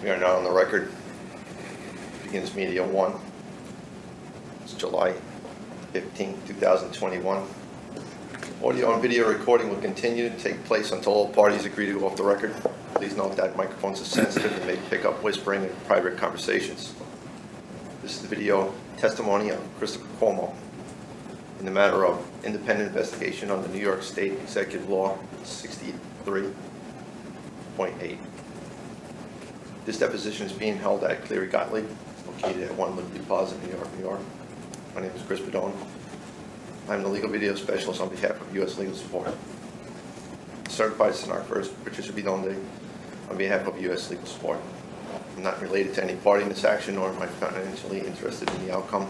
We are now on the record. Begins media 1. It's July 15, 2021. Audio and video recording will continue to take place until all parties agree to go off the record. Please note that microphones are sensitive and may pick up whispering and private conversations. This is the video testimony of Christopher Cuomo in the matter of independent investigation under New York State Executive Law 63.8. This deposition is being held at Cleary Gottlieb, located at 1 Liberty Plaza, New York. My name is Chris Padone. I'm the legal video specialist on behalf of U.S. Legal Support. Certified stenographer Patricia Bidonde on behalf of U.S. Legal Support. I'm not related to any party in this action, nor am I financially interested in the outcome.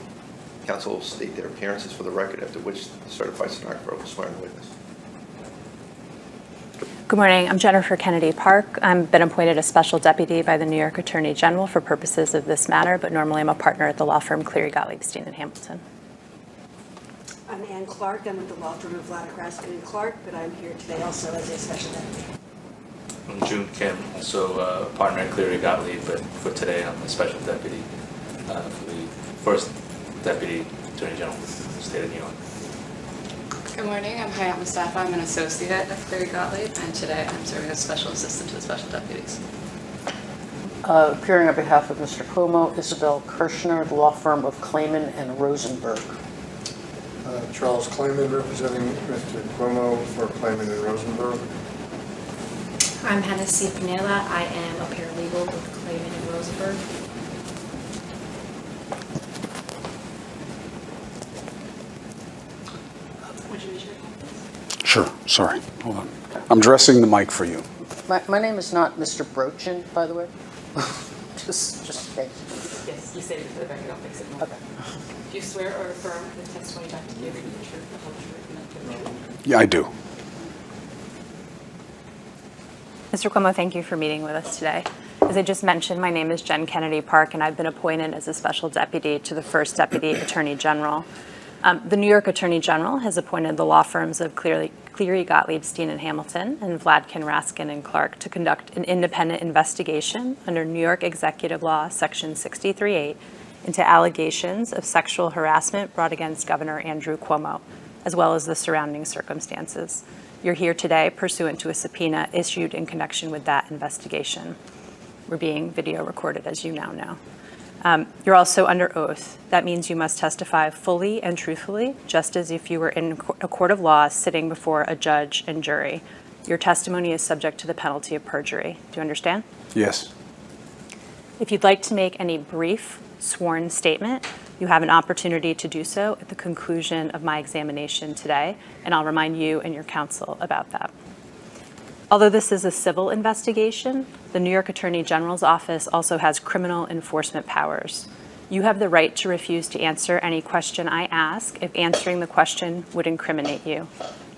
Counsel will state their appearances for the record, after which the certified stenographer will swear in the witness. Good morning. I'm Jennifer Kennedy Park. I've been appointed a special deputy by the New York Attorney General for purposes of this matter, but normally I'm a partner at the law firm Cleary Gottlieb, Steen & Hamilton. I'm Ann Clark. I'm with the law firm of Harassment & Clark, but I'm here today also as a special deputy. I'm June Kim, also a partner at Cleary Gottlieb, but for today I'm a special deputy for the first Deputy Attorney General of the State of New York. Good morning, I'm Hayat Mustafa. I'm an associate at Cleary Gottlieb, and today I'm serving as special assistant to the special deputies. Appearing on behalf of Mr. Cuomo, Isabel Kirshner, the law firm of Clayman and Rosenberg. Charles Clayman, representing Mr. Cuomo for Clayman and Rosenberg. I'm Hennessy Pinella. I am a paralegal with Clayman and Rosenberg. Would you raise your hand, please? Sure, sorry, hold on. I'm dressing the mic for you. My name is not Mr. Brochin, by the way. just in case. Yes, you say it for the record, I'll fix it more. Okay. Do you swear or affirm the testimony about to give you the truth, the whole truth, and nothing but the truth? Yeah, I do. Mr. Cuomo, thank you for meeting with us today. As I just mentioned, my name is Jen Kennedy Park, and I've been appointed as a special deputy to the first Deputy Attorney General. The New York Attorney General has appointed the law firms of Cleary Gottlieb, Steen & Hamilton, and Vladkin, Raskin & Clark to conduct an independent investigation under New York Executive Law, Section 63.8, into allegations of sexual harassment brought against Governor Andrew Cuomo, as well as the surrounding circumstances. You're here today pursuant to a subpoena issued in connection with that investigation. We're being video recorded, as you now know. You're also under oath. That means you must testify fully and truthfully, just as if you were in a court of law sitting before a judge and jury. Your testimony is subject to the penalty of perjury. Do you understand? Yes. If you'd like to make any brief sworn statement, you have an opportunity to do so at the conclusion of my examination today, and I'll remind you and your counsel about that. Although this is a civil investigation, the New York Attorney General's office also has criminal enforcement powers. You have the right to refuse to answer any question I ask if answering the question would incriminate you.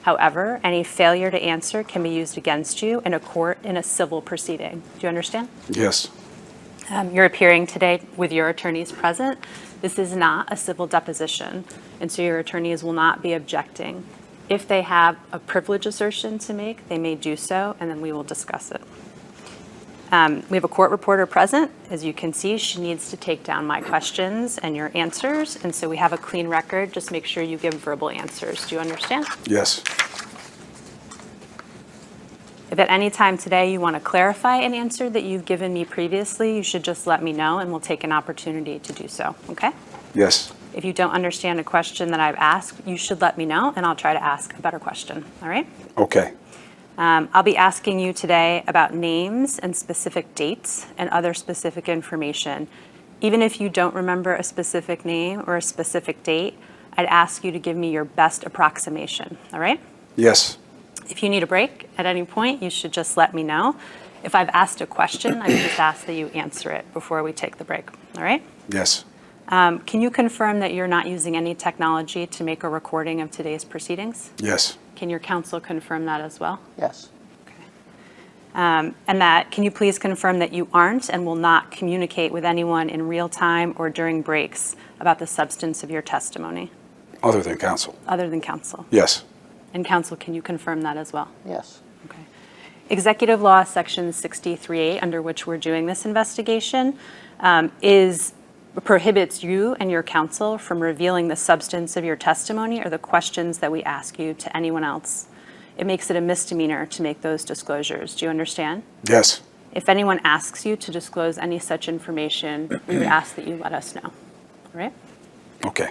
However, any failure to answer can be used against you in a court in a civil proceeding. Do you understand? Yes. You're appearing today with your attorneys present. This is not a civil deposition, and so your attorneys will not be objecting. If they have a privilege assertion to make, they may do so, and then we will discuss it. We have a court reporter present. As you can see, she needs to take down my questions and your answers, and so we have a clean record. Just make sure you give verbal answers. Do you understand? Yes. If at any time today you want to clarify an answer that you've given me previously, you should just let me know, and we'll take an opportunity to do so, okay? Yes. If you don't understand a question that I've asked, you should let me know, and I'll try to ask a better question, all right? Okay. I'll be asking you today about names and specific dates and other specific information. Even if you don't remember a specific name or a specific date, I'd ask you to give me your best approximation, all right? Yes. If you need a break at any point, you should just let me know. If I've asked a question, I just ask that you answer it before we take the break, all right? Yes. Can you confirm that you're not using any technology to make a recording of today's proceedings? Yes. Can your counsel confirm that as well? Yes. Okay. And can you please confirm that you aren't and will not communicate with anyone in real time or during breaks about the substance of your testimony? Other than counsel? Other than counsel? Yes. And counsel, can you confirm that as well? Yes. Okay. Executive Law, Section 63A, under which we're doing this investigation, prohibits you and your counsel from revealing the substance of your testimony or the questions that we ask you to anyone else. It makes it a misdemeanor to make those disclosures. Do you understand? Yes. If anyone asks you to disclose any such information, we would ask that you let us know. All right? Okay.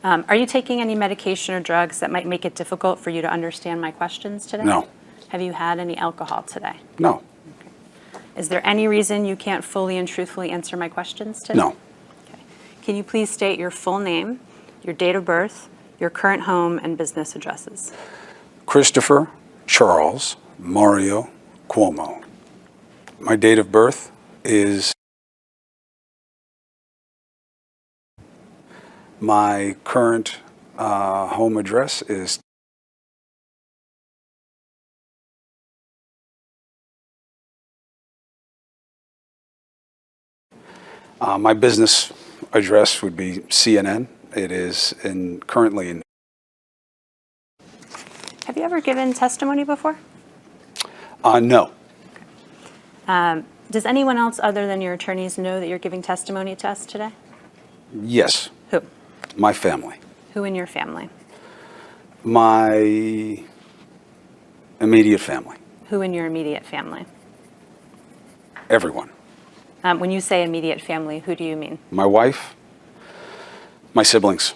Are you taking any medication or drugs that might make it difficult for you to understand my questions today? No. Have you had any alcohol today? No. Is there any reason you can't fully and truthfully answer my questions today? No. Okay. Can you please state your full name, your date of birth, your current home, and business addresses? Christopher Charles Mario Cuomo. My date of birth is. My current home address is. My business address would be CNN. It is currently in. Have you ever given testimony before? No. Does anyone else other than your attorneys know that you're giving testimony to us today? Yes. Who? My family. Who in your family? My immediate family. Who in your immediate family? Everyone. When you say immediate family, who do you mean? My wife. My siblings.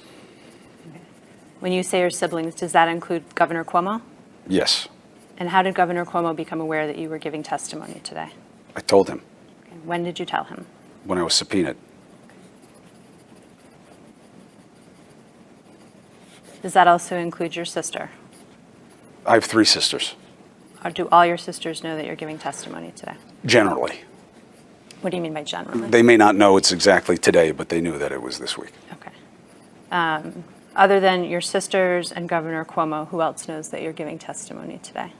When you say your siblings, does that include Governor Cuomo? Yes. And how did Governor Cuomo become aware that you were giving testimony today? I told him Okay. When did you tell him? when I was subpoenaed. Does that also include your sister? I have 3 sisters. Or do all your sisters know that you're giving testimony today? Generally. What do you mean by generally? They may not know it's exactly today, but they knew that it was this week. Okay. Other than your sisters and Governor Cuomo, who else knows that you're giving testimony today?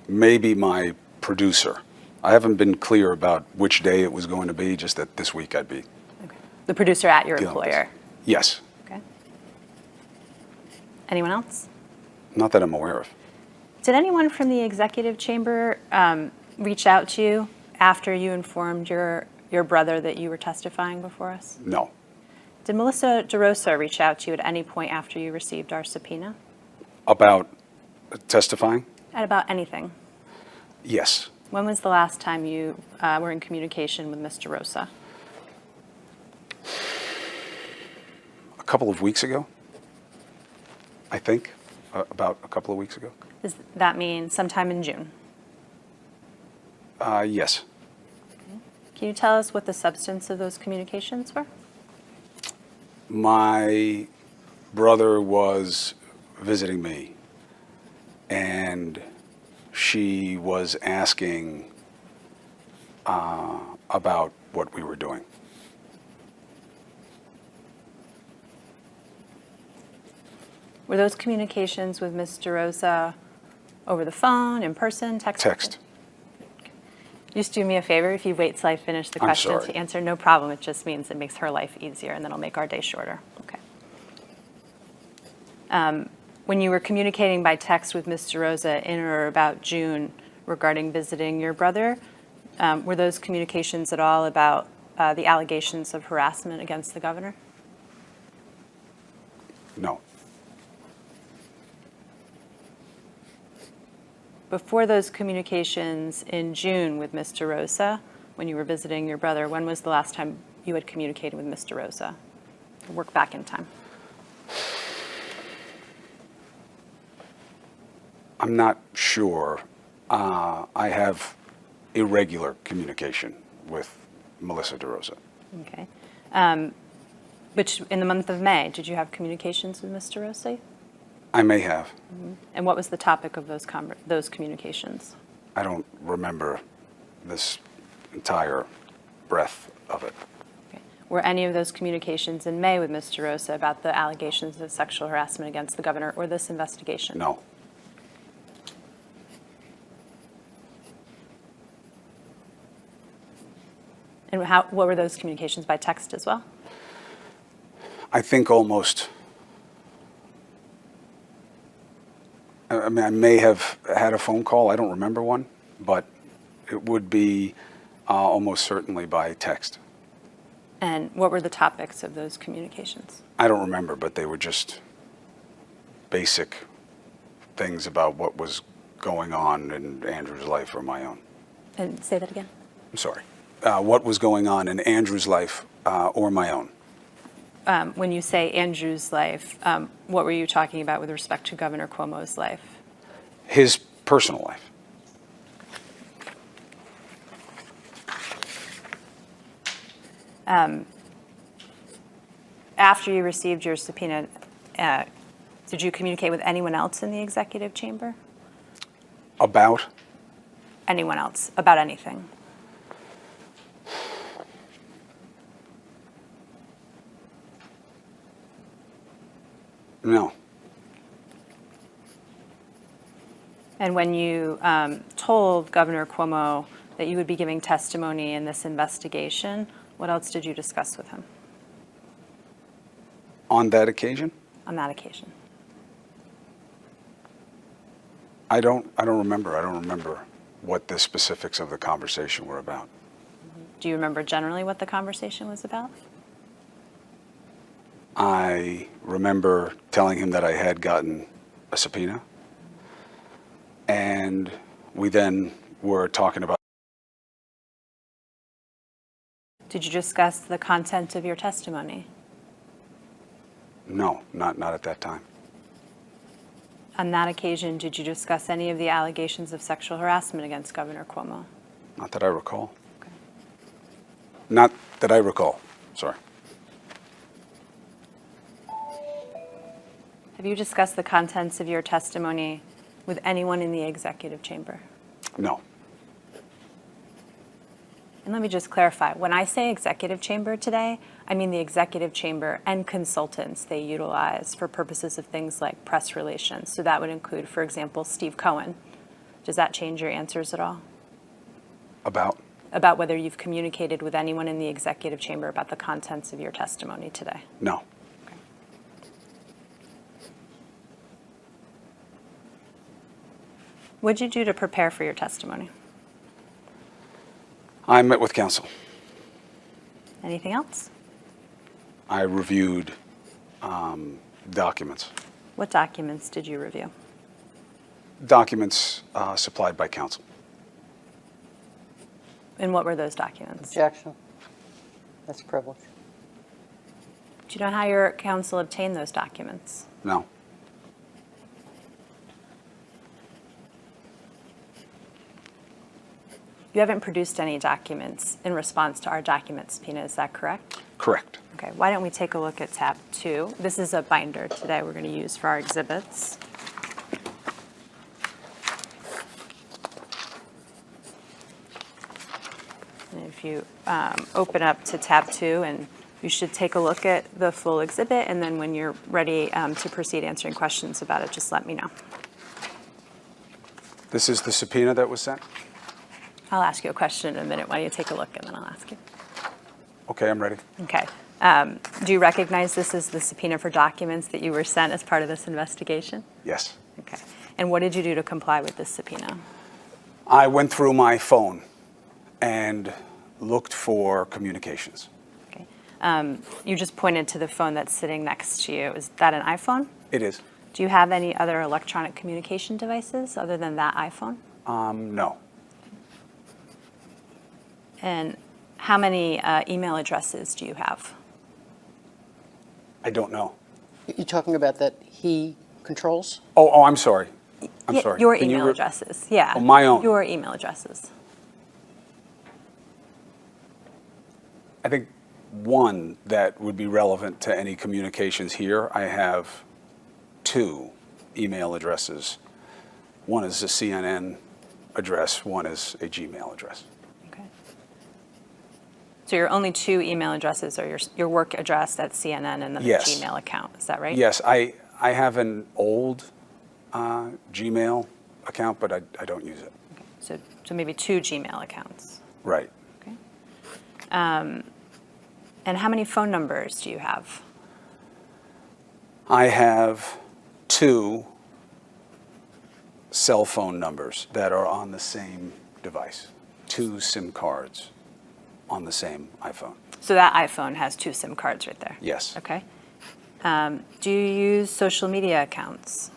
Maybe my producer. I haven't been clear about which day it was going to be, just that this week I'd be Okay. The producer at your dealing with this. employer? Yes. Okay. Anyone else? Not that I'm aware of. Did anyone from the executive chamber reach out to you after you informed your brother that you were testifying before us? No. Did Melissa DeRosa reach out to you at any point after you received our subpoena? About testifying? At about anything? Yes. When was the last time you were in communication with Ms. DeRosa? A couple of weeks ago, I think. About a couple of weeks ago. Does that mean sometime in June? Yes. Can you tell us what the substance of those communications were? My brother was visiting me, and she was asking about what we were doing. Were those communications with Ms. DeRosa over the phone, in person, text? Text. Just do me a favor, if you wait till I finish the I'm question sorry. to answer, no problem. It just means it makes her life easier, and then it'll make our day shorter. Okay. When you were communicating by text with Ms. DeRosa in or about June regarding visiting your brother, were those communications at all about the allegations of harassment against the governor? No. Before those communications in June with Ms. DeRosa, when you were visiting your brother, when was the last time you had communicated with Ms. DeRosa? Work back in time. I'm not sure. I have irregular communication with Melissa DeRosa. Okay. Which, in the month of May, did you have communications with Ms. DeRosa? I may have. And what was the topic of those communications? I don't remember this entire breadth of it. Okay. Were any of those communications in May with Ms. DeRosa about the allegations of sexual harassment against the governor or this investigation? No. And what were those communications, by text as well? I think almost I mean, I may have had a phone call. I don't remember one, but it would be almost certainly by text. And what were the topics of those communications? I don't remember, but they were just basic things about what was going on in Andrew's life or my own. And say that again. I'm sorry. What was going on in Andrew's life or my own? When you say Andrew's life, what were you talking about with respect to Governor Cuomo's life? His personal life. After you received your subpoena, did you communicate with anyone else in the executive chamber? About? Anyone else about anything? No. And when you told Governor Cuomo that you would be giving testimony in this investigation, what else did you discuss with him On that occasion? on that occasion? I don't remember. I don't remember what the specifics of the conversation were about. Do you remember generally what the conversation was about? I remember telling him that I had gotten a subpoena, and we then were talking about. Did you discuss the content of your testimony? No, not at that time. On that occasion, did you discuss any of the allegations of sexual harassment against Governor Cuomo? Not that I recall. Okay. Not that I recall. Sorry. Have you discussed the contents of your testimony with anyone in the executive chamber? No. And let me just clarify, when I say executive chamber today, I mean the executive chamber and consultants they utilize for purposes of things like press relations. So that would include, for example, Steve Cohen. Does that change your answers at all? About? About whether you've communicated with anyone in the executive chamber about the contents of your testimony today? No. What did you do to prepare for your testimony? I met with counsel. Anything else? I reviewed documents. What documents did you review? Documents supplied by counsel. And what were those documents? Objection. That's privilege. Do you know how your counsel obtained those documents? No. You haven't produced any documents in response to our document subpoena, is that correct? Correct. Okay, why don't we take a look at tab 2. This is a binder today we're going to use for our exhibits. And if you open up to tab 2, and you should take a look at the full exhibit, and then when you're ready to proceed answering questions about it, just let me know. This is the subpoena that was sent? I'll ask you a question in a minute. Why don't you take a look, and then I'll ask you. Okay, I'm ready. Okay. Do you recognize this as the subpoena for documents that you were sent as part of this investigation? Yes. Okay. And what did you do to comply with this subpoena? I went through my phone and looked for communications. Okay. You just pointed to the phone that's sitting next to you. Is that an iPhone? It is. Do you have any other electronic communication devices other than that iPhone? No. And how many email addresses do you have? I don't know. You're talking about that he controls? Oh, I'm sorry. I'm Yeah, sorry. Your Can you email addresses, yeah. Oh, my own. Your email addresses. I think one that would be relevant to any communications here, I have 2 email addresses. One is a CNN address, one is a Gmail address. Okay. So your only 2 email addresses are your work address at CNN and then Yes. the Gmail account, is that right? Yes, I have an old Gmail account, but I don't use it. Okay. So maybe 2 Gmail accounts. Right. Okay. And how many phone numbers do you have? I have 2 cell phone numbers that are on the same device, 2 SIM cards on the same iPhone. So that iPhone has 2 SIM cards right there? Yes, Okay. Do you use social media accounts?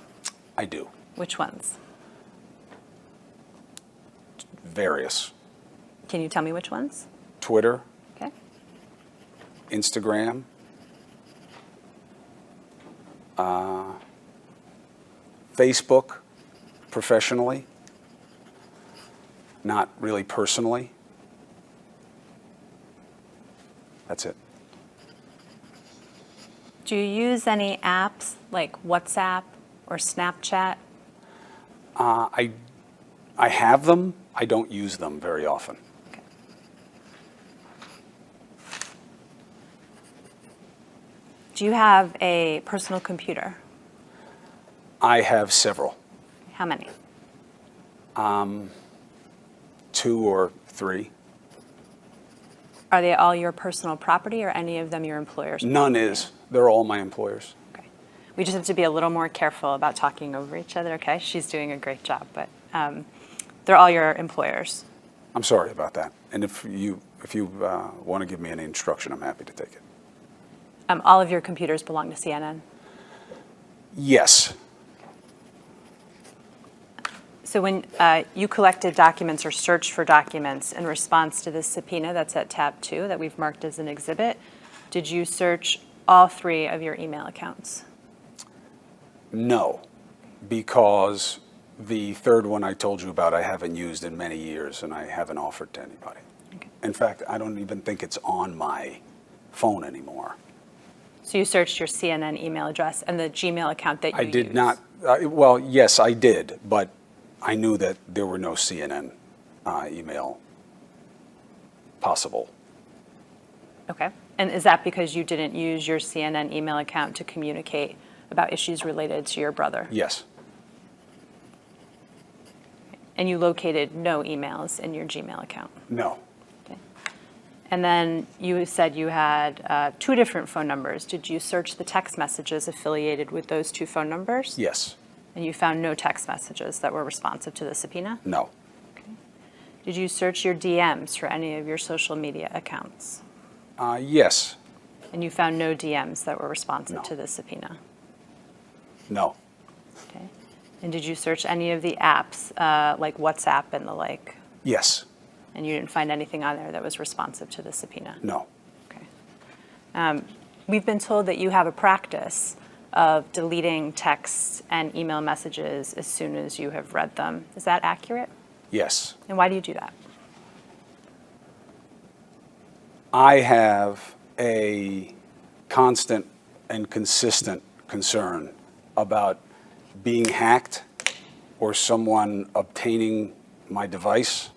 I do. Which ones? Various. Can you tell me which ones? Twitter, Okay. Instagram, Facebook, professionally, not really personally. That's it. Do you use any apps like WhatsApp or Snapchat? I have them. I don't use them very often. Okay. Do you have a personal computer? I have several, How many? 2 or 3. Are they all your personal property or any of them your employer's? None is. They're all my employers. Okay. We just have to be a little more careful about talking over each other, okay? She's doing a great job, but they're all your employers. I'm sorry about that. And if you want to give me any instruction, I'm happy to take it. All of your computers belong to CNN. Yes. So when you collected documents or searched for documents in response to this subpoena that's at tab 2 that we've marked as an exhibit, did you search all 3 of your email accounts? No, because the third one I told you about I haven't used in many years and I haven't offered to anybody. Okay. In fact, I don't even think it's on my phone anymore. So you searched your CNN email address and the Gmail account that you I did use. not, well, yes, I did, but I knew that there were no CNN email possible. Okay. And is that because you didn't use your CNN email account to communicate about issues related to your brother? Yes, And you located no emails in your Gmail account? no, Okay. And then you said you had 2 different phone numbers. Did you search the text messages affiliated with those 2 phone numbers? yes, And you found no text messages that were responsive to the subpoena? no, Did you search your DMs for any of your social media accounts? yes, And you found no DMs that were responsive No. to the subpoena? no, Okay. And did you search any of the apps like WhatsApp and the like? yes, And you didn't find anything on there that was responsive to the subpoena? no. Okay. We've been told that you have a practice of deleting texts and email messages as soon as you have read them. Is that accurate? Yes. And why do you do that? I have a constant and consistent concern about being hacked or someone obtaining my device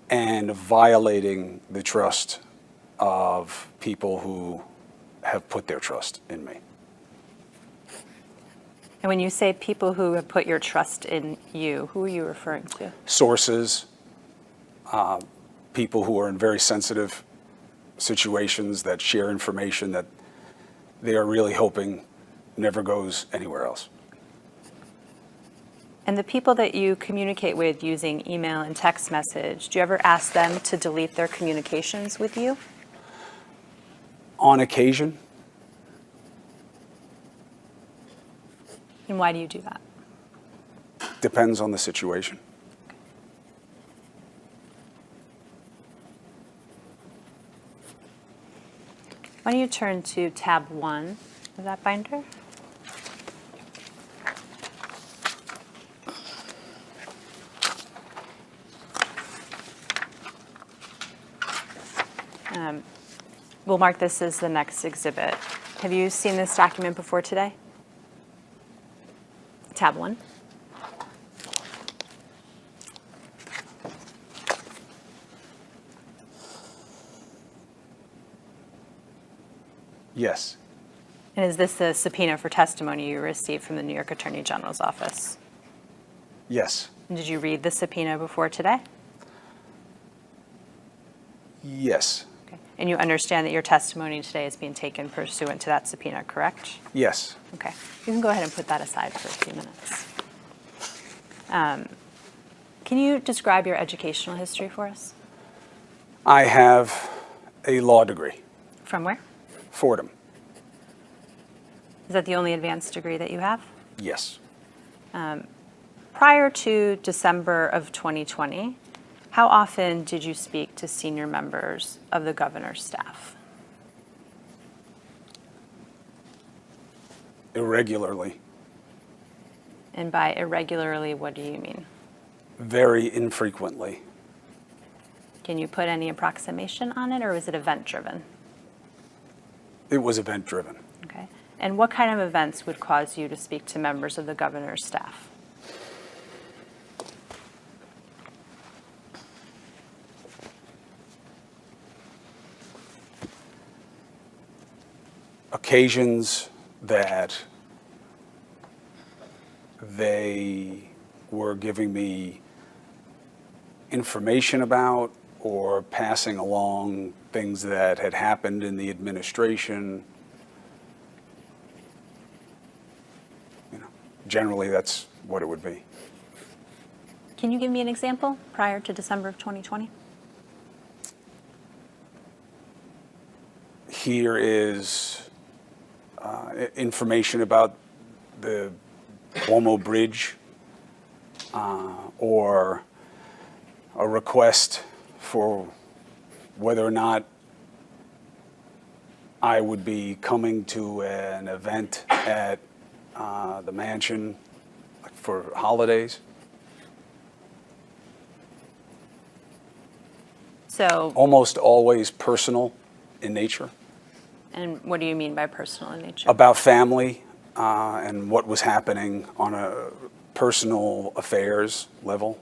and violating the trust of people who have put their trust in me. And when you say people who have put your trust in you, who are you referring to? Sources, people who are in very sensitive situations that share information that they are really hoping never goes anywhere else. And the people that you communicate with using email and text message, do you ever ask them to delete their communications with you? On occasion, And why do you do that? depends on the situation. Why don't you turn to tab 1 of that binder? We'll mark this as the next exhibit. Have you seen this document before today? Tab 1. Yes, And is this the subpoena for testimony you received from the New York Attorney General's office? yes, And did you read the subpoena before today? yes, Okay. And you understand that your testimony today is being taken pursuant to that subpoena, correct? yes. Okay. You can go ahead and put that aside for a few minutes. Can you describe your educational history for us? I have a law degree, From where? Fordham, Is that the only advanced degree that you have? yes. Prior to December of 2020, how often did you speak to senior members of the governor's staff? Irregularly, And by irregularly, what do you mean? very infrequently. Can you put any approximation on it, or was it event-driven? It was event-driven. Okay. And what kind of events would cause you to speak to members of the governor's staff? Occasions that they were giving me information about or passing along things that had happened in the administration. You know, generally, that's what it would be. Can you give me an example prior to December of 2020? Here is information about the Cuomo Bridge or a request for whether or not I would be coming to an event at the mansion for holidays. So, Almost always personal in nature, and what do you mean by personal in nature? about family and what was happening on a personal affairs level.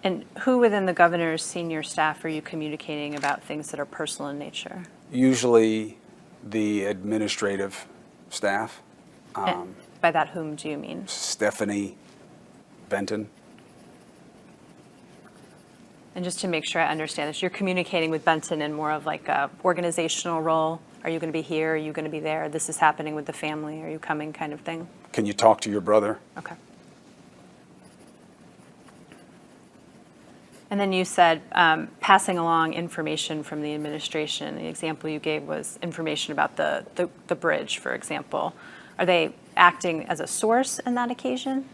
And who within the governor's senior staff are you communicating about things that are personal in nature? Usually the administrative staff, And by that, whom do you mean? Stephanie Benton. And just to make sure I understand this, you're communicating with Benton in more of like a organizational role. Are you going to be here? Are you going to be there? This is happening with the family. Are you coming kind of thing? Can you talk to your brother? Okay. And then you said passing along information from the administration. The example you gave was information about the bridge, for example. Are they acting as a source in that occasion,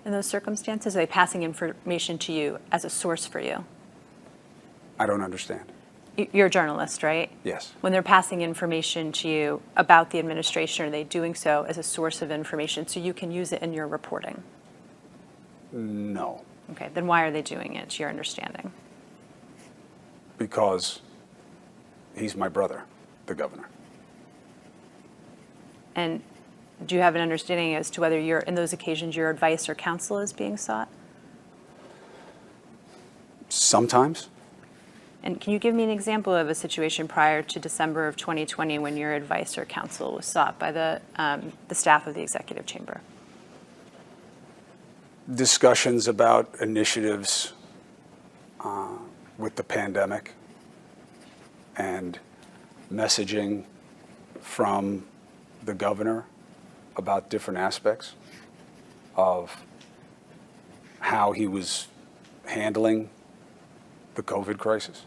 in those circumstances? Are they passing information to you as a source for you? I don't understand. You're a journalist, right? Yes. When they're passing information to you about the administration, are they doing so as a source of information so you can use it in your reporting? No, Okay, then why are they doing it, to your understanding? because he's my brother, the governor. And do you have an understanding as to whether in those occasions, your advice or counsel is being sought? Sometimes. And can you give me an example of a situation prior to December of 2020 when your advice or counsel was sought by the staff of the executive chamber? Discussions about initiatives with the pandemic and messaging from the governor about different aspects of how he was handling the COVID crisis.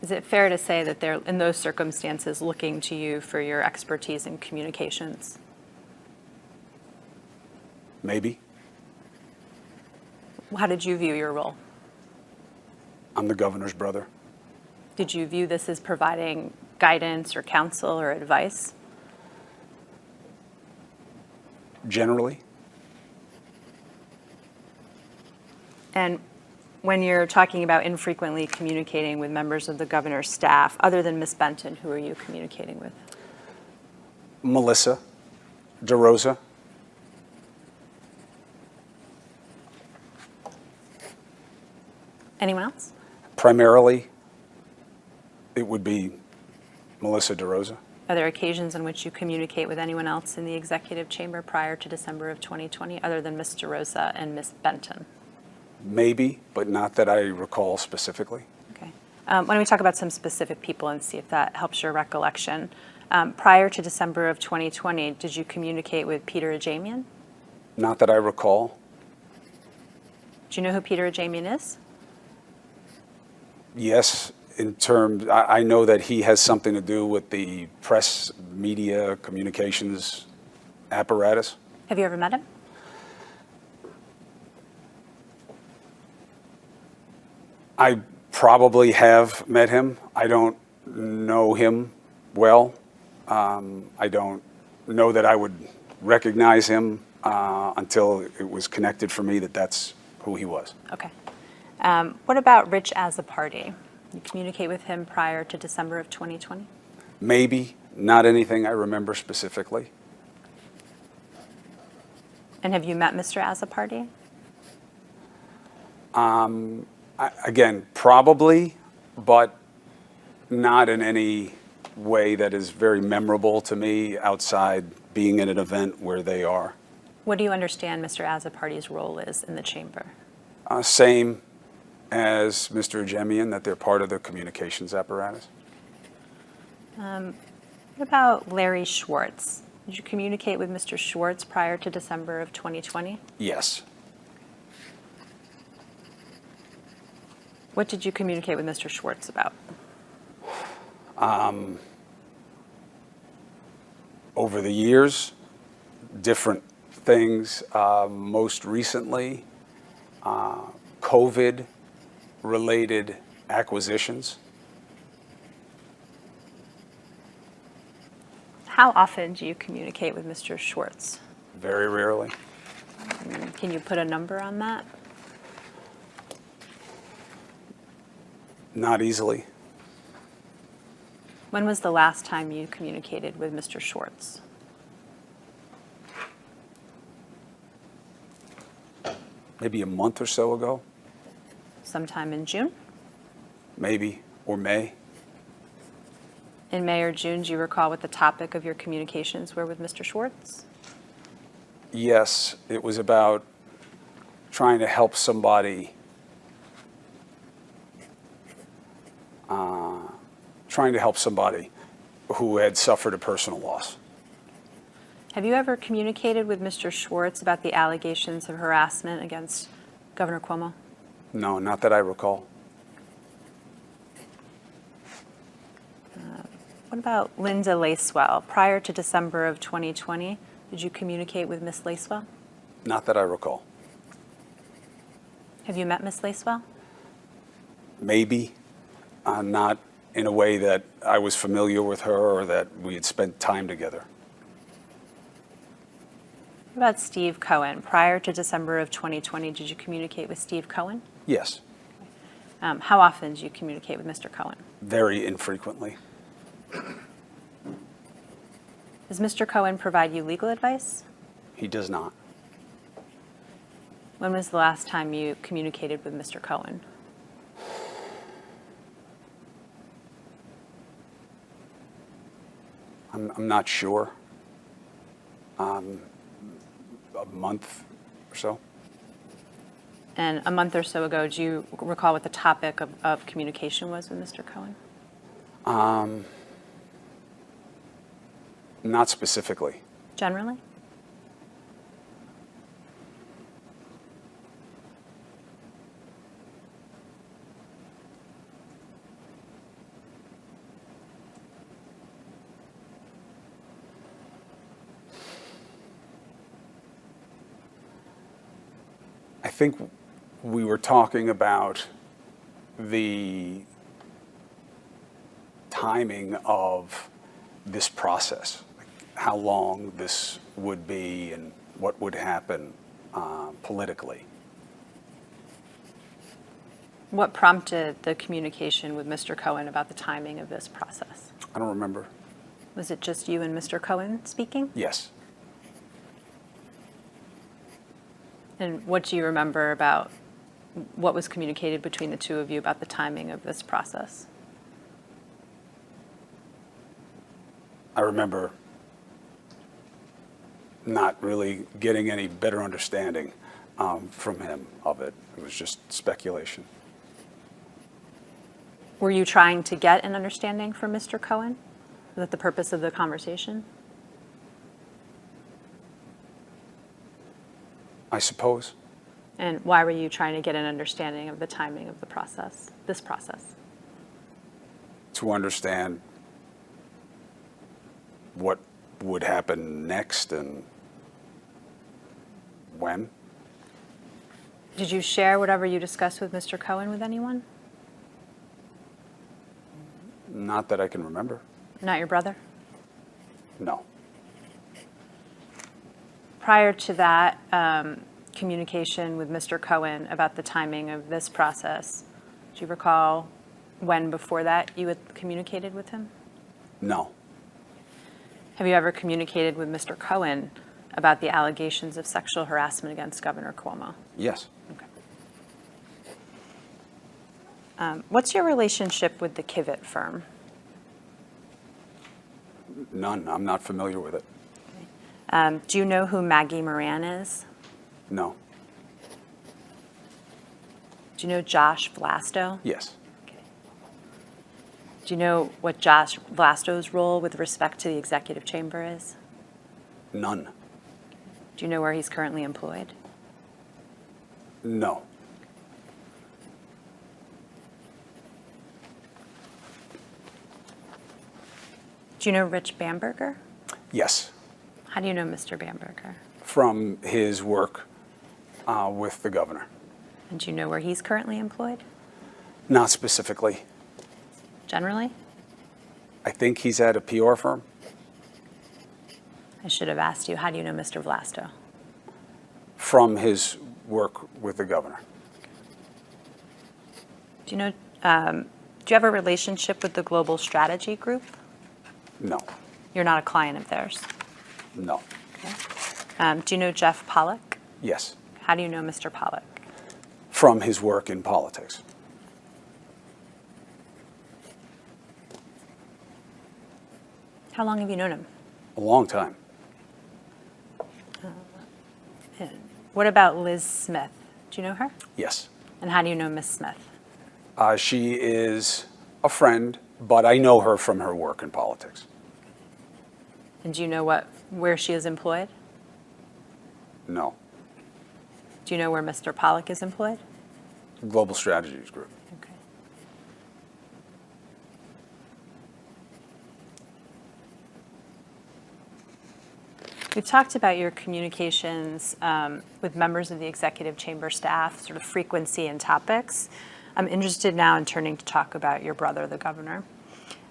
Is it fair to say that they're, in those circumstances, looking to you for your expertise in communications? Maybe. How did you view your role? I'm the governor's brother. Did you view this as providing guidance or counsel or advice? Generally, And when you're talking about infrequently communicating with members of the governor's staff, other than Ms. Benton, who are you communicating with? Melissa DeRosa. Anyone else? Primarily, it would be Melissa DeRosa. Are there occasions on which you communicate with anyone else in the executive chamber prior to December of 2020, other than Ms. DeRosa and Ms. Benton? Maybe, but not that I recall specifically. Okay. Why don't we talk about some specific people and see if that helps your recollection? Prior to December of 2020, did you communicate with Peter Ajamian? Not that I recall. Do you know who Peter Ajamian is? Yes, in terms, I know that he has something to do with the press, media, communications apparatus. Have you ever met him? I probably have met him. I don't know him well. I don't know that I would recognize him until it was connected for me that that's who he was. Okay. What about Rich Azzopardi? You communicate with him prior to December of 2020? Maybe, not anything I remember specifically. And have you met Mr. Azzopardi? Again, probably, but not in any way that is very memorable to me outside being in an event where they are. What do you understand Mr. Azzopardi's role is in the chamber? Same as Mr. Ajamian, that they're part of the communications apparatus. What about Larry Schwartz? Did you communicate with Mr. Schwartz prior to December of 2020? Yes. What did you communicate with Mr. Schwartz about? Over the years, different things. Most recently, COVID-related acquisitions. How often do you communicate with Mr. Schwartz? Very rarely. Can you put a number on that? Not easily. When was the last time you communicated with Mr. Schwartz? Maybe a month or so ago, Sometime in June? maybe, or May. In May or June, do you recall what the topic of your communications were with Mr. Schwartz? Yes, it was about trying to help somebody, who had suffered a personal loss. Have you ever communicated with Mr. Schwartz about the allegations of harassment against Governor Cuomo? No, not that I recall. What about Linda Lacewell? Prior to December of 2020, did you communicate with Ms. Lacewell? Not that I recall. Have you met Ms. Lacewell? Maybe, not in a way that I was familiar with her or that we had spent time together. What about Steve Cohen? Prior to December of 2020, did you communicate with Steve Cohen? Yes, How often do you communicate with Mr. Cohen? very infrequently. Does Mr. Cohen provide you legal advice? He does not. When was the last time you communicated with Mr. Cohen? I'm not sure. A month or so. And a month or so ago, do you recall what the topic of communication was with Mr. Cohen? Not specifically. Generally? I think we were talking about the timing of this process, like how long this would be and what would happen politically. What prompted the communication with Mr. Cohen about the timing of this process? I don't remember. Was it just you and Mr. Cohen speaking? Yes. And what do you remember about what was communicated between the two of you about the timing of this process? I remember not really getting any better understanding from him of it. It was just speculation. Were you trying to get an understanding from Mr. Cohen? Was that the purpose of the conversation? I suppose. And why were you trying to get an understanding of the timing of the process, this process? To understand what would happen next and when. Did you share whatever you discussed with Mr. Cohen with anyone? Not that I can remember. Not your brother? No. Prior to that communication with Mr. Cohen about the timing of this process, do you recall when before that you had communicated with him? No. Have you ever communicated with Mr. Cohen about the allegations of sexual harassment against Governor Cuomo? Yes. Okay. What's your relationship with the Kivett firm? None. I'm not familiar with it. Do you know who Maggie Moran is? No. Do you know Josh Vlasto? Yes. Do you know what Josh Vlasto's role with respect to the executive chamber is? None. Do you know where he's currently employed? No. Do you know Rich Bamberger? Yes. How do you know Mr. Bamberger? From his work with the governor. And do you know where he's currently employed? Not specifically. Generally? I think he's at a PR firm. I should have asked you, how do you know Mr. Vlasto? From his work with the governor. Do you know, do you have a relationship with the Global Strategy Group? No. You're not a client of theirs. No. Okay. Do you know Jeff Pollock? Yes. How do you know Mr. Pollock? From his work in politics. How long have you known him? A long time. What about Liz Smith? Do you know her? Yes. And how do you know Miss Smith? She is a friend, but I know her from her work in politics. And do you know where she is employed? No. Do you know where Mr. Pollock is employed? Global Strategies Group. Okay. We've talked about your communications with members of the executive chamber staff, sort of frequency and topics. I'm interested now in turning to talk about your brother, the governor.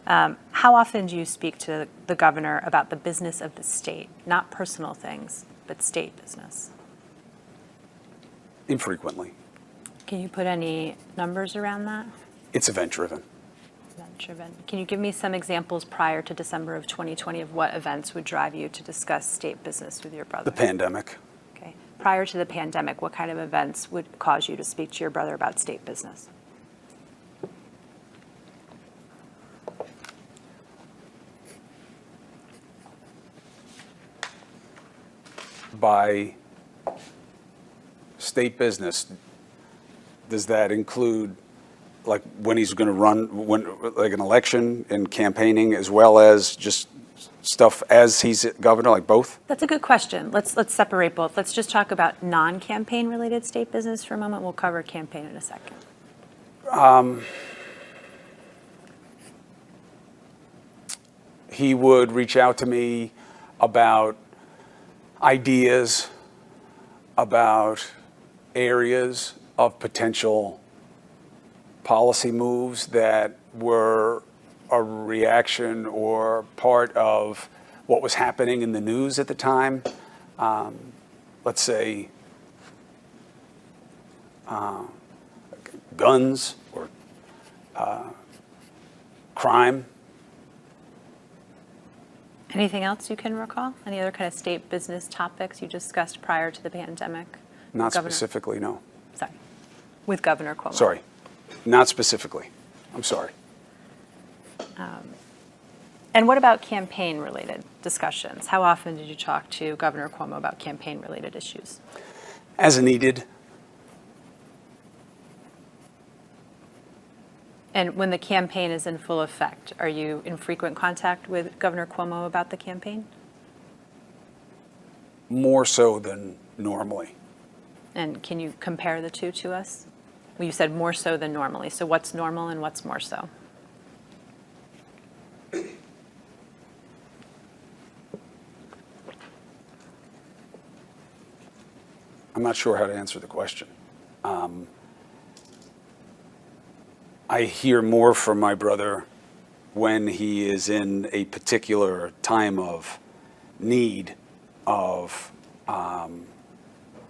How often do you speak to the governor about the business of the state, not personal things, but state business? Infrequently. Can you put any numbers around that? It's event-driven. Event-driven. Can you give me some examples prior to December of 2020 of what events would drive you to discuss state business with your brother? The pandemic. Okay. Prior to the pandemic, what kind of events would cause you to speak to your brother about state business? By state business, does that include like when he's going to run, like an election and campaigning, as well as just stuff as he's governor, like both? That's a good question. Let's separate both. Let's just talk about non-campaign related state business for a moment. We'll cover campaign in a second. He would reach out to me about ideas, about areas of potential policy moves that were a reaction or part of what was happening in the news at the time. Let's say guns or crime. Anything else you can recall? Any other kind of state business topics you discussed prior to the pandemic? Not Governor- specifically, no. Sorry. With Governor Cuomo? Sorry, not specifically. I'm sorry. And what about campaign-related discussions? How often did you talk to Governor Cuomo about campaign-related issues? As needed. And when the campaign is in full effect, are you in frequent contact with Governor Cuomo about the campaign? More so than normally. And can you compare the two to us? Well, you said more so than normally. So what's normal and what's more so? I'm not sure how to answer the question. I hear more from my brother when he is in a particular time of need of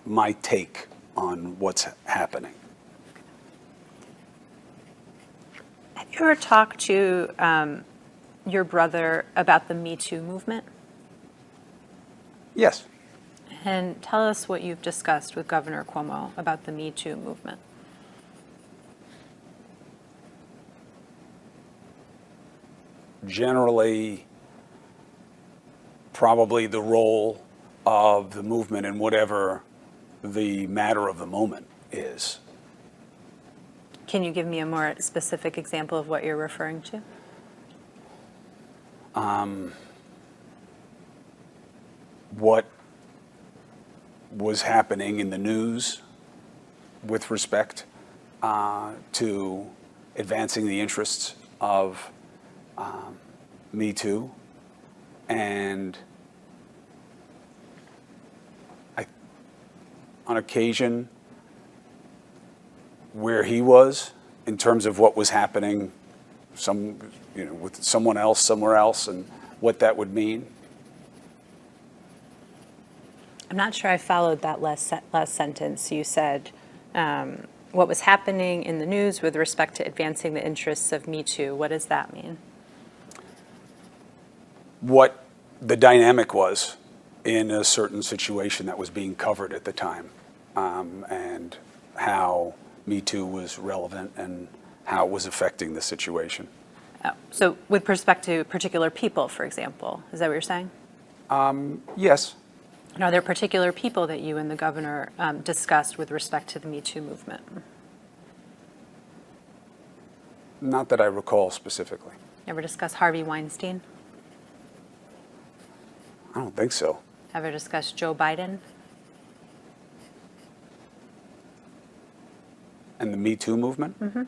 my take on what's happening. Have you ever talked to your brother about the Me Too movement? Yes. And tell us what you've discussed with Governor Cuomo about the Me Too movement. Generally, probably the role of the movement in whatever the matter of the moment is. Can you give me a more specific example of what you're referring to? What was happening in the news with respect to advancing the interests of Me Too, and on occasion where he was in terms of what was happening with someone else somewhere else and what that would mean. I'm not sure I followed that last sentence. You said what was happening in the news with respect to advancing the interests of Me Too. What does that mean? What the dynamic was in a certain situation that was being covered at the time, and how Me Too was relevant and how it was affecting the situation. Oh, so with respect to particular people, for example, is that what you're saying? Yes. And are there particular people that you and the governor discussed with respect to the Me Too movement? Not that I recall specifically. Ever discuss Harvey Weinstein? I don't think so. Ever discuss Joe Biden? And the Me Too movement? Mm-hmm.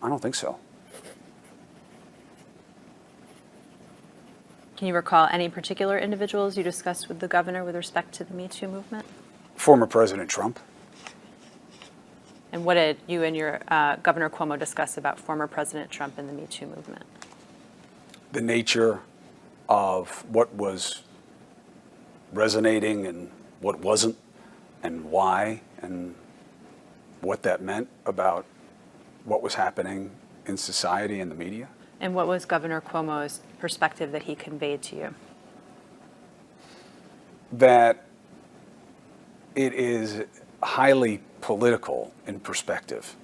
I don't think so. Can you recall any particular individuals you discussed with the governor with respect to the Me Too movement? Former President Trump. And what did you and your Governor Cuomo discuss about former President Trump and the Me Too movement? The nature of what was resonating and what wasn't, and why, and what that meant about what was happening in society and the media. And what was Governor Cuomo's perspective that he conveyed to you? That it is highly political in perspective.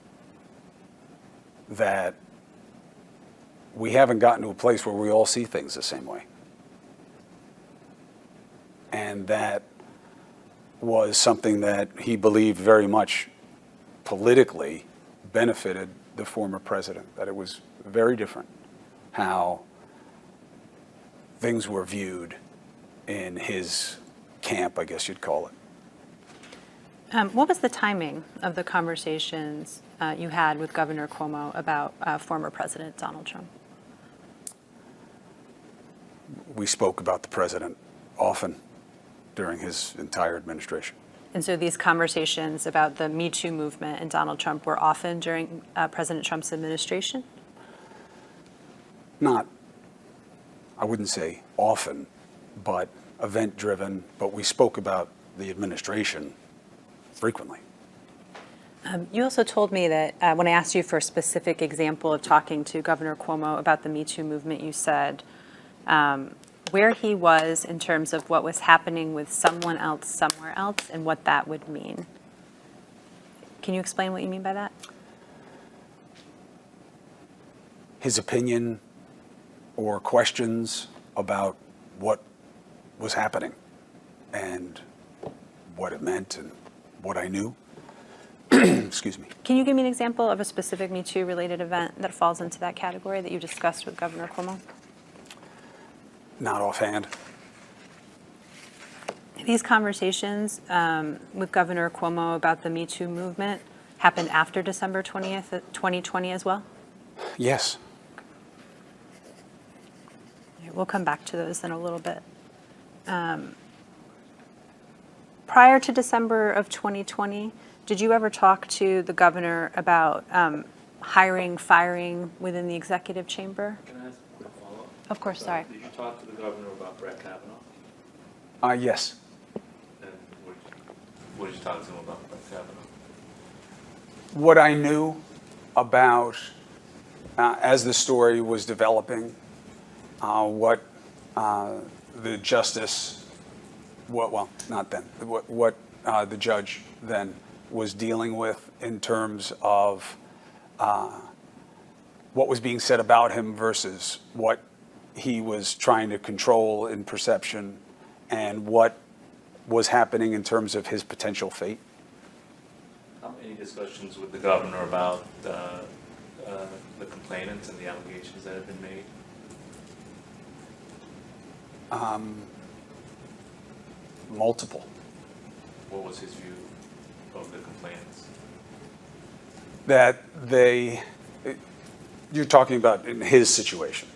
That we haven't gotten to a place where we all see things the same way. And that was something that he believed very much politically benefited the former president, that it was very different how things were viewed in his camp, I guess you'd call it. What was the timing of the conversations you had with Governor Cuomo about former President Donald Trump? We spoke about the president often during his entire administration. And so these conversations about the Me Too movement and Donald Trump were often during President Trump's administration? Not, I wouldn't say often, but event-driven, but we spoke about the administration frequently. You also told me that when I asked you for a specific example of talking to Governor Cuomo about the Me Too movement, you said where he was in terms of what was happening with someone else somewhere else and what that would mean. Can you explain what you mean by that? His opinion or questions about what was happening and what it meant and what I knew. Excuse me. Can you give me an example of a specific Me Too related event that falls into that category that you discussed with Governor Cuomo? Not offhand. These conversations with Governor Cuomo about the Me Too movement happened after December 20th, 2020 as well? Yes. We'll come back to those in a little bit. Prior to December of 2020, did you ever talk to the governor about hiring, firing within the executive chamber? Can I ask a follow-up? Of course, sorry. Did you talk to the governor about Brett Kavanaugh? Yes. And what did you talk to him about Brett Kavanaugh? What I knew about, as the story was developing, what the justice, not then, what the judge then was dealing with in terms of what was being said about him versus what he was trying to control in perception, and what was happening in terms of his potential fate. Any discussions with the governor about the complainants and the allegations that have been made? Multiple. What was his view of the complainants? That you're talking about in his situation.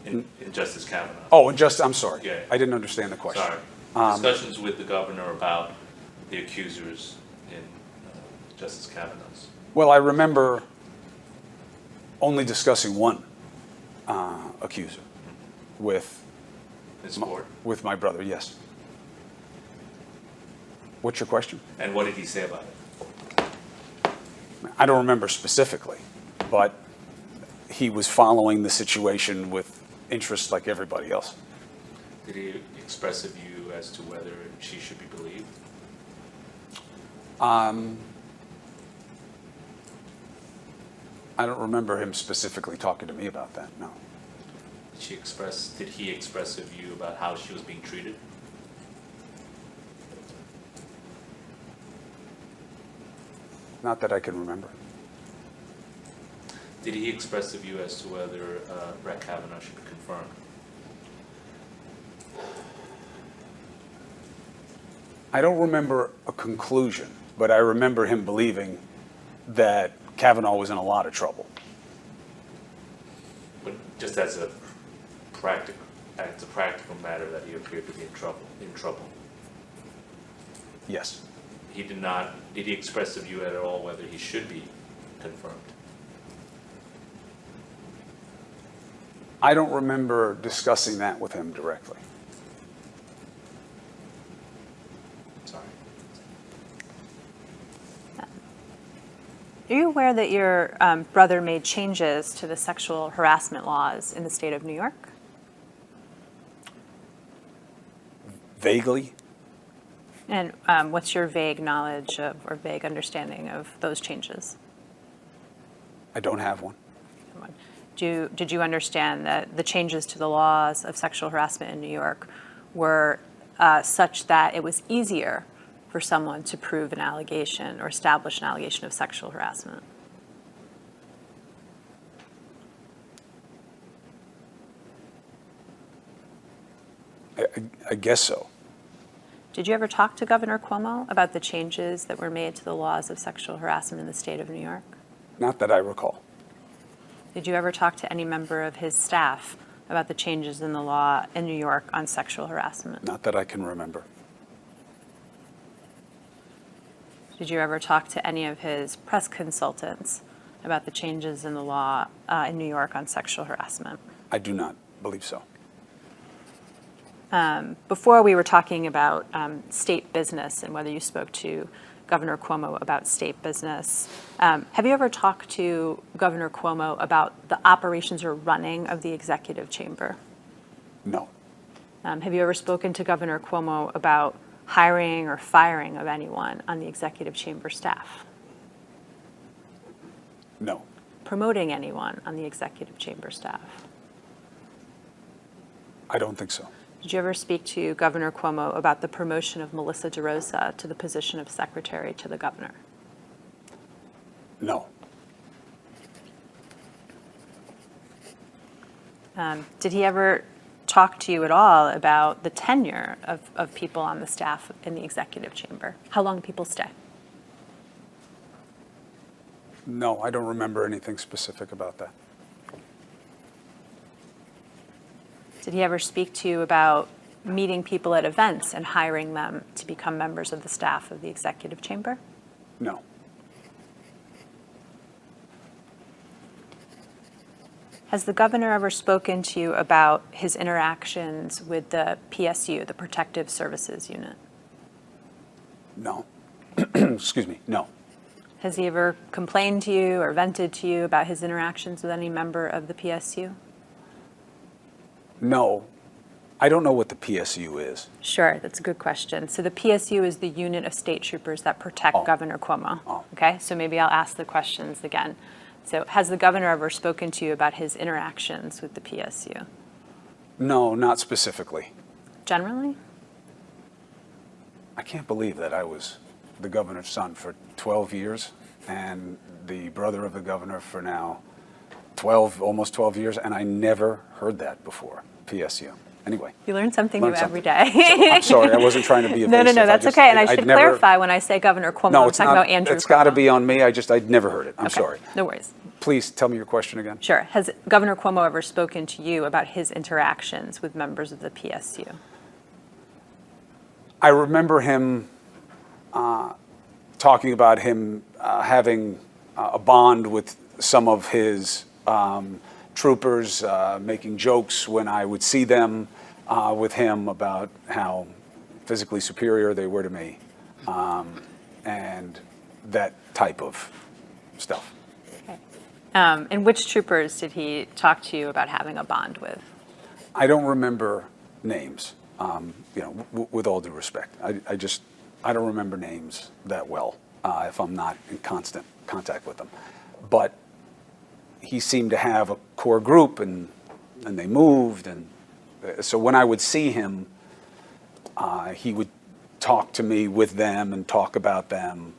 In Justice Kavanaugh? Oh, and I'm sorry. Yeah. I didn't understand the question. Sorry. Discussions with the governor about the accusers in Justice Kavanaugh's. Well, I remember only discussing one accuser with Ms. Ford. with my brother, yes. What's your question? And what did he say about it? I don't remember specifically, but he was following the situation with interest like everybody else. Did he express a view as to whether she should be believed? I don't remember him specifically talking to me about that, no. Did he express a view about how she was being treated? Not that I can remember. Did he express a view as to whether Brett Kavanaugh should be confirmed? I don't remember a conclusion, but I remember him believing that Kavanaugh was in a lot of trouble. But just as a practical matter, that he appeared to be in trouble. Yes. Did he express a view at all whether he should be confirmed? I don't remember discussing that with him directly. Sorry. Are you aware that your brother made changes to the sexual harassment laws in the state of New York? Vaguely. And what's your vague knowledge of or vague understanding of those changes? I don't have one. Did you understand that the changes to the laws of sexual harassment in New York were such that it was easier for someone to prove an allegation or establish an allegation of sexual harassment? I guess so. Did you ever talk to Governor Cuomo about the changes that were made to the laws of sexual harassment in the state of New York? Not that I recall. Did you ever talk to any member of his staff about the changes in the law in New York on sexual harassment? Not that I can remember. Did you ever talk to any of his press consultants about the changes in the law in New York on sexual harassment? I do not believe so. Before we were talking about state business and whether you spoke to Governor Cuomo about state business. Have you ever talked to Governor Cuomo about the operations or running of the executive chamber? No. Have you ever spoken to Governor Cuomo about hiring or firing of anyone on the executive chamber staff? No. Promoting anyone on the executive chamber staff? I don't think so. Did you ever speak to Governor Cuomo about the promotion of Melissa DeRosa to the position of secretary to the governor? No. Did he ever talk to you at all about the tenure of people on the staff in the executive chamber? How long people stay? No, I don't remember anything specific about that. Did he ever speak to you about meeting people at events and hiring them to become members of the staff of the executive chamber? No. Has the governor ever spoken to you about his interactions with the PSU, the Protective Services Unit? No. Excuse me, no. Has he ever complained to you or vented to you about his interactions with any member of the PSU? No. I don't know what the PSU is. Sure, that's a good question. So the PSU is the unit of state troopers that protect Oh. Governor Cuomo. Oh. Okay, so maybe I'll ask the questions again. So has the governor ever spoken to you about his interactions with the PSU? No, not specifically. Generally? I can't believe that I was the governor's son for 12 years and the brother of the governor for now 12, almost 12 years, and I never heard that before, PSU. Anyway. You learn something Learn new every something. day. I'm sorry, I wasn't trying to be evasive. No, I that's just- okay. And I I'd should never- clarify when I say Governor Cuomo, No, I'm it's talking not. about Andrew It's got to Cuomo. be on me. I'd never heard it. I'm Okay, sorry. No worries. Please tell me your question again. Sure. Has Governor Cuomo ever spoken to you about his interactions with members of the PSU? I remember him talking about him having a bond with some of his troopers, making jokes when I would see them with him about how physically superior they were to me, and that type of stuff. Okay. And which troopers did he talk to you about having a bond with? I don't remember names, with all due respect. I don't remember names that well if I'm not in constant contact with them. But he seemed to have a core group, and they moved, and so when I would see him, he would talk to me with them and talk about them.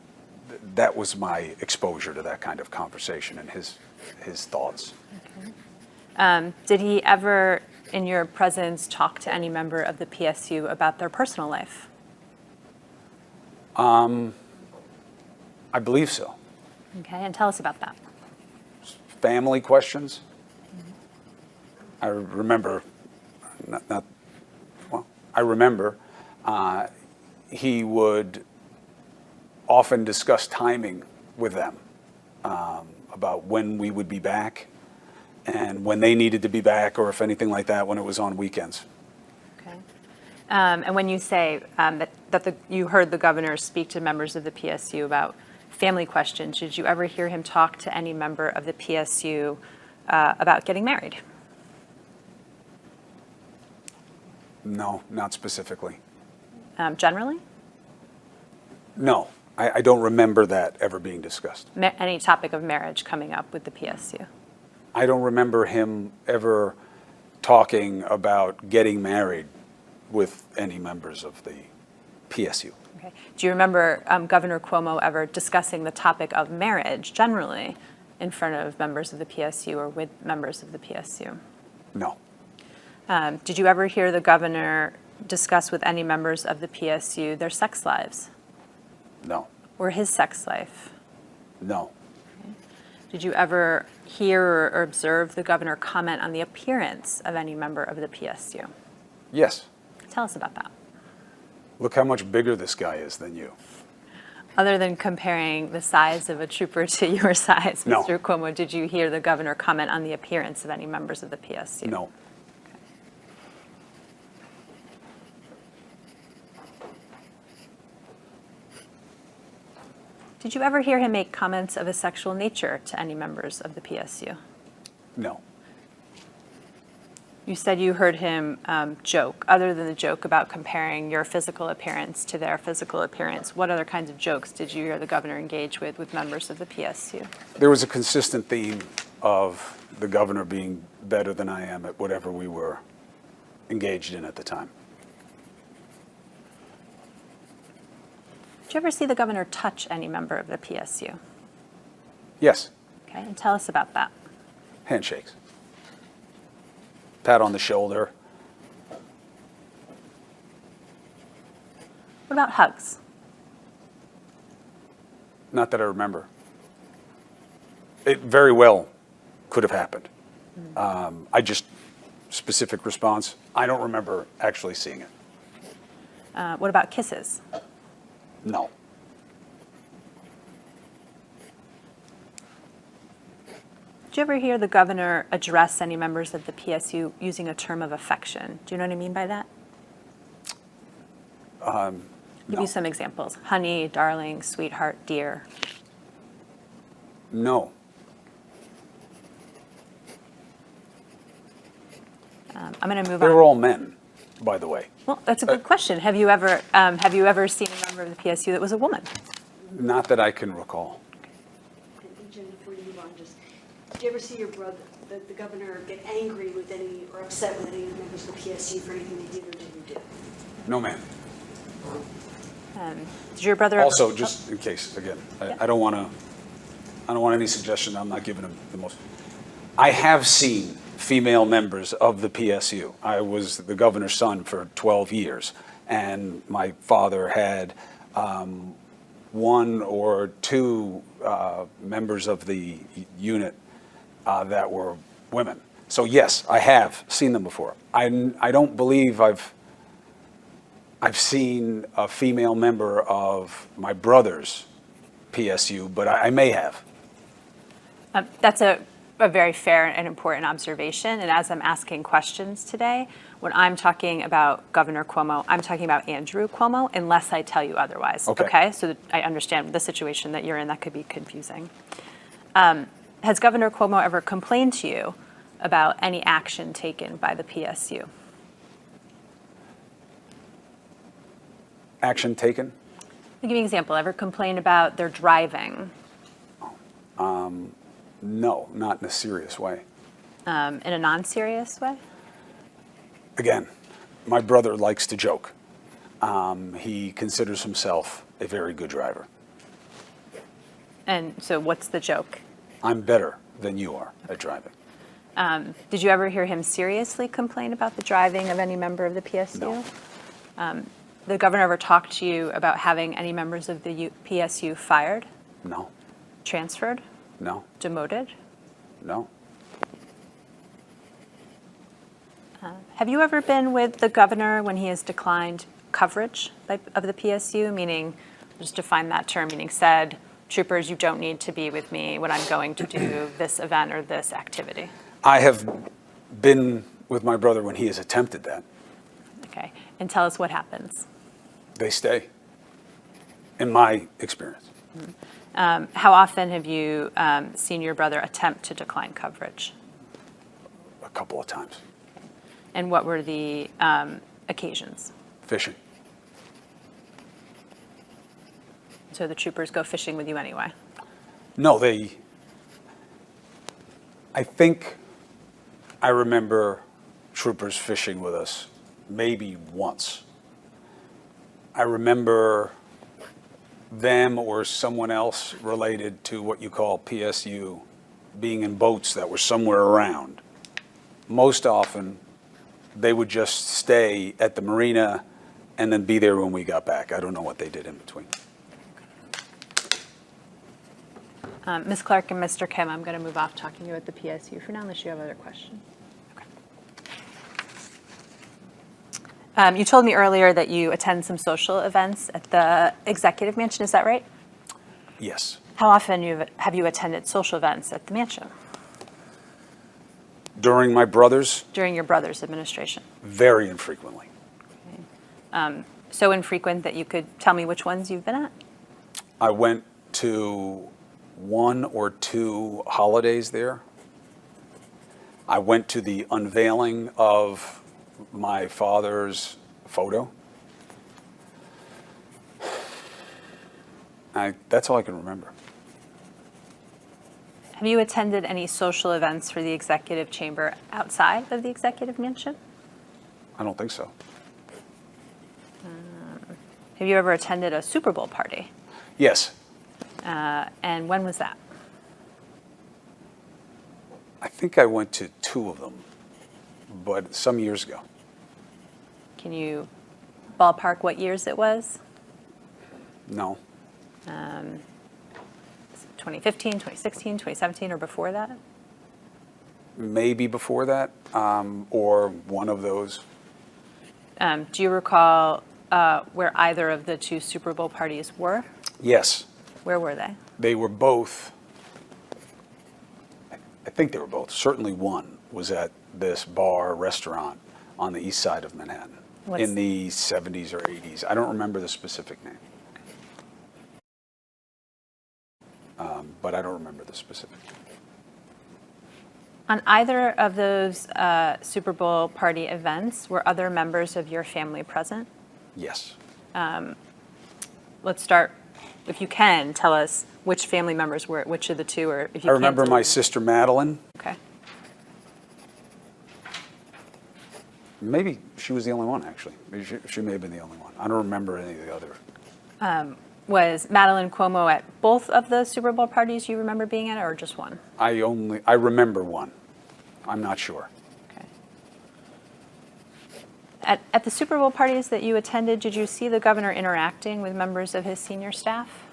That was my exposure to that kind of conversation and his thoughts. Okay. Did he ever, in your presence, talk to any member of the PSU about their personal life? I believe so. Okay, and tell us about that. Family questions. I remember, I remember he would often discuss timing with them about when we would be back and when they needed to be back, or if anything like that, when it was on weekends. Okay. And when you say you heard the governor speak to members of the PSU about family questions, did you ever hear him talk to any member of the PSU about getting married? No, not specifically. Generally? No, I don't remember that ever being discussed. Any topic of marriage coming up with the PSU? I don't remember him ever talking about getting married with any members of the PSU. Okay. Do you remember Governor Cuomo ever discussing the topic of marriage generally in front of members of the PSU or with members of the PSU? No. Did you ever hear the governor discuss with any members of the PSU their sex lives No. or his sex life? No. Did you ever hear or observe the governor comment on the appearance of any member of the PSU? Yes. Tell us about that. Look how much bigger this guy is than you. Other than comparing the size of a trooper to your size, No. Mr. Cuomo, did you hear the governor comment on the appearance of any members of the PSU? No. Did you ever hear him make comments of a sexual nature to any members of the PSU? No. You said you heard him joke. Other than the joke about comparing your physical appearance to their physical appearance, what other kinds of jokes did you hear the governor engage with members of the PSU? There was a consistent theme of the governor being better than I am at whatever we were engaged in at the time. Did you ever see the governor touch any member of the PSU? Yes, Okay, and tell us about that. handshakes. Pat on the shoulder. What about hugs? Not that I remember. It very well could have happened. Specific response, I don't remember actually seeing it. What about kisses? No. Did you ever hear the governor address any members of the PSU using a term of affection? Do you know what I mean by that? Give No. you some examples. Honey, darling, sweetheart, dear. No. I'm going to move They on. were all men, by the way. Well, that's a good question. Have you ever seen a member of the PSU that was a woman? Not that I can recall. And Jen, before you move on, just, did you ever see your brother, the governor, get angry with any, or upset with any members of the PSU for anything they did or didn't do? No, ma'am. Did your brother ever- Also, just in case, again, I don't want any suggestion. I'm not giving him the most. I have seen female members of the PSU. I was the governor's son for 12 years, and my father had one or two members of the unit that were women. So yes, I have seen them before. I don't believe I've seen a female member of my brother's PSU, but I may have. That's a very fair and important observation. And as I'm asking questions today, when I'm talking about Governor Cuomo, I'm talking about Andrew Cuomo, unless I tell you otherwise. Okay. So that I understand the situation that you're in. That could be confusing. Has Governor Cuomo ever complained to you about any action taken by the PSU? Action taken? I'll give you an example. Ever complained about their driving No, not in a serious way. in a non-serious way? Again, my brother likes to joke. He considers himself a very good driver. And so what's the joke? I'm better than you are at driving. Did you ever hear him seriously complain about the driving of any member of the PSU? No. The governor ever talked to you about having any members of the PSU fired, No, transferred, no, demoted? no. Have you ever been with the governor when he has declined coverage of the PSU, meaning, just define that term, meaning said, troopers, you don't need to be with me when I'm going to do this event or this activity? I have been with my brother when he has attempted that. Okay, and tell us what happens. They stay, in my experience. How often have you seen your brother attempt to decline coverage? A couple of times. And what were the occasions? Fishing. So the troopers go fishing with you anyway? No, I think I remember troopers fishing with us maybe once. I remember them or someone else related to what you call PSU being in boats that were somewhere around. Most often, they would just stay at the marina and then be there when we got back. I don't know what they did in between. Ms. Clark and Mr. Kim, I'm going to move off talking to you at the PSU for now, unless you have other questions. You told me earlier that you attend some social events at the Executive Mansion. Is that right? Yes. How often have you attended social events at the mansion During my brother's, during your brother's administration? very infrequently. So infrequent that you could tell me which ones you've been at? I went to 1 or 2 holidays there. I went to the unveiling of my father's photo. That's all I can remember. Have you attended any social events for the executive chamber outside of the Executive Mansion? I don't think so. Have you ever attended a Super Bowl party? Yes, And when was that? think I went to 2 of them, but some years ago. Can you ballpark what years it was? No, 2015, 2016, 2017, or before that? maybe before that, or one of those. Do you recall where either of the 2 Super Bowl parties were? Yes, Where were they? they were both. I think they were both. Certainly one was at this bar restaurant on the east side of Manhattan in the 70s or 80s. I don't remember the specific name. But I don't remember the specific name. On either of those Super Bowl party events, were other members of your family present? Yes. Let's start, if you can, tell us which family members were, which of the 2, or if you I can't. remember tell my me. sister Madeline. Okay. Maybe she was the only one, actually. Maybe she may have been the only one. I don't remember any of the other. Was Madeline Cuomo at both of the Super Bowl parties you remember being at, or just one? I remember one. I'm not sure. Okay. At the Super Bowl parties that you attended, did you see the governor interacting with members of his senior staff?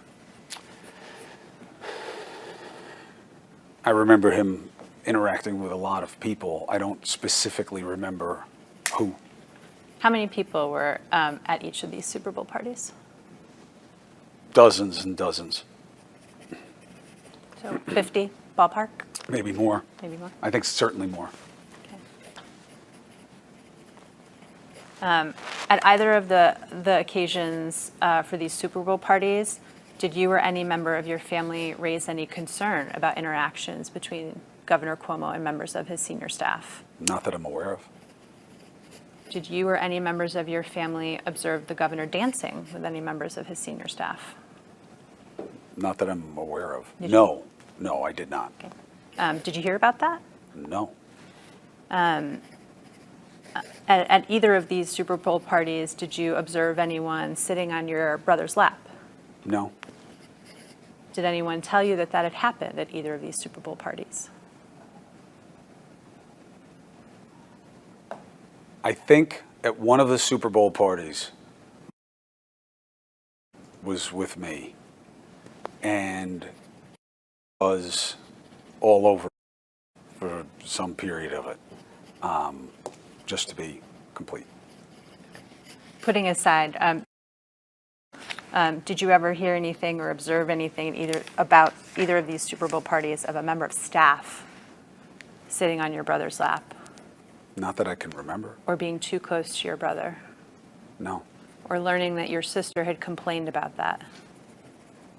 I remember him interacting with a lot of people. I don't specifically remember who. How many people were at each of these Super Bowl parties? Dozens and dozens, So 50 ballpark, maybe more. maybe more? I think certainly more. Okay. At either of the occasions for these Super Bowl parties, did you or any member of your family raise any concern about interactions between Governor Cuomo and members of his senior staff? Not that I'm aware of. Did you or any members of your family observe the governor dancing with any members of his senior staff? Not that I'm aware of. Did No, I did not. Okay. Did you hear about that? No. At either of these Super Bowl parties, did you observe anyone sitting on your brother's lap? No. Did anyone tell you that that had happened at either of these Super Bowl parties? I think at one of the Super Bowl parties was with me and was all over for some period of it, just to be complete. Putting aside, did you ever hear anything or observe anything about either of these Super Bowl parties of a member of staff sitting on your brother's lap Not that I can remember. or being too close to your brother No. or learning that your sister had complained about that?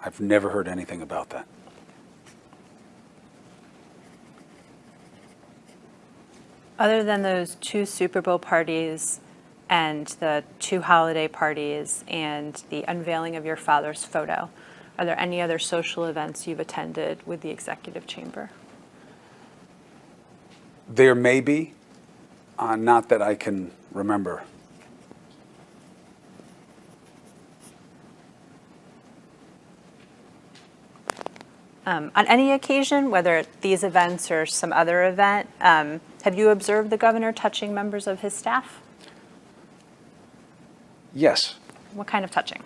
I've never heard anything about that. Other than those 2 Super Bowl parties and the 2 holiday parties and the unveiling of your father's photo, are there any other social events you've attended with the executive chamber? There may be, not that I can remember. On any occasion, whether at these events or some other event, have you observed the governor touching members of his staff? Yes. What kind of touching?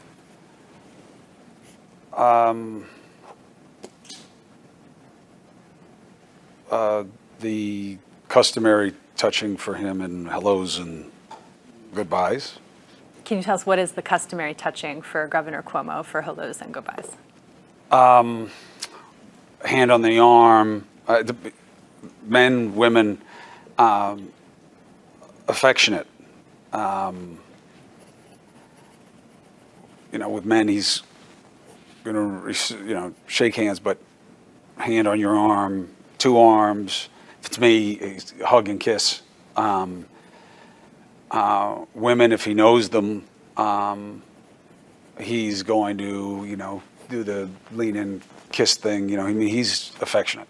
The customary touching for him and hellos and goodbyes. Can you tell us what is the customary touching for Governor Cuomo for hellos and goodbyes? Hand on the arm, men, women, affectionate. With men, he's going to, shake hands, but hand on your arm, 2 arms. If it's me, he's hug and kiss. Women, if he knows them, he's going to, do the lean in kiss thing. He's affectionate.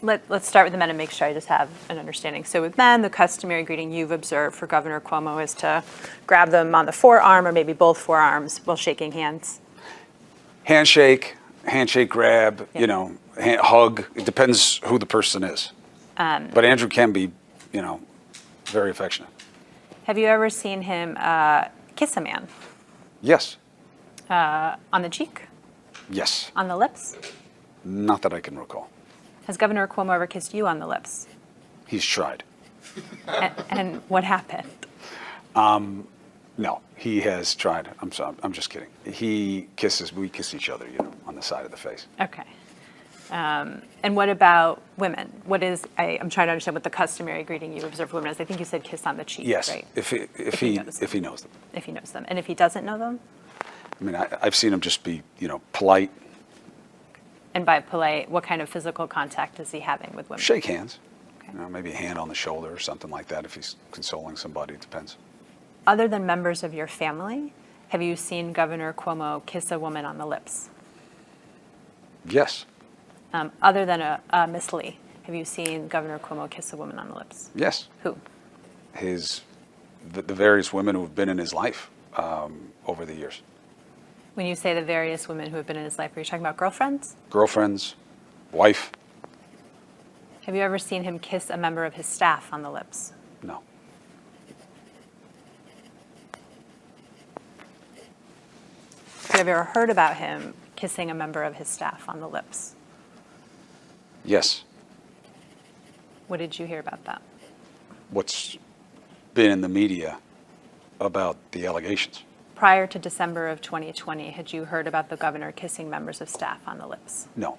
Let's start with the men and make sure I just have an understanding. So with men, the customary greeting you've observed for Governor Cuomo is to grab them on the forearm or maybe both forearms while shaking hands. Handshake, handshake, grab, Yeah. you know, hug. It depends who the person is. But Andrew can be, you know, very affectionate. Have you ever seen him kiss a man? Yes. On the cheek? Yes. On the lips? Not that I can recall. Has Governor Cuomo ever kissed you on the lips? He's tried. And what happened? No, he has tried. I'm sorry. I'm just kidding. We kiss each other, you know, on the side of the face. Okay. And what about women? I'm trying to understand what the customary greeting you observe for women is. I think you said kiss on the cheek, Yes, right? if he knows them. If he knows them. And if he doesn't know them? I mean, I've seen him just be, you know, polite, And by polite, what kind of physical contact is he having with women? shake hands, Okay. you know, maybe a hand on the shoulder or something like that if he's consoling somebody. It depends. Other than members of your family, have you seen Governor Cuomo kiss a woman on the lips? Yes, Other than Miss Lee, have you seen Governor Cuomo kiss a woman on the lips? yes. Who? The various women who have been in his life over the years. When you say the various women who have been in his life, are you talking about girlfriends? Girlfriends, wife, Have you ever seen him kiss a member of his staff on the lips? no. Have you ever heard about him kissing a member of his staff on the lips? Yes. What did you hear about that? What's been in the media about the allegations? Prior to December of 2020, had you heard about the governor kissing members of staff on the lips? No.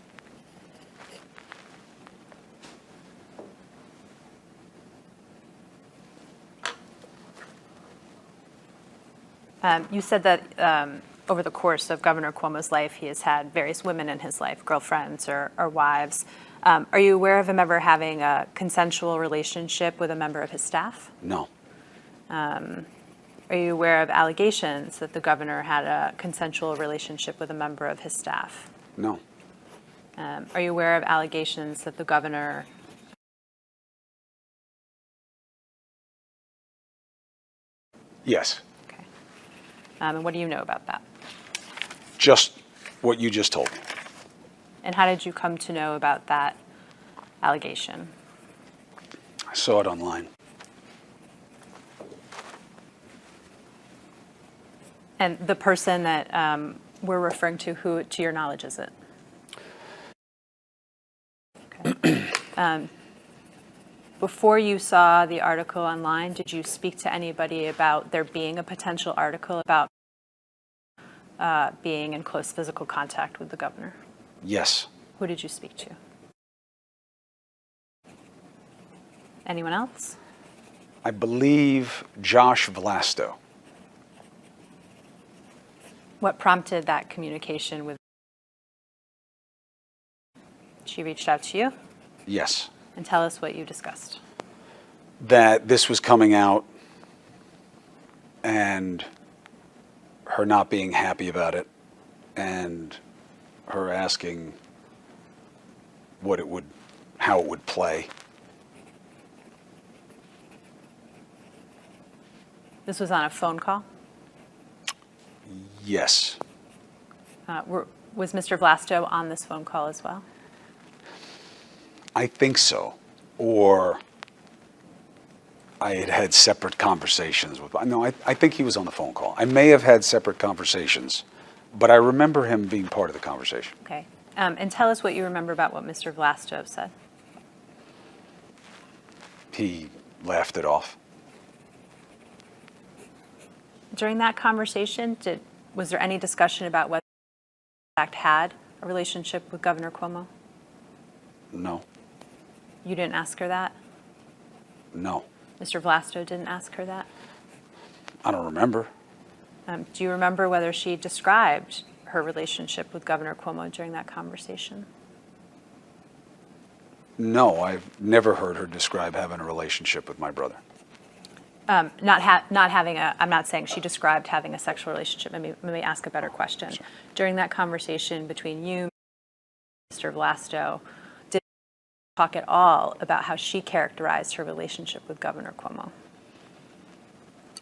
You said that over the course of Governor Cuomo's life, he has had various women in his life, girlfriends or wives. Are you aware of him ever having a consensual relationship with a member of his staff? No. Are you aware of allegations that the governor had a consensual relationship with a member of his staff? No. Are you aware of allegations that the governor Yes. Okay. And what do you know about that? Just what you just told me. And how did you come to know about that allegation? I saw it online. And the person that we're referring to, who, to your knowledge, is it? Okay. Before you saw the article online, did you speak to anybody about there being a potential article about being in close physical contact with the governor? Yes. Who did you speak to? Anyone else? I believe Josh Vlasto. What prompted that communication with? She reached out to you? Yes. And tell us what you discussed. That this was coming out and her not being happy about it and her asking how it would play. This was on a phone call? Yes. Was Mr. Vlasto on this phone call as well? I think so. Or I had had separate conversations with, no, I think he was on the phone call. I may have had separate conversations, but I remember him being part of the conversation. Okay. And tell us what you remember about what Mr. Vlasto said. He laughed it off. During that conversation, was there any discussion about whether he in fact had a relationship with Governor Cuomo? No. You didn't ask her that? No. Mr. Vlasto didn't ask her that? I don't remember. Do you remember whether she described her relationship with Governor Cuomo during that conversation? No, I've never heard her describe having a relationship with my brother. Not having I'm not saying she described having a sexual relationship. Let me ask a better question. Sure. During that conversation between you and Mr. Vlasto, did you talk at all about how she characterized her relationship with Governor Cuomo?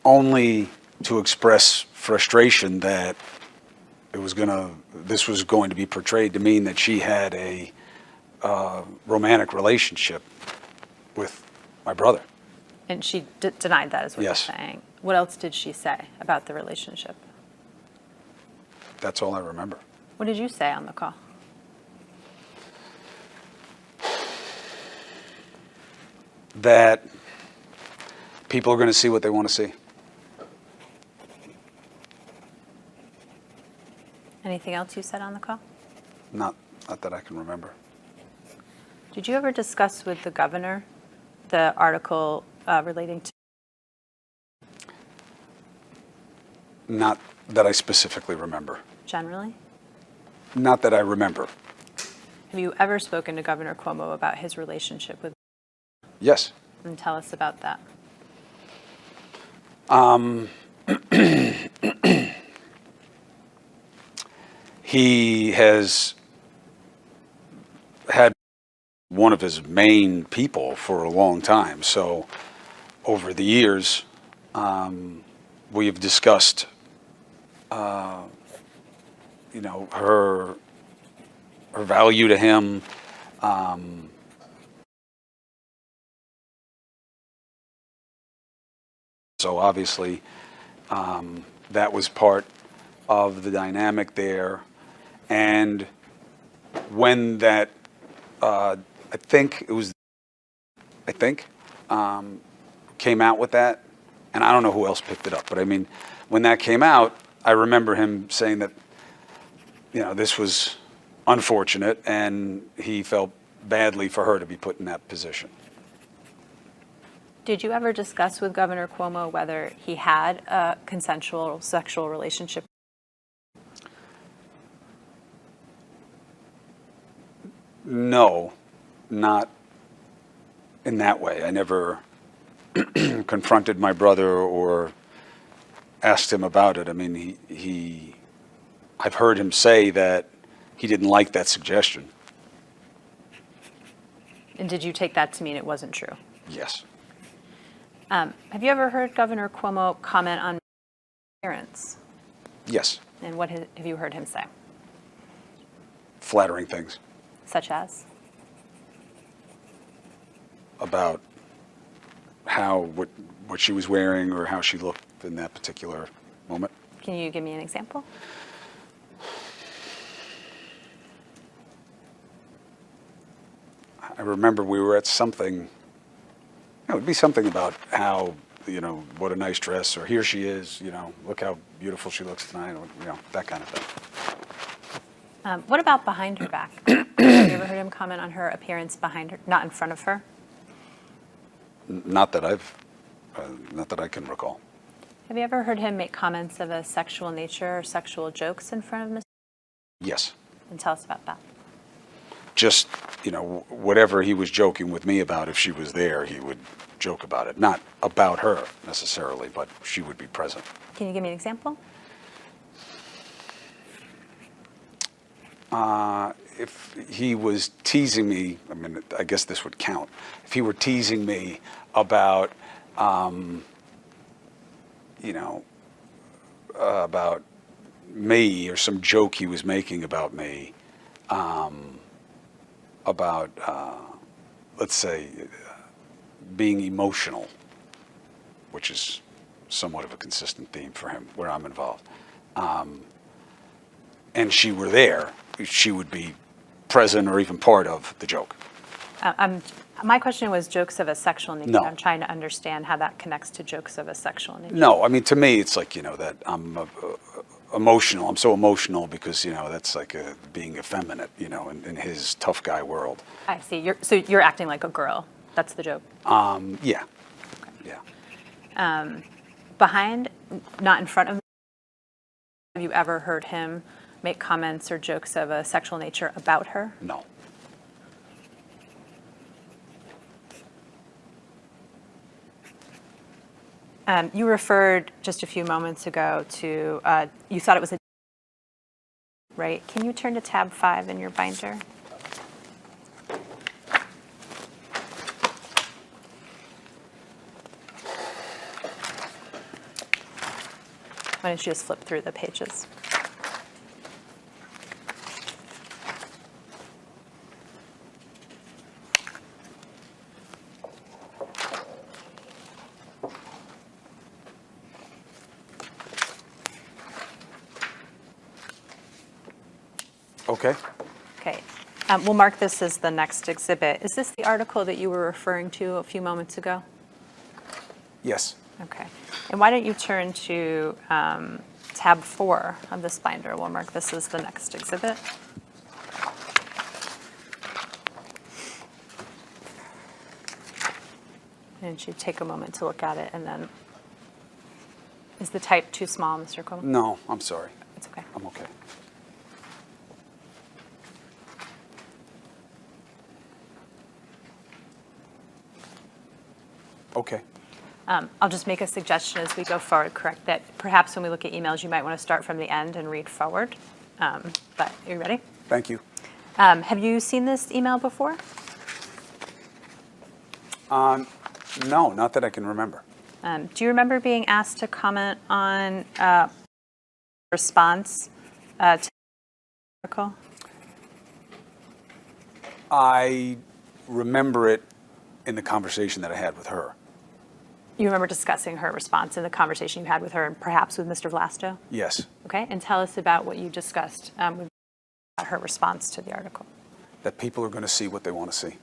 Only to express frustration that this was going to be portrayed to mean that she had a romantic relationship with my brother. And she denied that, is what Yes. you're saying. What else did she say about the relationship? That's all I remember. What did you say on the call? That people are going to see what they want to see. Anything else you said on the call? Not that I can remember. Did you ever discuss with the governor the article relating to? Not that I specifically remember. Generally? Not that I remember. Have you ever spoken to Governor Cuomo about his relationship with? Yes. And tell us about that. He has had one of his main people for a long time. So over the years, we have discussed, her value to him. So obviously, that was part of the dynamic there. And when that, I think, came out with that, and I don't know who else picked it up, but I mean, when that came out, I remember him saying that, this was unfortunate, and he felt badly for her to be put in that position. Did you ever discuss with Governor Cuomo whether he had a consensual sexual relationship? No, not in that way. I never confronted my brother or asked him about it. I mean, I've heard him say that he didn't like that suggestion. And did you take that to mean it wasn't true? Yes. Have you ever heard Governor Cuomo comment on appearance? Yes. And what have you heard him say? Flattering things Such as? about what she was wearing or how she looked in that particular moment. Can you give me an example? I remember we were at something, it would be something about how, what a nice dress, or here she is, look how beautiful she looks tonight, or, that kind of thing. What about behind her back? Have you ever heard him comment on her appearance behind her, not in front of her? Not that I can recall. Have you ever heard him make comments of a sexual nature or sexual jokes in front of Ms. Yes. And tell us about that. Just, whatever he was joking with me about, if she was there, he would joke about it. Not about her necessarily, but she would be present. Can you give me an example? If he was teasing me, I mean, I guess this would count. If he were teasing me about, about me, or some joke he was making about me, about, let's say, being emotional, which is somewhat of a consistent theme for him where I'm involved, and she were there, she would be present or even part of the joke. My question was jokes of a sexual nature. No. I'm trying to understand how that connects to jokes of a sexual nature. No, I mean, to me, it's like, that I'm emotional. I'm so emotional because, that's like being effeminate, in his tough guy world. I see. So you're acting like a girl. That's the joke. Yeah. Okay. Yeah. Behind, not in front of. Have you ever heard him make comments or jokes of a sexual nature about her? No. You referred just a few moments ago to, you thought it was a, right? Can you turn to tab 5 in your binder? Why don't you just flip through the pages? Okay. Okay. We'll mark this as the next exhibit. Is this the article that you were referring to a few moments ago? Yes. Okay. And why don't you turn to tab 4 of this binder? We'll mark this as the next exhibit. And you take a moment to look at it, and then, is the type too small, Mr. Cuomo? No, I'm sorry. It's okay. I'm okay. Okay. I'll just make a suggestion as we go forward, correct, that perhaps when we look at emails, you might want to start from the end and read forward. But are you ready? Thank you. Have you seen this email before? No, not that I can remember. Do you remember being asked to comment on response to the article? I remember it in the conversation that I had with her. You remember discussing her response in the conversation you had with her and perhaps with Mr. Vlasto? Yes. Okay, and tell us about what you discussed with her response to the article. That people are going to see what they want to see.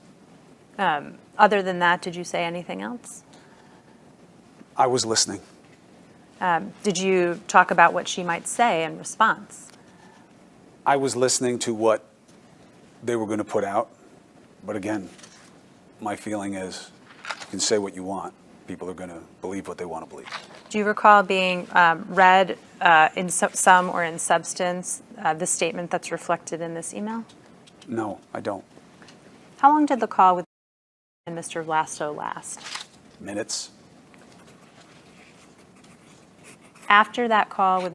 Other than that, did you say anything else? I was listening. Did you talk about what she might say in response? I was listening to what they were going to put out. But again, my feeling is you can say what you want. People are going to believe what they want to believe. Do you recall being read in some or in substance the statement that's reflected in this email? No, I don't. How long did the call with and Mr. Vlasto last? Minutes? After that call with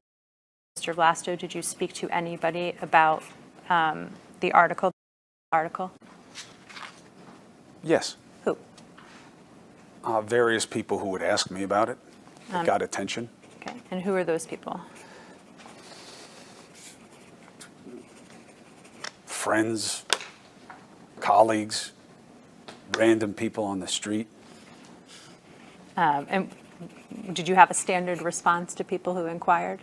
Mr. Vlasto, did you speak to anybody about the article? Yes. Who? Various people who would ask me about it. It got attention. Okay, and who are those people? Friends, colleagues, random people on the street. And did you have a standard response to people who inquired?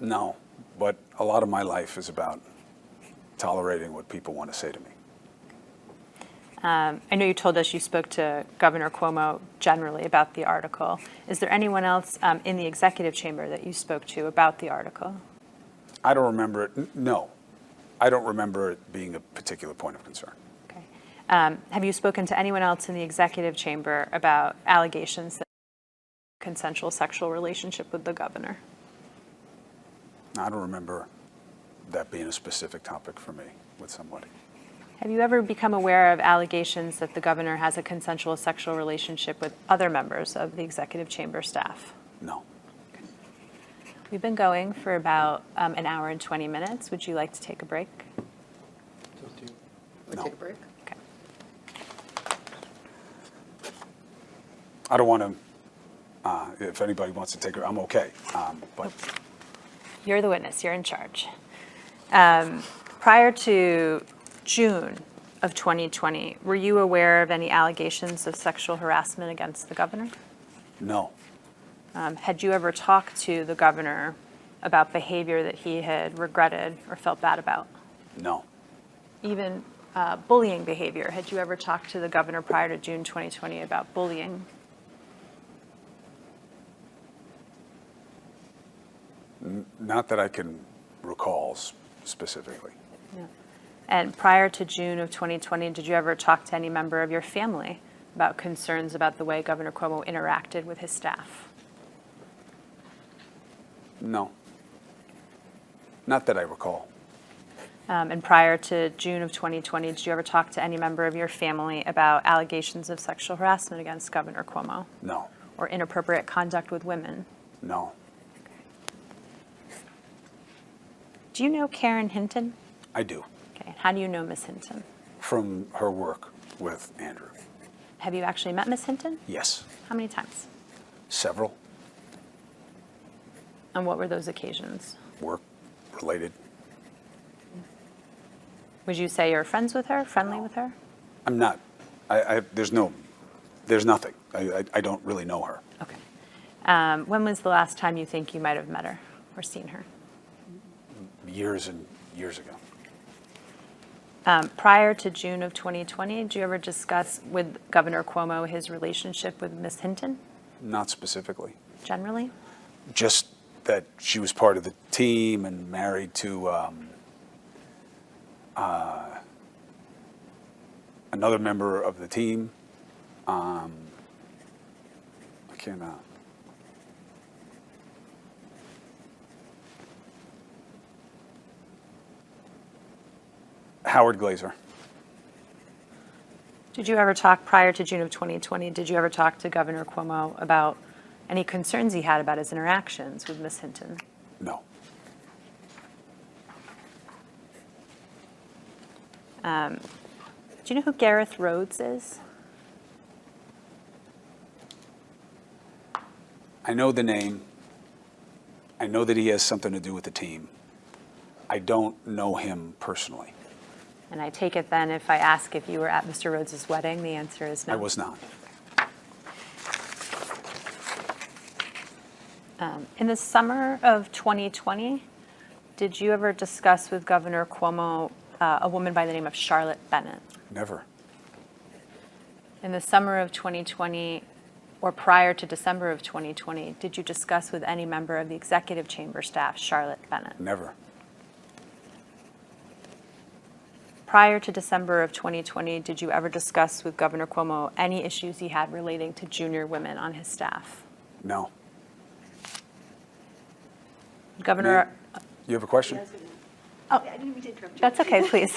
No, but a lot of my life is about tolerating what people want to say to me. I know you told us you spoke to Governor Cuomo generally about the article. Is there anyone else in the executive chamber that you spoke to about the article? I don't remember it. No, I don't remember it being a particular point of concern. Okay. Have you spoken to anyone else in the executive chamber about allegations that consensual sexual relationship with the governor? I don't remember that being a specific topic for me with somebody. Have you ever become aware of allegations that the governor has a consensual sexual relationship with other members of the executive chamber staff? No. We've been going for about an hour and 20 minutes. Would you like to take a break? We No. take a break? Okay. I don't want to, if anybody wants to take it, I'm okay. But You're the witness. You're in charge. Prior to June of 2020, were you aware of any allegations of sexual harassment against the governor? no, Had you ever talked to the governor about behavior that he had regretted or felt bad about? no, Even bullying behavior. Had you ever talked to the governor prior to June 2020 about bullying? not that I can recall specifically. No. And prior to June of 2020, did you ever talk to any member of your family about concerns about the way Governor Cuomo interacted with his staff? No, not that I recall. And prior to June of 2020, did you ever talk to any member of your family about allegations of sexual harassment against Governor Cuomo No, or inappropriate conduct with women? no, Do you know Karen Hinton? I do. Okay. How do you know Ms. Hinton? From her work with Andrew. Have you actually met Ms. Hinton? Yes, How many times? several And what were those occasions? work related. Would you say you're friends with her, friendly with her? I'm not. There's nothing. I don't really know her. Okay. When was the last time you think you might have met her or seen her? Years and years ago. Prior to June of 2020, did you ever discuss with Governor Cuomo his relationship with Ms. Hinton, Not specifically. generally? Just that she was part of the team and married to another member of the team. I cannot. Howard Glazer. Did you ever talk, prior to June of 2020, did you ever talk to Governor Cuomo about any concerns he had about his interactions with Ms. Hinton? No. Do you know who Gareth Rhodes is? I know the name. I know that he has something to do with the team. I don't know him personally. And I take it then, if I ask if you were at Mr. Rhodes' wedding, the answer is no. I was not. In the summer of 2020, did you ever discuss with Governor Cuomo a woman by the name of Charlotte Bennett? Never. In the summer of 2020, or prior to December of 2020, did you discuss with any member of the executive chamber staff Charlotte Bennett? Never. Prior to December of 2020, did you ever discuss with Governor Cuomo any issues he had relating to junior women on his staff? No. Governor, You have a question? Yeah, I was gonna- Oh. I didn't mean to interrupt you. that's okay, please.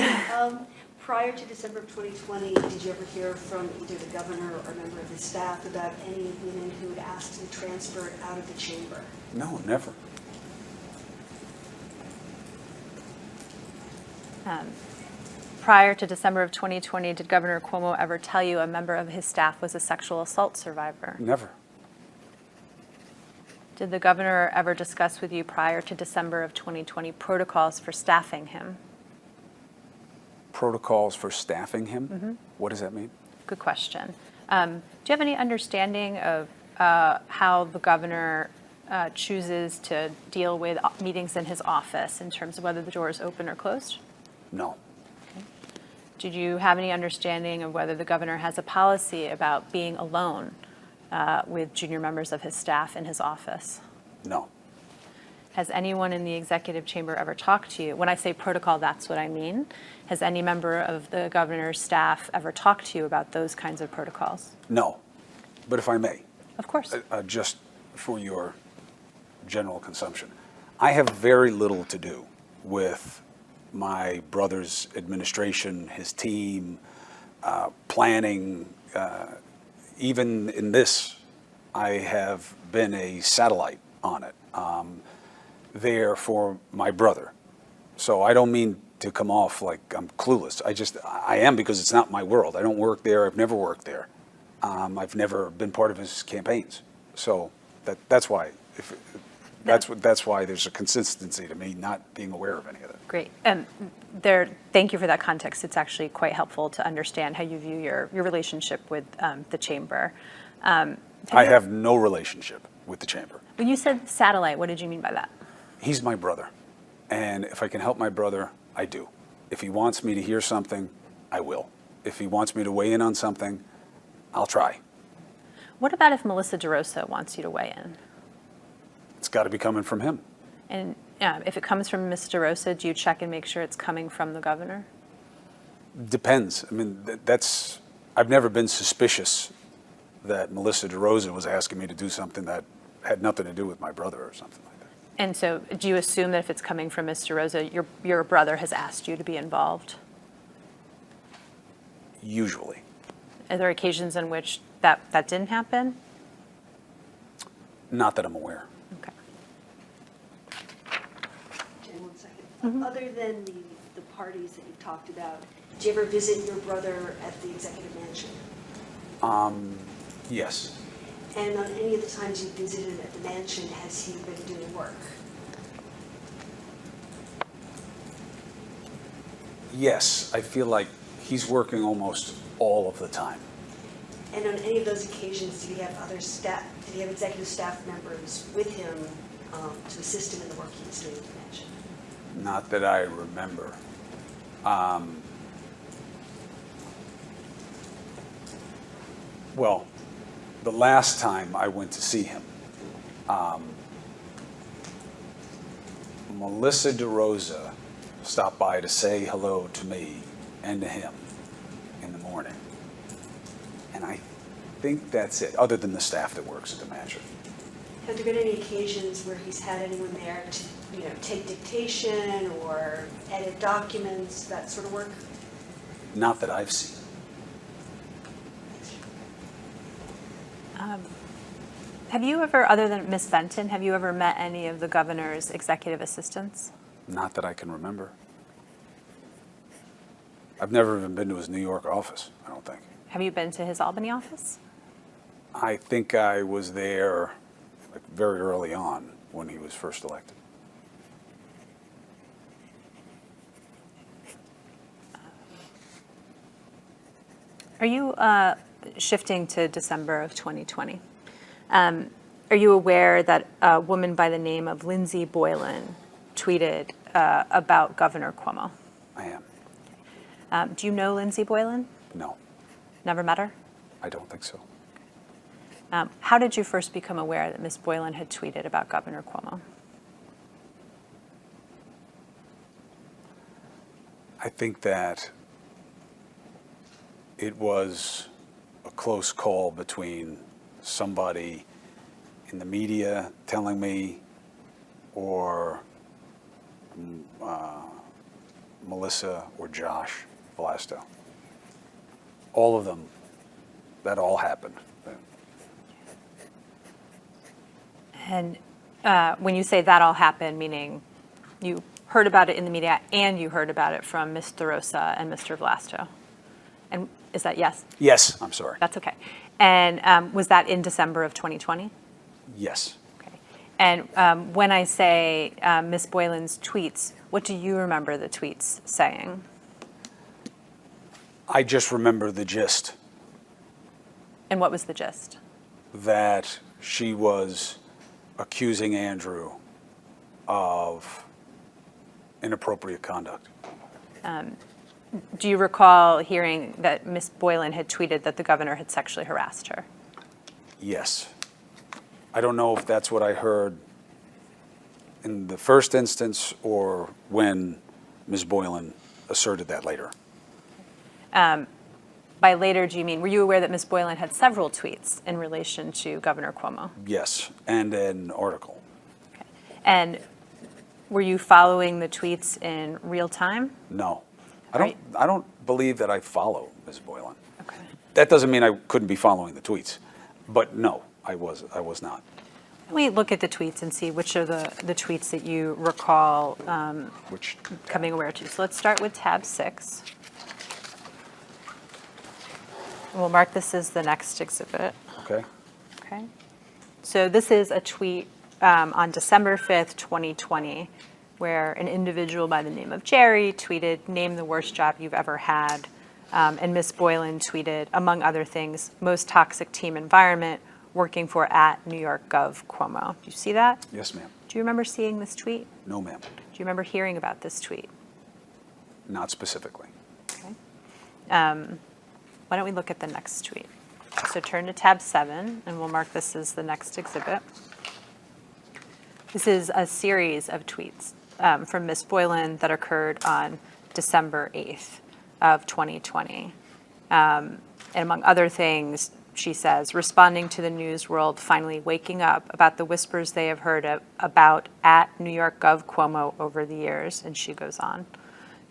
Prior to December of 2020, did you ever hear from either the governor or a member of his staff about any women who had asked to be transferred out of the chamber? No, never. Prior to December of 2020, did Governor Cuomo ever tell you a member of his staff was a sexual assault survivor? Never. Did the governor ever discuss with you prior to December of 2020 protocols for staffing him? Protocols for staffing him? What does that mean? Good question. Do you have any understanding of how the governor chooses to deal with meetings in his office in terms of whether the door is open or closed? No. Did you have any understanding of whether the governor has a policy about being alone with junior members of his staff in his office? No. Has anyone in the executive chamber ever talked to you? When I say protocol, that's what I mean. Has any member of the governor's staff ever talked to you about those kinds of protocols? No. But if I may, Of course. just for your general consumption, I have very little to do with my brother's administration, his team, planning. Even in this, I have been a satellite on it. There for my brother. So I don't mean to come off like I'm clueless. I am, because it's not my world. I don't work there. I've never worked there. I've never been part of his campaigns. So that's why. That's why there's a consistency to me not being aware of any of that. Great. Thank you for that context. It's actually quite helpful to understand how you view your relationship with the chamber. I have no relationship with the chamber. When you said satellite, what did you mean by that? He's my brother. And if I can help my brother, I do. If he wants me to hear something, I will. If he wants me to weigh in on something, I'll try. What about if Melissa DeRosa wants you to weigh in? It's got to be coming from him. And if it comes from Ms. DeRosa, do you check and make sure it's coming from the governor? Depends. I mean, I've never been suspicious that Melissa DeRosa was asking me to do something that had nothing to do with my brother or something like that. And so do you assume that if it's coming from Ms. DeRosa, your brother has asked you to be involved? Usually. Are there occasions in which that didn't happen? Not that I'm aware. Okay. Jen, 1 second. Other than the parties that you've talked about, did you ever visit your brother at the executive mansion? Yes. And on any of the times you visited at the mansion, has he been doing work? Yes, I feel like he's working almost all of the time. And on any of those occasions, did he have other staff, did he have executive staff members with him to assist him in the work he was doing at the mansion? Not that I remember. Well, the last time I went to see him, Melissa DeRosa stopped by to say hello to me and to him in the morning. And I think that's it, other than the staff that works at the mansion. Have there been any occasions where he's had anyone there to, take dictation or edit documents, that sort of work? Not that I've seen. Have you ever, other than Ms. Benton, have you ever met any of the governor's executive assistants? Not that I can remember. I've never even been to his New York office, I don't think. Have you been to his Albany office? I think I was there very early on when he was first elected. Are you, shifting to December of 2020, are you aware that a woman by the name of Lindsay Boylan tweeted about Governor Cuomo? I am. Do you know Lindsay Boylan? No, Never met her? I don't think so. How did you first become aware that Ms. Boylan had tweeted about Governor Cuomo? I think that it was a close call between somebody in the media telling me or Melissa or Josh Vlasto. All of them, that all happened. And when you say that all happened, meaning you heard about it in the media and you heard about it from Ms. DeRosa and Mr. Vlasto? And is that yes? Yes, I'm sorry. That's okay. And was that in December of 2020? Yes. Okay. And when I say Ms. Boylan's tweets, what do you remember the tweets saying? I just remember the gist And what was the gist? that she was accusing Andrew of inappropriate conduct. Do you recall hearing that Ms. Boylan had tweeted that the governor had sexually harassed her? Yes. I don't know if that's what I heard in the first instance or when Ms. Boylan asserted that later. By later, do you mean, were you aware that Ms. Boylan had several tweets in relation to Governor Cuomo? Yes, and an article. Okay. And were you following the tweets in real time? No. Right. I don't believe that I follow Ms. Boylan. Okay. That doesn't mean I couldn't be following the tweets, but no, I was not. Let me look at the tweets and see which are the tweets that you recall Which, coming aware to. So let's start with tab 6. We'll mark this as the next exhibit. okay? Okay. So this is a tweet on December 5th, 2020, where an individual by the name of Jerry tweeted, "Name the worst job you've ever had." And Ms. Boylan tweeted, among other things, "Most toxic team environment, working for @ New York Gov Cuomo." Do you see that? Yes, ma'am. Do you remember seeing this tweet? No, ma'am. Do you remember hearing about this tweet? Not specifically. Okay. Why don't we look at the next tweet? So turn to tab 7, and we'll mark this as the next exhibit. This is a series of tweets from Ms. Boylan that occurred on December 8th of 2020. And among other things, she says, responding to the news world finally waking up about the whispers they have heard about @ New York Gov Cuomo over the years, and she goes on.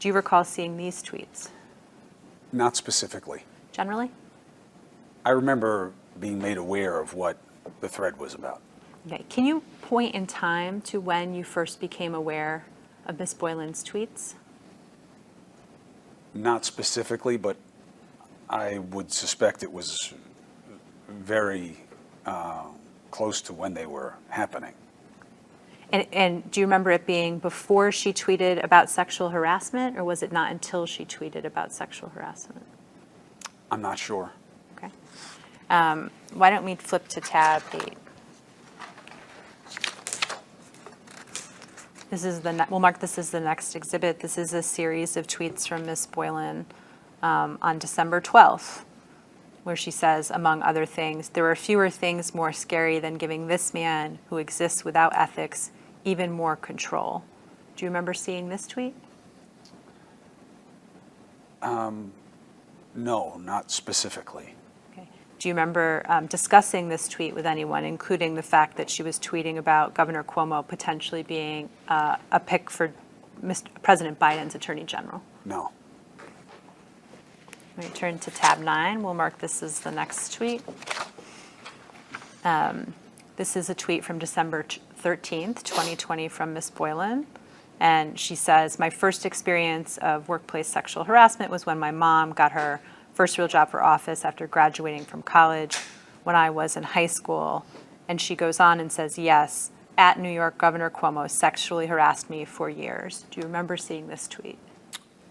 Do you recall seeing these tweets? Not specifically. Generally? I remember being made aware of what the thread was about. Okay. Can you point in time to when you first became aware of Ms. Boylan's tweets? Not specifically, but I would suspect it was very close to when they were happening. And do you remember it being before she tweeted about sexual harassment, or was it not until she tweeted about sexual harassment? I'm not sure. Okay. Why don't we flip to tab 8? This is we'll mark this as the next exhibit. This is a series of tweets from Ms. Boylan on December 12th, where she says, among other things, there are fewer things more scary than giving this man who exists without ethics even more control. Do you remember seeing this tweet? No, not specifically. Okay. Do you remember discussing this tweet with anyone, including the fact that she was tweeting about Governor Cuomo potentially being a pick for President Biden's Attorney General? No. Let me turn to tab 9. We'll mark this as the next tweet. This is a tweet from December 13th, 2020 from Ms. Boylan. And she says, my first experience of workplace sexual harassment was when my mom got her first real job for office after graduating from college when I was in high school. And she goes on and says, yes, at New York, Governor Cuomo sexually harassed me for years. Do you remember seeing this tweet?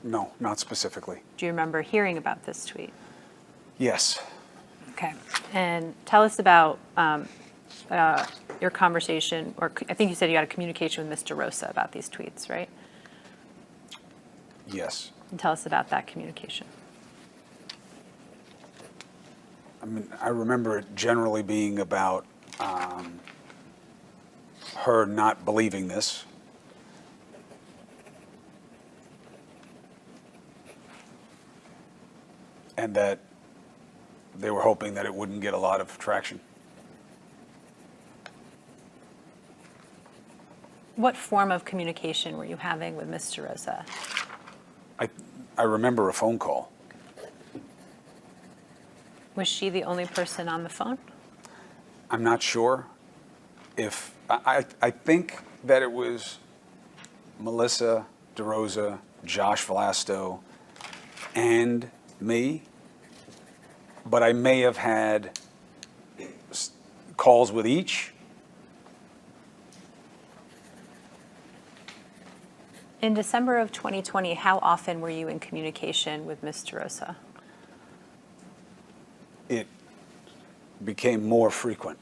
No, not specifically. Do you remember hearing about this tweet? Yes. Okay. And tell us about your conversation, or I think you said you had a communication with Mr. Rosa about these tweets, right? Yes. And tell us about that communication. I mean, I remember it generally being about her not believing this. And that they were hoping that it wouldn't get a lot of traction. What form of communication were you having with Mr. Rosa? I remember a phone call. Was she the only person on the phone? I'm not sure if, I think that it was Melissa DeRosa, Josh Vlasto, and me, but I may have had calls with each. In December of 2020, how often were you in communication with Mr. Rosa? It became more frequent.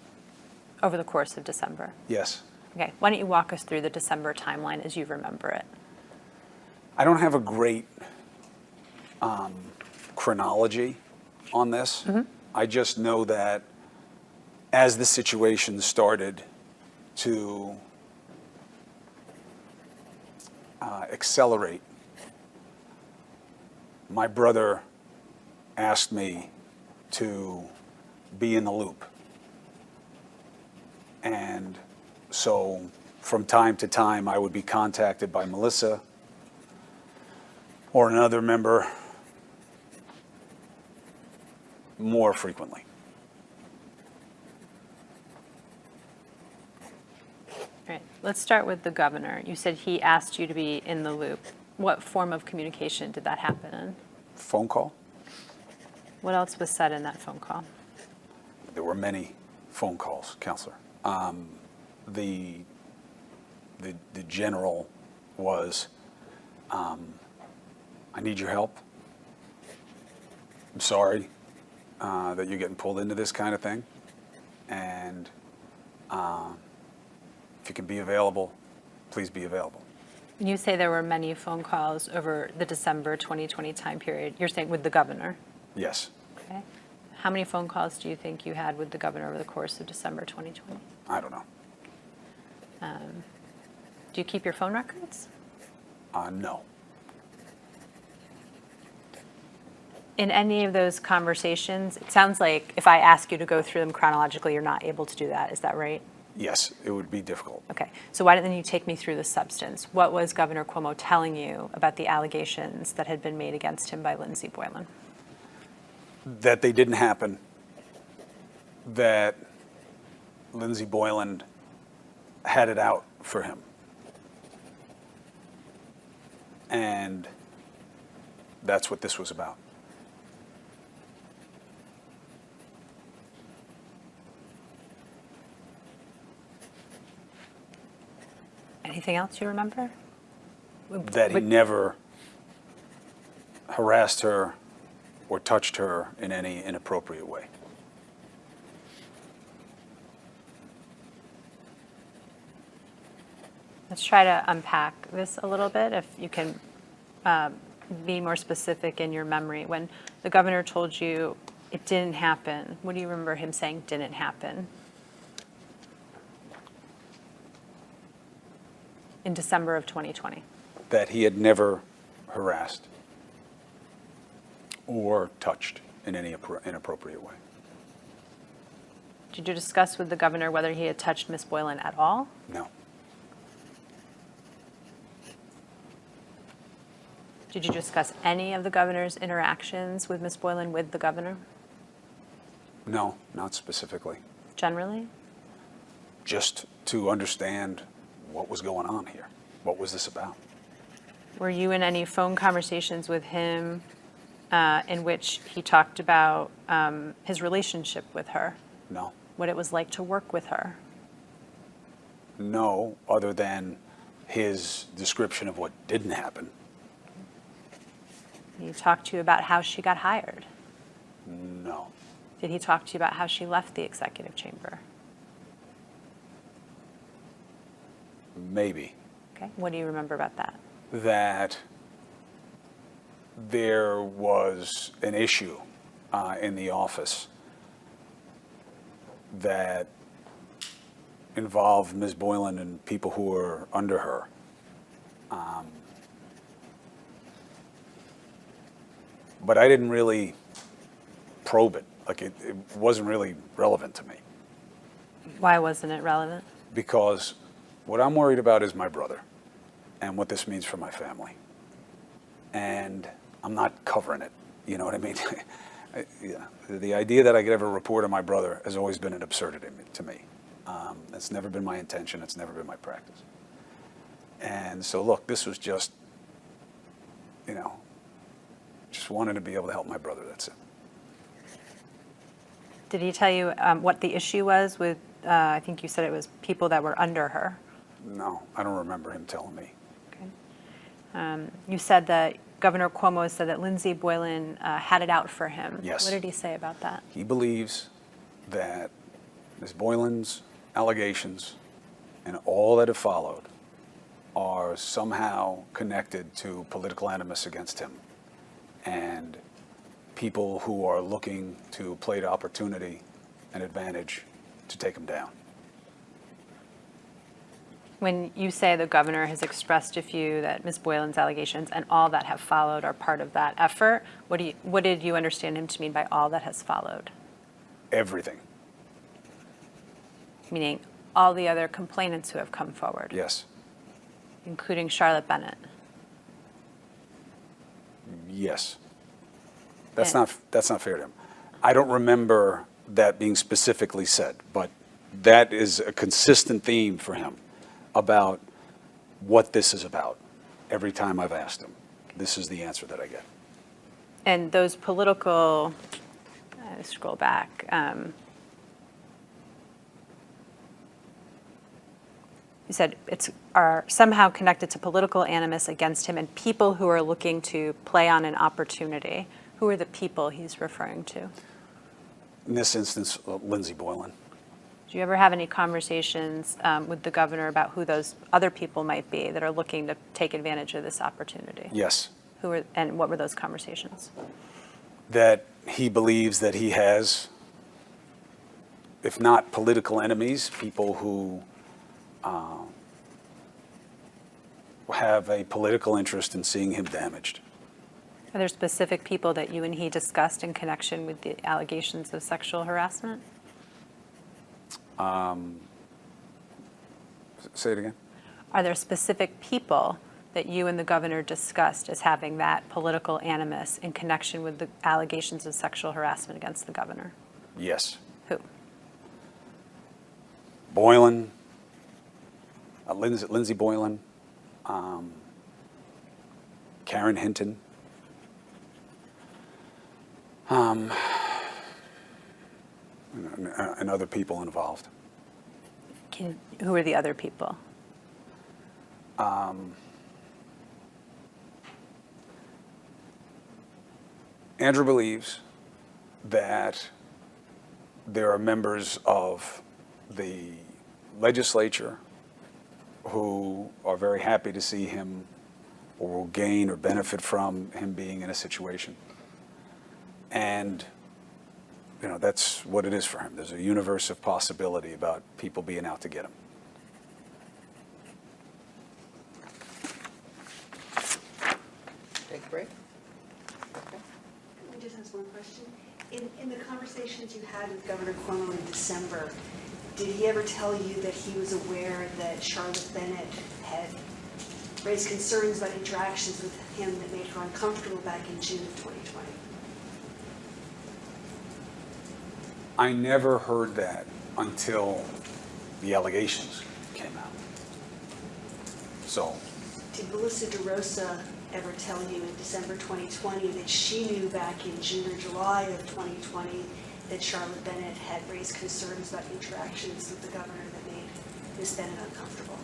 Over the course of December? Yes. Okay, why don't you walk us through the December timeline as you remember it? I don't have a great chronology on this. I just know that as the situation started to accelerate, my brother asked me to be in the loop. And so from time to time, I would be contacted by Melissa or another member more frequently. All right, let's start with the governor. You said he asked you to be in the loop. What form of communication did that happen in? Phone call? What else was said in that phone call? There were many phone calls, Counselor. The general was, I need your help. I'm sorry that you're getting pulled into this kind of thing. And if you can be available, please be available. When you say there were many phone calls over the December 2020 time period, you're saying with the governor? Yes. Okay. How many phone calls do you think you had with the governor over the course of December 2020? I don't know. Do you keep your phone records? No. In any of those conversations, it sounds like if I ask you to go through them chronologically, you're not able to do that. Is that right? Yes, it would be difficult. Okay. So why don't you take me through the substance? What was Governor Cuomo telling you about the allegations that had been made against him by Lindsey Boylan? That they didn't happen. That Lindsey Boylan had it out for him. And that's what this was about. Anything else you remember? That he never harassed her or touched her in any inappropriate way. Let's try to unpack this a little bit, if you can be more specific in your memory. When the governor told you it didn't happen, what do you remember him saying didn't happen? In December of 2020. That he had never harassed or touched in any inappropriate way. Did you discuss with the governor whether he had touched Ms. Boylan at all? No. Did you discuss any of the governor's interactions with Ms. Boylan with the governor, No, not specifically. generally? Just to understand what was going on here. What was this about? Were you in any phone conversations with him in which he talked about his relationship with her, No. what it was like to work with her? No, other than his description of what didn't happen. Did he talk to you about how she got hired? No. Did he talk to you about how she left the executive chamber? Maybe. Okay, what do you remember about that? That there was an issue in the office that involved Ms. Boylan and people who were under her. But I didn't really probe it. Like it wasn't really relevant to me, Why wasn't it relevant? because what I'm worried about is my brother and what this means for my family. And I'm not covering it, you know what I mean? Yeah. The idea that I could ever report on my brother has always been an absurdity to me. It's never been my intention, it's never been my practice. And so look, this was just, you know, just wanted to be able to help my brother, that's it. Did he tell you what the issue was with, I think you said it was people that were under her? No, I don't remember him telling me. Okay. You said that Governor Cuomo said that Lindsey Boylan had it out for him. Yes. What did he say about that? He believes that Ms. Boylan's allegations and all that have followed are somehow connected to political animus against him and people who are looking to play to opportunity and advantage to take him down. When you say the governor has expressed to you that Ms. Boylan's allegations and all that have followed are part of that effort, what did you understand him to mean by all that has followed? Everything, Meaning all the other complainants who have come forward, yes. including Charlotte Bennett. Yes. That's And- not fair to him. I don't remember that being specifically said, but that is a consistent theme for him about what this is about. Every time I've asked him, this is the answer that I get. And those political, scroll back. You said are somehow connected to political animus against him and people who are looking to play on an opportunity. Who are the people he's referring to? In this instance, Lindsey Boylan. Do you ever have any conversations with the governor about who those other people might be that are looking to take advantage of this opportunity? Yes. And what were those conversations? That he believes that he has, if not political enemies, people who have a political interest in seeing him damaged. Are there specific people that you and he discussed in connection with the allegations of sexual harassment? Say it again? Are there specific people that you and the governor discussed as having that political animus in connection with the allegations of sexual harassment against the governor? Yes. Who? Boylan, Lindsey Boylan, Karen Hinton, and other people involved. Who are the other people? Andrew believes that there are members of the legislature who are very happy to see him or will gain or benefit from him being in a situation. And, you know, that's what it is for him. There's a universe of possibility about people being out to get him. Take a break? I just ask one question. In the conversations you had with Governor Cuomo in December, did he ever tell you that he was aware that Charlotte Bennett had raised concerns about interactions with him that made her uncomfortable back in June of 2020? I never heard that until the allegations came out. So, Did Melissa DeRosa ever tell you in December 2020 that she knew back in June or July of 2020 that Charlotte Bennett had raised concerns about interactions with the governor that made Ms. Bennett uncomfortable?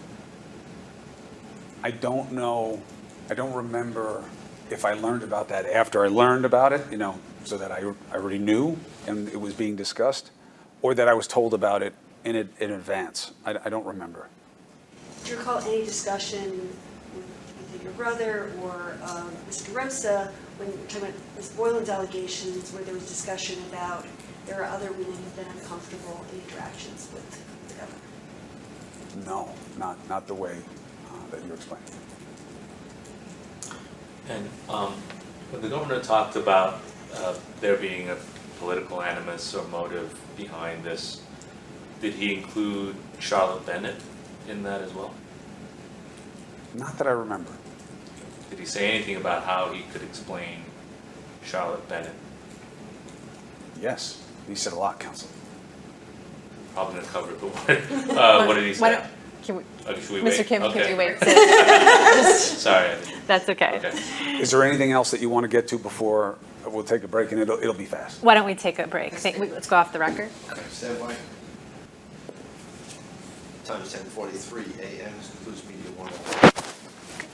I don't know, I don't remember if I learned about that after I learned about it, you know, so that I already knew and it was being discussed, or that I was told about it in advance. I don't remember. Do you recall any discussion with either your brother or Ms. DeRosa when you were talking about Ms. Boylan's allegations, where there was discussion about there are other women who've been uncomfortable in interactions with the governor? No, not the way that you explained. And when the governor talked about there being a political animus or motive behind this, did he include Charlotte Bennett in that as well? Not that I remember. Did he say anything about how he could explain Charlotte Bennett? Yes, he said a lot, Counsel. Probably not covered, but what did he Why say? don't- Can we, Okay, should we wait? Mr. Kim, Okay. can you wait? Sorry. That's okay. Okay. Is there anything else that you want to get to before we'll take a break, and it'll be fast? Why don't we take a break? Let's go off the record. Okay, stand by. Time is 10:43 a.m. This concludes media 101.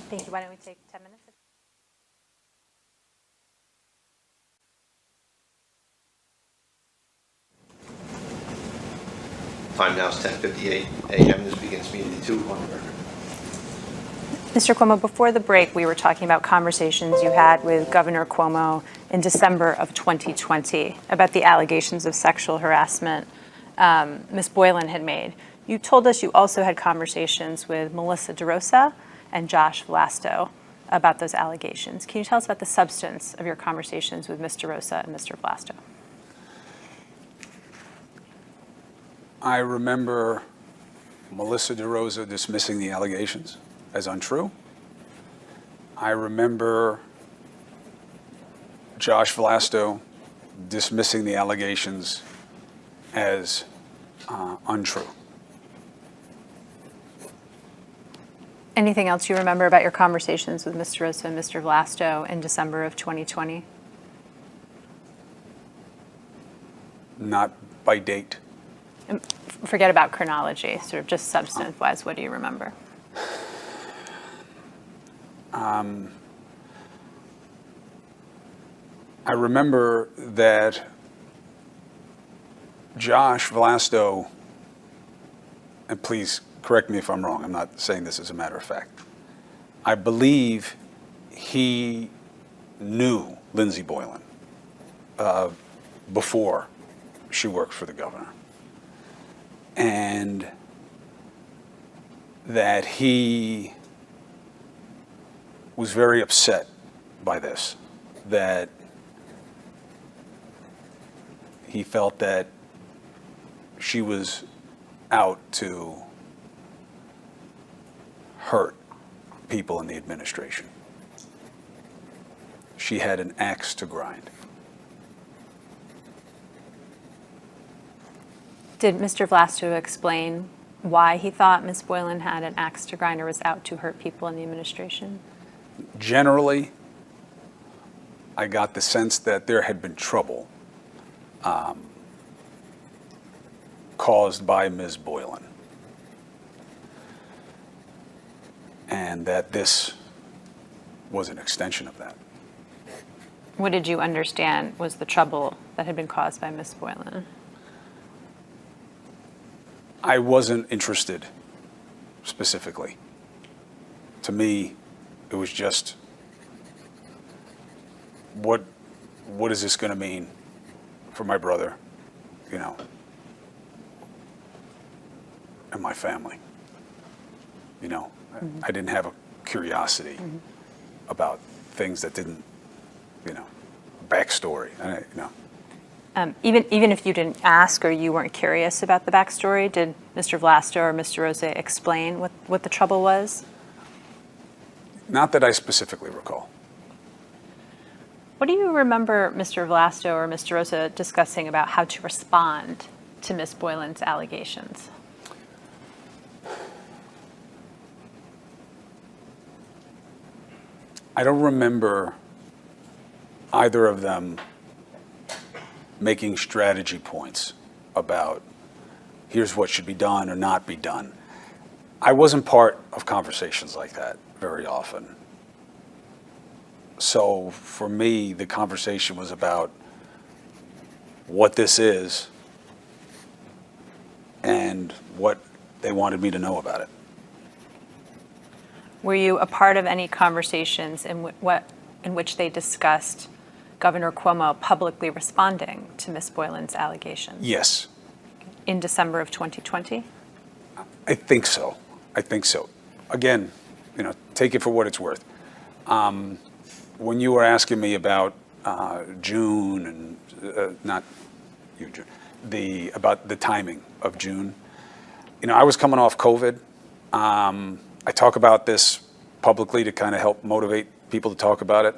Thank you. Why don't we take 10 minutes? Time now is 10:58 a.m. This begins media 2 on the record. Mr. Cuomo, before the break, we were talking about conversations you had with Governor Cuomo in December of 2020 about the allegations of sexual harassment Ms. Boylan had made. You told us you also had conversations with Melissa DeRosa and Josh Vlasto about those allegations. Can you tell us about the substance of your conversations with Ms. DeRosa and Mr. Vlasto? I remember Melissa DeRosa dismissing the allegations as untrue. I remember Josh Vlasto dismissing the allegations as untrue. Anything else you remember about your conversations with Ms. DeRosa and Mr. Vlasto in December of 2020? Not by date. Forget about chronology, sort of just substance-wise, what do you remember? I remember that Josh Vlasto, and please correct me if I'm wrong, I'm not saying this as a matter of fact, I believe he knew Lindsey Boylan before she worked for the governor. And that he was very upset by this, that he felt that she was out to hurt people in the administration. She had an axe to grind. Did Mr. Vlasto explain why he thought Ms. Boylan had an axe to grind or was out to hurt people in the administration? Generally, I got the sense that there had been trouble caused by Ms. Boylan, and that this was an extension of that. What did you understand was the trouble that had been caused by Ms. Boylan? I wasn't interested specifically. To me, it was just, what is this going to mean for my brother, you know, and my family? You know, I didn't have a curiosity about things that didn't, you know, backstory, you know. Even if you didn't ask or you weren't curious about the backstory, did Mr. Vlasto or Mr. Rosa explain what the trouble was? Not that I specifically recall. What do you remember Mr. Vlasto or Mr. Rosa discussing about how to respond to Ms. Boylan's allegations? I don't remember either of them making strategy points about here's what should be done or not be done. I wasn't part of conversations like that very often. So for me, the conversation was about what this is and what they wanted me to know about it. Were you a part of any conversations in which they discussed Governor Cuomo publicly responding to Ms. Boylan's allegations? Yes, In December of 2020? I think so. I think so. Again, you know, take it for what it's worth. When you were asking me about June and not you, June, about the timing of June, you know, I was coming off COVID. I talk about this publicly to kind of help motivate people to talk about it.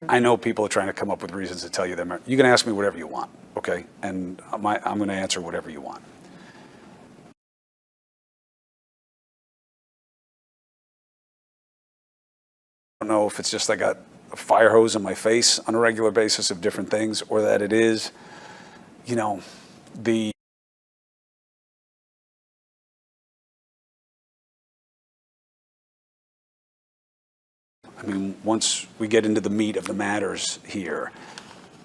I know people are trying to come up with reasons to tell you them. You can ask me whatever you want, okay? And I'm going to answer whatever you want. I don't know if it's just I got a fire hose in my face on a regular basis of different things, or that it is, you know, I mean, once we get into the meat of the matters here,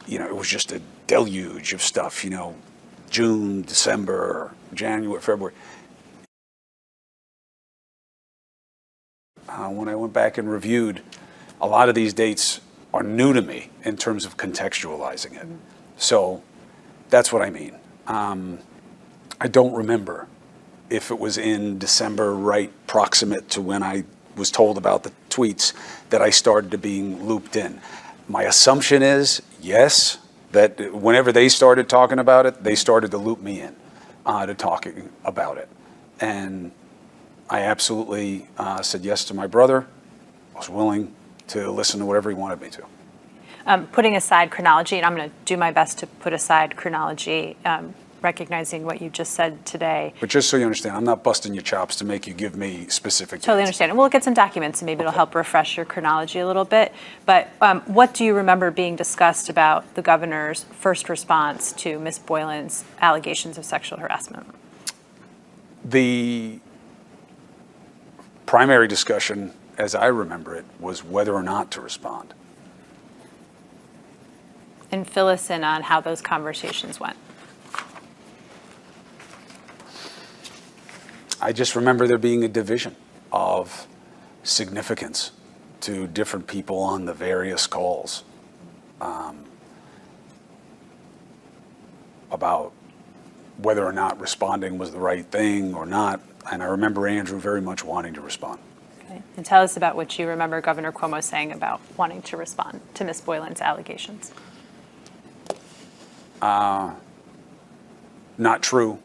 you know, it was just a deluge of stuff, you know, June, December, January, February. When I went back and reviewed, a lot of these dates are new to me in terms of contextualizing it. So that's what I mean. I don't remember if it was in December, right proximate to when I was told about the tweets, that I started to being looped in. My assumption is, yes, that whenever they started talking about it, they started to loop me in to talking about it. And I absolutely said yes to my brother. I was willing to listen to whatever he wanted me to. Putting aside chronology, and I'm going to do my best to put aside chronology, recognizing what you just said today. But just so you understand, I'm not busting your chops to make you give me specific Totally dates. understand. And we'll look at some documents, and maybe it'll help refresh your chronology a little bit. But what do you remember being discussed about the governor's first response to Ms. Boylan's allegations of sexual harassment? The primary discussion, as I remember it, was whether or not to respond. And fill us in on how those conversations went. I just remember there being a division of significance to different people on the various calls about whether or not responding was the right thing or not. And I remember Andrew very much wanting to respond. Okay. And tell us about what you remember Governor Cuomo saying about wanting to respond to Ms. Boylan's allegations. Not true.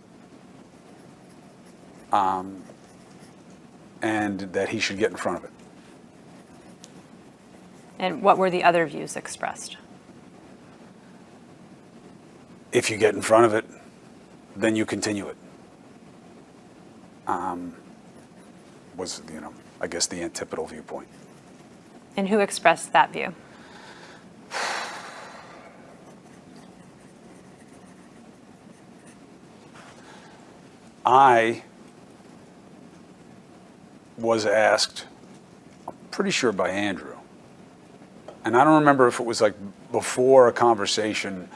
And that he should get in front of it. And what were the other views expressed? If you get in front of it, then you continue it. Was, you know, I guess the antipodal viewpoint. And who expressed that view? I was asked, I'm pretty sure by Andrew, and I don't remember if it was like before a conversation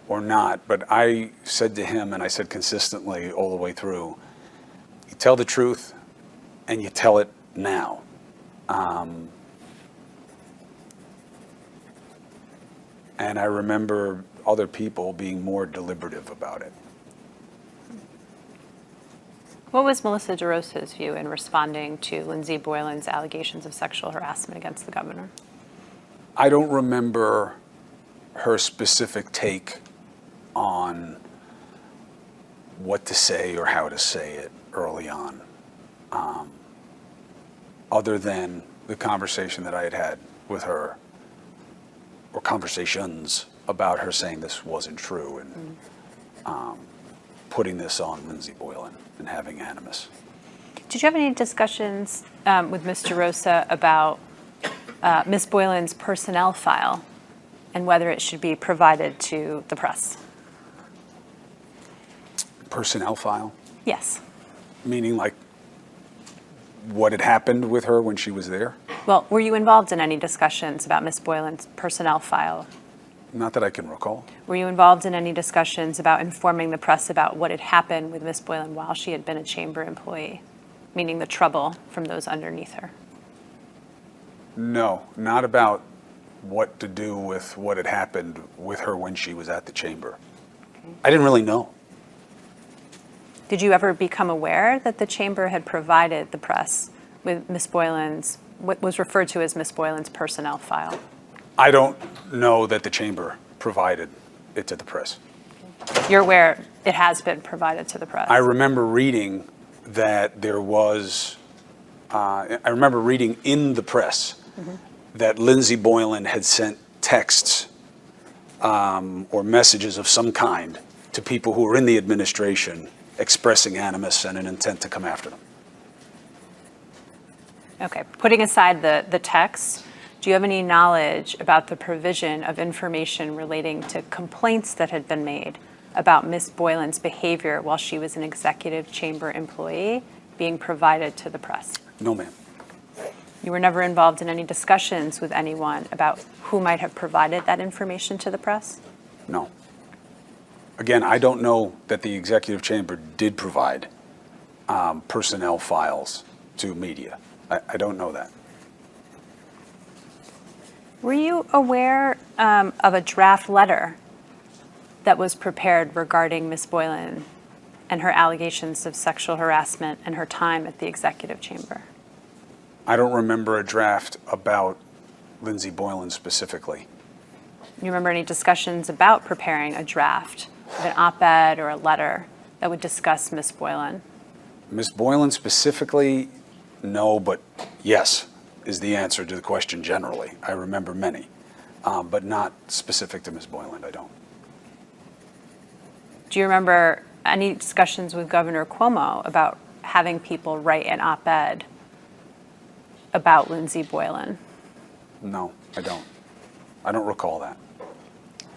or not, but I said to him, and I said consistently all the way through, you tell the truth and you tell it now. And I remember other people being more deliberative about it. What was Melissa DeRosa's view in responding to Lindsey Boylan's allegations of sexual harassment against the governor? I don't remember her specific take on what to say or how to say it early on, other than the conversation that I had had with her, or conversations about her saying this wasn't true and putting this on Lindsey Boylan and having animus. Did you have any discussions with Ms. DeRosa about Ms. Boylan's personnel file and whether it should be provided to the press? Personnel file? Yes. Meaning like what had happened with her when she was there? Well, were you involved in any discussions about Ms. Boylan's personnel file? Not that I can recall. Were you involved in any discussions about informing the press about what had happened with Ms. Boylan while she had been a chamber employee, meaning the trouble from those underneath her? No, not about what to do with what had happened with her when she was at the chamber. Okay. I didn't really know. Did you ever become aware that the chamber had provided the press with Ms. Boylan's, what was referred to as Ms. Boylan's personnel file? I don't know that the chamber provided it to the press. You're aware it has been provided to the press? I remember reading that there was, I remember reading in the press that Lindsey Boylan had sent texts or messages of some kind to people who were in the administration expressing animus and an intent to come after them. Okay, putting aside the text, do you have any knowledge about the provision of information relating to complaints that had been made about Ms. Boylan's behavior while she was an executive chamber employee being provided to the press? No, ma'am. You were never involved in any discussions with anyone about who might have provided that information to the press? No. Again, I don't know that the executive chamber did provide personnel files to media. I don't know that. Were you aware of a draft letter that was prepared regarding Ms. Boylan and her allegations of sexual harassment and her time at the executive chamber? I don't remember a draft about Lindsey Boylan specifically. You remember any discussions about preparing a draft of an op-ed or a letter that would discuss Ms. Boylan? Ms. Boylan specifically, no, but yes is the answer to the question generally. I remember many, but not specific to Ms. Boylan, I don't. Do you remember any discussions with Governor Cuomo about having people write an op-ed about Lindsey Boylan? No, I don't. I don't recall that.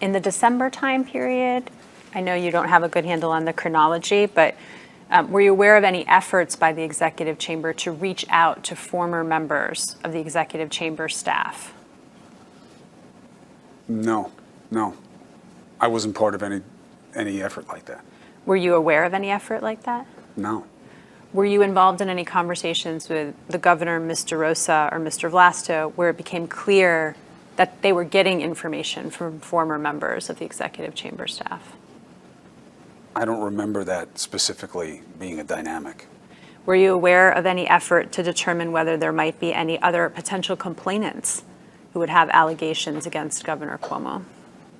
In the December time period, I know you don't have a good handle on the chronology, but were you aware of any efforts by the executive chamber to reach out to former members of the executive chamber staff? No. I wasn't part of any effort like that. Were you aware of any effort like that? No. Were you involved in any conversations with the governor, Ms. DeRosa, or Mr. Vlasto, where it became clear that they were getting information from former members of the executive chamber staff? I don't remember that specifically being a dynamic. Were you aware of any effort to determine whether there might be any other potential complainants who would have allegations against Governor Cuomo?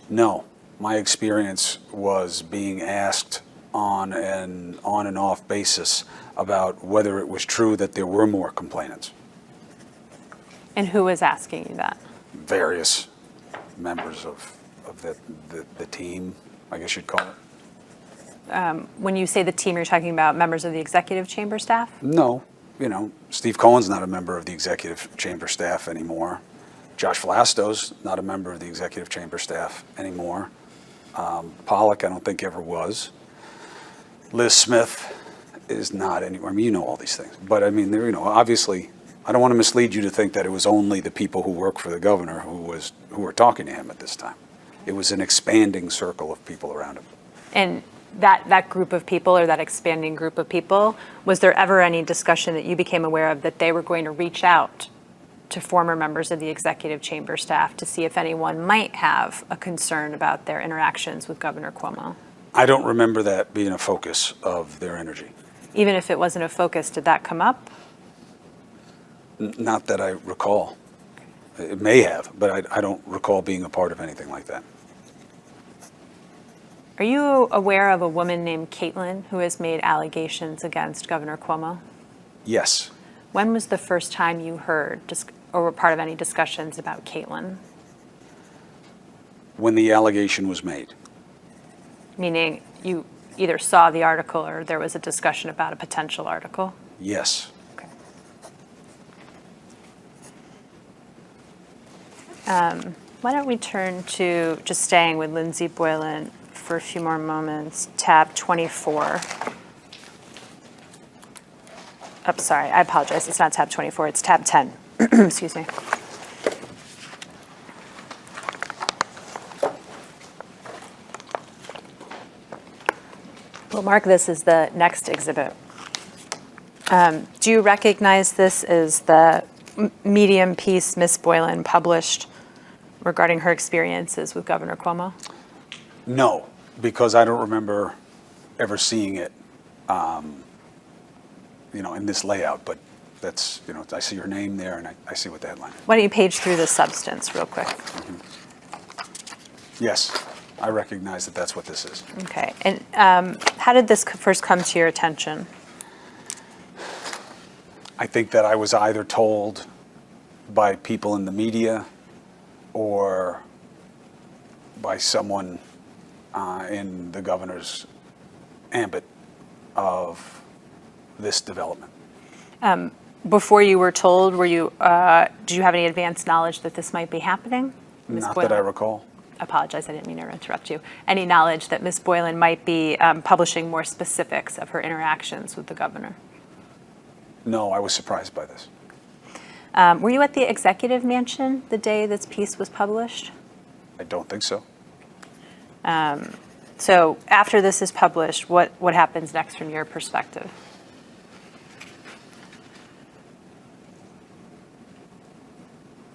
No. My experience was being asked on an on and off basis about whether it was true that there were more complainants. And who was asking you that? Various members of the team, I guess you'd call it. When you say the team, you're talking about members of the executive chamber staff? No, Steve Cohen's not a member of the executive chamber staff anymore. Josh Vlasto's not a member of the executive chamber staff anymore. Pollock, I don't think ever was. Liz Smith is not anywhere. I mean, you know all these things. But I mean, there, obviously, I don't want to mislead you to think that it was only the people who work for the governor who were talking to him at this time. It was an expanding circle of people around him. And that group of people, or that expanding group of people, was there ever any discussion that you became aware of that they were going to reach out to former members of the executive chamber staff to see if anyone might have a concern about their interactions with Governor Cuomo? I don't remember that being a focus of their energy. Even if it wasn't a focus, did that come up? Not that I recall. It may have, but I don't recall being a part of anything like that. Are you aware of a woman named Caitlin who has made allegations against Governor Cuomo? Yes. When was the first time you heard or were part of any discussions about Caitlin? When the allegation was made. Meaning you either saw the article or there was a discussion about a potential article? Yes. Okay. Why don't we turn to, just staying with Lindsey Boylan for a few more moments, tab 24. Oh, sorry, I apologize. It's not tab 24, it's tab 10. Excuse me. We'll mark this as the next exhibit. Do you recognize this as the Medium piece Miss Boylan published regarding her experiences with Governor Cuomo? No, because I don't remember ever seeing it, in this layout, but that's, I see your name there and I see what the headline is. Why don't you page through the substance real quick? Yes, I recognize that that's what this is. Okay, and how did this first come to your attention? I think that I was either told by people in the media or by someone in the governor's ambit of this development. Before you were told, did you have any advanced knowledge that this might be happening? Ms. Not Boylan? that I recall. I apologize, I didn't mean to interrupt you. Any knowledge that Ms. Boylan might be publishing more specifics of her interactions with the governor? No, I was surprised by this. Were you at the executive mansion the day this piece was published? I don't think so. So after this is published, what happens next from your perspective?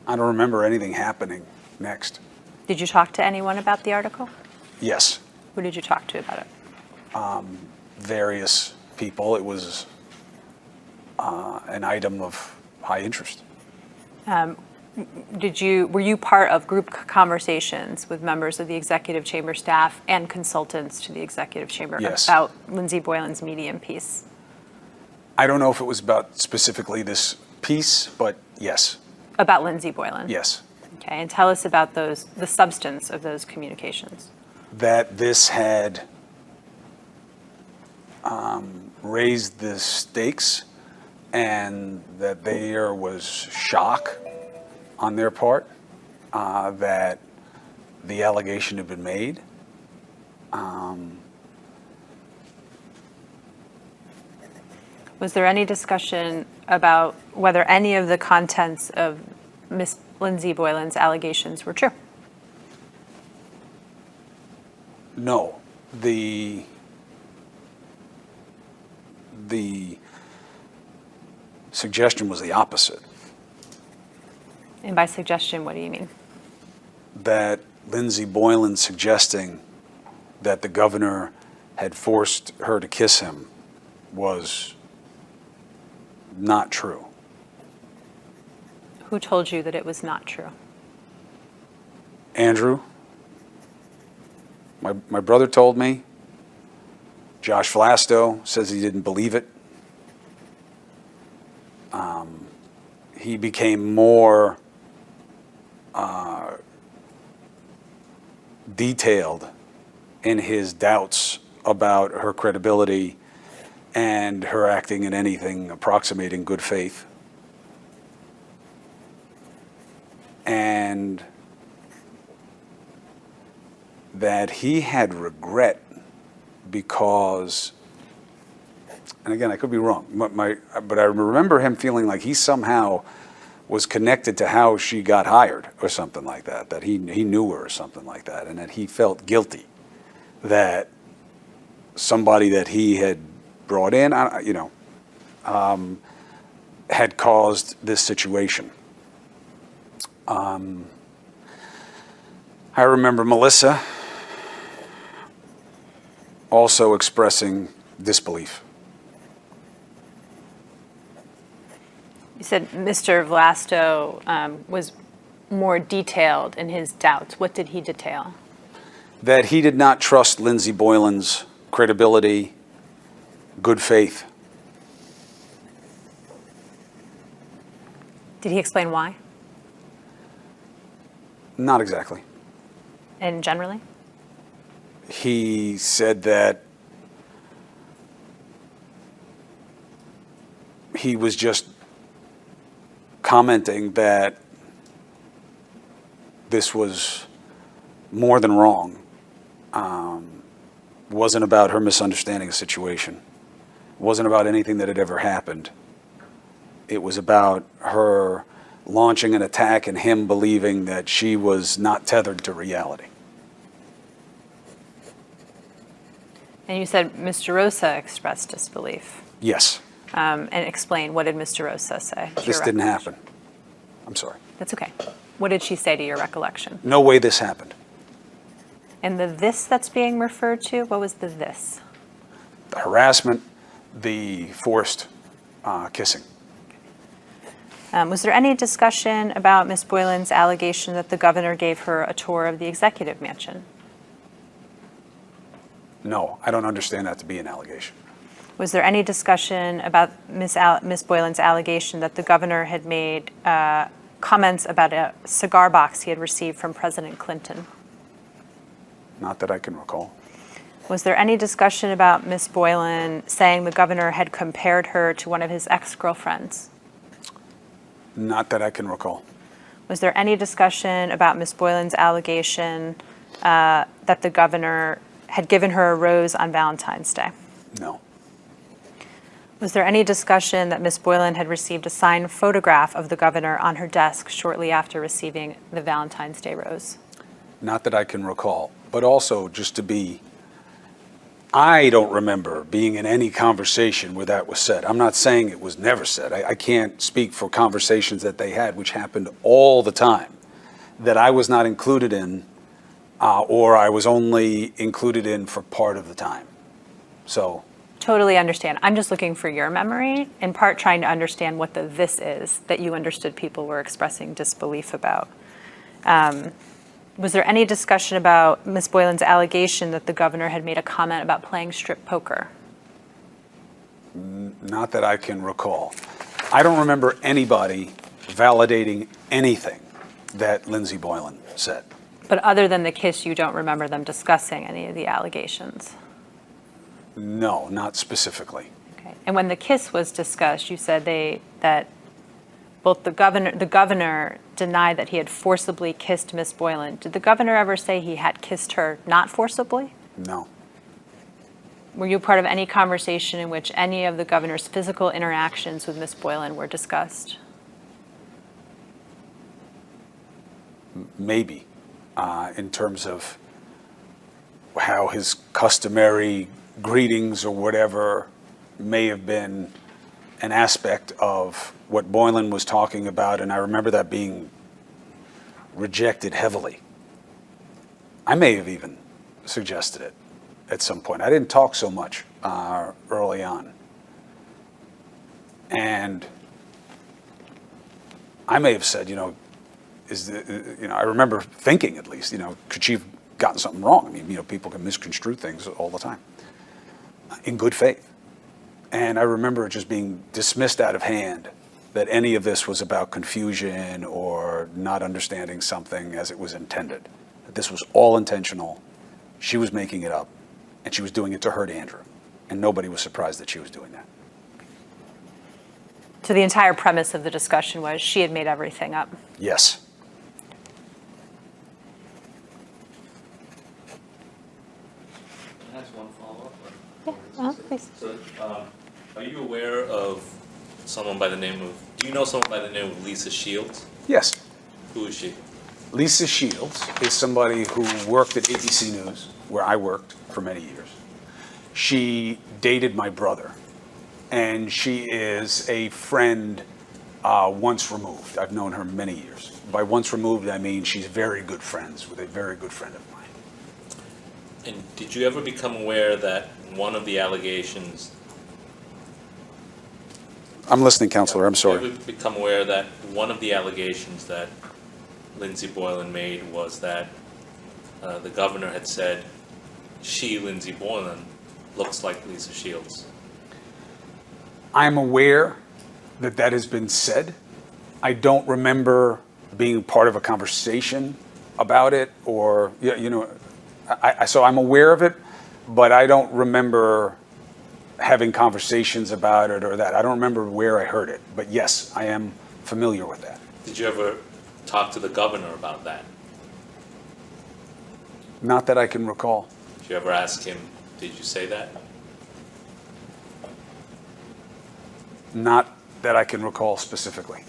I don't remember anything happening next. Did you talk to anyone about the article? Yes, Who did you talk to about it? various people. It was an item of high interest. Were you part of group conversations with members of the executive chamber staff and consultants to the executive chamber Yes. about Lindsey Boylan's Medium piece? I don't know if it was about specifically this piece, but yes, About Lindsey Boylan? yes. Okay, and tell us about the substance of those communications. That this had raised the stakes and that there was shock on their part that the allegation had been made. Was there any discussion about whether any of the contents of Ms. Lindsey Boylan's allegations were true? No, the suggestion was the opposite, And by suggestion, what do you mean? that Lindsey Boylan suggesting that the governor had forced her to kiss him was not true. Who told you that it was not true? Andrew, my brother told me. Josh Vlasto says he didn't believe it. He became more detailed in his doubts about her credibility and her acting in anything approximating good faith. And that he had regret because, and again, I could be wrong, but I remember him feeling like he somehow was connected to how she got hired or something like that, that he knew her or something like that, and that he felt guilty that somebody that he had brought in, had caused this situation. I remember Melissa also expressing disbelief. You said Mr. Vlasto was more detailed in his doubts. What did he detail? That he did not trust Lindsay Boylan's credibility, good faith. Did he explain why? Not exactly. And generally? He said that he was just commenting that this was more than wrong. Wasn't about her misunderstanding the situation. Wasn't about anything that had ever happened. It was about her launching an attack and him believing that she was not tethered to reality. And you said Mr. Rosa expressed disbelief. Yes, And explain, what did Mr. Rosa say? to this your didn't recollection? happen. I'm sorry. That's okay. What did she say to your recollection? No way this happened. And the this that's being referred to, what was the this? The harassment, the forced kissing. Was there any discussion about Ms. Boylan's allegation that the governor gave her a tour of the executive mansion? No, I don't understand that to be an allegation. Was there any discussion about Ms. Boylan's allegation that the governor had made comments about a cigar box he had received from President Clinton? Not that I can recall. Was there any discussion about Ms. Boylan saying the governor had compared her to one of his ex-girlfriends? Not that I can recall. Was there any discussion about Ms. Boylan's allegation that the governor had given her a rose on Valentine's Day? No. Was there any discussion that Ms. Boylan had received a signed photograph of the governor on her desk shortly after receiving the Valentine's Day rose? Not that I can recall. But also, just to be, I don't remember being in any conversation where that was said. I'm not saying it was never said. I can't speak for conversations that they had, which happened all the time, that I was not included in, or I was only included in for part of the time. So. Totally understand. I'm just looking for your memory, in part trying to understand what the this is that you understood people were expressing disbelief about. Was there any discussion about Ms. Boylan's allegation that the governor had made a comment about playing strip poker? Not that I can recall. I don't remember anybody validating anything that Lindsay Boylan said. But other than the kiss, you don't remember them discussing any of the allegations? No, not specifically. Okay. And when the kiss was discussed, you said that both the governor denied that he had forcibly kissed Ms. Boylan. Did the governor ever say he had kissed her not forcibly? No. Were you part of any conversation in which any of the governor's physical interactions with Ms. Boylan were discussed? Maybe, in terms of how his customary greetings or whatever may have been an aspect of what Boylan was talking about, and I remember that being rejected heavily. I may have even suggested it at some point. I didn't talk so much early on. And I may have said, I remember thinking at least, could she have gotten something wrong? I mean, people can misconstrue things all the time in good faith. And I remember it just being dismissed out of hand that any of this was about confusion or not understanding something as it was intended. That this was all intentional. She was making it up, and she was doing it to hurt Andrew. And nobody was surprised that she was doing that. So the entire premise of the discussion was she had made everything up. Yes. Can I ask one follow-up? Yeah, please. So, are you aware of someone by the name of Do you know someone by the name of Lisa Shields? Yes. Who is she? Lisa Shields is somebody who worked at ABC News, where I worked for many years. She dated my brother, and she is a friend once removed. I've known her many years. By once removed, I mean she's very good friends with a very good friend of mine. And did you ever become aware that one of the allegations? I'm listening, Counselor. I'm sorry. Ever become aware that one of the allegations that Lindsey Boylan made was that the governor had said she, Lindsey Boylan, looks like Lisa Shields? I'm aware that that has been said. I don't remember being part of a conversation about it, or so I'm aware of it, but I don't remember having conversations about it or that. I don't remember where I heard it, but yes, I am familiar with that. Did you ever talk to the governor about that? Not that I can recall. Did you ever ask him, did you say that? Not that I can recall specifically.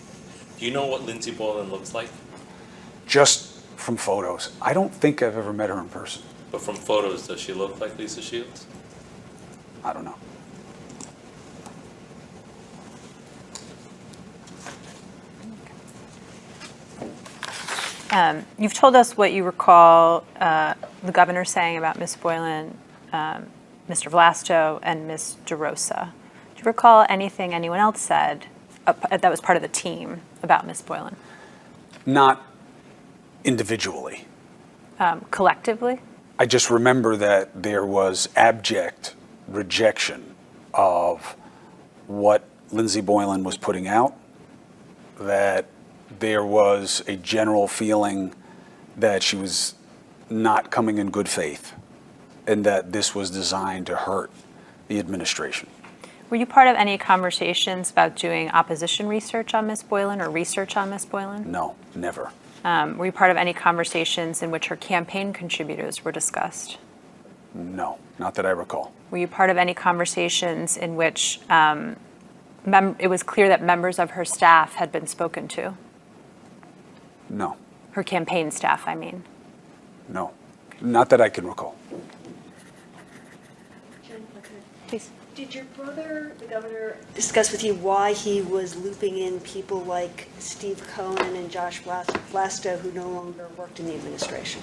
Do you know what Lindsey Boylan looks like? Just from photos. I don't think I've ever met her in person. But from photos, does she look like Lisa Shields? I don't know. You've told us what you recall the governor saying about Ms. Boylan, Mr. Vlasto, and Ms. DeRosa. Do you recall anything anyone else said that was part of the team about Ms. Boylan? Not individually. Collectively? I just remember that there was abject rejection of what Lindsey Boylan was putting out, that there was a general feeling that she was not coming in good faith, and that this was designed to hurt the administration. Were you part of any conversations about doing opposition research on Ms. Boylan or research on Ms. Boylan? No, never. Were you part of any conversations in which her campaign contributors were discussed? No, not that I recall. Were you part of any conversations in which it was clear that members of her staff had been spoken to? No, Her campaign staff, I mean. no, not that I can recall. Jen, okay. Please. Did your brother, the governor, discuss with you why he was looping in people like Steve Cohen and Josh Vlasto, who no longer worked in the administration?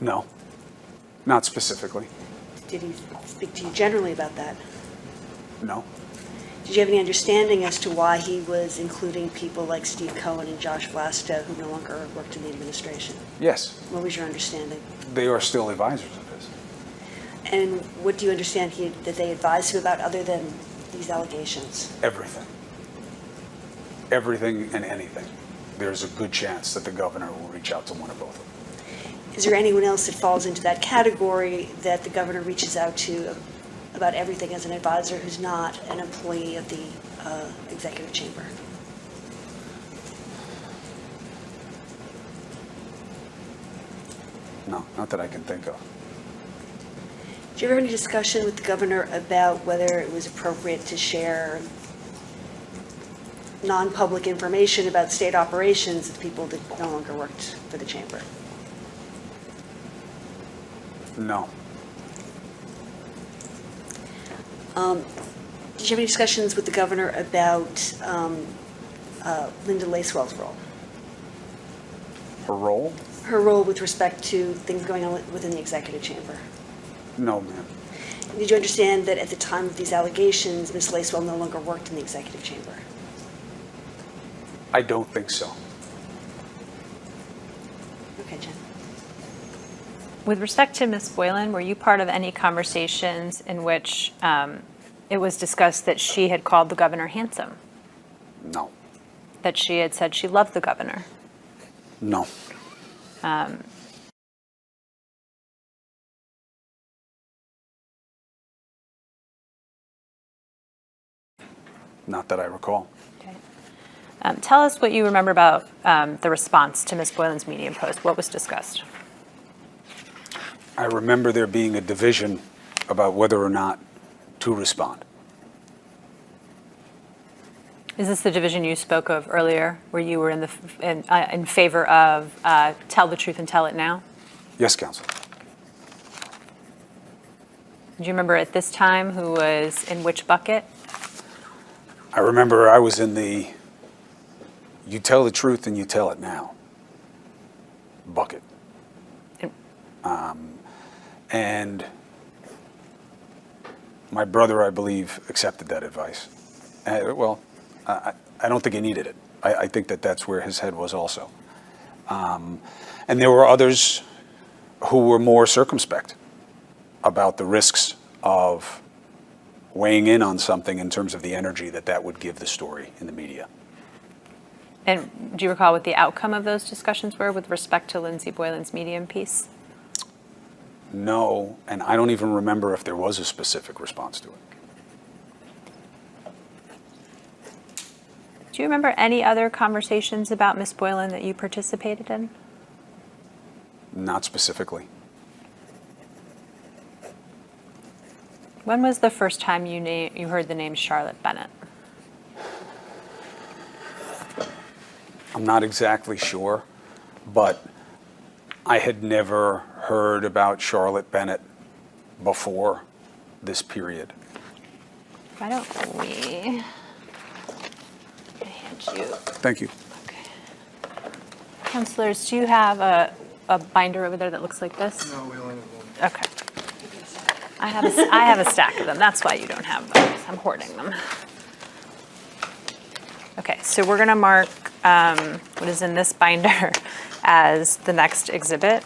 No, not specifically. Did he speak to you generally about that? No, Did you have any understanding as to why he was including people like Steve Cohen and Josh Vlasto, who no longer worked in the administration? yes, What was your understanding? they are still advisors of his. And what do you understand that they advised him about other than these allegations? Everything. Everything and anything. There's a good chance that the governor will reach out to one or both of them. Is there anyone else that falls into that category that the governor reaches out to about everything as an advisor who's not an employee of the executive chamber? No, not that I can think of. Did you ever have any discussion with the governor about whether it was appropriate to share non-public information about state operations with people that no longer worked for the chamber? No, Did you have any discussions with the governor about Linda Lacewell's role? her role? Her role with respect to things going on within the executive chamber? No, ma'am. Did you understand that at the time of these allegations, Ms. Lacewell no longer worked in the executive chamber? I don't think so. Okay, Jen. With respect to Ms. Boylan, were you part of any conversations in which it was discussed that she had called the governor handsome? No, That she had said she loved the governor? no. Not that I recall. Okay. Tell us what you remember about the response to Ms. Boylan's Medium post. What was discussed? I remember there being a division about whether or not to respond. Is this the division you spoke of earlier, where you were in favor of tell the truth and tell it now? Yes, Counsel. Do you remember at this time who was in which bucket? I remember I was in the you tell the truth and you tell it now bucket. And my brother, I believe, accepted that advice. I don't think he needed it. I think that that's where his head was also. And there were others who were more circumspect about the risks of weighing in on something in terms of the energy that that would give the story in the media. And do you recall what the outcome of those discussions were with respect to Lindsay Boylan's Medium piece? No, and I don't even remember if there was a specific response to it. Do you remember any other conversations about Miss Boylan that you participated in? Not specifically. When was the first time you heard the name Charlotte Bennett? I'm not exactly sure, but I had never heard about Charlotte Bennett before this period. Why don't we hand you? Thank you. Okay. Counselors, do you have a binder over there that looks like this? No, we only have one. Okay. I have a stack of them. That's why you don't have those. I'm hoarding them. Okay, so we're going to mark what is in this binder as the next exhibit.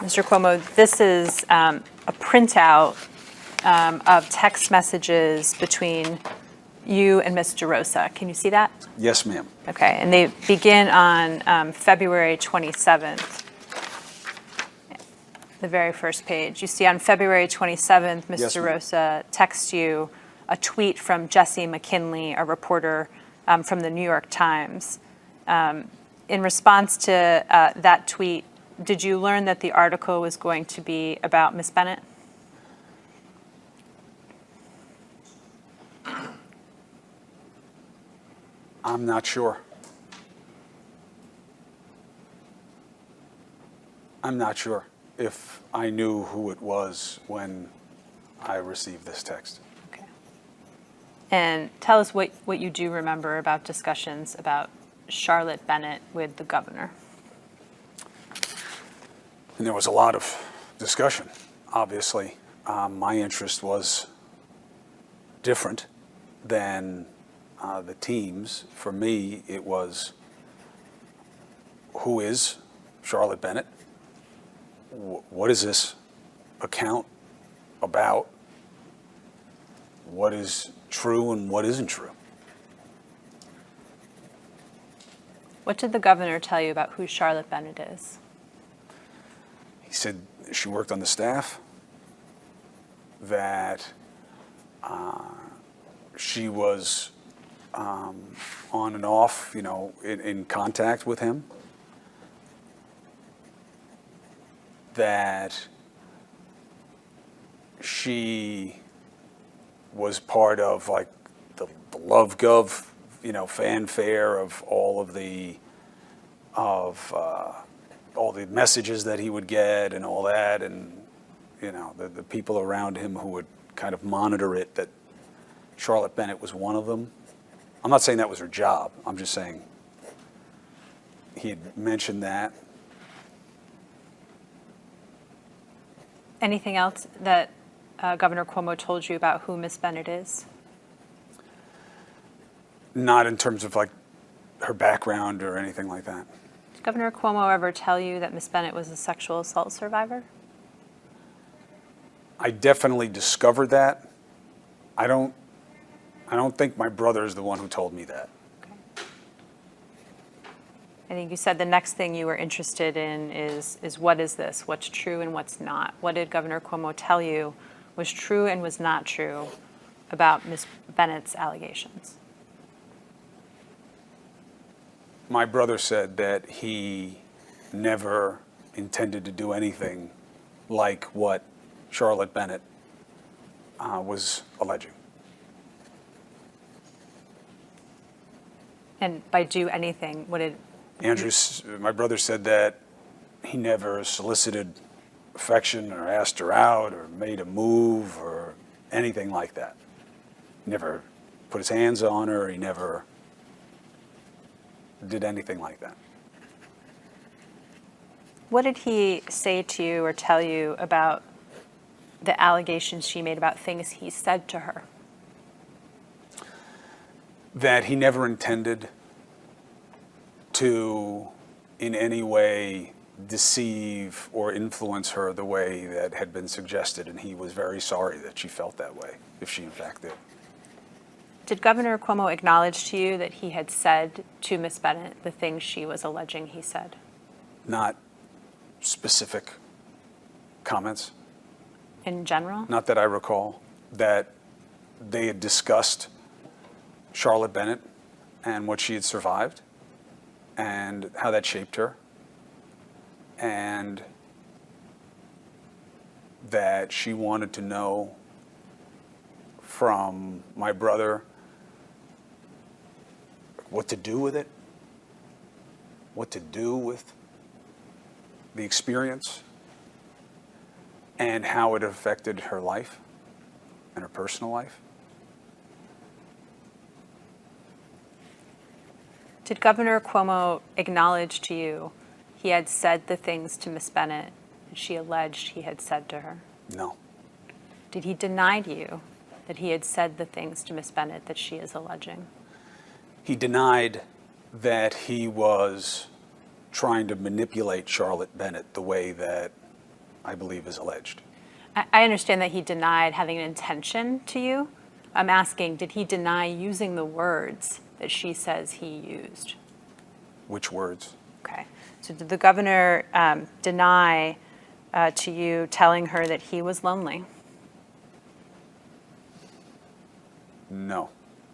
Mr. Cuomo, this is a printout of text messages between you and Ms. DeRosa. Can you see that? Yes, ma'am. Okay, and they begin on February 27th. The very first page. You see on February 27th, Ms. Yes, ma'am. DeRosa texts you a tweet from Jesse McKinley, a reporter from the New York Times. In response to that tweet, did you learn that the article was going to be about Ms. Bennett? I'm not sure. I'm not sure if I knew who it was when I received this text. Okay. And tell us what you do remember about discussions about Charlotte Bennett with the governor. And there was a lot of discussion, obviously. My interest was different than the team's. For me, it was, who is Charlotte Bennett? What is this account about? What is true and what isn't true? What did the governor tell you about who Charlotte Bennett is? He said she worked on the staff, that she was on and off, in contact with him, that she was part of like the LoveGov, fanfare of all the messages that he would get and all that, and the people around him who would kind of monitor it, that Charlotte Bennett was one of them. I'm not saying that was her job. I'm just saying he had mentioned that. Anything else that Governor Cuomo told you about who Miss Bennett is? Not in terms of like her background or anything like that. Did Governor Cuomo ever tell you that Miss Bennett was a sexual assault survivor? I definitely discovered that. I don't think my brother is the one who told me that. Okay. I think you said the next thing you were interested in is what is this? What's true and what's not? What did Governor Cuomo tell you was true and was not true about Ms. Bennett's allegations? My brother said that he never intended to do anything like what Charlotte Bennett was alleging. And by do anything, what did, My brother said that he never solicited affection or asked her out or made a move or anything like that. Never put his hands on her. He never did anything like that. what did he say to you or tell you about the allegations she made about things he said to her? That he never intended to in any way deceive or influence her the way that had been suggested, and he was very sorry that she felt that way, if she in fact did. Did Governor Cuomo acknowledge to you that he had said to Ms. Bennett the things she was alleging he said? Not specific comments, In general? not that I recall, that they had discussed Charlotte Bennett and what she had survived and how that shaped her, and that she wanted to know from my brother what to do with it, what to do with the experience, and how it affected her life and her personal life. Did Governor Cuomo acknowledge to you he had said the things to Ms. Bennett that she alleged he had said to her? No. Did he deny to you that he had said the things to Ms. Bennett that she is alleging? He denied that he was trying to manipulate Charlotte Bennett the way that I believe is alleged. I understand that he denied having an intention to you. I'm asking, did he deny using the words that she says he used? Which words? Okay. So did the governor deny to you telling her that he was lonely? No.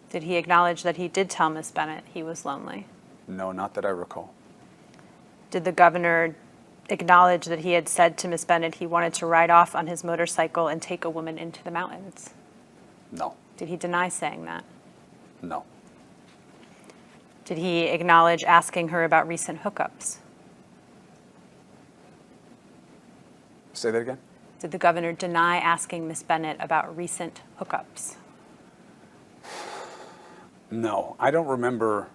Did he acknowledge that he did tell Ms. Bennett he was lonely? No, not that I recall. Did the governor acknowledge that he had said to Ms. Bennett he wanted to ride off on his motorcycle and take a woman into the mountains? No. Did he deny saying that? No. Did he acknowledge asking her about recent hookups? Say that again? Did the governor deny asking Ms. Bennett about recent hookups? No. I don't remember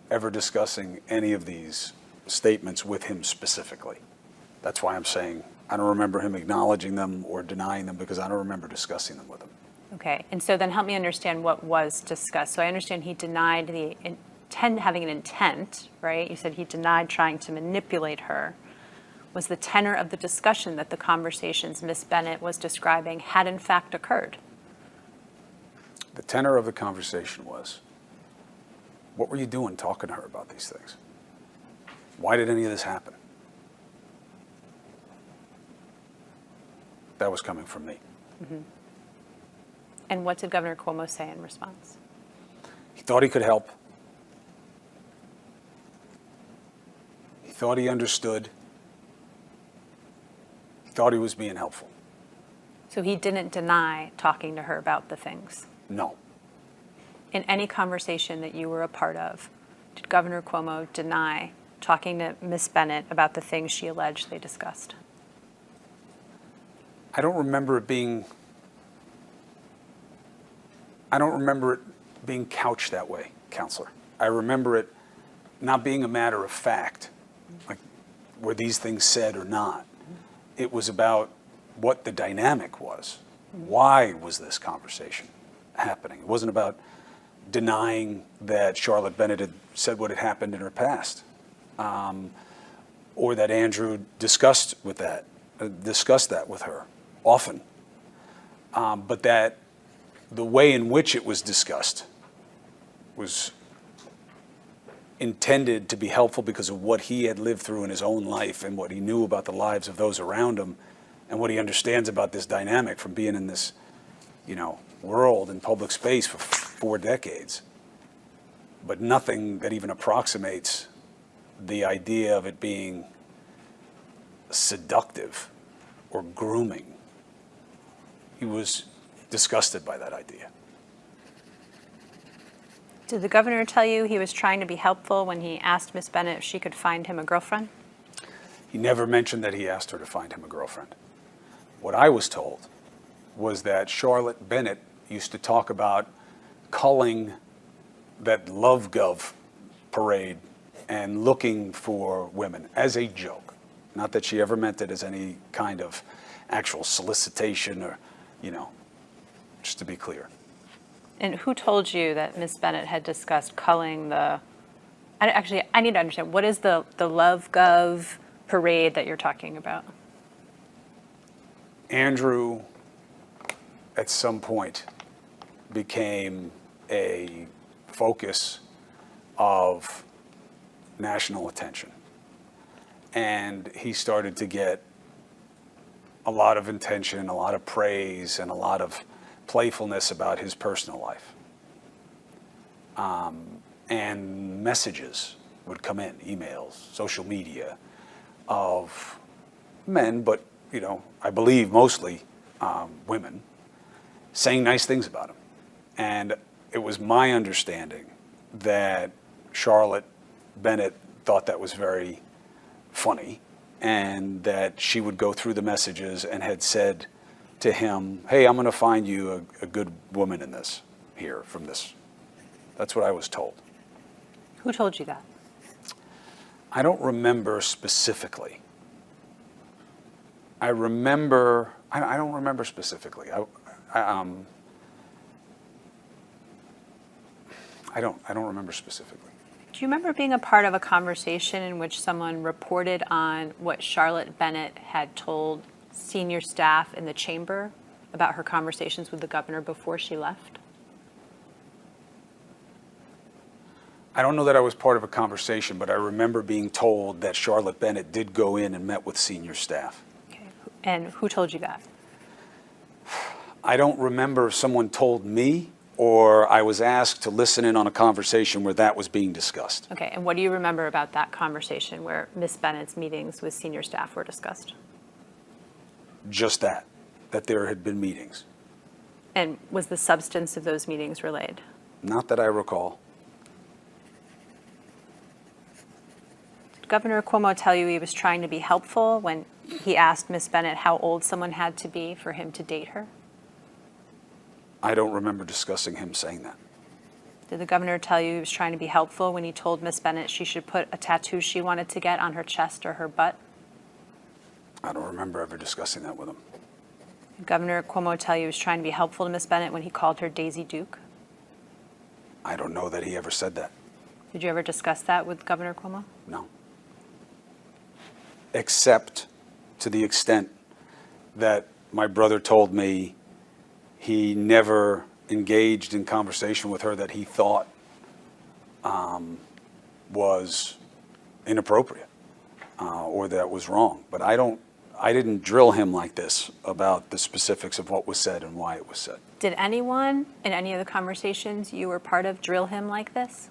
ever discussing any of these statements with him specifically. That's why I'm saying I don't remember him acknowledging them or denying them, because I don't remember discussing them with him. Okay, and so then help me understand what was discussed. So I understand he denied having an intent, right? You said he denied trying to manipulate her. Was the tenor of the discussion that the conversations Ms. Bennett was describing had in fact occurred? The tenor of the conversation was, what were you doing talking to her about these things? Why did any of this happen? That was coming from me. Mm-hmm. And what did Governor Cuomo say in response? He thought he could help. He thought he understood. He thought he was being helpful. So he didn't deny talking to her about the things? No. In any conversation that you were a part of, did Governor Cuomo deny talking to Ms. Bennett about the things she alleged they discussed? I don't remember it being couched that way, Counselor. I remember it not being a matter of fact, like were these things said or not. It was about what the dynamic was. Why was this conversation happening? It wasn't about denying that Charlotte Bennett had said what had happened in her past, or that Andrew discussed that with her often, but that the way in which it was discussed was intended to be helpful because of what he had lived through in his own life and what he knew about the lives of those around him and what he understands about this dynamic from being in this, world in public space for 4 decades. But nothing that even approximates the idea of it being seductive or grooming. He was disgusted by that idea. Did the governor tell you he was trying to be helpful when he asked Miss Bennett if she could find him a girlfriend? He never mentioned that he asked her to find him a girlfriend. What I was told was that Charlotte Bennett used to talk about culling that Love Gov parade and looking for women as a joke. Not that she ever meant it as any kind of actual solicitation or, just to be clear. And who told you that Miss Bennett had discussed culling the, I need to understand, what is the Love Gov parade that you're talking about? Andrew, at some point, became a focus of national attention. And he started to get a lot of attention, a lot of praise, and a lot of playfulness about his personal life. And messages would come in, emails, social media, of men, but I believe mostly women, saying nice things about him. And it was my understanding that Charlotte Bennett thought that was very funny, and that she would go through the messages and had said to him, hey, I'm going to find you a good woman in this, here, from this. That's what I was told. Who told you that? I don't remember specifically. I don't remember specifically. I don't remember specifically. Do you remember being a part of a conversation in which someone reported on what Charlotte Bennett had told senior staff in the chamber about her conversations with the governor before she left? I don't know that I was part of a conversation, but I remember being told that Charlotte Bennett did go in and met with senior staff. Okay. And who told you that? I don't remember if someone told me or I was asked to listen in on a conversation where that was being discussed. Okay, and what do you remember about that conversation where Miss Bennett's meetings with senior staff were discussed? Just that there had been meetings. And was the substance of those meetings relayed? Not that I recall. Did Governor Cuomo tell you he was trying to be helpful when he asked Miss Bennett how old someone had to be for him to date her? I don't remember discussing him saying that. Did the governor tell you he was trying to be helpful when he told Miss Bennett she should put a tattoo she wanted to get on her chest or her butt? I don't remember ever discussing that with him. Did Governor Cuomo tell you he was trying to be helpful to Miss Bennett when he called her Daisy Duke? I don't know that he ever said that. Did you ever discuss that with Governor Cuomo? No. Except to the extent that my brother told me he never engaged in conversation with her that he thought was inappropriate or that was wrong. But I didn't drill him like this about the specifics of what was said and why it was said. Did anyone in any of the conversations you were part of drill him like this?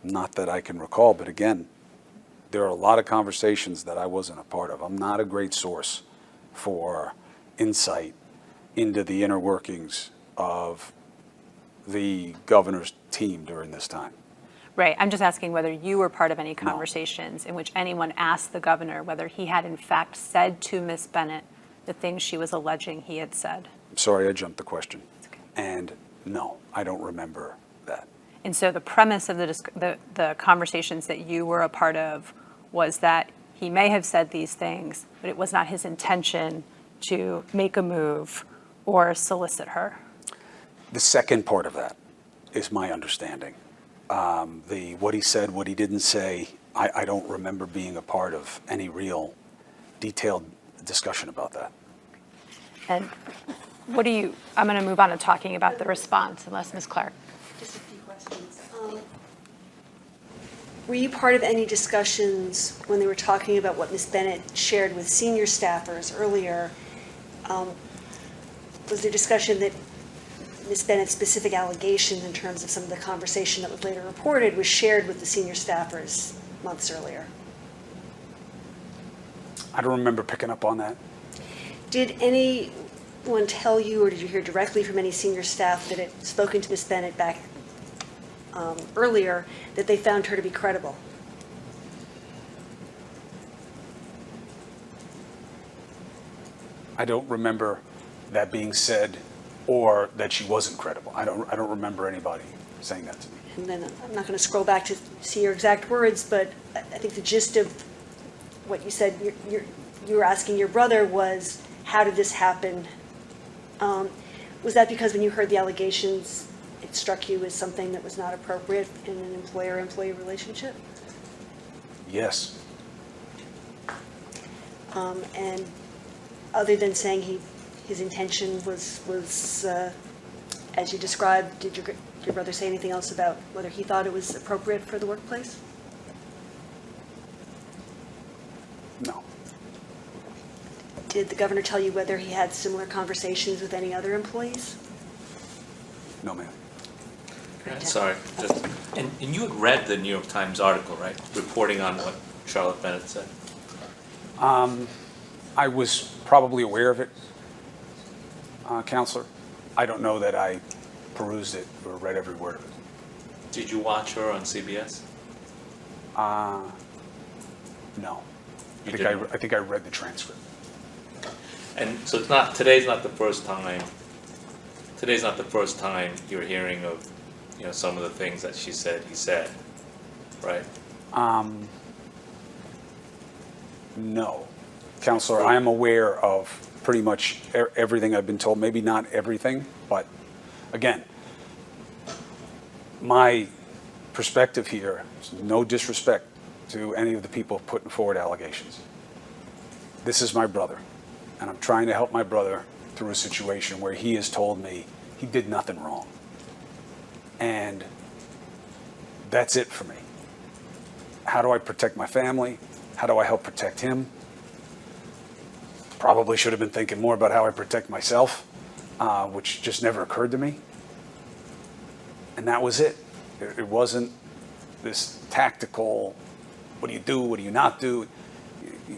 Not that I can recall, but again, there are a lot of conversations that I wasn't a part of. I'm not a great source for insight into the inner workings of the governor's team during this time. Right, I'm just asking whether you were part of any conversations in which anyone asked the governor whether he had in fact said to Miss Bennett the things she was alleging he had said. I'm sorry I jumped the question. Okay. And no, I don't remember that. And so the premise of the conversations that you were a part of was that he may have said these things, but it was not his intention to make a move or solicit her. The second part of that is my understanding. What he said, what he didn't say, I don't remember being a part of any real detailed discussion about that. And I'm going to move on to talking about the response, unless Ms. Clark. Just a few questions. Were you part of any discussions when they were talking about what Ms. Bennett shared with senior staffers earlier? Was there discussion that Ms. Bennett's specific allegations in terms of some of the conversation that was later reported was shared with the senior staffers months earlier? I don't remember picking up on that. Did anyone tell you, or did you hear directly from any senior staff that had spoken to Ms. Bennett back earlier, that they found her to be credible. I don't remember that being said or that she wasn't credible. I don't remember anybody saying that to me. And then I'm not going to scroll back to see your exact words, but I think the gist of what you said, you were asking your brother was, how did this happen? Was that because when you heard the allegations, it struck you as something that was not appropriate in an employer-employee relationship? Yes. And other than saying his intention was as you described, did your brother say anything else about whether he thought it was appropriate for the workplace? No. Did the governor tell you whether he had similar conversations with any other employees? No, ma'am. Sorry, just, and you had read the New York Times article, right? Reporting on what Charlotte Bennett said. I was probably aware of it, Counselor. I don't know that I perused it or read every word of it. Did you watch her on CBS? No. You I didn't? think I read the transcript. And so today's not the first time you're hearing of, some of the things that she said, he said, right? No. Counselor, I am aware of pretty much everything I've been told. Maybe not everything, but again, my perspective here is no disrespect to any of the people putting forward allegations. This is my brother, and I'm trying to help my brother through a situation where he has told me he did nothing wrong. And that's it for me. How do I protect my family? How do I help protect him? Probably should have been thinking more about how I protect myself, which just never occurred to me. And that was it. It wasn't this tactical, what do you do, what do you not do?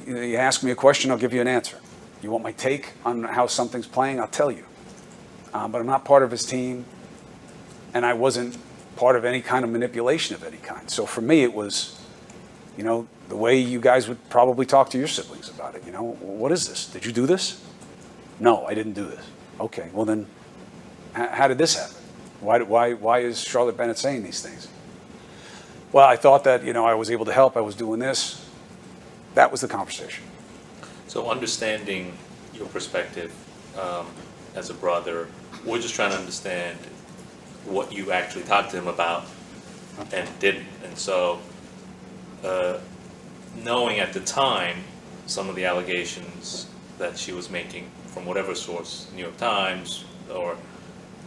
You ask me a question, I'll give you an answer. You want my take on how something's playing, I'll tell you. But I'm not part of his team, and I wasn't part of any kind of manipulation of any kind. So for me, it was, the way you guys would probably talk to your siblings about it. What is this? Did you do this? No, I didn't do this. Okay, well then, how did this happen? Why is Charlotte Bennett saying these things? Well, I thought that, I was able to help. I was doing this. That was the conversation. So understanding your perspective as a brother, we're just trying to understand what you actually talked to him about and didn't. And so knowing at the time some of the allegations that she was making from whatever source, New York Times or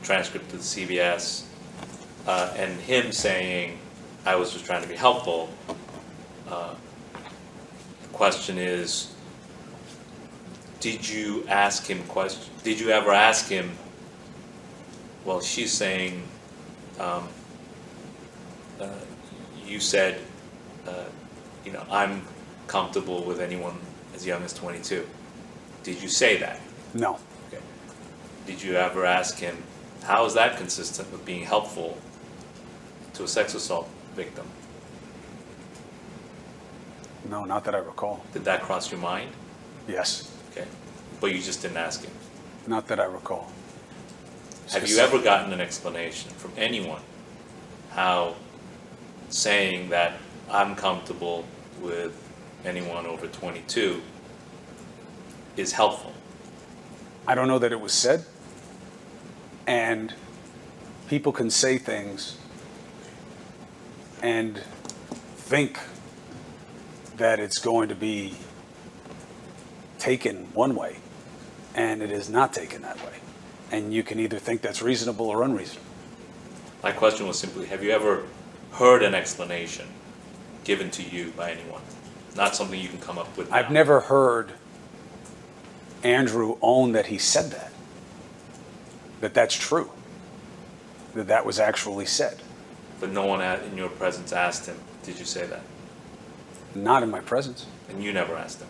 transcript to the CBS, and him saying, I was just trying to be helpful, the question is, did you ever ask him, well, she's saying, you said, I'm comfortable with anyone as young as 22. Did you say that? No. Okay. Did you ever ask him, how is that consistent with being helpful to a sex assault victim? No, not that I recall. Did that cross your mind? Yes. Okay. But you just didn't ask him. Not that I recall. Have you ever gotten an explanation from anyone how saying that I'm comfortable with anyone over 22 is helpful? I don't know that it was said. And people can say things and think that it's going to be taken one way, and it is not taken that way. And you can either think that's reasonable or unreasonable. My question was simply, have you ever heard an explanation given to you by anyone? Not something you can come up with now. I've never heard Andrew own that he said that that's true, that was actually said. But no one in your presence asked him, did you say that? Not in my presence. And you never asked him.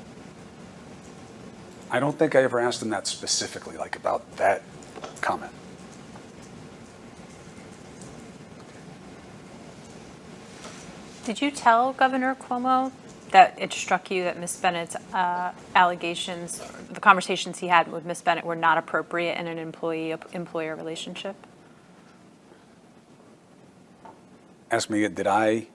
I don't think I ever asked him that specifically, like about that comment. Did you tell Governor Cuomo that it struck you that Ms. Bennett's allegations, the conversations he had with Ms. Bennett were not appropriate in an employee-employer relationship? Ask me, did I?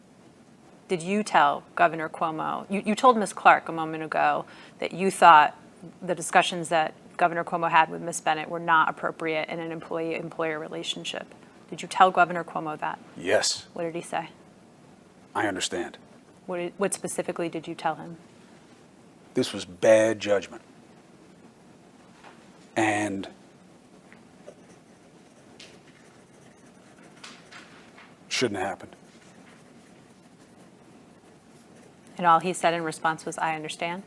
Did you tell Governor Cuomo, you told Ms. Clark a moment ago that you thought the discussions that Governor Cuomo had with Ms. Bennett were not appropriate in an employee-employer relationship. Did you tell Governor Cuomo that? Yes, What did he say? I understand. What specifically did you tell him? This was bad judgment. And shouldn't have happened. And all he said in response was, "I understand"?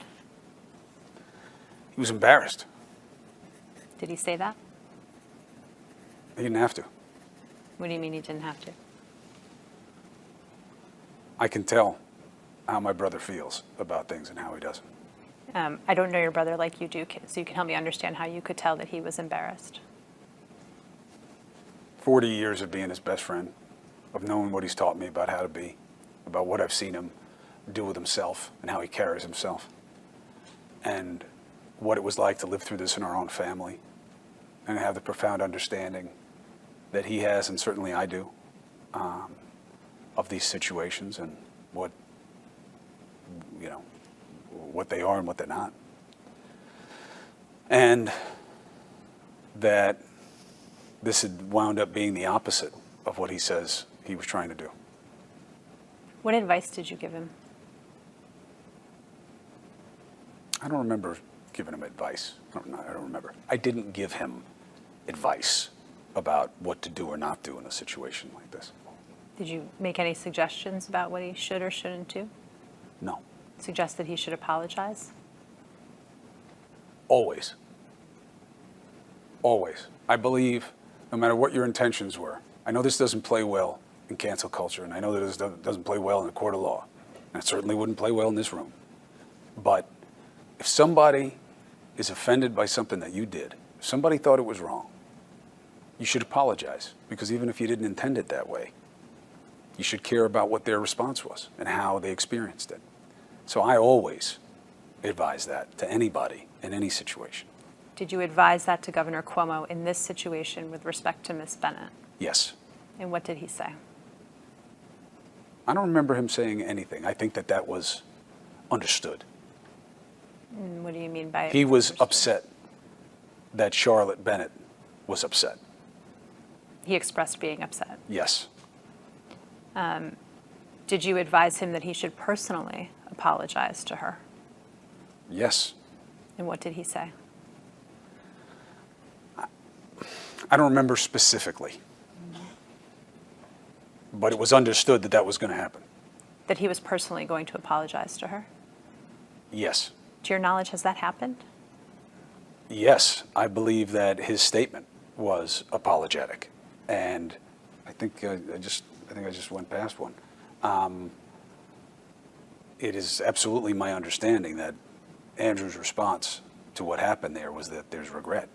He was embarrassed. Did he say that? He didn't have to. What do you mean he didn't have to? I can tell how my brother feels about things and how he doesn't. I don't know your brother like you do, so you can help me understand how you could tell that he was embarrassed. 40 years of being his best friend, of knowing what he's taught me about how to be, about what I've seen him do with himself and how he carries himself, and what it was like to live through this in our own family, and have the profound understanding that he has, and certainly I do, of these situations and what, you know, what they are and what they're not. And that this had wound up being the opposite of what he says he was trying to do. What advice did you give him? I don't remember giving him advice. I don't remember. I didn't give him advice about what to do or not do in a situation like this. Did you make any suggestions about what he should or shouldn't do? No. Suggest that he should apologize? Always. Always. I believe, no matter what your intentions were, I know this doesn't play well in cancel culture, and I know that this doesn't play well in a court of law, and it certainly wouldn't play well in this room. But if somebody is offended by something that you did, if somebody thought it was wrong, you should apologize, because even if you didn't intend it that way, you should care about what their response was and how they experienced it. So I always advise that to anybody in any situation. Did you advise that to Governor Cuomo in this situation with respect to Ms. Bennett? Yes. And what did he say? I don't remember him saying anything. I think that that was understood. And what do you mean by? He was upset that Charlotte Bennett was upset. He expressed being upset. Yes. Did you advise him that he should personally apologize to her? Yes. And what did he say? I don't remember specifically. But it was understood that that was going to happen. That he was personally going to apologize to her? Yes. To your knowledge, has that happened? Yes. I believe that his statement was apologetic. And I think I just went past one. It is absolutely my understanding that Andrew's response to what happened there was that there's regret.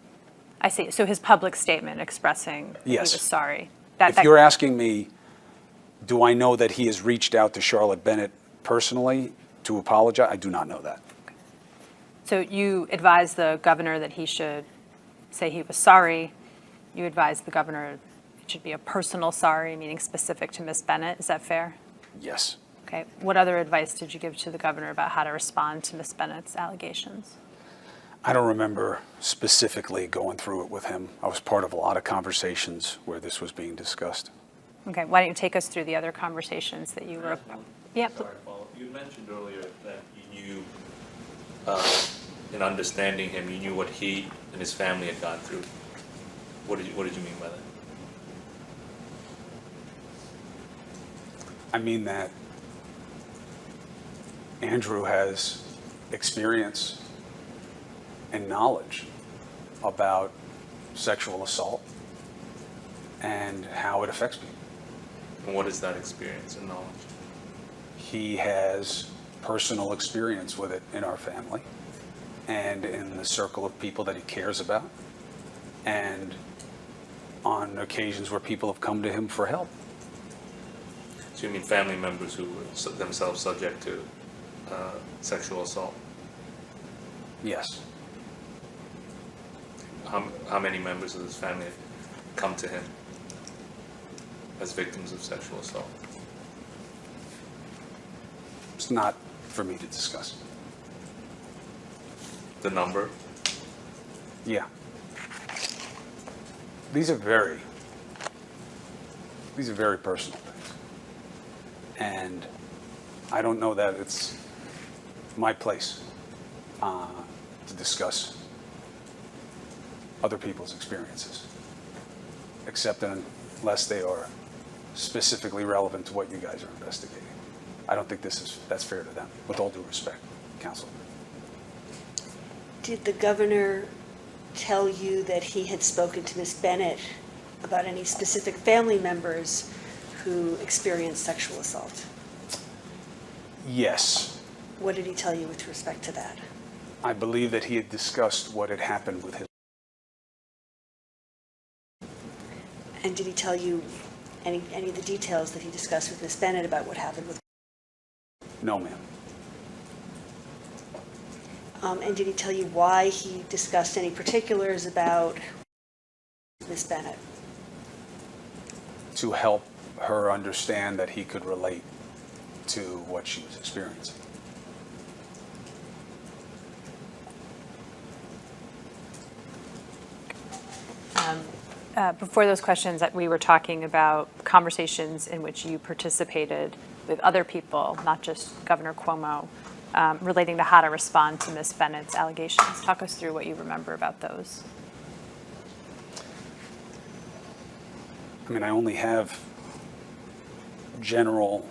I see. So his public statement expressing that Yes. he was sorry. If you're asking me, do I know that he has reached out to Charlotte Bennett personally to apologize? I do not know that. So you advised the governor that he should say he was sorry. You advised the governor it should be a personal sorry, meaning specific to Ms. Bennett. Is that fair? Yes. Okay. What other advice did you give to the governor about how to respond to Ms. Bennett's allegations? I don't remember specifically going through it with him. I was part of a lot of conversations where this was being discussed. Okay. Why don't you take us through the other conversations that you were? Yeah. Sorry, Paul. You mentioned earlier that you knew, in understanding him, you knew what he and his family had gone through. What did you mean by that? I mean that Andrew has experience and knowledge about sexual assault and how it affects people. And what is that experience and knowledge? He has personal experience with it in our family and in the circle of people that he cares about, and on occasions where people have come to him for help. So Do you mean family members who were themselves subject to sexual assault? Yes. How many members of this family have come to him as victims of sexual assault? It's not for me to discuss. The number? Yeah. These are very personal things. And I don't know that it's my place to discuss other people's experiences, except unless they are specifically relevant to what you guys are investigating. I don't think that's fair to them, with all due respect, counsel. Did the governor tell you that he had spoken to Ms. Bennett about any specific family members who experienced sexual assault? Yes. What did he tell you with respect to that? I believe that he had discussed what had happened with his. And did he tell you any of the details that he discussed with Ms. Bennett about what happened with? No, ma'am. And did he tell you why he discussed any particulars about Ms. Bennett? To help her understand that he could relate to what she was experiencing. Before those questions, that we were talking about conversations in which you participated with other people, not just Governor Cuomo, relating to how to respond to Ms. Bennett's allegations. Talk us through what you remember about those. I mean, I only have general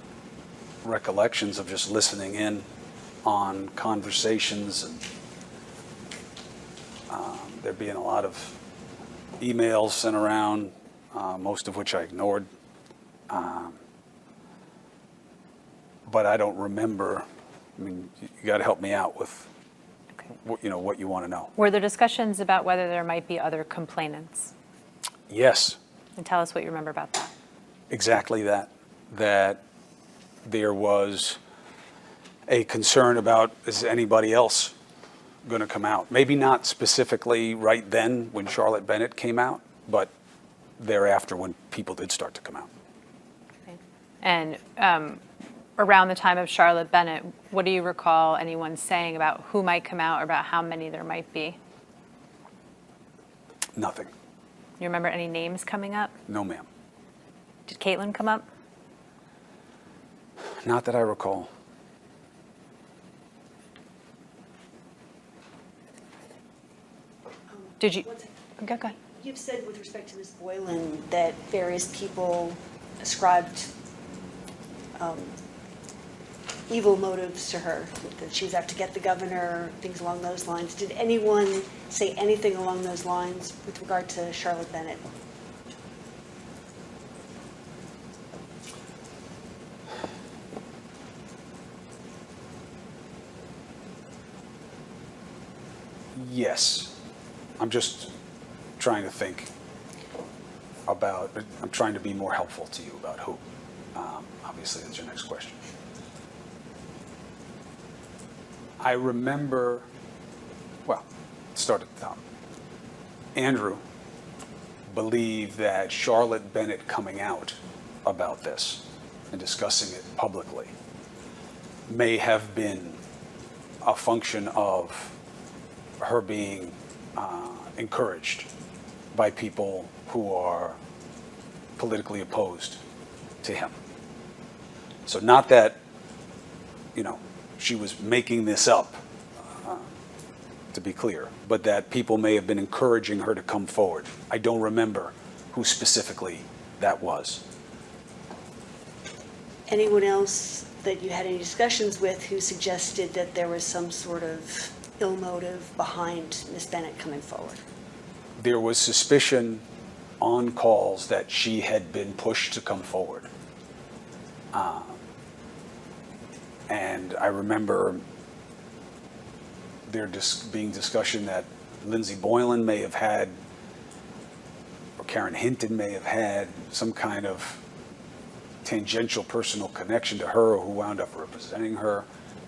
recollections of just listening in on conversations and there being a lot of emails sent around, most of which I ignored. But I don't remember. I mean, you got to help me out with what you want to know. Were there discussions about whether there might be other complainants? Yes. And tell us what you remember about that. Exactly that. That there was a concern about, is anybody else going to come out? Maybe not specifically right then when Charlotte Bennett came out, but thereafter when people did start to come out. Okay. And around the time of Charlotte Bennett, what do you recall anyone saying about who might come out or about how many there might be? Nothing. You remember any names coming up? No, ma'am. Did Caitlin come up? Not that I recall. Did you? One second. Go ahead. You've said with respect to Ms. Boylan that various people ascribed evil motives to her, that she was out to get the governor, things along those lines. Did anyone say anything along those lines with regard to Charlotte Bennett? Yes. I'm just trying to think about, I'm trying to be more helpful to you about who. Obviously, that's your next question. I remember, well, start at the top. Andrew believed that Charlotte Bennett coming out about this and discussing it publicly may have been a function of her being encouraged by people who are politically opposed to him. So not that, she was making this up, to be clear, but that people may have been encouraging her to come forward. I don't remember who specifically that was. Anyone else that you had any discussions with who suggested that there was some sort of ill motive behind Ms. Bennett coming forward? There was suspicion on calls that she had been pushed to come forward. And I remember there being discussion that Lindsay Boylan may have had, or Karen Hinton may have had, some kind of tangential personal connection to her or who wound up representing her,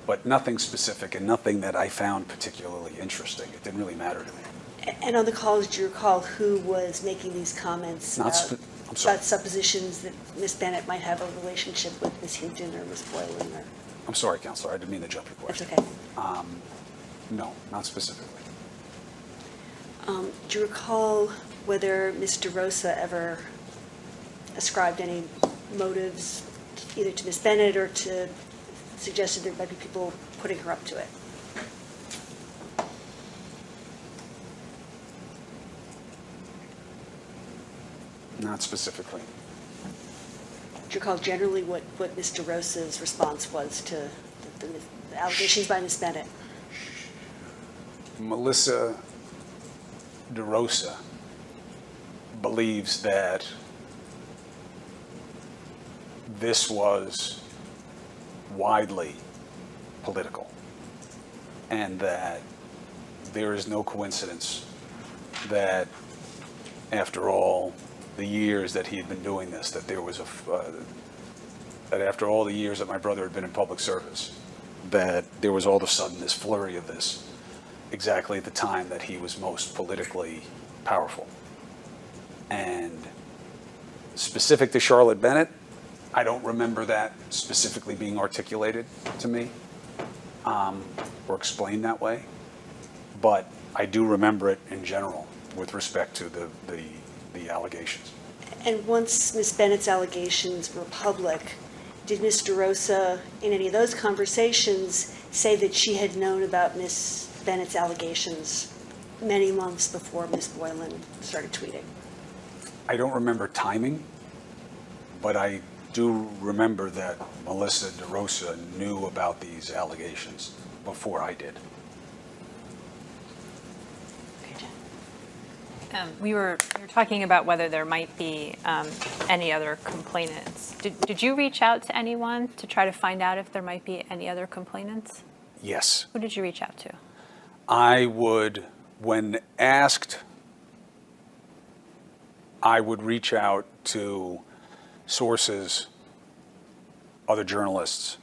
but nothing specific and nothing that I found particularly interesting. It didn't really matter to me. And on the calls, do you recall who was making these comments Not about, spe- I'm sorry. about suppositions that Ms. Bennett might have a relationship with Ms. Hinton or Ms. Boylan? Or I'm sorry, Counselor, I didn't mean to jump your that's question. okay. No, not specifically. Do you recall whether Ms. DeRosa ever ascribed any motives either to Ms. Bennett or to suggested there might be people putting her up to it? Not specifically. Do you recall generally what Ms. DeRosa's response was to the allegations by Ms. Bennett? Melissa DeRosa believes that this was widely political and that there is no coincidence that after all the years that he had been doing this, that there was that after all the years that my brother had been in public service, that there was all of a sudden this flurry of this exactly at the time that he was most politically powerful. And specific to Charlotte Bennett, I don't remember that specifically being articulated to me or explained that way, but I do remember it in general with respect to the allegations. And once Ms. Bennett's allegations were public, did Ms. DeRosa, in any of those conversations, say that she had known about Ms. Bennett's allegations many months before Ms. Boylan started tweeting? I don't remember timing, but I do remember that Melissa DeRosa knew about these allegations before I did. Okay, Jen. We were talking about whether there might be any other complainants. Did you reach out to anyone to try to find out if there might be any other complainants? Yes. Who did you reach out to? I would, when asked, I would reach out to sources, other journalists,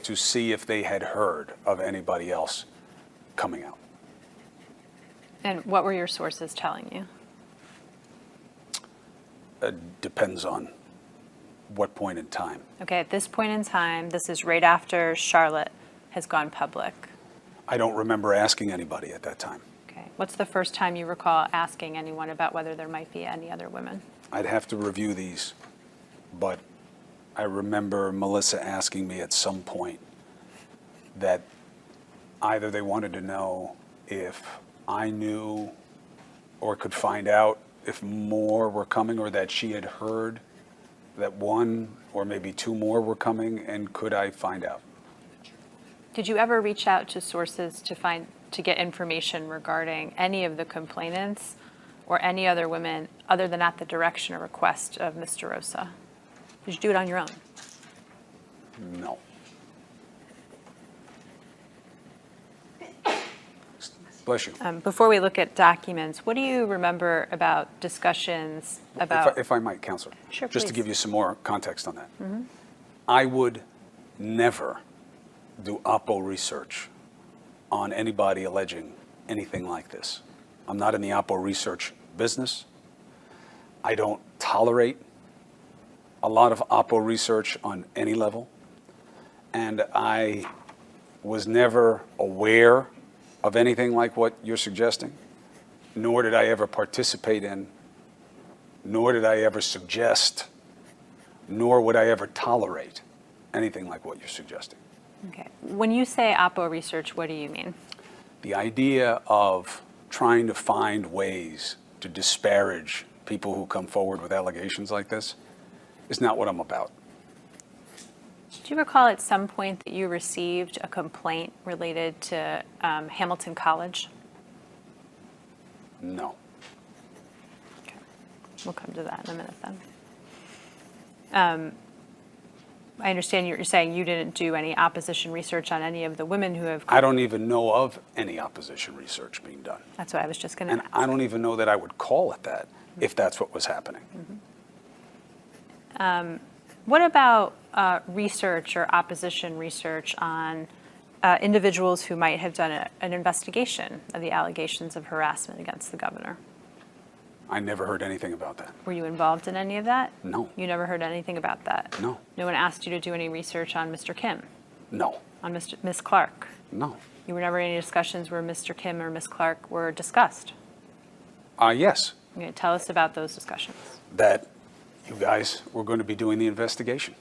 to see if they had heard of anybody else coming out. And what were your sources telling you? It depends on what point in time. Okay, at this point in time, this is right after Charlotte has gone public. I don't remember asking anybody at that time. Okay, what's the first time you recall asking anyone about whether there might be any other women? I'd have to review these, but I remember Melissa asking me at some point that either they wanted to know if I knew or could find out if more were coming, or that she had heard that one or maybe two more were coming, and could I find out? Did you ever reach out to sources to get information regarding any of the complainants or any other women other than at the direction or request of Ms. DeRosa? Did you do it on your own? No. Bless you. Before we look at documents, what do you remember about discussions about? If I might, Counselor. Sure, Just to please. give you some more context on that. I would never do oppo research on anybody alleging anything like this. I'm not in the oppo research business. I don't tolerate a lot of oppo research on any level. And I was never aware of anything like what you're suggesting, nor did I ever participate in, nor did I ever suggest, nor would I ever tolerate anything like what you're suggesting. Okay. When you say oppo research, what do you mean? The idea of trying to find ways to disparage people who come forward with allegations like this is not what I'm about. Do you recall at some point that you received a complaint related to Hamilton College? No. Okay. We'll come to that in a minute then. I understand you're saying you didn't do any opposition research on any of the women who have. I don't even know of any opposition research being done. That's what I was just going And to ask. I don't even know that I would call it that if that's what was happening. What about research or opposition research on individuals who might have done an investigation of the allegations of harassment against the governor? I never heard anything about that. Were you involved in any of that? No. You never heard anything about that? No. No one asked you to do any research on Mr. Kim, No. on Ms. Clark? No. You were never in any discussions where Mr. Kim or Ms. Clark were discussed? Yes, Okay, tell us about those discussions. that you guys were going to be doing the investigation.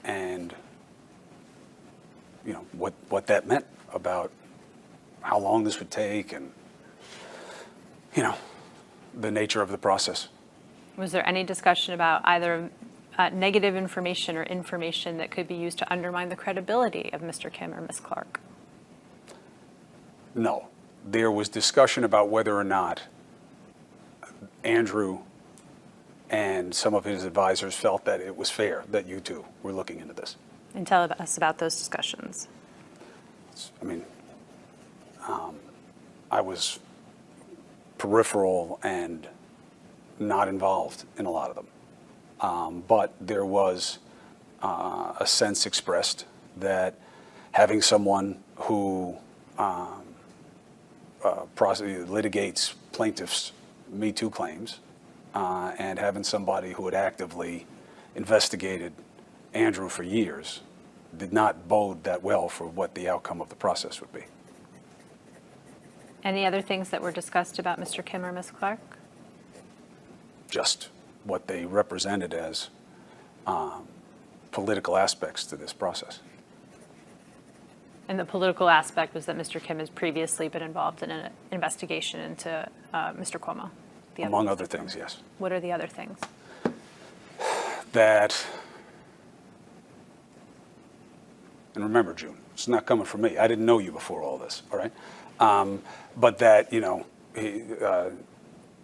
And, you know, what that meant about how long this would take and, you know, the nature of the process. Was there any discussion about either negative information or information that could be used to undermine the credibility of Mr. Kim or Ms. Clark? No. There was discussion about whether or not Andrew and some of his advisors felt that it was fair that you two were looking into this. And tell us about those discussions. I mean, I was peripheral and not involved in a lot of them. But there was a sense expressed that having someone who litigates plaintiffs' Me Too claims and having somebody who had actively investigated Andrew for years did not bode that well for what the outcome of the process would be. Any other things that were discussed about Mr. Kim or Ms. Clark? Just what they represented as political aspects to this process. And the political aspect was that Mr. Kim has previously been involved in an investigation into Mr. Cuomo. Among other things, yes. What are the other things? That, and remember, June, it's not coming from me. I didn't know you before all this, all right? But that, you know,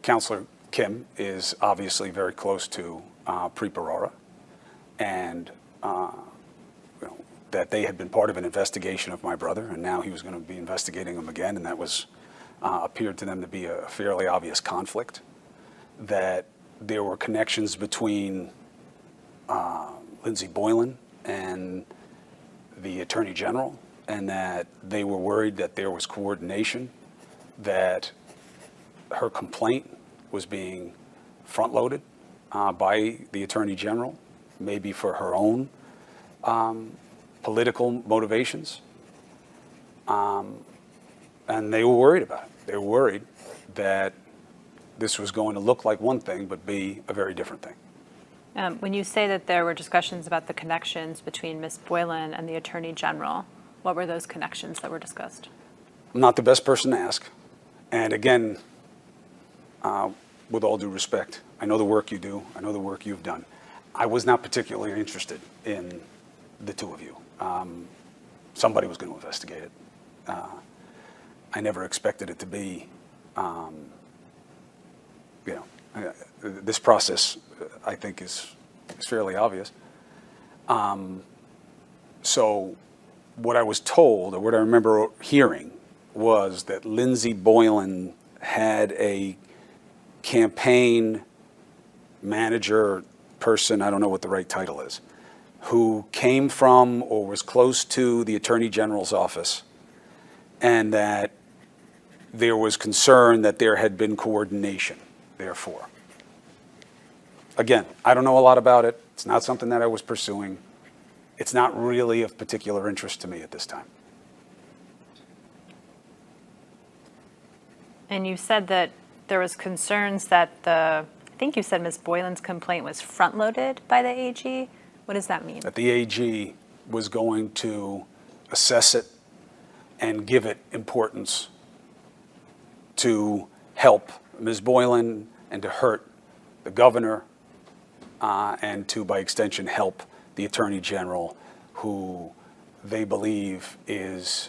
Counselor Kim is obviously very close to Preet Bharara, and you know, that they had been part of an investigation of my brother, and now he was going to be investigating him again, and that was appeared to them to be a fairly obvious conflict. That there were connections between Lindsey Boylan and the Attorney General, and that they were worried that there was coordination, that her complaint was being front-loaded by the Attorney General, maybe for her own political motivations. And they were worried about it. They were worried that this was going to look like one thing, but be a very different thing. When you say that there were discussions about the connections between Ms. Boylan and the Attorney General, what were those connections that were discussed? I'm not the best person to ask. And again, with all due respect, I know the work you do. I know the work you've done. I was not particularly interested in the two of you. Somebody was going to investigate it. I never expected it to be, you know, this process, I think, is fairly obvious. So what I was told, or what I remember hearing, was that Lindsey Boylan had a campaign manager person, I don't know what the right title is, who came from or was close to the Attorney General's office, and that there was concern that there had been coordination, therefore. Again, I don't know a lot about it. It's not something that I was pursuing. It's not really of particular interest to me at this time. And you said that there was concerns that I think you said Ms. Boylan's complaint was front-loaded by the AG. What does that mean? That the AG was going to assess it and give it importance to help Ms. Boylan and to hurt the governor and to, by extension, help the Attorney General, who they believe is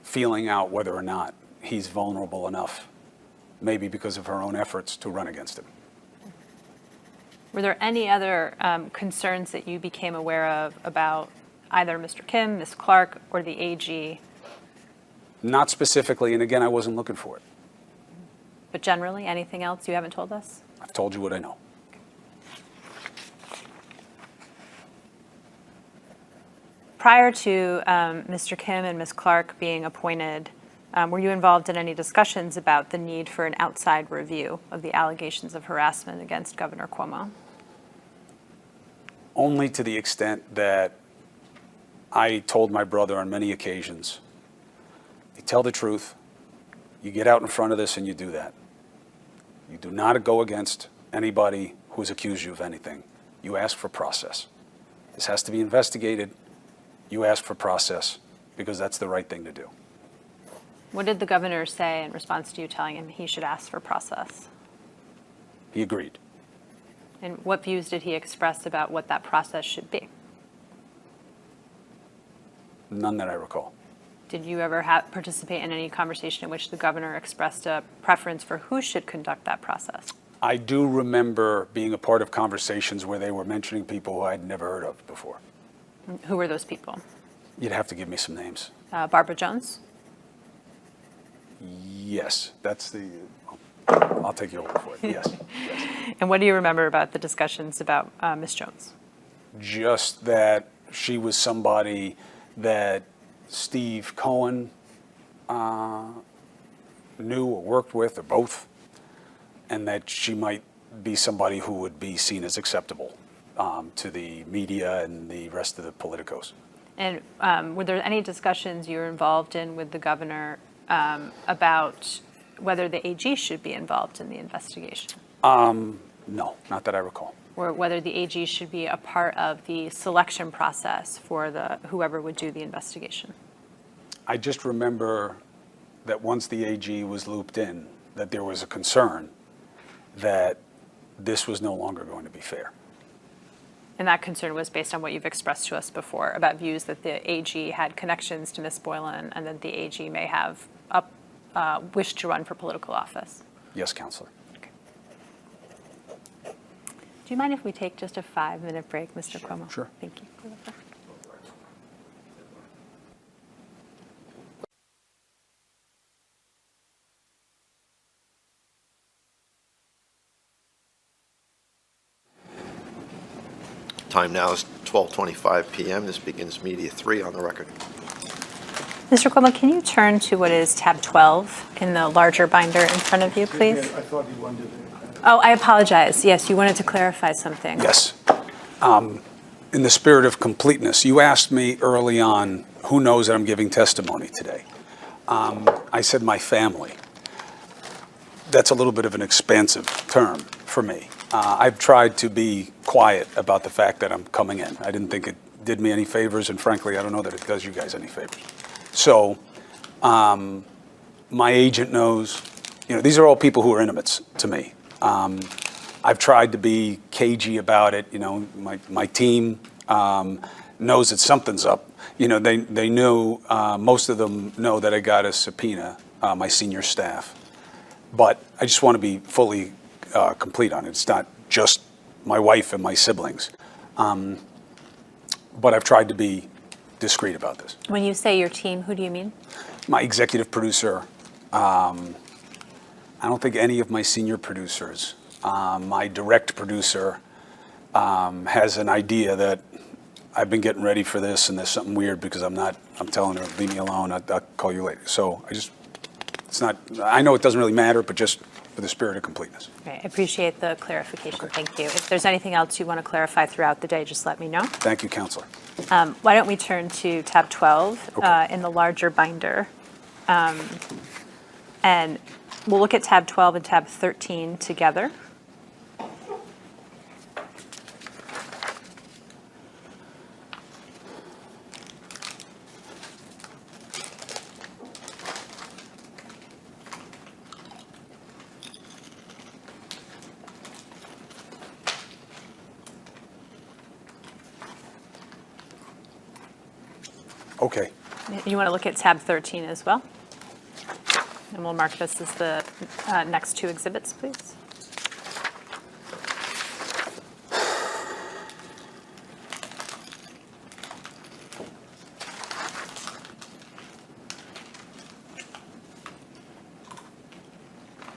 feeling out whether or not he's vulnerable enough, maybe because of her own efforts, to run against him. Were there any other concerns that you became aware of about either Mr. Kim, Ms. Clark, or the AG? Not specifically, and again, I wasn't looking for it. But generally, anything else you haven't told us? I've told you what I know. prior to Mr. Kim and Ms. Clark being appointed, were you involved in any discussions about the need for an outside review of the allegations of harassment against Governor Cuomo? Only to the extent that I told my brother on many occasions, you tell the truth, you get out in front of this and you do that. You do not go against anybody who's accused you of anything. You ask for process. This has to be investigated. You ask for process because that's the right thing to do. What did the governor say in response to you telling him he should ask for process? He agreed. And what views did he express about what that process should be? None that I recall. Did you ever participate in any conversation in which the governor expressed a preference for who should conduct that process? I do remember being a part of conversations where they were mentioning people who I'd never heard of before. Who were those people? You'd have to give me some names. Barbara Jones? Yes, that's the, I'll take your word for it, yes. And what do you remember about the discussions about Ms. Jones? Just that she was somebody that Steve Cohen knew or worked with, or both, and that she might be somebody who would be seen as acceptable to the media and the rest of the politicos. And were there any discussions you were involved in with the governor about whether the AG should be involved in the investigation? No, not that I recall. Or whether the AG should be a part of the selection process for whoever would do the investigation? I just remember that once the AG was looped in, that there was a concern that this was no longer going to be fair. And that concern was based on what you've expressed to us before about views that the AG had connections to Ms. Boylan and that the AG may have wished to run for political office. Yes, Counselor. Okay. Do you mind if we take just a 5-minute break, Mr. Cuomo? Sure. Thank you. Time now is 12:25 p.m. This begins Media 3 on the record. Mr. Cuomo, can you turn to what is tab 12 in the larger binder in front of you, please? I thought you wanted to. Oh, I apologize. Yes, you wanted to clarify something. Yes. In the spirit of completeness, you asked me early on, who knows that I'm giving testimony today? I said my family. That's a little bit of an expansive term for me. I've tried to be quiet about the fact that I'm coming in. I didn't think it did me any favors, and frankly, I don't know that it does you guys any favors. So my agent knows, these are all people who are intimates to me. I've tried to be cagey about it. My team knows that something's up. They knew, most of them know that I got a subpoena, my senior staff. But I just want to be fully complete on it. It's not just my wife and my siblings. But I've tried to be discreet about this. When you say your team, who do you mean? My executive producer, I don't think any of my senior producers, my direct producer has an idea that I've been getting ready for this and there's something weird because I'm telling her, leave me alone, I'll call you later. So I know it doesn't really matter, but just for the spirit of completeness. Okay, I appreciate the clarification. Okay. Thank you. If there's anything else you want to clarify throughout the day, just let me know. Thank you, Counselor. Why don't we turn to tab 12 Okay. in the larger binder. And we'll look at tab 12 and tab 13 together. Okay. You want to look at tab 13 as well? And we'll mark this as the next two exhibits, please.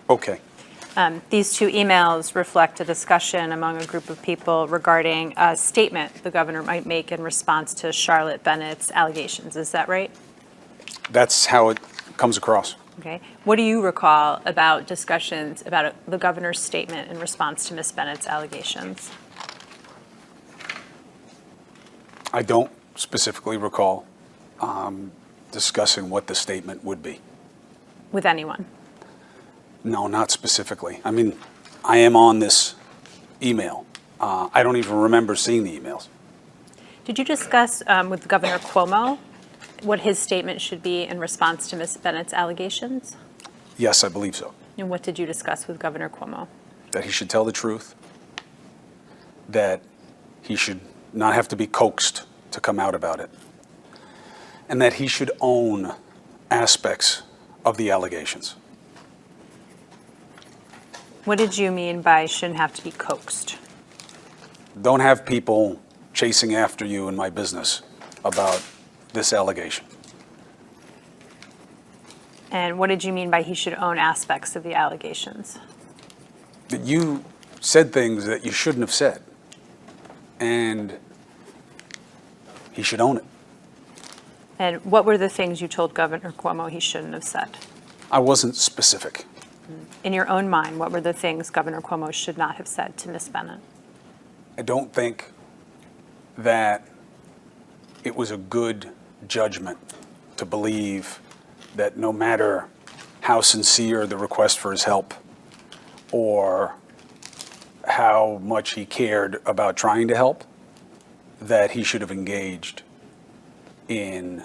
Okay. These two emails reflect a discussion among a group of people regarding a statement the governor might make in response to Charlotte Bennett's allegations. Is that right? That's how it comes across. Okay. What do you recall about discussions about the governor's statement in response to Ms. Bennett's allegations? I don't specifically recall discussing what the statement would be. With anyone? No, not specifically. I mean, I am on this email. I don't even remember seeing the emails. Did you discuss with Governor Cuomo what his statement should be in response to Ms. Bennett's allegations? Yes, I believe so. And what did you discuss with Governor Cuomo? That he should tell the truth, that he should not have to be coaxed to come out about it, and that he should own aspects of the allegations. What did you mean by shouldn't have to be coaxed? Don't have people chasing after you in my business about this allegation. And what did you mean by he should own aspects of the allegations? That you said things that you shouldn't have said, and he should own it. And what were the things you told Governor Cuomo he shouldn't have said? I wasn't specific. In your own mind, what were the things Governor Cuomo should not have said to Ms. Bennett? I don't think that it was a good judgment to believe that no matter how sincere the request for his help or how much he cared about trying to help, that he should have engaged in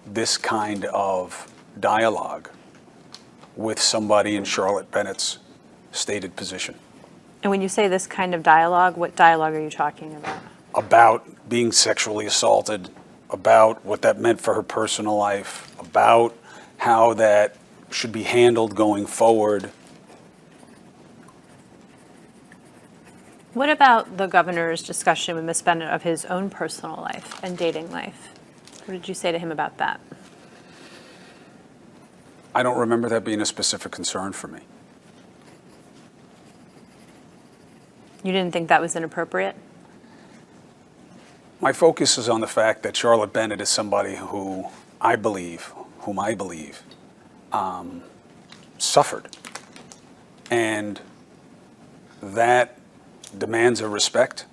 this kind of dialogue with somebody in Charlotte Bennett's stated position. And when you say this kind of dialogue, what dialogue are you talking about? About being sexually assaulted, about what that meant for her personal life, about how that should be handled going forward. What about the governor's discussion with Ms. Bennett of his own personal life and dating life? What did you say to him about that? I don't remember that being a specific concern for me. You didn't think that was inappropriate? My focus is on the fact that Charlotte Bennett is somebody whom I believe, suffered. And that demands a respect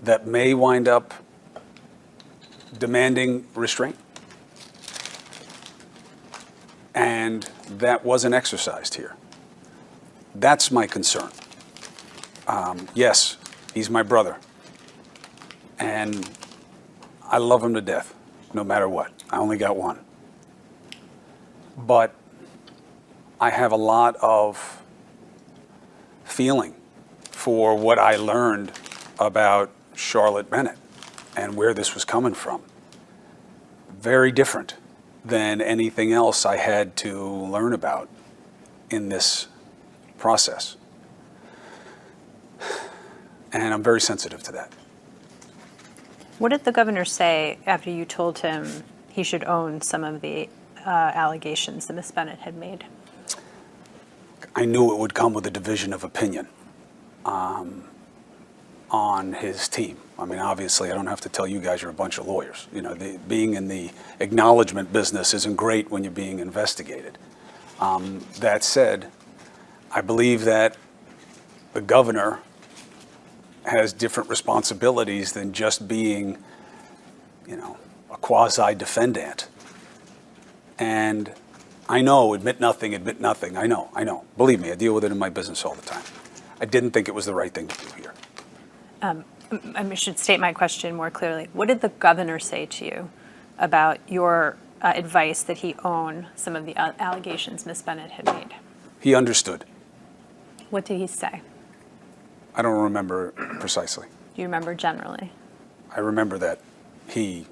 that may wind up demanding restraint. And that wasn't exercised here. That's my concern. Yes, he's my brother. And I love him to death, no matter what. I only got one. But I have a lot of feeling for what I learned about Charlotte Bennett and where this was coming from. Very different than anything else I had to learn about in this process. And I'm very sensitive to that. What did the governor say after you told him he should own some of the allegations that Ms. Bennett had made? I knew it would come with a division of opinion on his team. I mean, obviously, I don't have to tell you guys you're a bunch of lawyers. You know, being in the acknowledgement business isn't great when you're being investigated. That said, I believe that the governor has different responsibilities than just being, a quasi-defendant. And I know, admit nothing. I know. Believe me, I deal with it in my business all the time. I didn't think it was the right thing to do here. I should state my question more clearly. What did the governor say to you about your advice that he own some of the allegations Ms. Bennett had made? He understood. What did he say? I don't remember precisely. Do you remember generally? I remember that he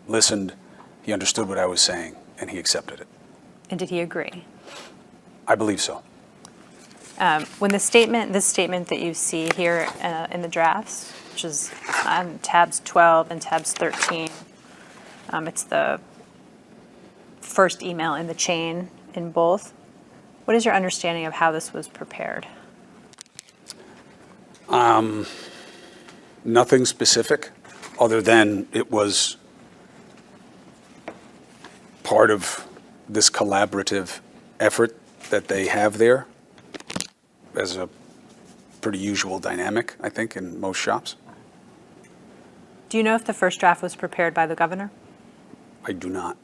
listened, he understood what I was saying, and he accepted it. And did he agree? I believe so. When this statement that you see here in the drafts, which is on tabs 12 and tabs 13, it's the first email in the chain in both. What is your understanding of how this was prepared? Nothing specific, other than it was part of this collaborative effort that they have there as a pretty usual dynamic, I think, in most shops. Do you know if the first draft was prepared by the governor? I do not.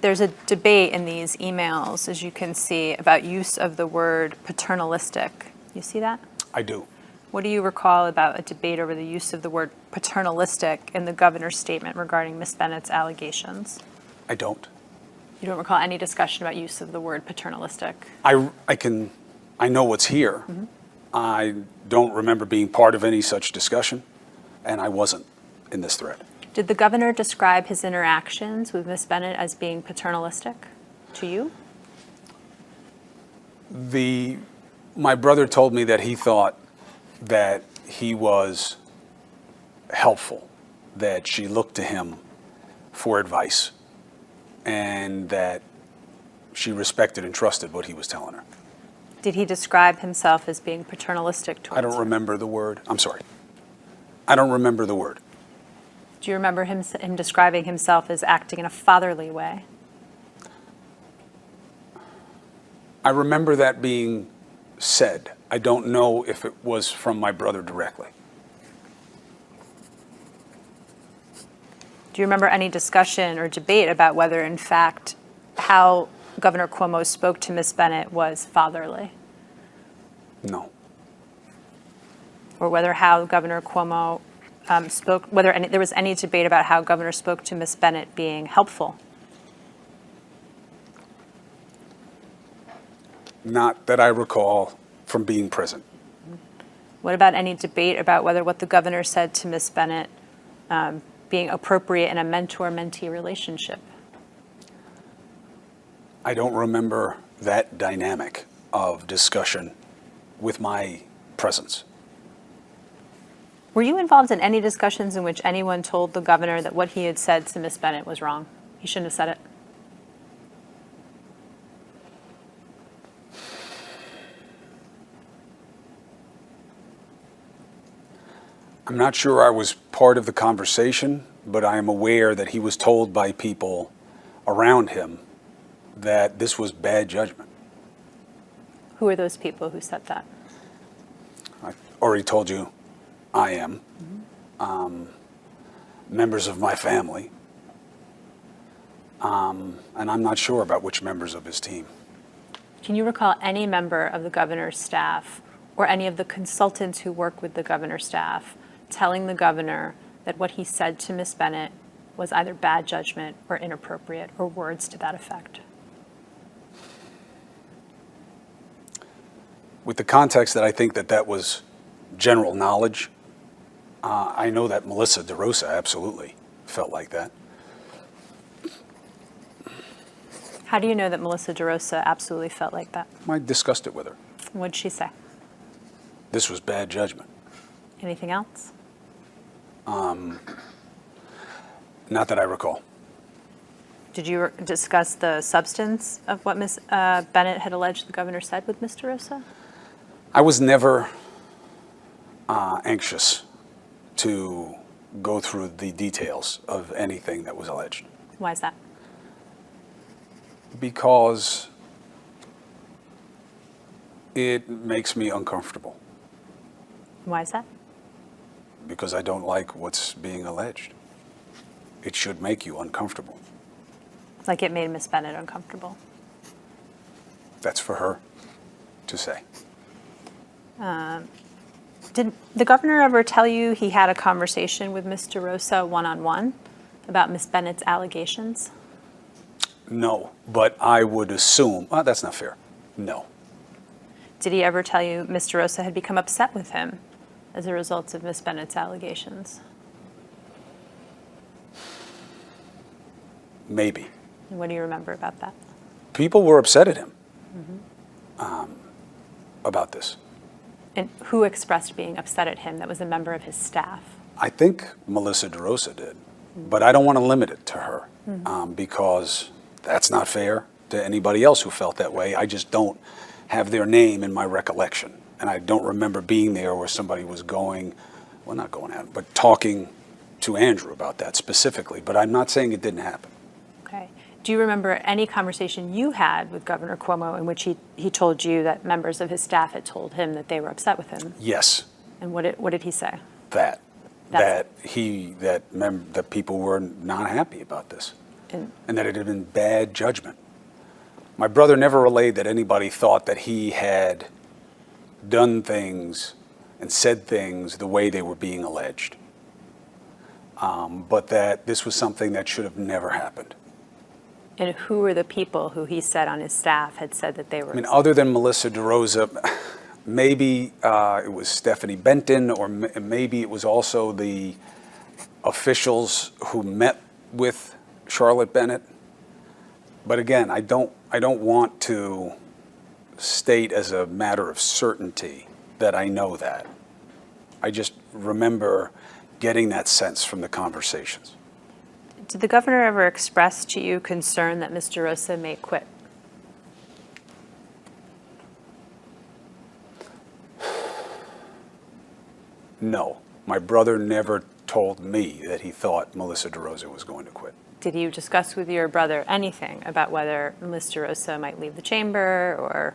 There's a debate in these emails, as you can see, about use of the word paternalistic. You see that? I do. What do you recall about a debate over the use of the word paternalistic in the governor's statement regarding Ms. Bennett's allegations? I don't. You don't recall any discussion about use of the word paternalistic? I know what's here. I don't remember being part of any such discussion, and I wasn't in this thread. Did the governor describe his interactions with Ms. Bennett as being paternalistic to you? My brother told me that he thought that he was helpful, that she looked to him for advice, and that she respected and trusted what he was telling her. Did he describe himself as being paternalistic towards I don't her? remember the word. I'm sorry. I don't remember the word. Do you remember him describing himself as acting in a fatherly way? I remember that being said. I don't know if it was from my brother directly. Do you remember any discussion or debate about whether, in fact, how Governor Cuomo spoke to Ms. Bennett was fatherly? No. Or whether how Governor Cuomo spoke, there was any debate about how Governor spoke to Ms. Bennett being helpful? Not that I recall from being present. What about any debate about whether what the governor said to Ms. Bennett being appropriate in a mentor-mentee relationship? I don't remember that dynamic of discussion with my presence. Were you involved in any discussions in which anyone told the governor that what he had said to Ms. Bennett was wrong? He shouldn't have said it. I'm not sure I was part of the conversation, but I am aware that he was told by people around him that this was bad judgment. Who are those people who said that? I already told you I am. Members of my family. And I'm not sure about which members of his team. Can you recall any member of the governor's staff or any of the consultants who work with the governor's staff telling the governor that what he said to Ms. Bennett was either bad judgment or inappropriate, or words to that effect? With the context that I think that was general knowledge, I know that Melissa DeRosa absolutely felt like that. How do you know that Melissa DeRosa absolutely felt like that? I discussed it with her. What'd she say? This was bad judgment. Anything else? Not that I recall. Did you discuss the substance of what Ms. Bennett had alleged the governor said with Ms. DeRosa? I was never anxious to go through the details of anything that was alleged, Why is that? because it makes me uncomfortable, Why is that? because I don't like what's being alleged. It should make you uncomfortable. Like it made Ms. Bennett uncomfortable. That's for her to say. Did the governor ever tell you he had a conversation with Ms. DeRosa one-on-one about Ms. Bennett's allegations? No, but I would assume, that's not fair. No. Did he ever tell you Ms. DeRosa had become upset with him as a result of Ms. Bennett's allegations? Maybe. And what do you remember about that? People were upset at him about this. And who expressed being upset at him that was a member of his staff? I think Melissa DeRosa did, but I don't want to limit it to her because That's not fair to anybody else who felt that way. I just don't have their name in my recollection. And I don't remember being there where somebody was going, well, not going out, but talking to Andrew about that specifically. But I'm not saying it didn't happen. Okay. Do you remember any conversation you had with Governor Cuomo in which he told you that members of his staff had told him that they were upset with him? Yes, And what did he say? that That's- that people were not happy about this, And and that it had been bad judgment. My brother never relayed that anybody thought that he had done things and said things the way they were being alleged, but that this was something that should have never happened. and who were the people who he said on his staff had said that they were I mean, upset? other than Melissa DeRosa, maybe it was Stephanie Benton, or maybe it was also the officials who met with Charlotte Bennett. But again, I don't want to state as a matter of certainty that I know that. I just remember getting that sense from the conversations. Did the governor ever express to you concern that Mr. Rosa may quit? No, my brother never told me that he thought Melissa DeRosa was going to quit. Did you discuss with your brother anything about whether Mr. Rosa might leave the chamber or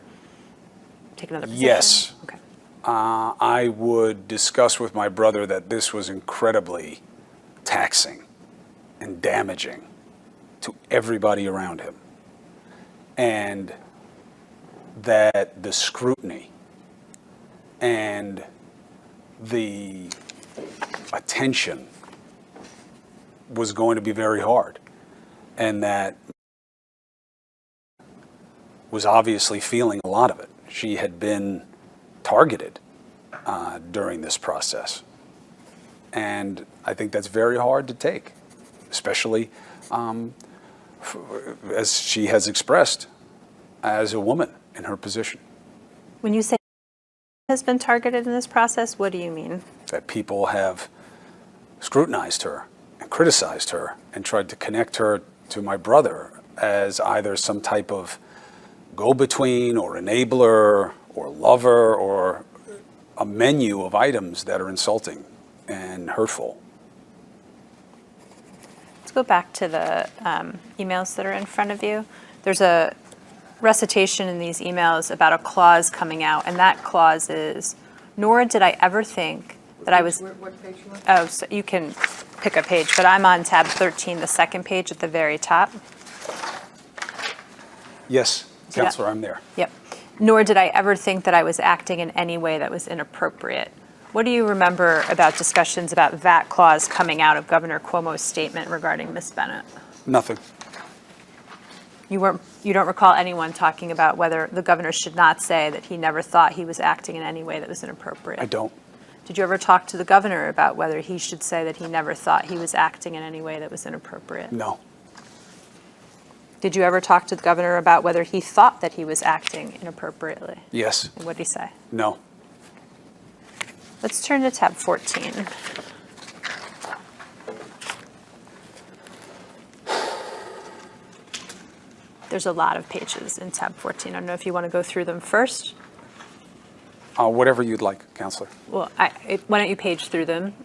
take another position? Yes. Okay. I would discuss with my brother that this was incredibly taxing and damaging to everybody around him, and that the scrutiny and the attention was going to be very hard, and that was obviously feeling a lot of it. She had been targeted during this process, and I think that's very hard to take, especially as she has expressed as a woman in her position. When you say has been targeted in this process, what do you mean? That people have scrutinized her and criticized her and tried to connect her to my brother as either some type of go-between or enabler or lover or a menu of items that are insulting and hurtful. Let's go back to the emails that are in front of you. There's a recitation in these emails about a clause coming out, and that clause is, nor did I ever think that I was... What page you on? Oh, so you can pick a page, but I'm on tab 13, the second page at the very top. Yes, that- Counselor, I'm there. Yep. Nor did I ever think that I was acting in any way that was inappropriate. What do you remember about discussions about that clause coming out of Governor Cuomo's statement regarding Ms. Bennett? Nothing. You don't recall anyone talking about whether the governor should not say that he never thought he was acting in any way that was inappropriate? I don't. Did you ever talk to the governor about whether he should say that he never thought he was acting in any way that was inappropriate? No. Did you ever talk to the governor about whether he thought that he was acting inappropriately? Yes. And what did he say? No. Let's turn to tab 14. There's a lot of pages in tab 14. I don't know if you want to go through them first. Whatever you'd like, Counselor. Well, why don't you page through them?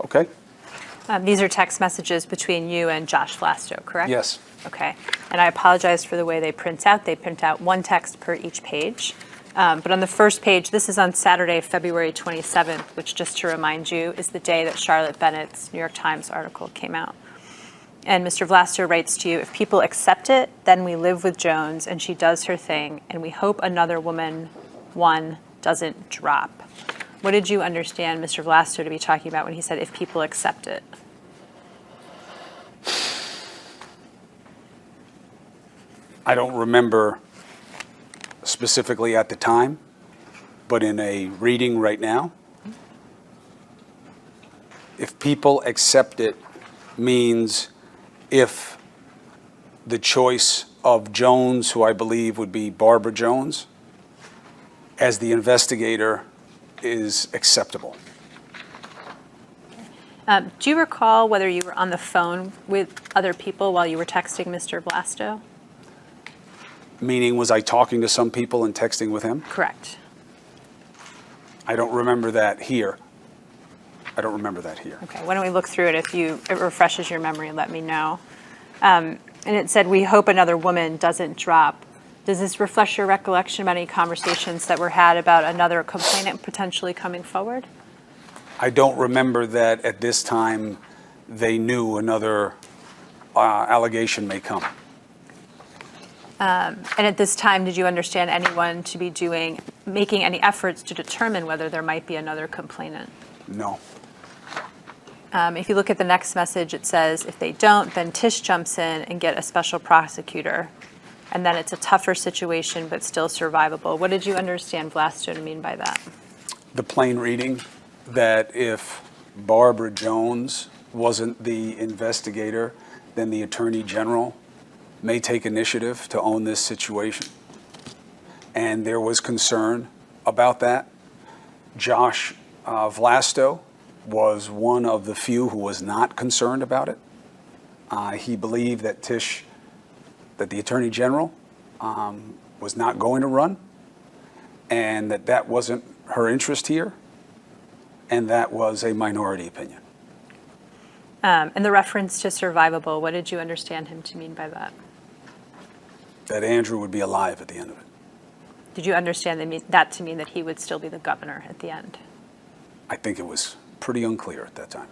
Okay? These are text messages between you and Josh Vlasto, correct? Yes. Okay. And I apologize for the way they print out. They print out one text per each page. But on the first page, this is on Saturday, February 27th, which, just to remind you, is the day that Charlotte Bennett's New York Times article came out. And Mr. Vlasto writes to you, if people accept it, then we live with Jones and she does her thing, and we hope another woman, one, doesn't drop. What did you understand Mr. Vlasto to be talking about when he said, if people accept it? I don't remember specifically at the time, but in a reading right now, if people accept it means if the choice of Jones, who I believe would be Barbara Jones, as the investigator is acceptable. Do you recall whether you were on the phone with other people while you were texting Mr. Vlasto? Meaning, was I talking to some people and texting with him? Correct. I don't remember that here. I don't remember that here. Okay, why don't we look through it if it refreshes your memory and let me know. And it said, we hope another woman doesn't drop. Does this refresh your recollection about any conversations that were had about another complainant potentially coming forward? I don't remember that at this time they knew another allegation may come. And at this time, did you understand anyone to be making any efforts to determine whether there might be another complainant? No. If you look at the next message, it says, if they don't, then Tish jumps in and get a special prosecutor. And then it's a tougher situation, but still survivable. What did you understand Vlasto to mean by that? The plain reading that if Barbara Jones wasn't the investigator, then the Attorney General may take initiative to own this situation. And there was concern about that. Josh Vlasto was one of the few who was not concerned about it. He believed that that the Attorney General was not going to run, and that wasn't her interest here, and that was a minority opinion. And the reference to survivable, what did you understand him to mean by that? That Andrew would be alive at the end of it. Did you understand that to mean that he would still be the governor at the end? I think it was pretty unclear at that time.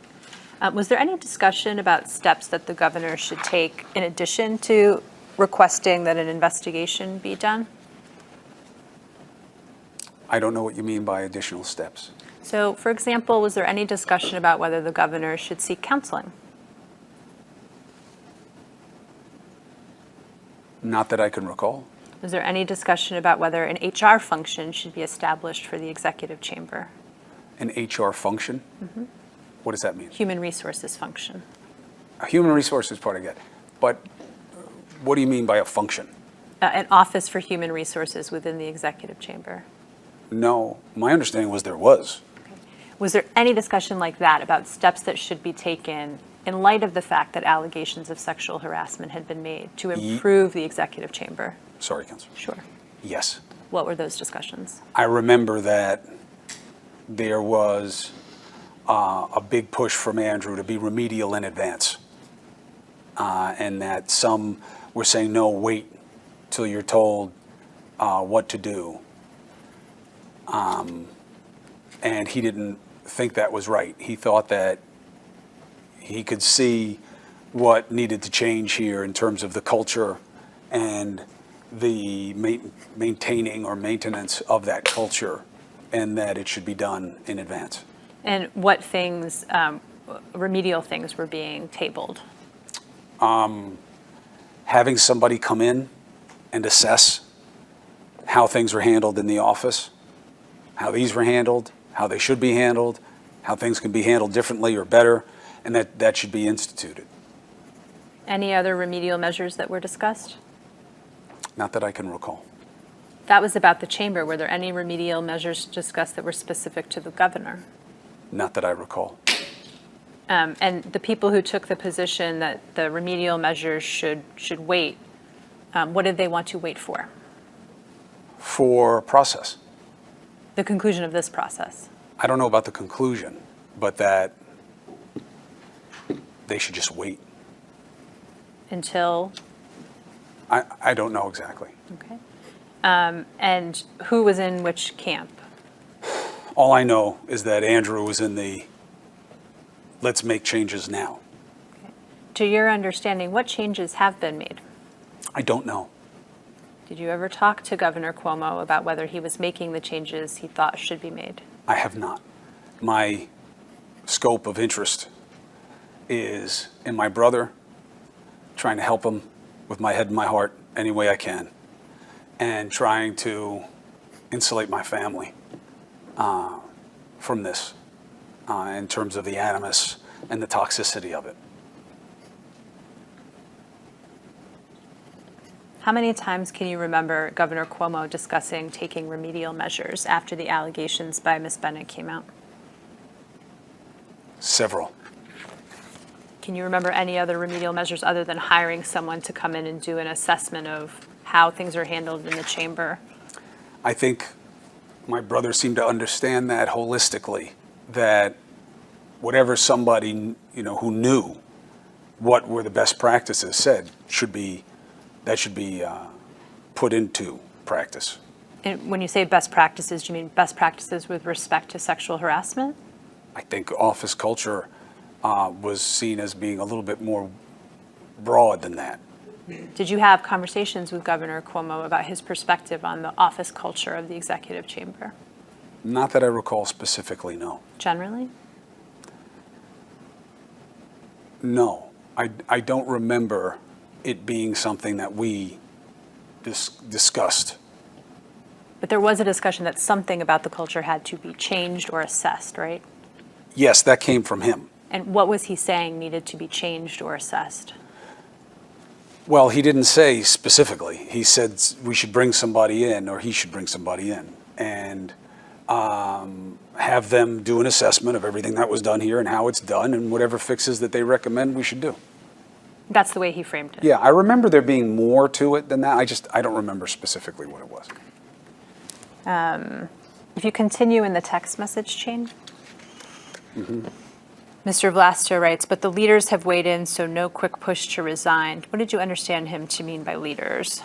Was there any discussion about steps that the governor should take in addition to requesting that an investigation be done? I don't know what you mean by additional steps. So, for example, was there any discussion about whether the governor should seek counseling? Not that I can recall. Was there any discussion about whether an HR function should be established for the executive chamber? An HR function? Mm-hmm. What does that mean? Human resources function. A human resources part I get. But what do you mean by a function? An office for human resources within the executive chamber. No, my understanding was there was. Was there any discussion like that about steps that should be taken in light of the fact that allegations of sexual harassment had been made to improve the executive chamber? Sorry, Councilor. Sure. Yes. What were those discussions? I remember that there was a big push from Andrew to be remedial in advance. And that some were saying, no, wait till you're told what to do. And he didn't think that was right. He thought that he could see what needed to change here in terms of the culture and the maintaining or maintenance of that culture, and that it should be done in advance. And what things, remedial things were being tabled? Having somebody come in and assess how things were handled in the office, how these were handled, how they should be handled, how things can be handled differently or better, and that should be instituted. Any other remedial measures that were discussed? Not that I can recall. That was about the chamber. Were there any remedial measures discussed that were specific to the governor? Not that I recall. And the people who took the position that the remedial measures should wait, what did they want to wait for? For process. The conclusion of this process. I don't know about the conclusion, but that they should just wait. Until? I don't know exactly. Okay. And who was in which camp? All I know is that Andrew was in the let's make changes now. To your understanding, what changes have been made? I don't know. Did you ever talk to Governor Cuomo about whether he was making the changes he thought should be made? I have not. My scope of interest is in my brother, trying to help him with my head and my heart any way I can, and trying to insulate my family from this in terms of the animus and the toxicity of it. How many times can you remember Governor Cuomo discussing taking remedial measures after the allegations by Ms. Bennett came out? Several. Can you remember any other remedial measures other than hiring someone to come in and do an assessment of how things are handled in the chamber? I think my brother seemed to understand that holistically, that whatever somebody, who knew what were the best practices said should be put into practice. And when you say best practices, do you mean best practices with respect to sexual harassment? I think office culture was seen as being a little bit more broad than that. Did you have conversations with Governor Cuomo about his perspective on the office culture of the executive chamber? Not that I recall specifically, no. Generally? No, I don't remember it being something that we discussed. But there was a discussion that something about the culture had to be changed or assessed, right? Yes, that came from him. And what was he saying needed to be changed or assessed? Well, he didn't say specifically. He said we should bring somebody in, or he should bring somebody in, and have them do an assessment of everything that was done here and how it's done, and whatever fixes that they recommend we should do. That's the way he framed it. Yeah, I remember there being more to it than that. I don't remember specifically what it was. If you continue in the text message chain, Mr. Vlaster writes, but the leaders have weighed in, so no quick push to resign. What did you understand him to mean by leaders?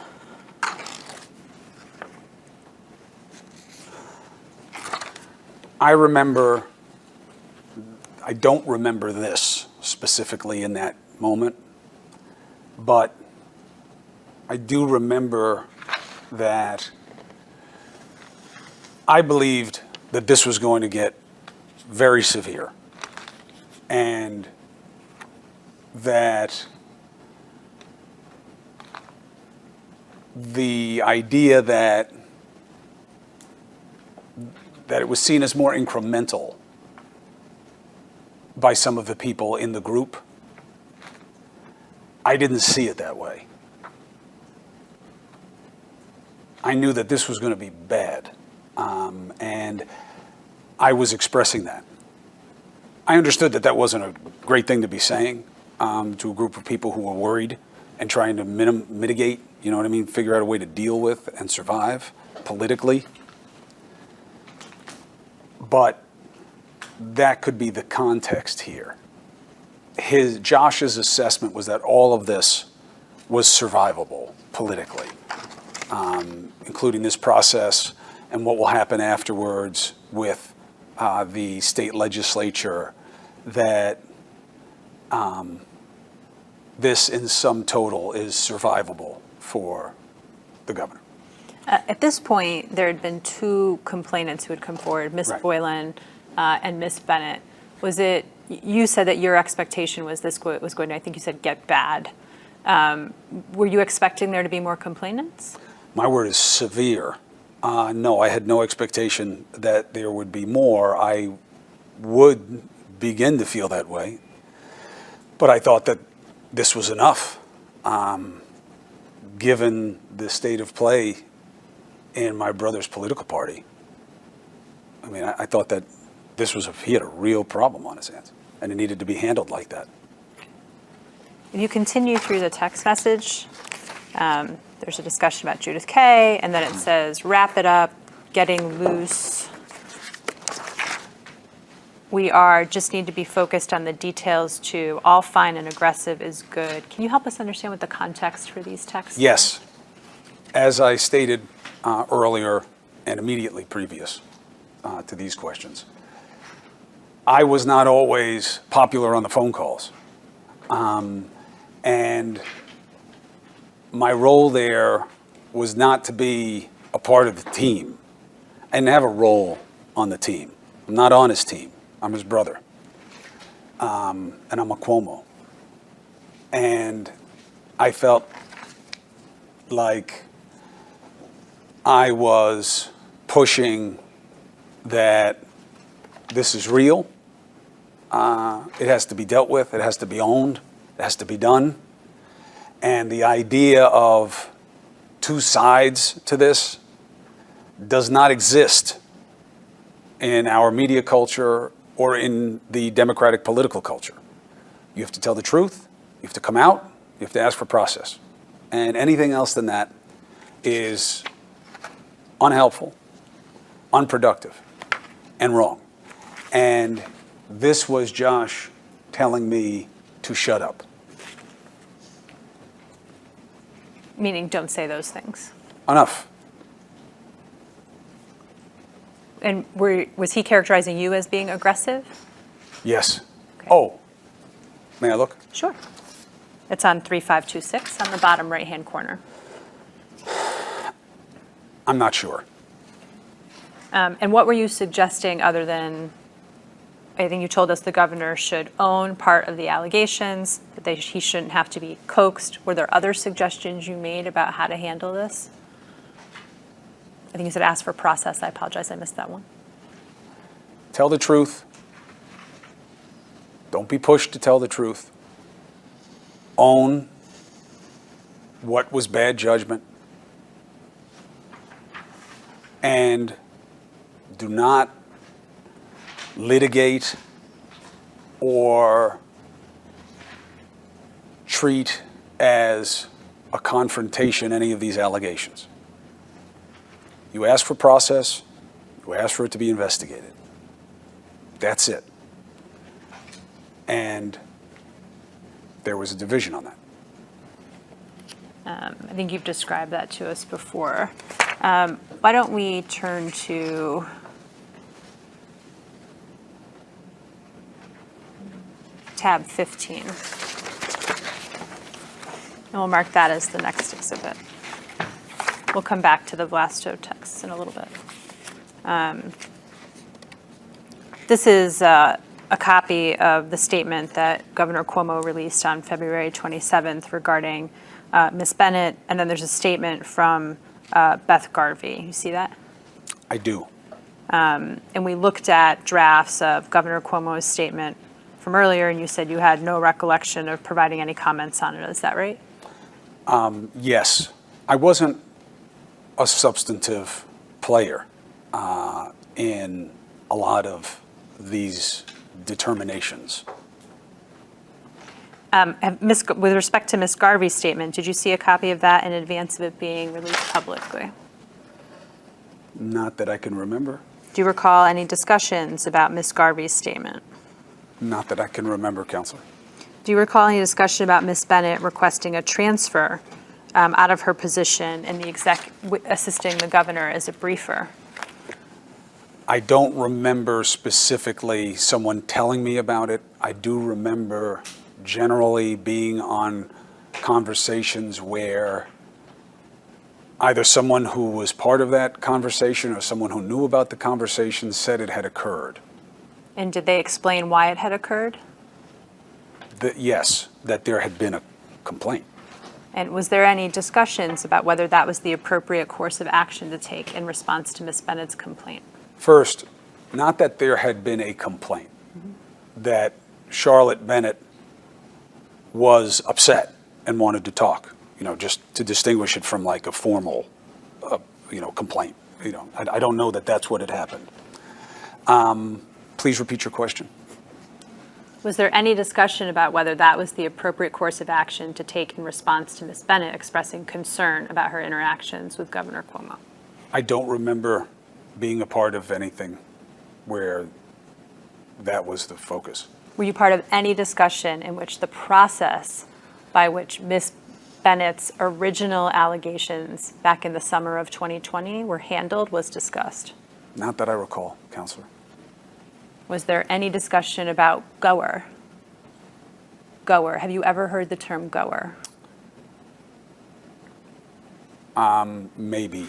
I don't remember this specifically in that moment, but I do remember that I believed that this was going to get very severe, and that the idea that it was seen as more incremental by some of the people in the group, I didn't see it that way. I knew that this was going to be bad, and I was expressing that. I understood that that wasn't a great thing to be saying to a group of people who were worried and trying to mitigate, figure out a way to deal with and survive politically. But that could be the context here. Josh's assessment was that all of this was survivable politically, including this process and what will happen afterwards with the state legislature, that this in sum total is survivable for the governor. At this point, there had been two complainants who had come forward, Ms. Right. Boylan and Ms. Bennett. Was it, you said that your expectation was this was going to, I think you said, get bad. Were you expecting there to be more complainants? My word is severe. No, I had no expectation that there would be more. I would begin to feel that way, but I thought that this was enough, given the state of play in my brother's political party. I mean, I thought that he had a real problem on his hands, and it needed to be handled like that. If you continue through the text message, there's a discussion about Judith Kay, and then it says, wrap it up, getting loose. We just need to be focused on the details too. All fine and aggressive is good. Can you help us understand what the context for these texts are? Yes. As I stated earlier and immediately previous to these questions, I was not always popular on the phone calls. And my role there was not to be a part of the team. I didn't have a role on the team. I'm not on his team. I'm his brother. And I'm a Cuomo. And I felt like I was pushing that this is real. It has to be dealt with. It has to be owned. It has to be done. And the idea of two sides to this does not exist in our media culture or in the democratic political culture. You have to tell the truth. You have to come out. You have to ask for process. And anything else than that is unhelpful, unproductive, and wrong. And this was Josh telling me to shut up. Meaning, don't say those things. Enough. And was he characterizing you as being aggressive? Yes. Okay. Oh, may I look? Sure. It's on 3526 on the bottom right-hand corner. I'm not sure. And what were you suggesting other than, I think you told us the governor should own part of the allegations, that he shouldn't have to be coaxed. Were there other suggestions you made about how to handle this? I think you said ask for process. I apologize, I missed that one. Tell the truth. Don't be pushed to tell the truth. Own what was bad judgment. And do not litigate or treat as a confrontation any of these allegations. You ask for process, you ask for it to be investigated. That's it. And there was a division on that. I think you've described that to us before. Why don't we turn to tab 15. And we'll mark that as the next exhibit. We'll come back to the Vlasto text in a little bit. This is a copy of the statement that Governor Cuomo released on February 27th regarding Ms. Bennett, and then there's a statement from Beth Garvey. You see that? I do. And we looked at drafts of Governor Cuomo's statement from earlier, and you said you had no recollection of providing any comments on it. Is that right? Yes. I wasn't a substantive player in a lot of these determinations. With respect to Ms. Garvey's statement, did you see a copy of that in advance of it being released publicly? Not that I can remember. Do you recall any discussions about Ms. Garvey's statement? Not that I can remember, Counselor. Do you recall any discussion about Ms. Bennett requesting a transfer out of her position and assisting the governor as a briefer? I don't remember specifically someone telling me about it. I do remember generally being on conversations where either someone who was part of that conversation or someone who knew about the conversation said it had occurred. And did they explain why it had occurred? Yes, that there had been a complaint. And was there any discussions about whether that was the appropriate course of action to take in response to Ms. Bennett's complaint? First, not that there had been a complaint, that Charlotte Bennett was upset and wanted to talk, just to distinguish it from like a formal, complaint. I don't know that that's what had happened. Please repeat your question. Was there any discussion about whether that was the appropriate course of action to take in response to Ms. Bennett expressing concern about her interactions with Governor Cuomo? I don't remember being a part of anything where that was the focus. Were you part of any discussion in which the process by which Ms. Bennett's original allegations back in the summer of 2020 were handled was discussed? Not that I recall, Counselor. Was there any discussion about Goer? goer. Have you ever heard the term goer? Maybe.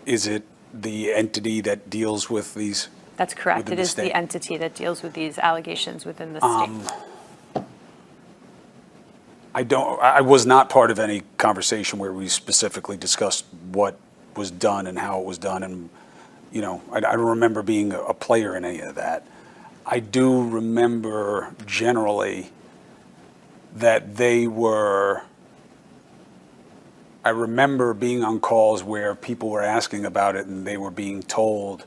Is it the entity that deals with these? That's correct. Within It the is state? the entity that deals with these allegations within the state. I was not part of any conversation where we specifically discussed what was done and how it was done, and, I don't remember being a player in any of that. I do remember generally that I remember being on calls where people were asking about it and they were being told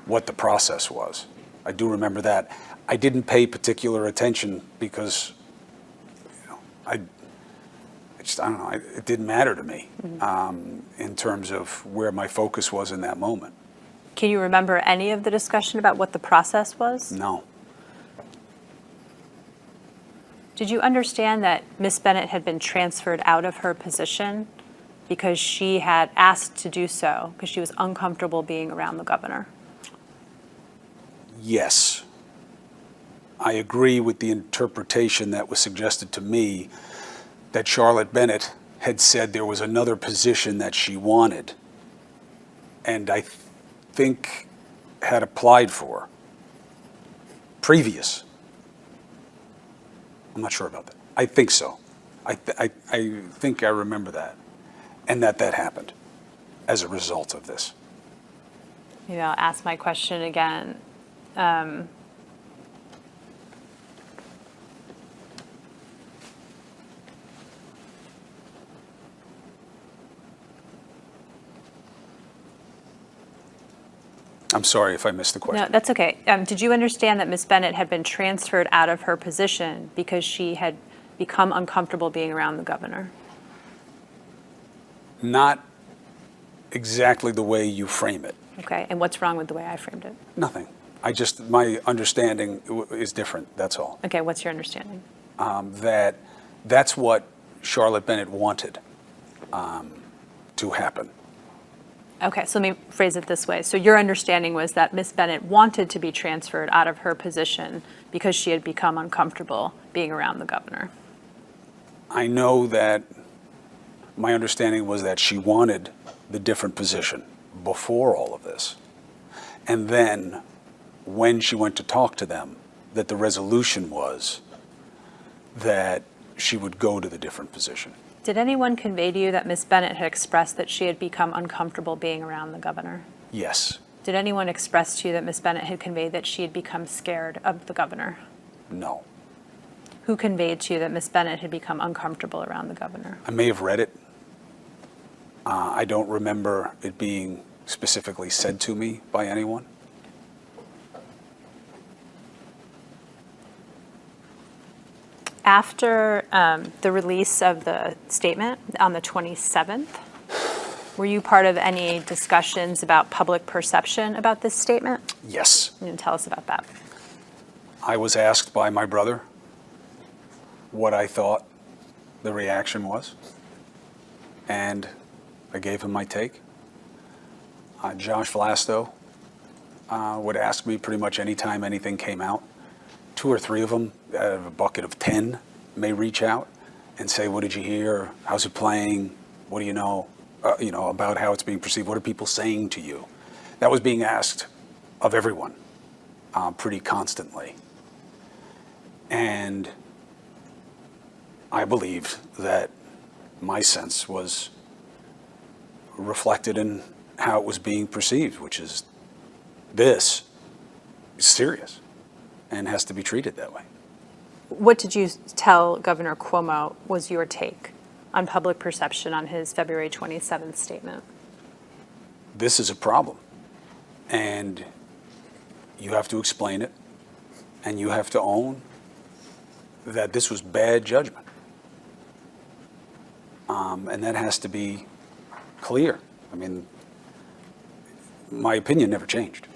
what the process was. I do remember that. I didn't pay particular attention because, I don't know, it didn't matter to me in terms of where my focus was in that moment. Can you remember any of the discussion about what the process was? No. Did you understand that Ms. Bennett had been transferred out of her position because she had asked to do so because she was uncomfortable being around the governor? Yes. I agree with the interpretation that was suggested to me that Charlotte Bennett had said there was another position that she wanted, and I think had applied for previous. I'm not sure about that. I think so. I think I remember that, and that happened as a result of this. Maybe I'll ask my question again. I'm sorry if I missed the question. No, that's okay. Did you understand that Ms. Bennett had been transferred out of her position because she had become uncomfortable being around the governor? Not exactly the way you frame it. Okay, and what's wrong with the way I framed it? Nothing. My understanding is different, that's all. Okay, what's your understanding? That's what Charlotte Bennett wanted to happen. Okay, so let me phrase it this way. So your understanding was that Ms. Bennett wanted to be transferred out of her position because she had become uncomfortable being around the governor. I know that my understanding was that she wanted the different position before all of this. And then when she went to talk to them, that the resolution was that she would go to the different position. Did anyone convey to you that Ms. Bennett had expressed that she had become uncomfortable being around the governor? Yes. Did anyone express to you that Ms. Bennett had conveyed that she had become scared of the governor? No. Who conveyed to you that Ms. Bennett had become uncomfortable around the governor? I may have read it. I don't remember it being specifically said to me by anyone. After the release of the statement on the 27th, were you part of any discussions about public perception about this statement? Yes. Can you tell us about that? I was asked by my brother what I thought the reaction was, and I gave him my take. Josh Vlasto would ask me pretty much anytime anything came out. 2 or 3 of them out of a bucket of 10 may reach out and say, what did you hear? How's it playing? What do you know, about how it's being perceived? What are people saying to you? That was being asked of everyone pretty constantly. And I believed that my sense was reflected in how it was being perceived, which is this is serious and has to be treated that way. What did you tell Governor Cuomo was your take on public perception on his February 27th statement? This is a problem, and you have to explain it, and you have to own that this was bad judgment. And that has to be clear. I mean, my opinion never changed.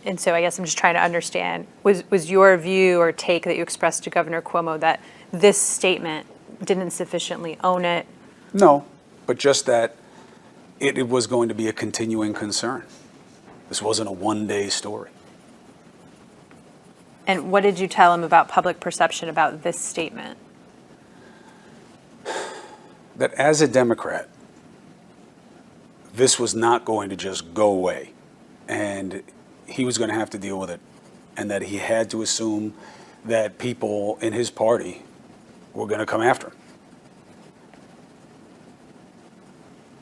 And so I guess I'm just trying to understand, was your view or take that you expressed to Governor Cuomo that this statement didn't sufficiently own it? No, but just that it was going to be a continuing concern. This wasn't a one-day story. And what did you tell him about public perception about this statement? that as a Democrat, this was not going to just go away, and he was going to have to deal with it, and that he had to assume that people in his party were going to come after him.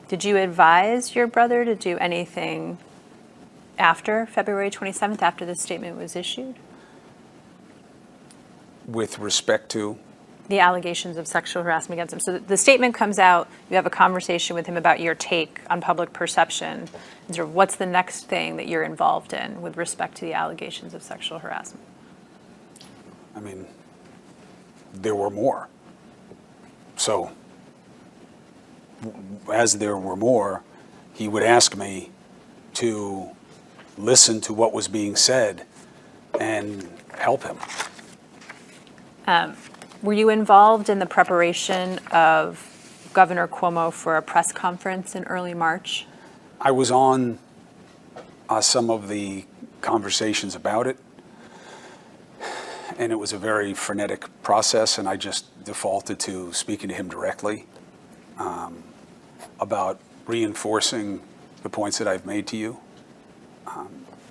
Did you advise your brother to do anything after February 27th, after this statement was issued? With respect to, The allegations of sexual harassment against him. So the statement comes out, you have a conversation with him about your take on public perception, and sort of what's the next thing that you're involved in with respect to the allegations of sexual harassment? I mean, there were more. So, as there were more, he would ask me to listen to what was being said and help him. Were you involved in the preparation of Governor Cuomo for a press conference in early March? I was on some of the conversations about it, and it was a very frenetic process, and I just defaulted to speaking to him directly about reinforcing the points that I've made to you.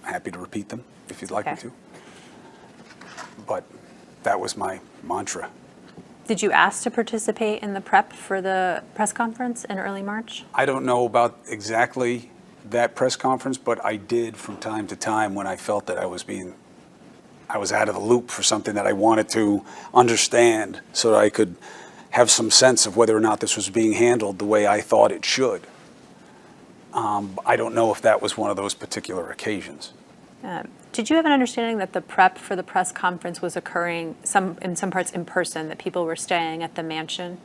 Happy to repeat them if you'd like me Okay. to. But that was my mantra. Did you ask to participate in the prep for the press conference in early March? I don't know about exactly that press conference, but I did from time to time when I felt that I was out of the loop for something that I wanted to understand so that I could have some sense of whether or not this was being handled the way I thought it should. I don't know if that was one of those particular occasions. Did you have an understanding that the prep for the press conference was occurring in some parts in person, that people were staying at the mansion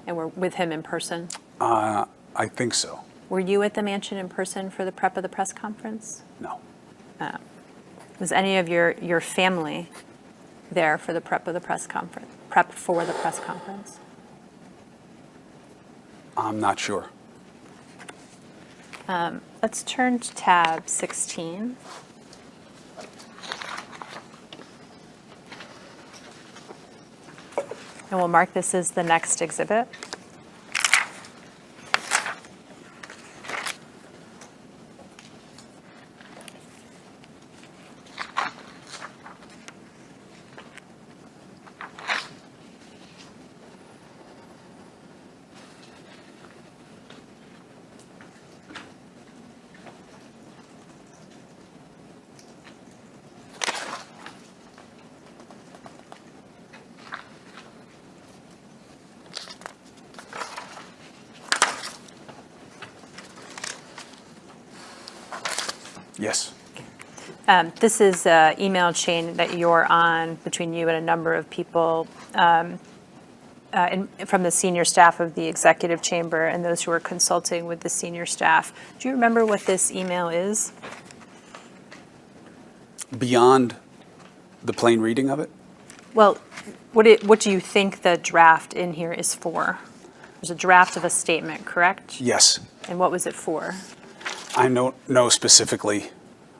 and were with him in person? I think so. Were you at the mansion in person for the prep of the press conference? No. Was any of your family there for the prep of the press conference? Prep for the press conference? I'm not sure. Let's turn to tab 16. And we'll mark this as the next exhibit. Yes. This is an email chain that you're on between you and a number of people from the senior staff of the executive chamber and those who are consulting with the senior staff. Do you remember what this email is? Beyond the plain reading of it, Well, what do you think the draft in here is for? There's a draft of a statement, correct? yes. And what was it for? I don't know specifically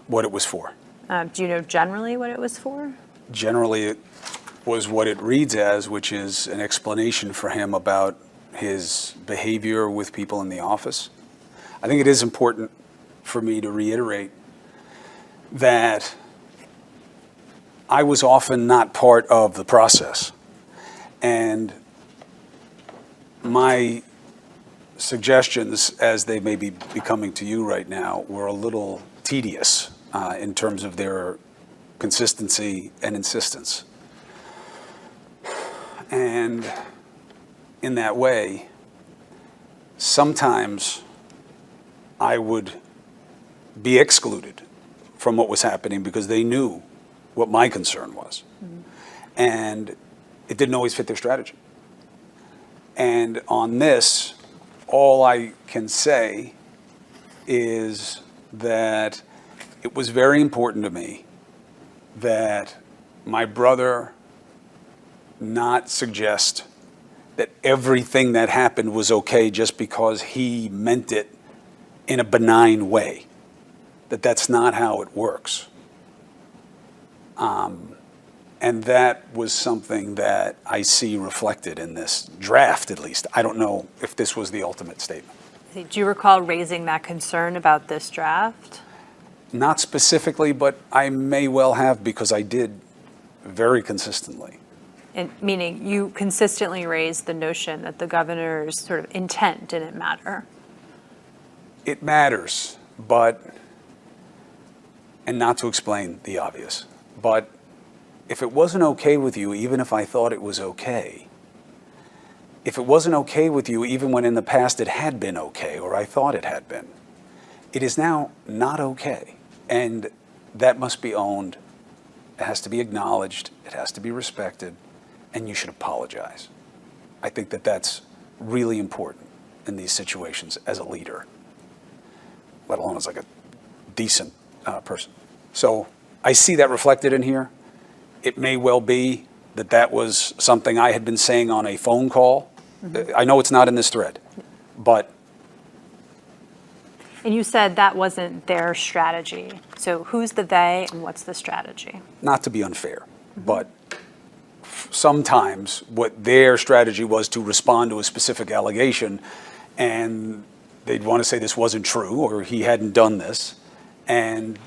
what it was for. Do you know generally what it was for? Generally, it was what it reads as, which is an explanation for him about his behavior with people in the office. I think it is important for me to reiterate that I was often not part of the process. And my suggestions, as they may be coming to you right now, were a little tedious in terms of their consistency and insistence. And in that way, sometimes I would be excluded from what was happening because they knew what my concern was. And it didn't always fit their strategy. And on this, all I can say is that it was very important to me that my brother not suggest that everything that happened was okay just because he meant it in a benign way. That's not how it works. And that was something that I see reflected in this draft, at least. I don't know if this was the ultimate statement. Do you recall raising that concern about this draft? Not specifically, but I may well have, because I did very consistently. And meaning you consistently raised the notion that the governor's sort of intent didn't matter. It matters, but, and not to explain the obvious, but if it wasn't okay with you, even if I thought it was okay, if it wasn't okay with you, even when in the past it had been okay, or I thought it had been, it is now not okay. And that must be owned. It has to be acknowledged. It has to be respected. And you should apologize. I think that that's really important in these situations as a leader, let alone as like a decent person. So I see that reflected in here. It may well be that that was something I had been saying on a phone call. I know it's not in this thread, but And you said that wasn't their strategy. So who's the they and what's the strategy? not to be unfair, but sometimes what their strategy was to respond to a specific allegation, and they'd want to say this wasn't true or he hadn't done this, and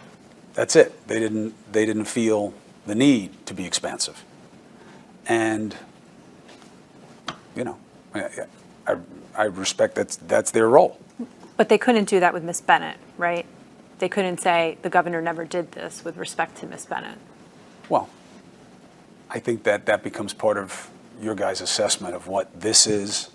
that's it. They didn't feel the need to be expansive. And you know, I respect that's their role. But they couldn't do that with Miss Bennett, right? They couldn't say the governor never did this with respect to Miss Bennett. Well, I think that becomes part of your guys' assessment of what this is,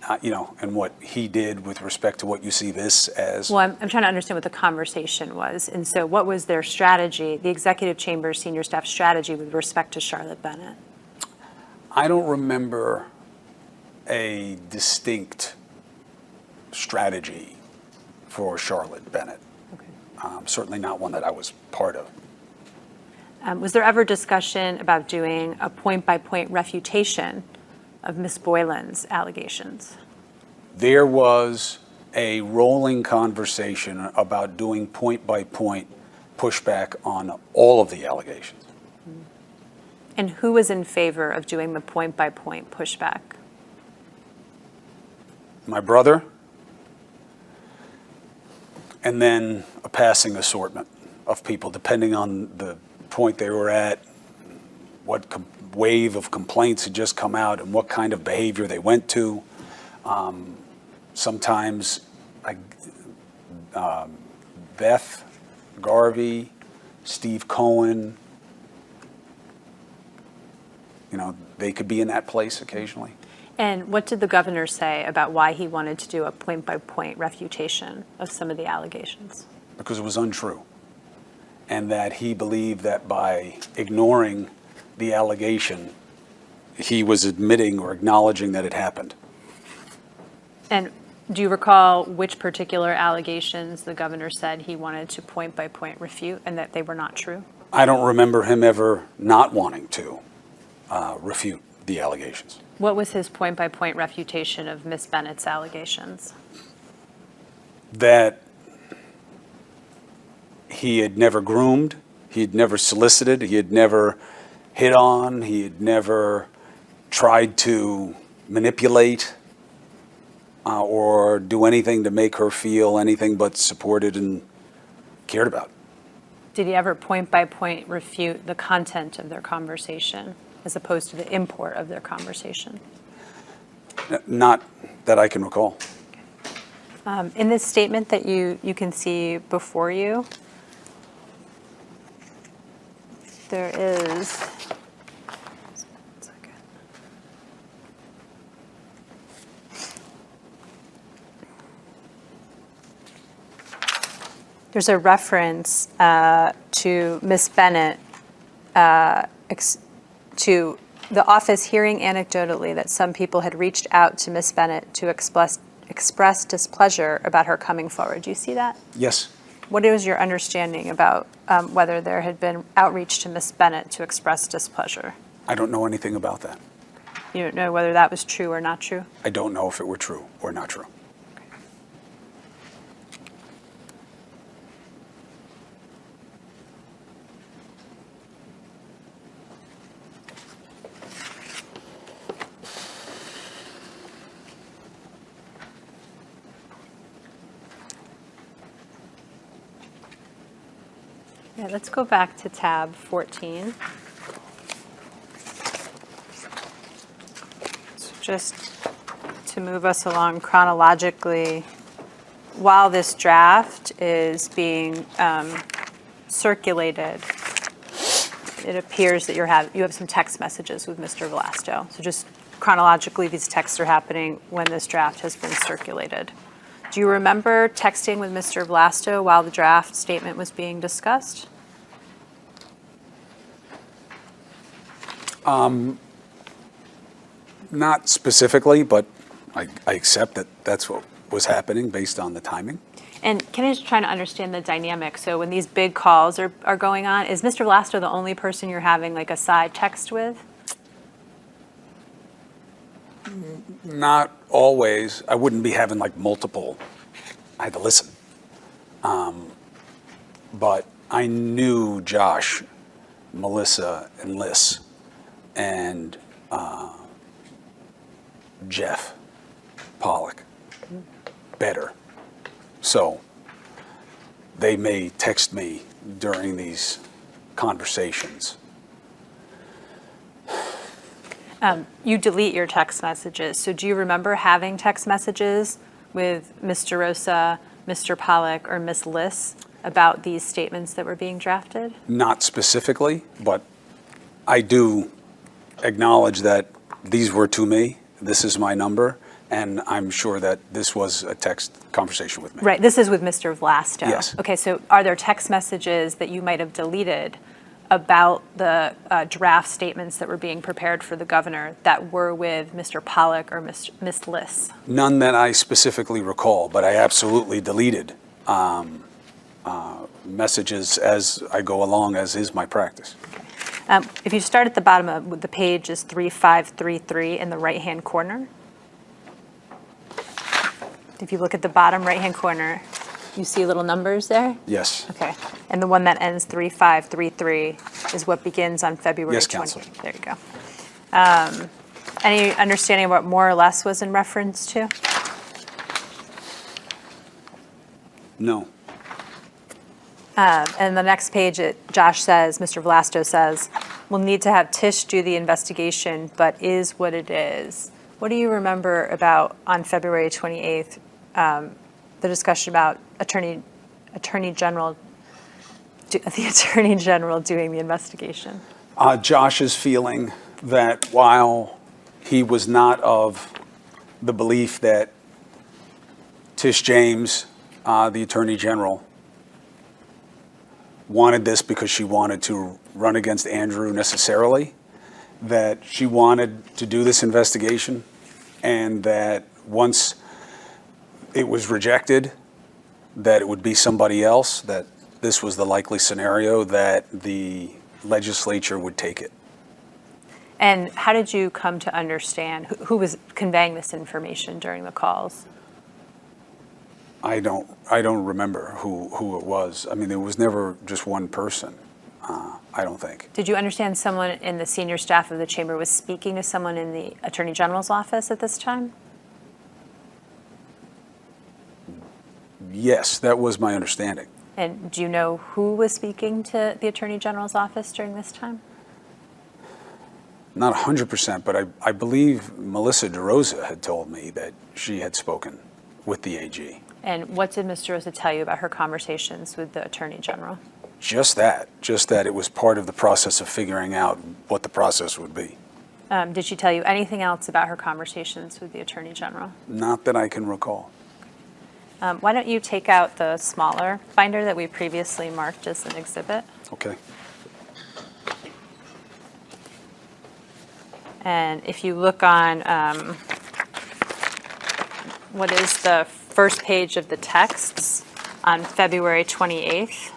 and what he did with respect to what you see this as. Well, I'm trying to understand what the conversation was. And so what was their strategy, the executive chamber senior staff strategy with respect to Charlotte Bennett? I don't remember a distinct strategy for Charlotte Bennett. Certainly not one that I was part of. Was there ever discussion about doing a point-by-point refutation of Ms. Boylan's allegations? There was a rolling conversation about doing point-by-point pushback on all of the allegations. And who was in favor of doing the point-by-point pushback? My brother, and then a passing assortment of people, depending on the point they were at, what wave of complaints had just come out, and what kind of behavior they went to. Sometimes Beth Garvey, Steve Cohen, they could be in that place occasionally. And what did the governor say about why he wanted to do a point-by-point refutation of some of the allegations? Because it was untrue. And that he believed that by ignoring the allegation, he was admitting or acknowledging that it happened. And do you recall which particular allegations the governor said he wanted to point-by-point refute and that they were not true? I don't remember him ever not wanting to refute the allegations. What was his point-by-point refutation of Miss Bennett's allegations? That he had never groomed, he had never solicited, he had never hit on, he had never tried to manipulate or do anything to make her feel anything but supported and cared about. Did he ever point-by-point refute the content of their conversation as opposed to the import of their conversation? Not that I can recall. In this statement that you can see before you, there is, there's a reference to Miss Bennett, to the office hearing anecdotally that some people had reached out to Miss Bennett to express displeasure about her coming forward. Do you see that? Yes. What is your understanding about whether there had been outreach to Miss Bennett to express displeasure? I don't know anything about that. You don't know whether that was true or not true? I don't know if it were true or not true. Yeah, let's go back to tab 14. So just to move us along chronologically, while this draft is being circulated, it appears that you have some text messages with Mr. Vlasto. So just chronologically, these texts are happening when this draft has been circulated. Do you remember texting with Mr. Vlasto while the draft statement was being discussed? Not specifically, but I accept that that's what was happening based on the timing. And can I just try to understand the dynamic? So when these big calls are going on, is Mr. Vlasto the only person you're having like a side text with? Not always. I wouldn't be having like multiple. I had to listen. But I knew Josh, Melissa, and Liz, and Jeff Pollock better. So they may text me during these conversations. You delete your text messages. So do you remember having text messages with Mr. Rosa, Mr. Pollock, or Miss Liz about these statements that were being drafted? Not specifically, but I do acknowledge that these were to me. This is my number, and I'm sure that this was a text conversation with me. Right, this is with Mr. Vlasto. Yes. Okay, so are there text messages that you might have deleted about the draft statements that were being prepared for the governor that were with Mr. Pollock or Miss Liz? None that I specifically recall, but I absolutely deleted messages as I go along, as is my practice. If you start at the bottom of the page is 3533 in the right-hand corner. If you look at the bottom right-hand corner, you see little numbers there? Yes. Okay. And the one that ends 3533 is what begins on February 20th. Yes, Counselor. There you go. Any understanding of what more or less was in reference to? No. And the next page, Josh says, Mr. Vlasto says, we'll need to have Tish do the investigation, but is what it is. What do you remember about on February 28th, the discussion about the Attorney General doing the investigation? Josh's feeling that while he was not of the belief that Tish James, the Attorney General, wanted this because she wanted to run against Andrew necessarily, that she wanted to do this investigation, and that once it was rejected, that it would be somebody else, that this was the likely scenario, that the legislature would take it. And how did you come to understand who was conveying this information during the calls? I don't remember who it was. I mean, there was never just one person, I don't think. Did you understand someone in the senior staff of the chamber was speaking to someone in the Attorney General's office at this time? Yes, that was my understanding. And do you know who was speaking to the Attorney General's office during this time? Not 100%, but I believe Melissa DeRosa had told me that she had spoken with the AG. And what did Ms. DeRosa tell you about her conversations with the Attorney General? Just that it was part of the process of figuring out what the process would be. Did she tell you anything else about her conversations with the Attorney General? Not that I can recall. Why don't you take out the smaller binder that we previously marked as an exhibit? Okay. And if you look on what is the first page of the texts on February 28th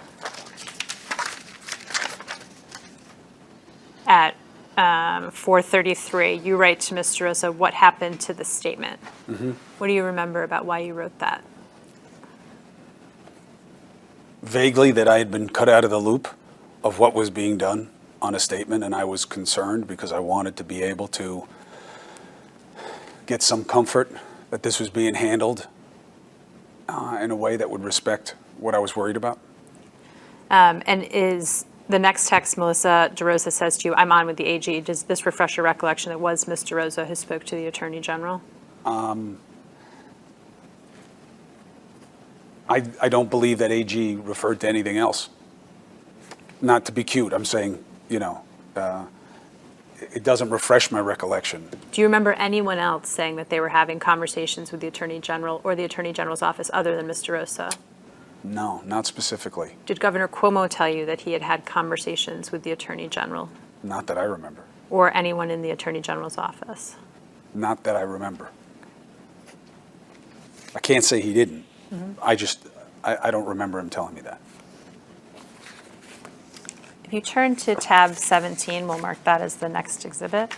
at 4:33, you write to Ms. DeRosa, what happened to the statement? Mm-hmm. What do you remember about why you wrote that? Vaguely, that I had been cut out of the loop of what was being done on a statement, and I was concerned because I wanted to be able to get some comfort that this was being handled in a way that would respect what I was worried about. And is the next text Melissa DeRosa says to you, I'm on with the AG, does this refresh your recollection that was Ms. DeRosa who spoke to the Attorney General? I don't believe that AG referred to anything else. Not to be cute, I'm saying, it doesn't refresh my recollection. Do you remember anyone else saying that they were having conversations with the Attorney General or the Attorney General's office other than Ms. DeRosa? No, not specifically. Did Governor Cuomo tell you that he had had conversations with the Attorney General Not that I remember. or anyone in the Attorney General's office? Not that I remember. I can't say he didn't. I don't remember him telling me that. If you turn to tab 17, we'll mark that as the next exhibit.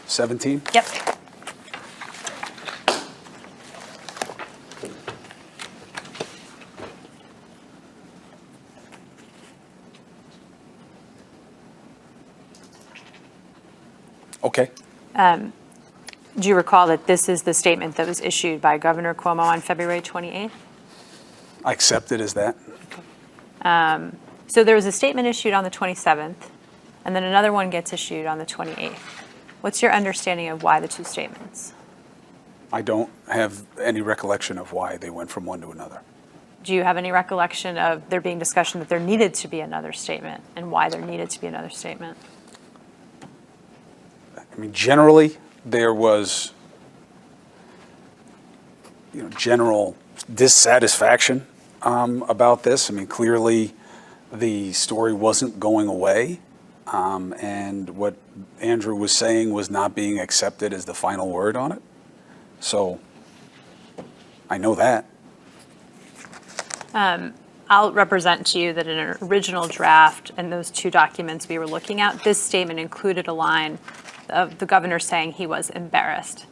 17? Yep. Okay. Do you recall that this is the statement that was issued by Governor Cuomo on February 28th? I accept it as that. So there was a statement issued on the 27th, and then another one gets issued on the 28th. What's your understanding of why the two statements? I don't have any recollection of why they went from one to another. Do you have any recollection of there being discussion that there needed to be another statement and why there needed to be another statement? I mean, generally, there was, general dissatisfaction about this. I mean, clearly, the story wasn't going away, and what Andrew was saying was not being accepted as the final word on it. So, I know that. I'll represent to you that in an original draft and those two documents we were looking at, this statement included a line of the governor saying he was embarrassed.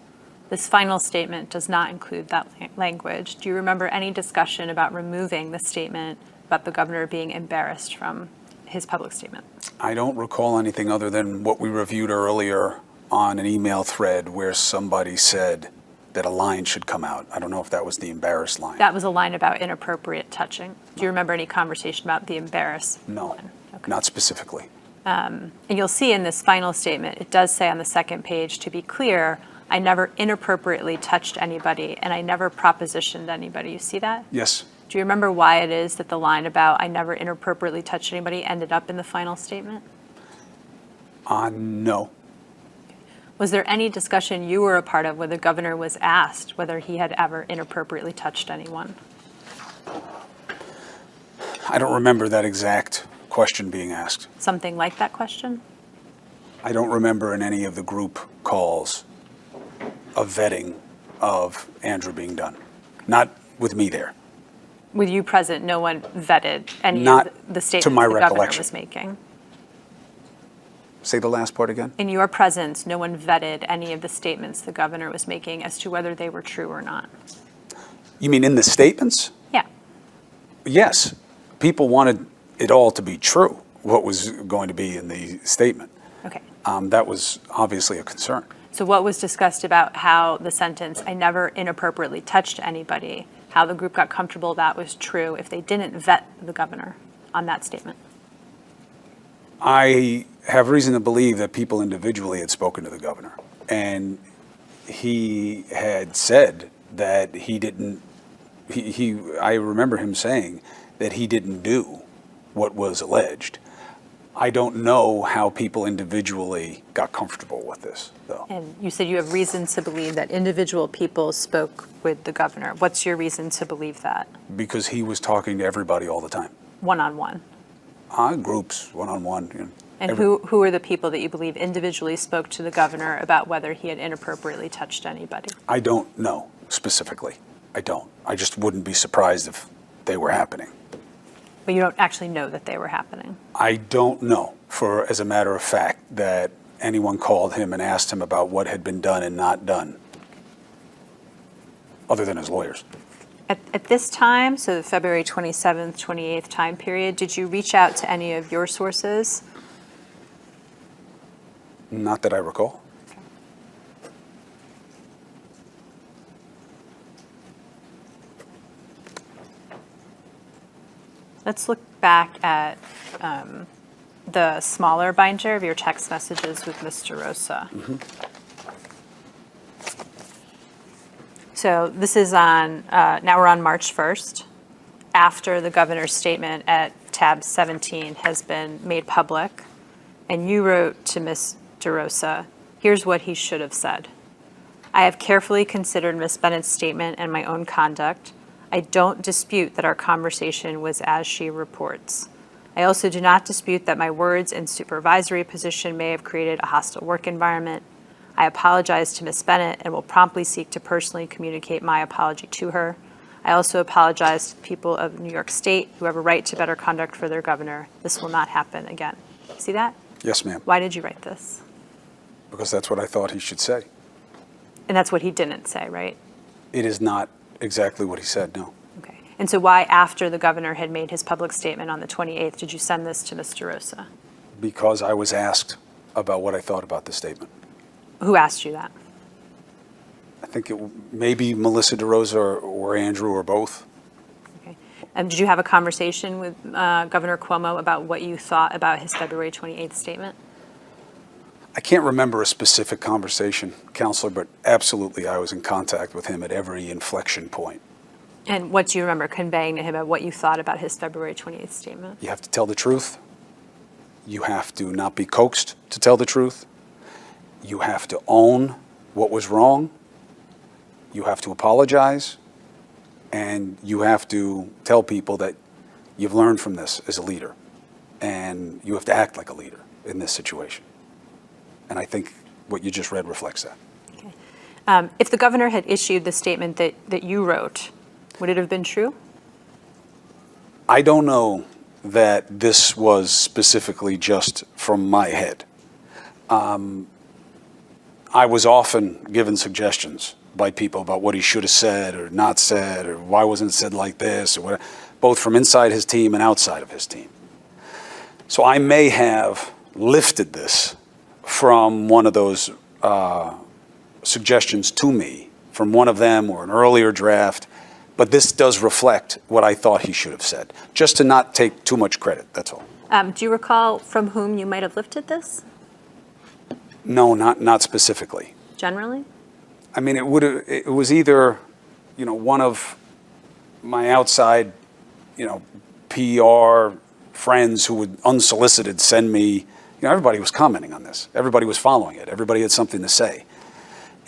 This final statement does not include that language. Do you remember any discussion about removing the statement about the governor being embarrassed from his public statement? I don't recall anything other than what we reviewed earlier on an email thread where somebody said that a line should come out. I don't know if that was the embarrassed line. That was a line about inappropriate touching. Do you remember any conversation about the embarrassed No, line? Okay. not specifically. And you'll see in this final statement, it does say on the second page, to be clear, I never inappropriately touched anybody and I never propositioned anybody. You see that? Yes. Do you remember why it is that the line about I never inappropriately touched anybody ended up in the final statement? No. Was there any discussion you were a part of where the governor was asked whether he had ever inappropriately touched anyone? I don't remember that exact question being asked. Something like that question? I don't remember in any of the group calls a vetting of Andrew being done. Not with me there. With you present, no one vetted any Not of the to statements my the governor recollection. was making? Say the last part again? In your presence, no one vetted any of the statements the governor was making as to whether they were true or not? You mean in the statements? Yeah. Yes. People wanted it all to be true, what was going to be in the statement. Okay. That was obviously a concern. So what was discussed about how the sentence, I never inappropriately touched anybody, how the group got comfortable that was true if they didn't vet the governor on that statement? I have reason to believe that people individually had spoken to the governor, and he had said that he didn't, I remember him saying that he didn't do what was alleged. I don't know how people individually got comfortable with this, though. And you said you have reason to believe that individual people spoke with the governor. What's your reason to believe that? Because he was talking to everybody all the time. One-on-one? Groups, one-on-one. You know, And who are the people that you believe individually spoke to the governor about whether he had inappropriately touched anybody? I don't know specifically. I don't. I just wouldn't be surprised if they were happening. But you don't actually know that they were happening? I don't know, as a matter of fact, that anyone called him and asked him about what had been done and not done, other than his lawyers. At this time, so the February 27th, 28th time period, did you reach out to any of your sources? Not that I recall. Let's look back at the smaller binder of your text messages with Mr. Rosa. So this is on, now we're on March 1st, after the governor's statement at tab 17 has been made public, and you wrote to Ms. DeRosa, here's what he should have said. I have carefully considered Ms. Bennett's statement and my own conduct. I don't dispute that our conversation was as she reports. I also do not dispute that my words and supervisory position may have created a hostile work environment. I apologize to Ms. Bennett and will promptly seek to personally communicate my apology to her. I also apologize to the people of New York State who have a right to better conduct for their governor. This will not happen again. See that? Yes, ma'am, Why did you write this? because that's what I thought he should say. And that's what he didn't say, right? It is not exactly what he said, no. Okay. And so why, after the governor had made his public statement on the 28th, did you send this to Mr. Rosa? Because I was asked about what I thought about the statement. Who asked you that? I think it maybe Melissa DeRosa or Andrew or both. Okay. Did you have a conversation with Governor Cuomo about what you thought about his February 28th statement? I can't remember a specific conversation, Counselor, but absolutely I was in contact with him at every inflection point. And what do you remember conveying to him about what you thought about his February 28th statement? You have to tell the truth. You have to not be coaxed to tell the truth. You have to own what was wrong. You have to apologize. And you have to tell people that you've learned from this as a leader. And you have to act like a leader in this situation. And I think what you just read reflects that. Okay. If the governor had issued the statement that you wrote, would it have been true? I don't know that this was specifically just from my head. I was often given suggestions by people about what he should have said or not said, or why wasn't it said like this, or whatever, both from inside his team and outside of his team. So I may have lifted this from one of those suggestions to me, from one of them or an earlier draft, but this does reflect what I thought he should have said, just to not take too much credit, that's all. Do you recall from whom you might have lifted this, No, not specifically. generally? I mean, it was either, one of my outside, PR friends who would unsolicited send me, everybody was commenting on this. Everybody was following it. Everybody had something to say.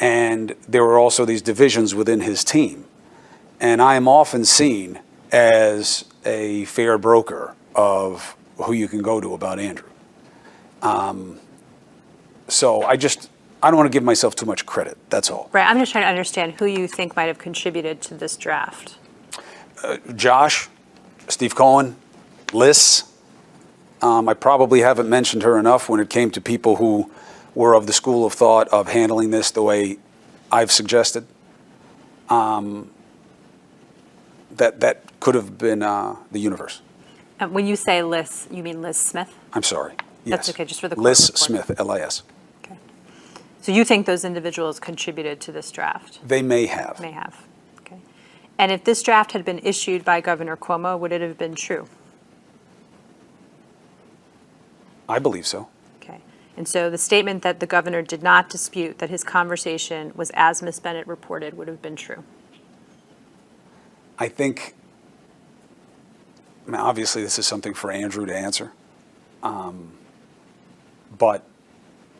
And there were also these divisions within his team. And I am often seen as a fair broker of who you can go to about Andrew. So I don't want to give myself too much credit, that's all. Right, I'm just trying to understand who you think might have contributed to this draft. Josh, Steve Cohen, Liz. I probably haven't mentioned her enough when it came to people who were of the school of thought of handling this the way I've suggested. That could have been the universe. When you say Liz, you mean Liz Smith? I'm sorry. That's Yes. okay, just for the court Liz report. Smith, L-I-S. Okay. So you think those individuals contributed to this draft? They may have. May have. Okay. And if this draft had been issued by Governor Cuomo, would it have been true? I believe so. Okay. And so the statement that the governor did not dispute that his conversation was as Ms. Bennett reported would have been true. I think, obviously this is something for Andrew to answer. But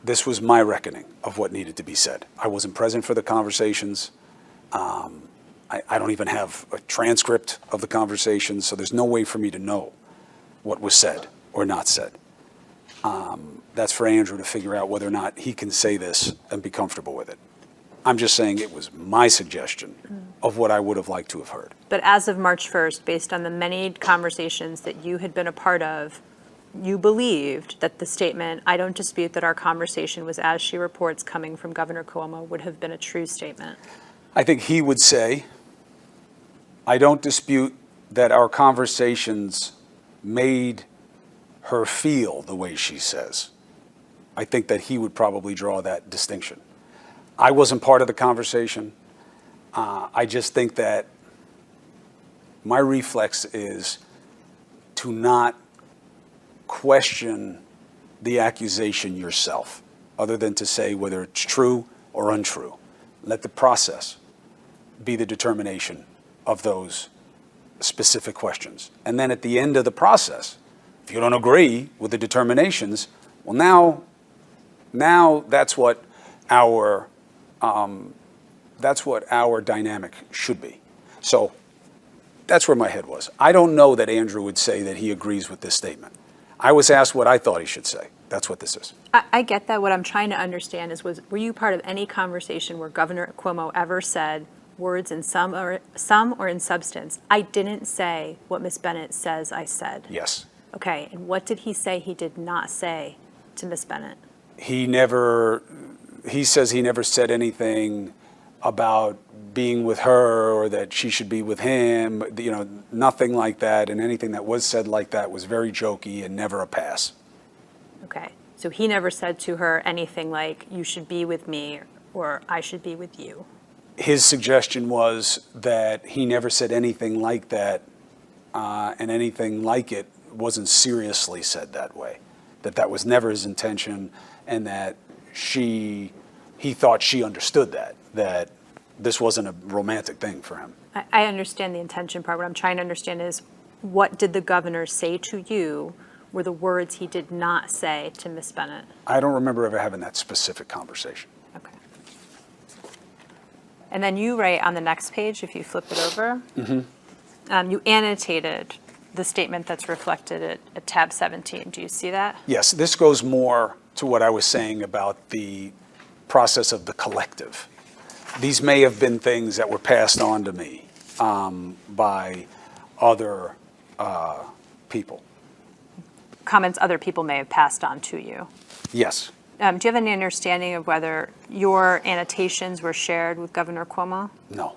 this was my reckoning of what needed to be said. I wasn't present for the conversations. I don't even have a transcript of the conversations, so there's no way for me to know what was said or not said. That's for Andrew to figure out whether or not he can say this and be comfortable with it. I'm just saying it was my suggestion of what I would have liked to have heard. But as of March 1st, based on the many conversations that you had been a part of, you believed that the statement, I don't dispute that our conversation was as she reports coming from Governor Cuomo, would have been a true statement. I think he would say, I don't dispute that our conversations made her feel the way she says. I think that he would probably draw that distinction. I wasn't part of the conversation. I just think that my reflex is to not question the accusation yourself, other than to say whether it's true or untrue. Let the process be the determination of those specific questions. And then at the end of the process, if you don't agree with the determinations, well, now that's what our dynamic should be. So that's where my head was. I don't know that Andrew would say that he agrees with this statement. I was asked what I thought he should say. That's what this is. I get that. What I'm trying to understand is, were you part of any conversation where Governor Cuomo ever said words in some or in substance, I didn't say what Ms. Bennett says I said? Yes. Okay, and what did he say he did not say to Ms. Bennett? He says he never said anything about being with her or that she should be with him, you know, nothing like that, and anything that was said like that was very jokey and never a pass. Okay, so he never said to her anything like, you should be with me or I should be with you. His suggestion was that he never said anything like that, and anything like it wasn't seriously said that way, that was never his intention, and that he thought she understood that this wasn't a romantic thing for him. I understand the intention part. What I'm trying to understand is, what did the governor say to you were the words he did not say to Ms. Bennett? I don't remember ever having that specific conversation. Okay. And then you write on the next page, if you flip it over, you annotated the statement that's reflected at tab 17. Do you see that? Yes, this goes more to what I was saying about the process of the collective. These may have been things that were passed on to me by other people. Comments other people may have passed on to you. Yes. Do you have any understanding of whether your annotations were shared with Governor Cuomo? No.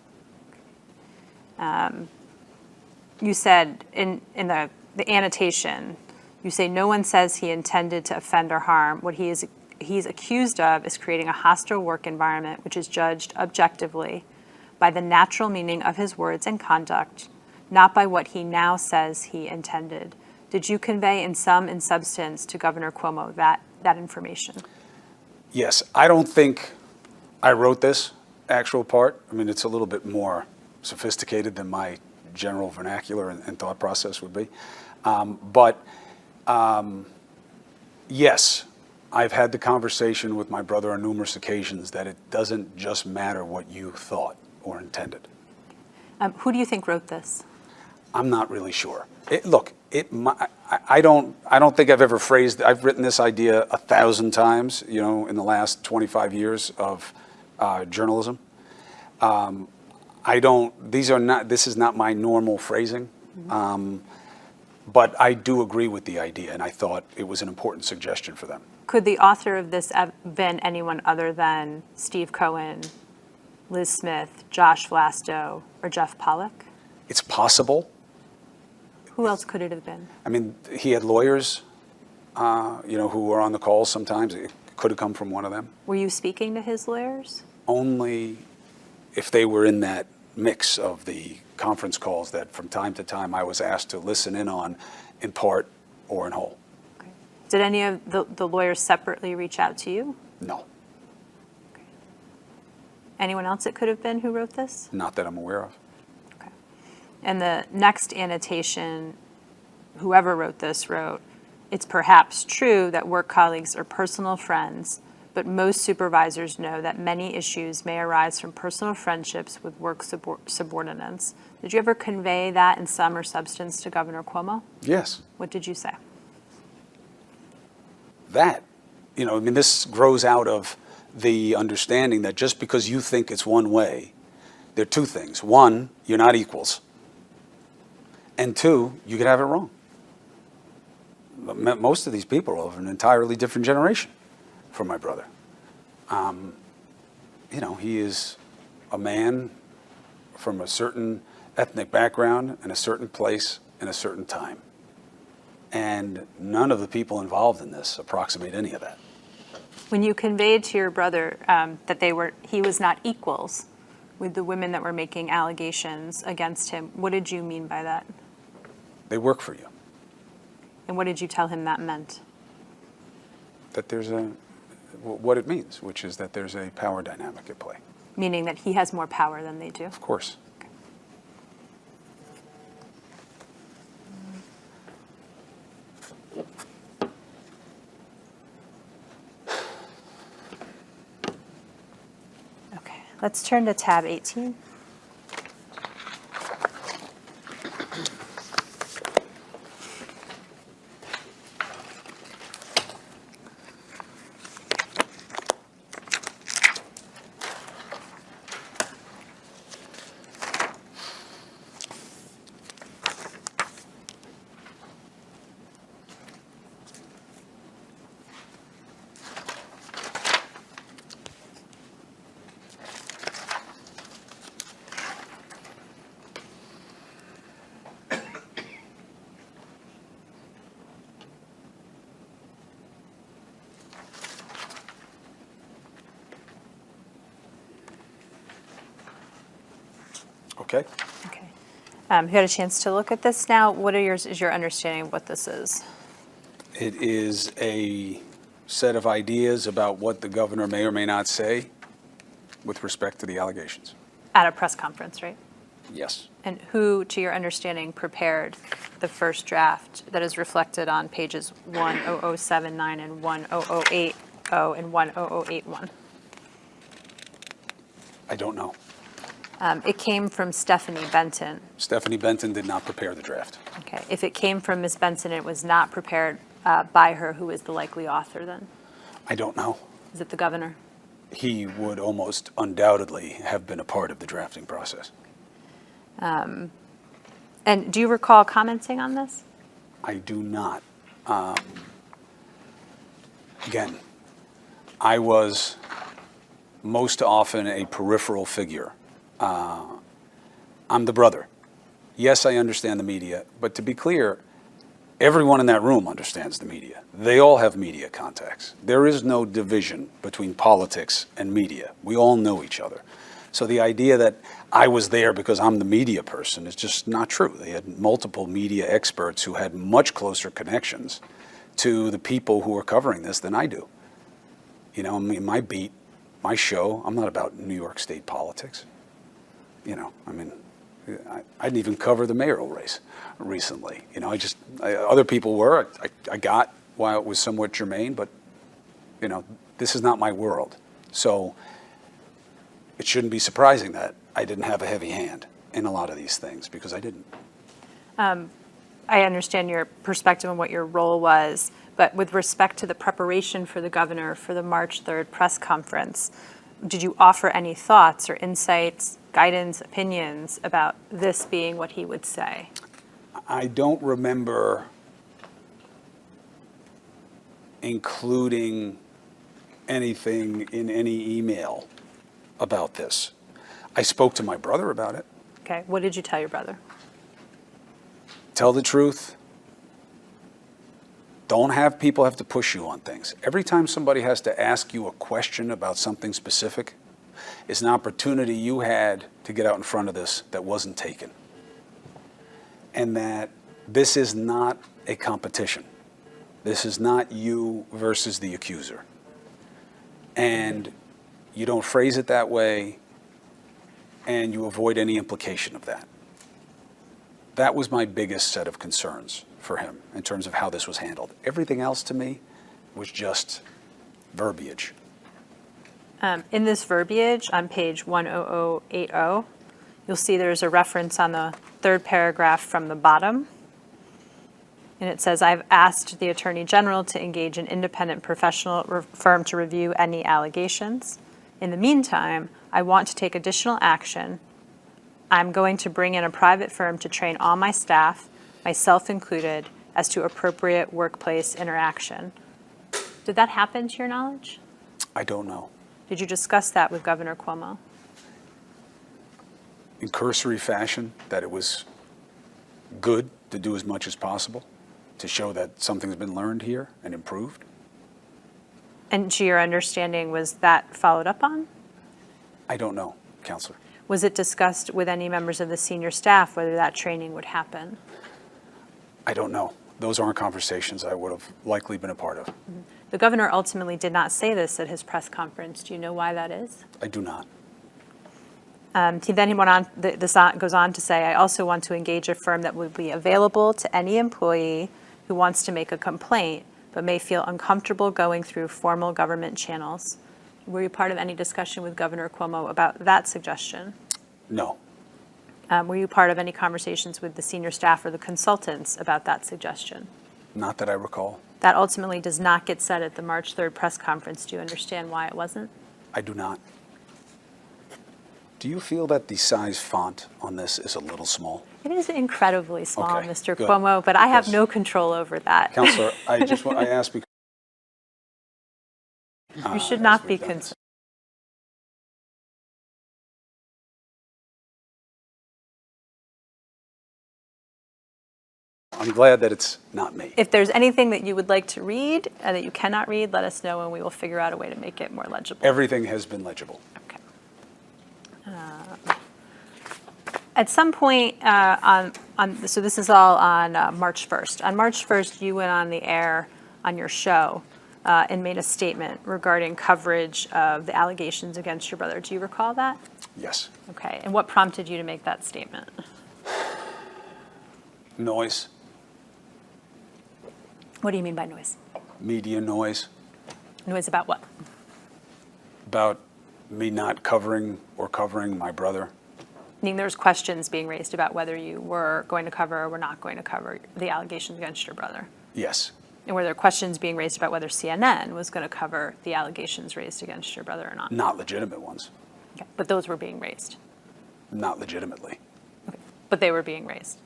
You said in the annotation, you say no one says he intended to offend or harm. What he's accused of is creating a hostile work environment which is judged objectively by the natural meaning of his words and conduct, not by what he now says he intended. Did you convey in substance to Governor Cuomo that information? Yes, I don't think I wrote this actual part. I mean, it's a little bit more sophisticated than my general vernacular and thought process would be. Yes, I've had the conversation with my brother on numerous occasions that it doesn't just matter what you thought or intended. Who do you think wrote this? I'm not really sure. I don't think I've ever phrased. I've written this idea 1,000 times, in the last 25 years of journalism. This is not my normal phrasing, but I do agree with the idea, and I thought it was an important suggestion for them. Could the author of this have been anyone other than Steve Cohen, Liz Smith, Josh Vlasto, or Jeff Pollack? It's possible. Who else could it have been? I mean, he had lawyers, who were on the call sometimes. It could have come from one of them. Were you speaking to his lawyers? Only if they were in that mix of the conference calls that from time to time I was asked to listen in on, in part or in whole. Okay. Did any of the lawyers separately reach out to you? No. Okay. Anyone else it could have been who wrote this? Not that I'm aware of. Okay. And the next annotation, whoever wrote this wrote, it's perhaps true that work colleagues are personal friends, but most supervisors know that many issues may arise from personal friendships with work subordinates. Did you ever convey that in sum or substance to Governor Cuomo? Yes. What did you say? This grows out of the understanding that just because you think it's one way, there are two things. One, you're not equals. And two, you could have it wrong. Most of these people are of an entirely different generation from my brother. He is a man from a certain ethnic background in a certain place in a certain time. And none of the people involved in this approximate any of that. When you conveyed to your brother that he was not equals with the women that were making allegations against him, what did you mean by that? They work for you. And what did you tell him that meant? That there's what it means, which is that there's a power dynamic at play. Meaning that he has more power than they do? Of course. Okay, let's turn to tab 18. Okay? Okay. You had a chance to look at this now. What is your understanding of what this is? It is a set of ideas about what the governor may or may not say with respect to the allegations. At a press conference, right? Yes. And who, to your understanding, prepared the first draft that is reflected on pages 10079 and 10080 and 10081? I don't know. It came from Stephanie Benton. Stephanie Benton did not prepare the draft. Okay. If it came from Ms. Benton, it was not prepared by her, who is the likely author then? I don't know. Is it the governor? He would almost undoubtedly have been a part of the drafting process. And do you recall commenting on this? I do not. Again, I was most often a peripheral figure. I'm the brother. Yes, I understand the media, but to be clear, everyone in that room understands the media. They all have media contacts. There is no division between politics and media. We all know each other. So the idea that I was there because I'm the media person is just not true. They had multiple media experts who had much closer connections to the people who are covering this than I do. You know, I mean, my beat, my show, I'm not about New York State politics. You know, I mean, I didn't even cover the mayoral race recently. You know, other people were. I got why it was somewhat germane, but, you know, this is not my world. So it shouldn't be surprising that I didn't have a heavy hand in a lot of these things, because I didn't. I understand your perspective on what your role was, but with respect to the preparation for the governor for the March 3rd press conference, did you offer any thoughts or insights, guidance, opinions about this being what he would say? I don't remember including anything in any email about this. I spoke to my brother about it. Okay, what did you tell your brother? Tell the truth. Don't have people have to push you on things. Every time somebody has to ask you a question about something specific, is an opportunity you had to get out in front of this that wasn't taken. And that this is not a competition. This is not you versus the accuser. And you don't phrase it that way, and you avoid any implication of that. That was my biggest set of concerns for him in terms of how this was handled. Everything else to me was just verbiage. In this verbiage on page 10080, you'll see there's a reference on the third paragraph from the bottom. And it says, I've asked the Attorney General to engage an independent professional firm to review any allegations. In the meantime, I want to take additional action. I'm going to bring in a private firm to train all my staff, myself included, as to appropriate workplace interaction. Did that happen to your knowledge? I don't know. Did you discuss that with Governor Cuomo? In cursory fashion, that it was good to do as much as possible to show that something's been learned here and improved. And to your understanding, was that followed up on? I don't know, Counselor. Was it discussed with any members of the senior staff whether that training would happen? I don't know. those aren't conversations I would have likely been a part of. The governor ultimately did not say this at his press conference. Do you know why that is? I do not. He went on, this goes on to say, I also want to engage a firm that would be available to any employee who wants to make a complaint but may feel uncomfortable going through formal government channels. Were you part of any discussion with Governor Cuomo about that suggestion? No. Were you part of any conversations with the senior staff or the consultants about that suggestion? Not that I recall. That ultimately does not get said at the March 3rd press conference. Do you understand why it wasn't? I do not. Do you feel that the size font on this is a little small? It is incredibly small, Okay, Mr. good. Cuomo, but I have Because- no control over that. Counselor, I asked because. You should as not we've be done this. concerned. I'm glad that it's not me. If there's anything that you would like to read that you cannot read, let us know and we will figure out a way to make it more legible. Everything has been legible. Okay. At some point so this is all on March 1st. On March 1st, you went on the air on your show and made a statement regarding coverage of the allegations against your brother. Do you recall that? Yes. Okay. And what prompted you to make that statement? Noise, What do you mean by noise? media noise Noise about what? about me not covering or covering my brother. Meaning there's questions being raised about whether you were going to cover or were not going to cover the allegations against your brother. Yes. And were there questions being raised about whether CNN was going to cover the allegations raised against your brother or not? Not legitimate ones. Okay. But those were being raised. Not legitimately. Okay. But they were being raised.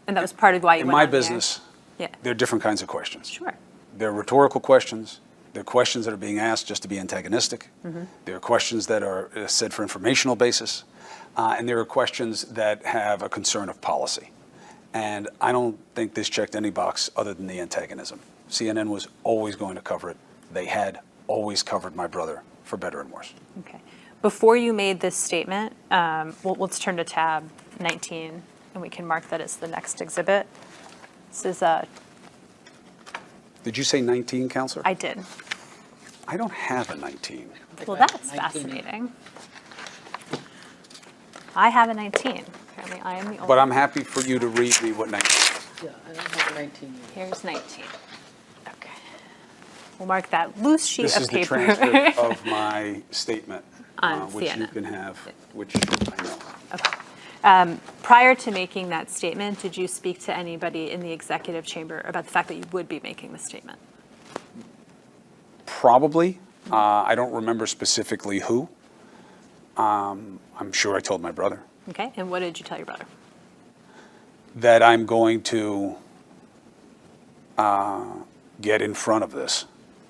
And that was part of why you In went my on the air. business, Yeah. there are different kinds of questions. Sure. There are rhetorical questions. There are questions that are being asked just to be antagonistic. There are questions that are said for informational basis. And there are questions that have a concern of policy. And I don't think this checked any box other than the antagonism. CNN was always going to cover it. They had always covered my brother, for better and worse. Okay. Before you made this statement, let's turn to tab 19, and we can mark that as the next exhibit. This is Did you say 19, Counselor? I did. I don't have a 19. Well, that's fascinating. I have a 19. Apparently, I am the only. But I'm happy for you to read me what 19 is. Yeah, I don't have 19 yet. Here's 19. Okay. We'll mark that loose sheet This of is the paper. transcript of my statement, On which you CNN. can have, which I know. Okay. Prior to making that statement, did you speak to anybody in the executive chamber about the fact that you would be making the statement? Probably. I don't remember specifically who. I'm sure I told my brother Okay. And what did you tell your brother? that I'm going to get in front of this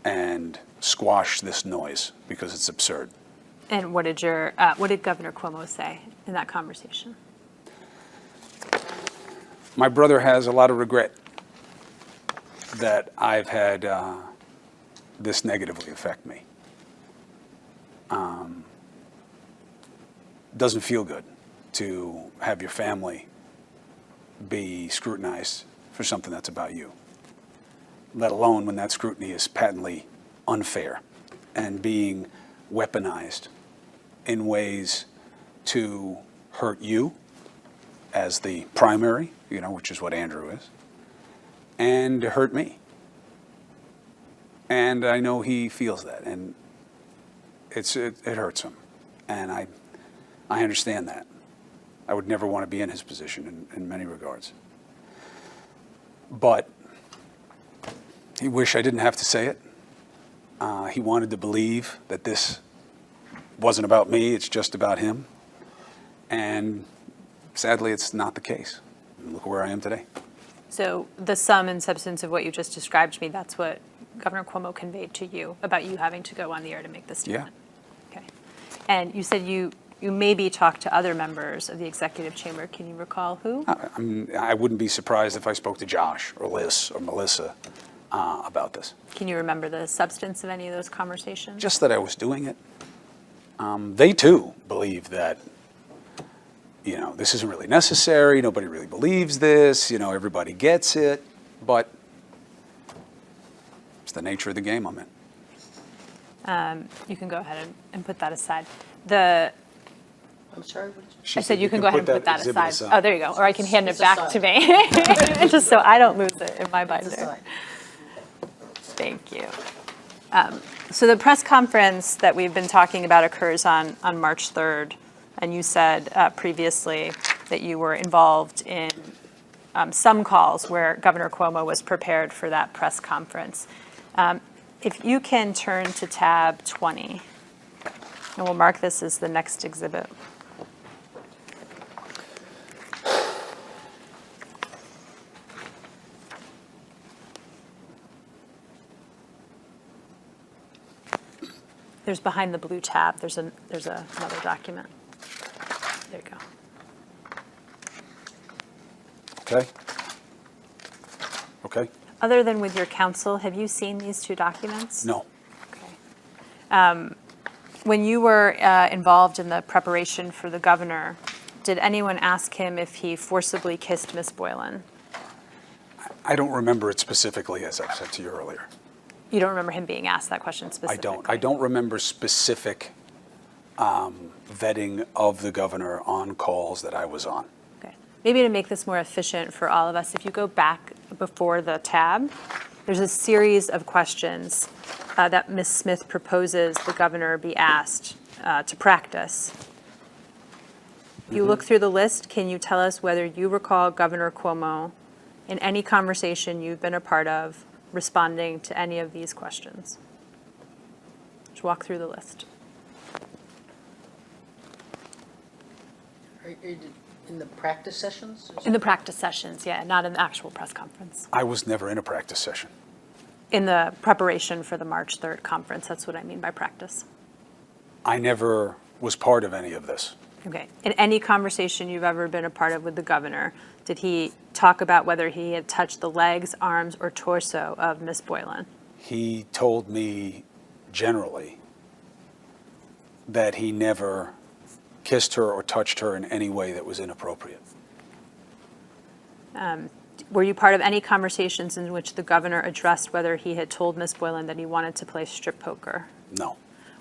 and squash this noise because it's absurd. And what did Governor Cuomo say in that conversation? My brother has a lot of regret that I've had this negatively affect me. Doesn't feel good to have your family be scrutinized for something that's about you, let alone when that scrutiny is patently unfair and being weaponized in ways to hurt you as the primary, which is what Andrew is, and to hurt me. And I know he feels that, and it hurts him. And I understand that. I would never want to be in his position in many regards. But he wished I didn't have to say it. He wanted to believe that this wasn't about me, it's just about him. And sadly, it's not the case. Look where I am today. So the sum and substance of what you just described to me, that's what Governor Cuomo conveyed to you about you having to go on the air to make this statement? Yeah. Okay. And you said you maybe talked to other members of the executive chamber. Can you recall who? I wouldn't be surprised if I spoke to Josh or Liz or Melissa about this. Can you remember the substance of any of those conversations? Just that I was doing it. They too believe that you know, this isn't really necessary, nobody really believes this, you know, everybody gets it, but it's the nature of the game I'm in. You can go ahead and put that aside. I'm sorry, what did She I said you can go ahead and put that exhibit aside. Oh, there you go. Or I can hand it It's back aside. to me, just so I don't lose it in my you binder. decide? Thank you. So the press conference that we've been talking about occurs on March 3rd, and you said previously that you were involved in some calls where Governor Cuomo was prepared for that press conference. If you can turn to tab 20, and we'll mark this as the next exhibit. There's behind the blue tab, there's another document. There you go. Okay? Okay? Other than with your counsel, have you seen these two documents? No. Okay. When you were involved in the preparation for the governor, did anyone ask him if he forcibly kissed Miss Boylan? I don't remember it specifically, as I've said to you earlier. You don't remember him being asked that question I specifically? don't. I don't remember specific vetting of the governor on calls that I was on. Okay. Maybe to make this more efficient for all of us, if you go back before the tab, there's a series of questions that Ms. Smith proposes the governor be asked to practice. If you look through the list, can you tell us whether you recall Governor Cuomo in any conversation you've been a part of responding to any of these questions? Just walk through the list. Are you in the practice sessions? In the practice sessions, yeah, not in the actual press conference. I was never in a practice session. In the preparation for the March 3rd conference, that's what I mean by practice. I never was part of any of this. Okay. In any conversation you've ever been a part of with the governor, did he talk about whether he had touched the legs, arms, or torso of Miss Boylan? He told me generally that he never kissed her or touched her in any way that was inappropriate. Were you part of any conversations in which the governor addressed whether he had told Miss Boylan that he wanted to play strip poker? No.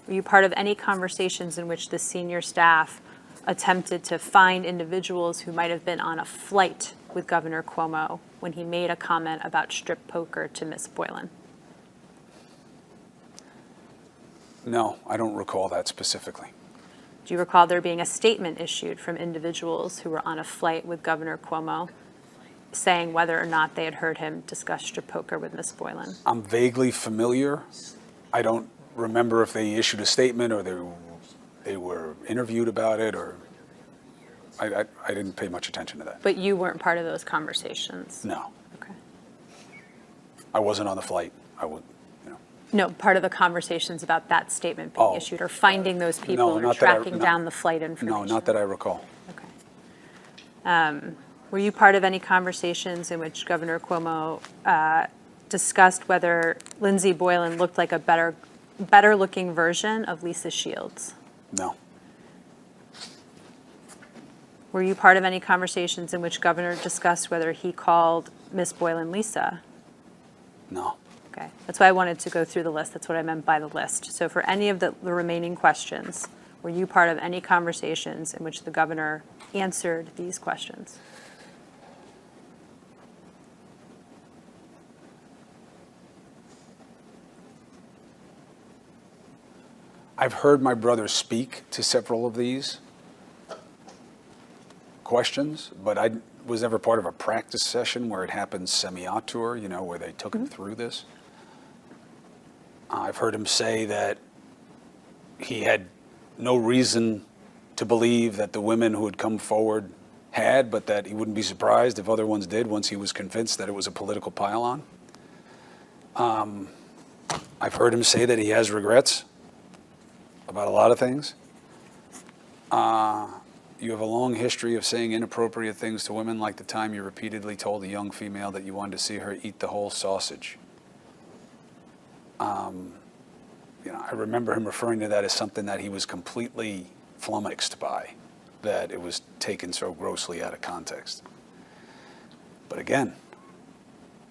Were you part of any conversations in which the senior staff attempted to find individuals who might have been on a flight with Governor Cuomo when he made a comment about strip poker to Miss Boylan? No, I don't recall that specifically. Do you recall there being a statement issued from individuals who were on a flight with Governor Cuomo saying whether or not they had heard him discuss strip poker with Miss Boylan? I'm vaguely familiar. I don't remember if they issued a statement or they were interviewed about it, or I didn't pay much attention to that. But you weren't part of those conversations? No, Okay. I wasn't on the flight. I would, you know. No, part of the conversations about that statement being Oh. issued or finding those people No, or not that I- tracking no. down the flight information? No, not that I recall. Okay. Were you part of any conversations in which Governor Cuomo discussed whether Lindsey Boylan looked like a better-looking version of Lisa Shields? No. Were you part of any conversations in which Governor discussed whether he called Miss Boylan Lisa? No. Okay, that's why I wanted to go through the list. That's what I meant by the list. So for any of the remaining questions, were you part of any conversations in which the governor answered these questions? I've heard my brother speak to several of these questions, but I was never part of a practice session where it happened semi-auteur, you know, where they took him through this. I've heard him say that he had no reason to believe that the women who had come forward had, but that he wouldn't be surprised if other ones did once he was convinced that it was a political pile-on. I've heard him say that he has regrets about a lot of things. You have a long history of saying inappropriate things to women, like the time you repeatedly told a young female that you wanted to see her eat the whole sausage. You know, I remember him referring to that as something that he was completely flummoxed by. that it was taken so grossly out of context. But again,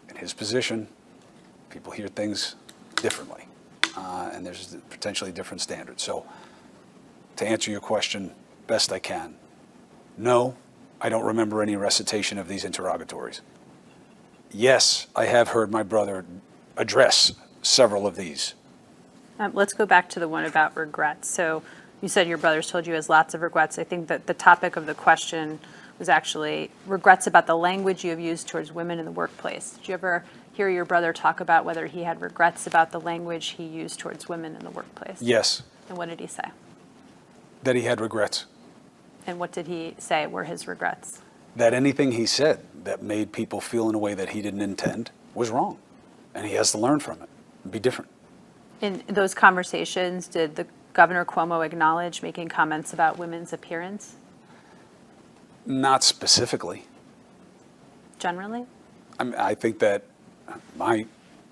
in his position, people hear things differently, and there's potentially different standards. So to answer your question best I can, no, I don't remember any recitation of these interrogatories. Yes, I have heard my brother address several of these. Let's go back to the one about regrets. So you said your brother's told you he has lots of regrets. I think that the topic of the question was actually regrets about the language you have used towards women in the workplace. Did you ever hear your brother talk about whether he had regrets about the language he used towards women in the workplace? Yes, And what did he say? that he had regrets. And what did he say were his regrets? That anything he said that made people feel in a way that he didn't intend was wrong. And he has to learn from it and be different. In those conversations, did the Governor Cuomo acknowledge making comments about women's appearance Not specifically. generally? I think that my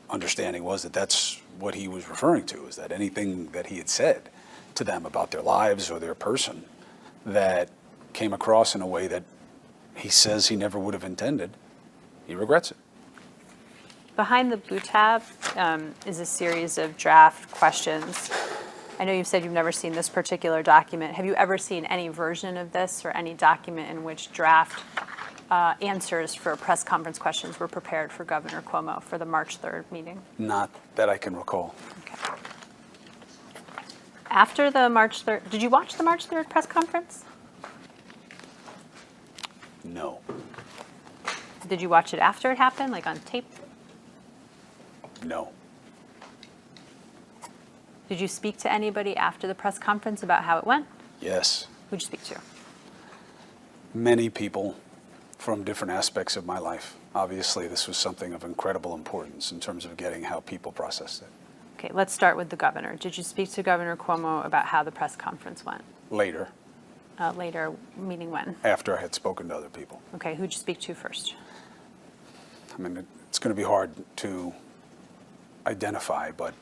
understanding was that that's what he was referring to, is that anything that he had said to them about their lives or their person that came across in a way that he says he never would have intended, he regrets it. Behind the blue tab is a series of draft questions. I know you've said you've never seen this particular document. Have you ever seen any version of this or any document in which draft answers for press conference questions were prepared for Governor Cuomo for the March 3rd meeting? Not that I can recall. Okay. After the March 3rd, did you watch the March 3rd press conference? No. Did you watch it after it happened, like on tape? No. Did you speak to anybody after the press conference about how it went? Yes. Who'd you speak to? Many people from different aspects of my life. Obviously, this was something of incredible importance in terms of getting how people processed it. Okay, let's start with the governor. Did you speak to Governor Cuomo about how the press conference went? Later, Later, meaning when? after I had spoken to other people. Okay, who'd you speak to first? I mean, it's going to be hard to identify, but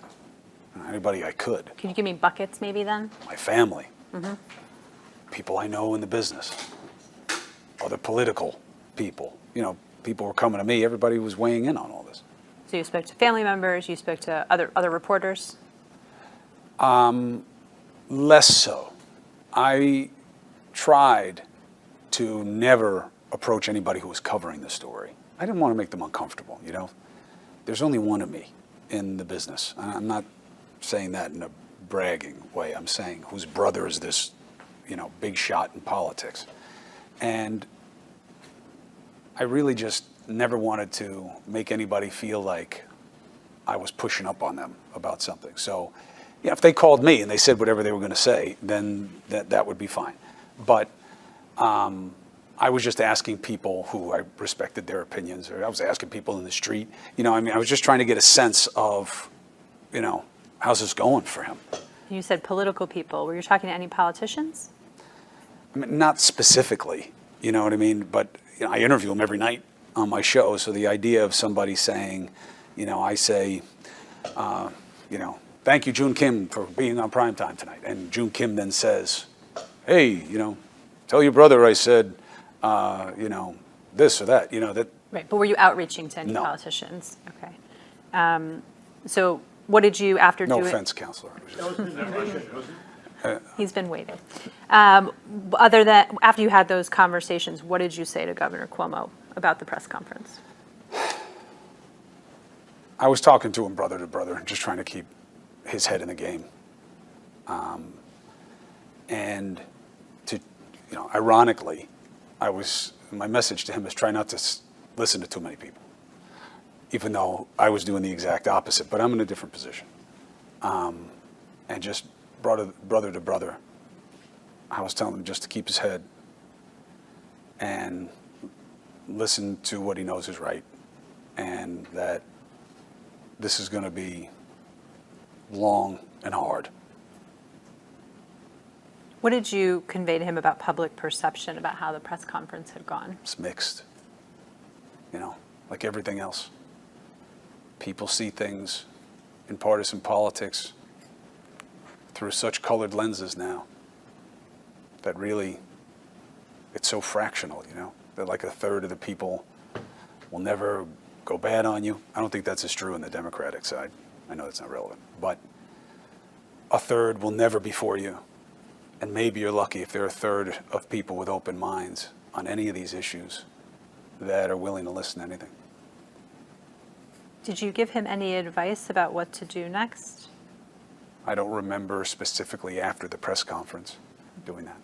anybody I could. Could you give me buckets maybe then? My family, people I know in the business, other political people. You know, people were coming to me. Everybody was weighing in on all this. So you spoke to family members, you spoke to other reporters? Less so. I tried to never approach anybody who was covering the story. I didn't want to make them uncomfortable, you know. There's only one of me in the business. And I'm not saying that in a bragging way. I'm saying whose brother is this, you know, big shot in politics. And I really just never wanted to make anybody feel like I was pushing up on them about something. So, yeah, if they called me and they said whatever they were going to say, then that would be fine. But I was just asking people who I respected their opinions, or I was asking people in the street. You know, I mean, I was just trying to get a sense of, you know, how's this going for him? You said political people. Were you talking to any politicians? I mean, not specifically, you know what I mean? But you know, I interview them every night on my show. So the idea of somebody saying, you know, I say, you know, thank you, June Kim, for being on primetime tonight. And June Kim then says, hey, you know, tell your brother I said, you know, this or that, you know, that. Right, but were you outreaching to any No. politicians? Okay. So what did you, after No doing? offense, counselor. He's been waiting. Other than, after you had those conversations, what did you say to Governor Cuomo about the press conference? I was talking to him brother to brother, just trying to keep his head in the game. And to, you know, ironically, my message to him is try not to listen to too many people, even though I was doing the exact opposite, but I'm in a different position. And just brother to brother, I was telling him just to keep his head and listen to what he knows is right, and that this is going to be long and hard. What did you convey to him about public perception about how the press conference had gone? It's mixed, you know, like everything else. People see things in partisan politics through such colored lenses now that really it's so fractional, that like a third of the people will never go bad on you. I don't think that's as true on the Democratic side. I know that's not relevant, but a third will never be for you. And maybe you're lucky if there are a third of people with open minds on any of these issues that are willing to listen to anything. Did you give him any advice about what to do next? I don't remember specifically after the press conference doing that.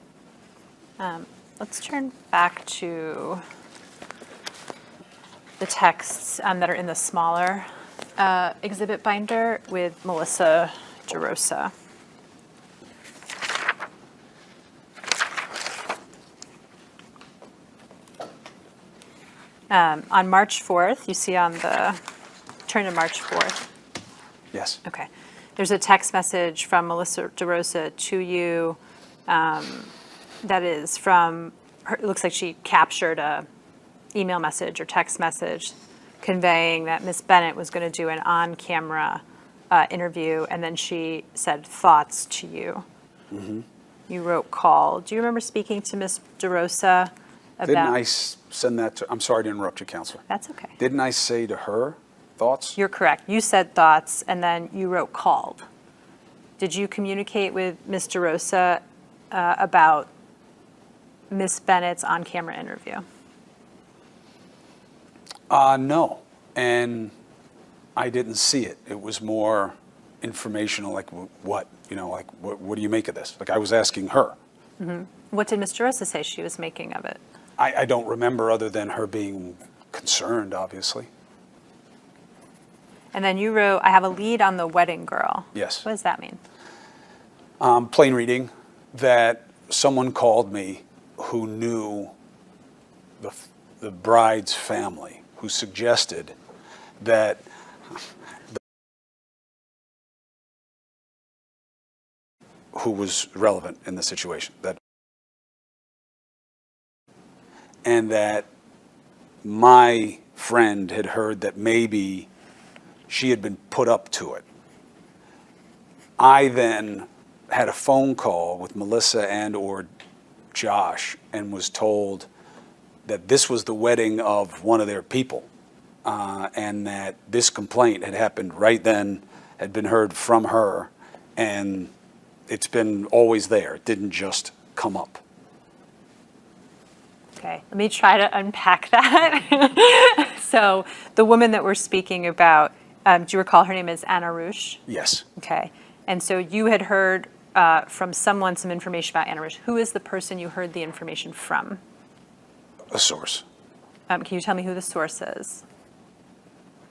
Let's turn back to the texts that are in the smaller exhibit binder with Melissa DeRosa. On March 4th, you see on the, turn to March 4th. Yes. Okay. There's a text message from Melissa DeRosa to you that is from, her, it looks like she captured a email message or text message conveying that Ms. Bennett was going to do an on-camera interview, and then she said thoughts to you. Mm-hmm. You wrote call. Do you remember speaking to Ms. DeRosa about? Didn't I send that to, I'm sorry to interrupt you, Counselor. That's okay. Didn't I say to her thoughts? You're correct. You said thoughts, and then you wrote called. Did you communicate with Ms. DeRosa about Ms. Bennett's on-camera interview? No, and I didn't see it. It was more informational, like what, like what do you make of this? Like I was asking her. Mm-hmm. What did Ms. DeRosa say she was making of it? I don't remember other than her being concerned, obviously. And then you wrote, I have a lead on the wedding girl. Yes. What does that mean? Plain reading, that someone called me who knew the bride's family, who suggested that who was relevant in the situation, and that my friend had heard that maybe she had been put up to it. I then had a phone call with Melissa and or Josh and was told that this was the wedding of one of their people, and that this complaint had happened right then, had been heard from her, and it's been always there. It didn't just come up. Okay, let me try to unpack that. So the woman that we're speaking about, do you recall her name is Anna Rush? Yes. Okay, and so you had heard from someone some information about Anna Rush. Who is the person you heard the information from? A source. Can you tell me who the source is?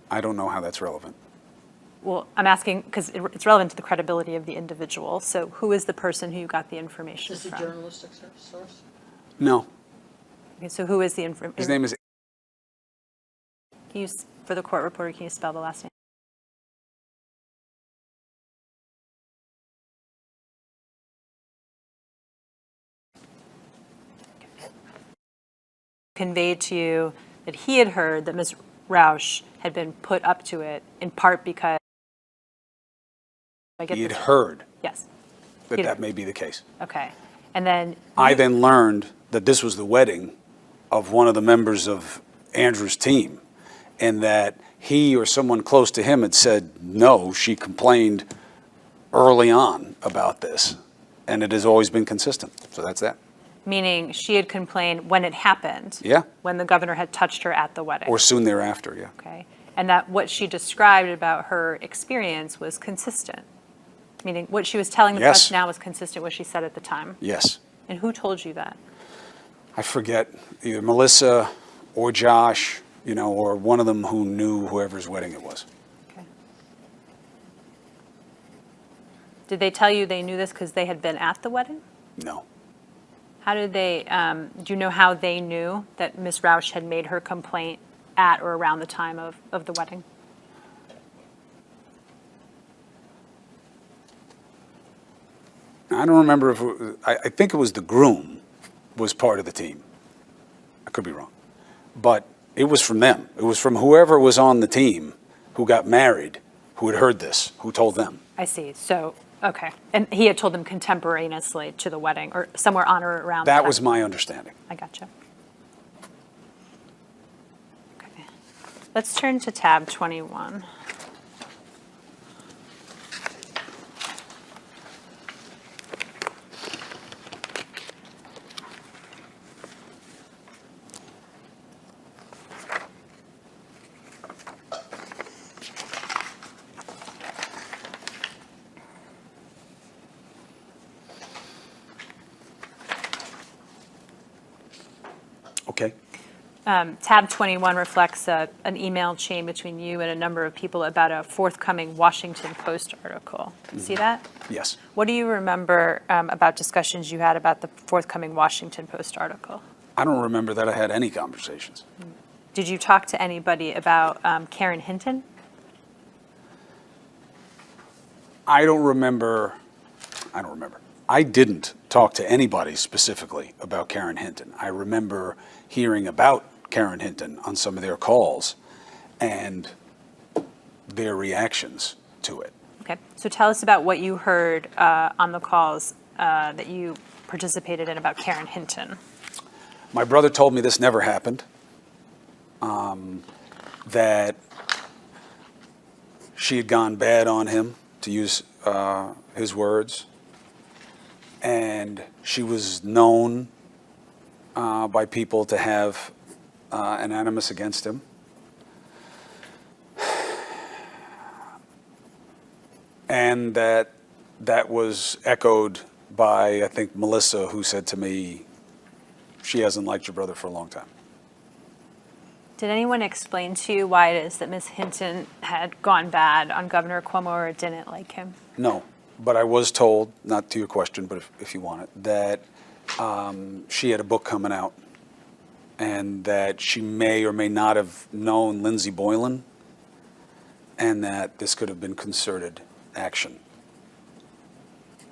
I don't know how that's relevant. Well, I'm asking because it's relevant to the credibility of the individual. So who is the person who you got the information Is this a from? journalistic source? No. Okay, so who is the information? His name is Can you, for the court reporter, can you spell the last name? Conveyed to you that he had heard that Ms. Rausch had been put up to it in part because I get he had this- heard Yes. that He'd- that may be the case. Okay. And then I then learned that this was the wedding of one of the members of Andrew's team, and that he or someone close to him had said, no, she complained early on about this, and it has always been consistent. So that's that. meaning she had complained when it happened. Yeah. When the governor had touched her at the wedding. Or soon thereafter, yeah. Okay. And that what she described about her experience was consistent. Meaning what she was telling the Yes. press now was consistent with what she said at the time. Yes. And who told you that? I forget, either Melissa or Josh, or one of them who knew whoever's wedding it was. Okay. Did they tell you they knew this because they had been at the wedding? No. How did they, do you know how they knew that Ms. Rausch had made her complaint at or around the time of the wedding? I don't remember if, I think it was the groom was part of the team. I could be wrong. But it was from them. It was from whoever was on the team who got married, who had heard this, who told them. I see. So Okay, and he had told them contemporaneously to the wedding, or somewhere on or around the That time. was my understanding. I gotcha. Okay. Let's turn to tab 21. Okay. Tab 21 reflects an email chain between you and a number of people about a forthcoming Washington Post article. See that? Yes. What do you remember about discussions you had about the forthcoming Washington Post article? I don't remember that I had any conversations. Did you talk to anybody about Karen Hinton? I don't remember. I didn't talk to anybody specifically about Karen Hinton. I remember hearing about Karen Hinton on some of their calls and their reactions to it. Okay, so tell us about what you heard on the calls that you participated in about Karen Hinton. My brother told me this never happened, that she had gone bad on him, to use his words, and she was known by people to have an animus against him. And that was echoed by, I think, Melissa, who said to me, she hasn't liked your brother for a long time. Did anyone explain to you why it is that Ms. Hinton had gone bad on Governor Cuomo or didn't like him? No, but I was told, not to your question, but if you want it, that she had a book coming out and that she may or may not have known Lindsey Boylan and that this could have been concerted action.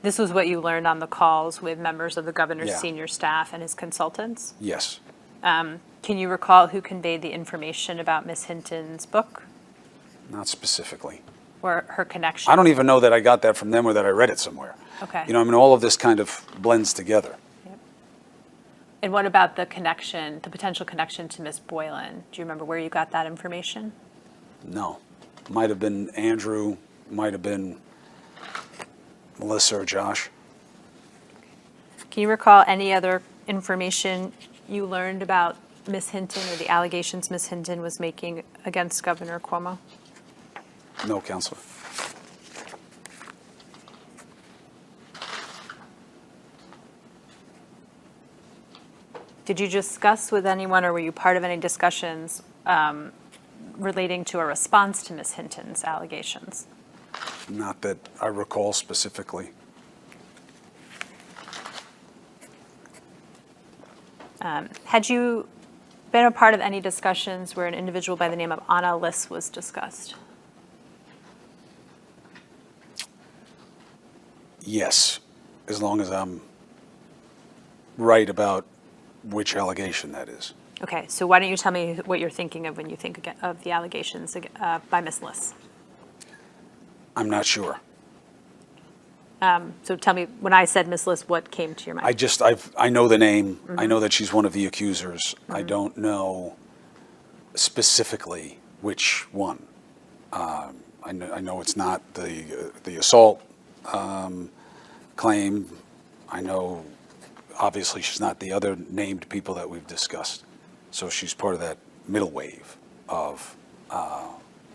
This was what you learned on the calls with members of the governor's Yeah. senior staff and his consultants? Yes. Can you recall who conveyed the information about Ms. Hinton's book Not specifically. or her connection? I don't even know that I got that from them or that I read it somewhere. Okay. You know, I mean, all of this kind of blends together. And what about the connection, the potential connection to Ms. Boylan? Do you remember where you got that information? No. Might have been Andrew, might have been Melissa or Josh. Can you recall any other information you learned about Ms. Hinton or the allegations Ms. Hinton was making against Governor Cuomo? No, Counselor. Did you discuss with anyone, or were you part of any discussions relating to a response to Ms. Hinton's allegations? Not that I recall specifically. Had you been a part of any discussions where an individual by the name of Anna Liss was discussed? Yes, as long as I'm right about which allegation that is. Okay, so why don't you tell me what you're thinking of when you think of the allegations by Ms. Liss? I'm not sure. So tell me, when I said Ms. Liss, what came to your mind? I know the name. I know that she's one of the accusers. I don't know specifically which one. I know it's not the assault claim. I know, obviously, she's not the other named people that we've discussed. So she's part of that middle wave of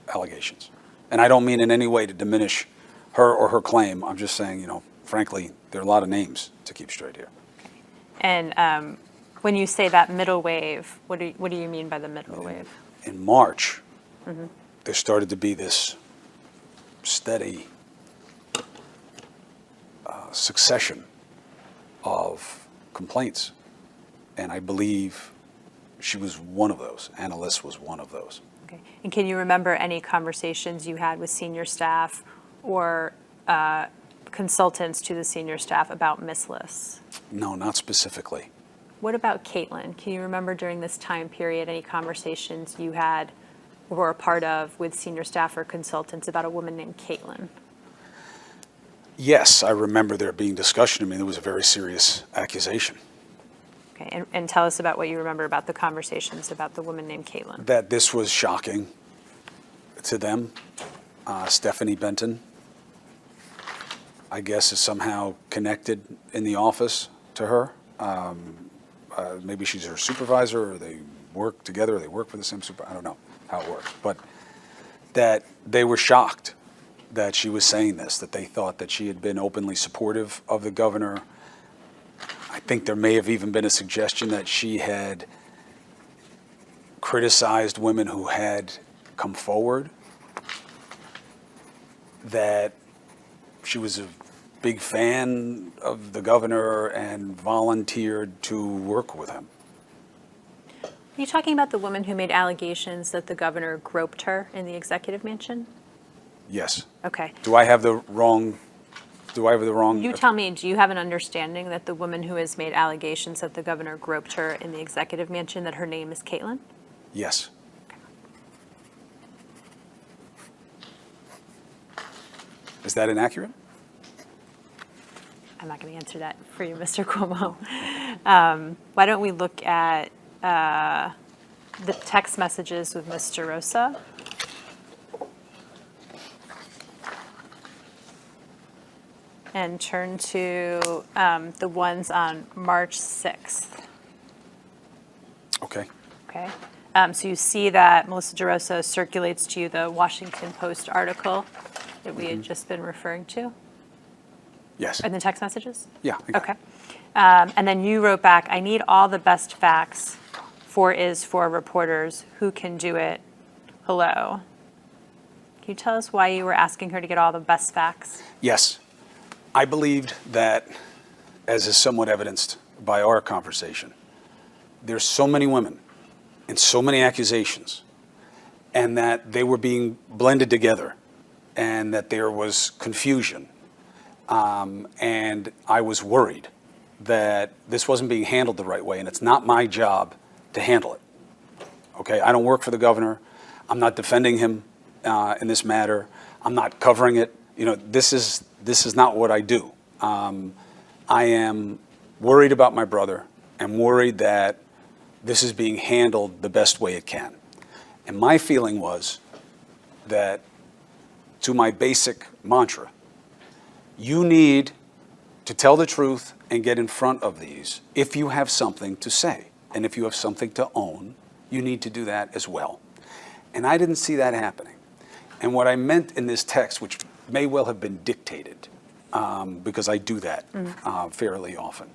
allegations. And I don't mean in any way to diminish her or her claim. I'm just saying, you know, frankly, there are a lot of names to keep straight here. And when you say that middle wave, what do you mean by the middle wave? In March, there started to be this steady succession of complaints. And I believe she was one of those. Anna Liss was one of those. Okay. And can you remember any conversations you had with senior staff or consultants to the senior staff about Ms. Liss? No, not specifically. What about Caitlin? Can you remember during this time period any conversations you had or were a part of with senior staff or consultants about a woman named Caitlin? Yes, I remember there being discussion. I mean, it was a very serious accusation. Okay, and tell us about what you remember about the conversations about the woman named Caitlin. That this was shocking to them. Stephanie Benton, I guess, is somehow connected in the office to her. Maybe she's her supervisor, or they work together, or they work for the same supervisor. I don't know how it works. But that they were shocked that she was saying this, that they thought that she had been openly supportive of the governor. I think there may have even been a suggestion that she had criticized women who had come forward, that she was a big fan of the governor and volunteered to work with him. Are you talking about the woman who made allegations that the governor groped her in the executive mansion? Yes. Okay. Do I have the wrong? You tell me, do you have an understanding that the woman who has made allegations that the governor groped her in the executive mansion, that her name is Caitlin? Yes. Is that inaccurate? I'm not going to answer that for you, Mr. Cuomo. Why don't we look at the text messages with Mr. Rosa? And turn to the ones on March 6th. Okay. Okay. So you see that Melissa DeRosa circulates to you the Washington Post article that we had just been referring to Yes. in the text messages? Yeah. I got it. Okay. And then you wrote back, I need all the best facts for reporters who can do it. Hello. Can you tell us why you were asking her to get all the best facts? Yes. I believed that, as is somewhat evidenced by our conversation, there's so many women and so many accusations, and that they were being blended together, and that there was confusion. And I was worried that this wasn't being handled the right way, and it's not my job to handle it. Okay, I don't work for the governor. I'm not defending him in this matter. I'm not covering it. You know, this is not what I do. I am worried about my brother. I'm worried that this is being handled the best way it can. And my feeling was that, to my basic mantra, you need to tell the truth and get in front of these if you have something to say. And if you have something to own, you need to do that as well. And I didn't see that happening. And what I meant in this text, which may well have been dictated, because I do that fairly often.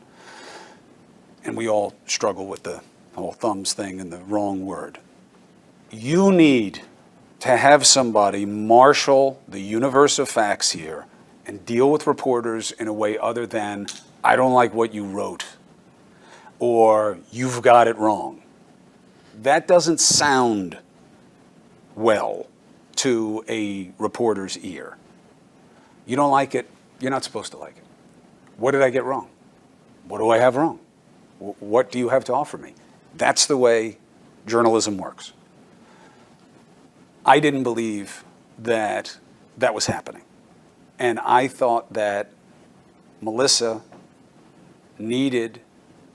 And we all struggle with the whole thumbs thing and the wrong word. You need to have somebody marshal the universe of facts here and deal with reporters in a way other than, I don't like what you wrote, or you've got it wrong. That doesn't sound well to a reporter's ear. You don't like it, you're not supposed to like it. What did I get wrong? What do I have wrong? What do you have to offer me? That's the way journalism works. I didn't believe that that was happening. And I thought that Melissa needed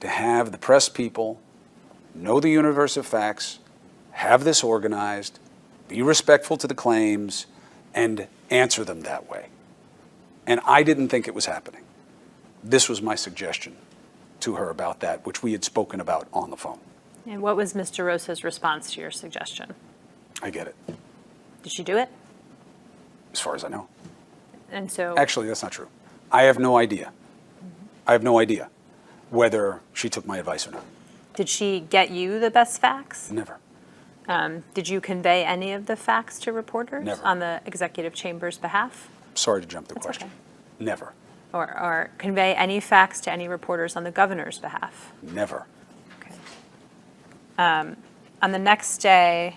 to have the press people know the universe of facts, have this organized, be respectful to the claims, and answer them that way. And I didn't think it was happening. This was my suggestion to her about that, which we had spoken about on the phone. And what was Mr. Rosa's response to your suggestion? I get it, Did she do it? as far as I know. And so, Actually, that's not true. I have no idea. I have no idea whether she took my advice or not. did she get you the best facts? Never. Did you convey any of the facts to reporters Never. on the executive chamber's behalf? Sorry to jump the That's question. okay. Never. Or convey any facts to any reporters on the governor's behalf? Never. Okay. On the next day,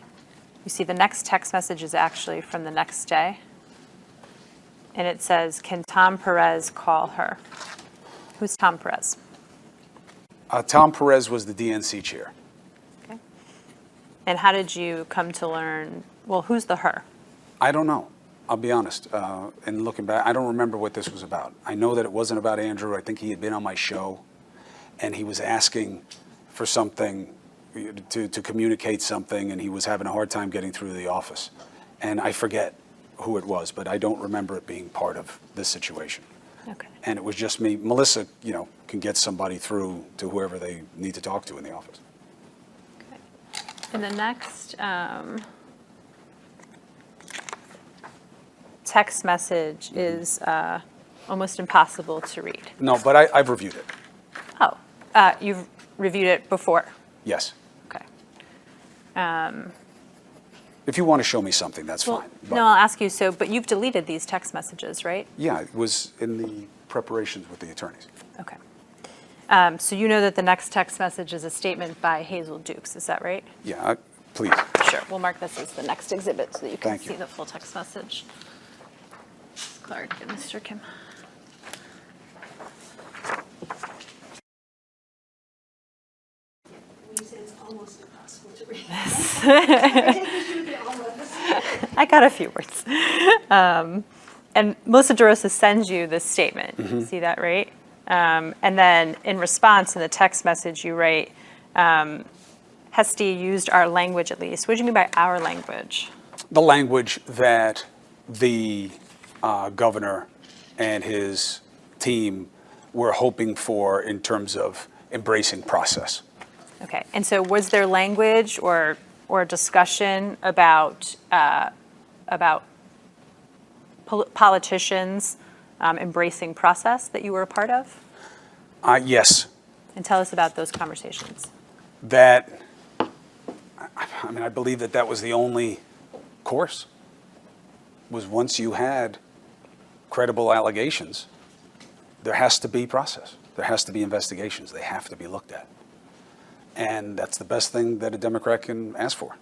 you see the next text message is actually from the next day. And it says, can Tom Perez call her? Who's Tom Perez? Tom Perez was the DNC chair. Okay. And how did you come to learn, well, who's the her? I don't know. I'll be honest, and looking back, I don't remember what this was about. I know that it wasn't about Andrew. I think he had been on my show, and he was asking for something, to communicate something, and he was having a hard time getting through the office. And I forget who it was, but I don't remember it being part of this situation. Okay. And it was just me. Melissa, can get somebody through to whoever they need to talk to in the office. Okay. And the next text message is almost impossible to read. No, but I've reviewed it. Oh, you've reviewed it before? Yes. Okay. If you want to show me something, that's Well, fine. no, I'll ask you, but you've deleted these text messages, right? Yeah, it was in the preparations with the attorneys. Okay. So you know that the next text message is a statement by Hazel Dukes, is that right? Yeah, please. Sure, we'll mark this as the next exhibit so that you can Thank you. see the full text message. Ms. Clark and Mr. Kim. When you say it's almost impossible to read. I take issue with the almost. I got a few words. And Melissa DeRosa sends you this statement. See that, right? And then in response, in the text message, you write, Hesty used our language at least. What do you mean by our language? The language that the governor and his team were hoping for in terms of embracing process. Okay, and so was there language or discussion about politicians embracing process that you were a part of? Yes, And tell us about those conversations. that, I believe that was the only course, was once you had credible allegations, there has to be process. There has to be investigations. They have to be looked at. And that's the best thing that a Democrat can ask for.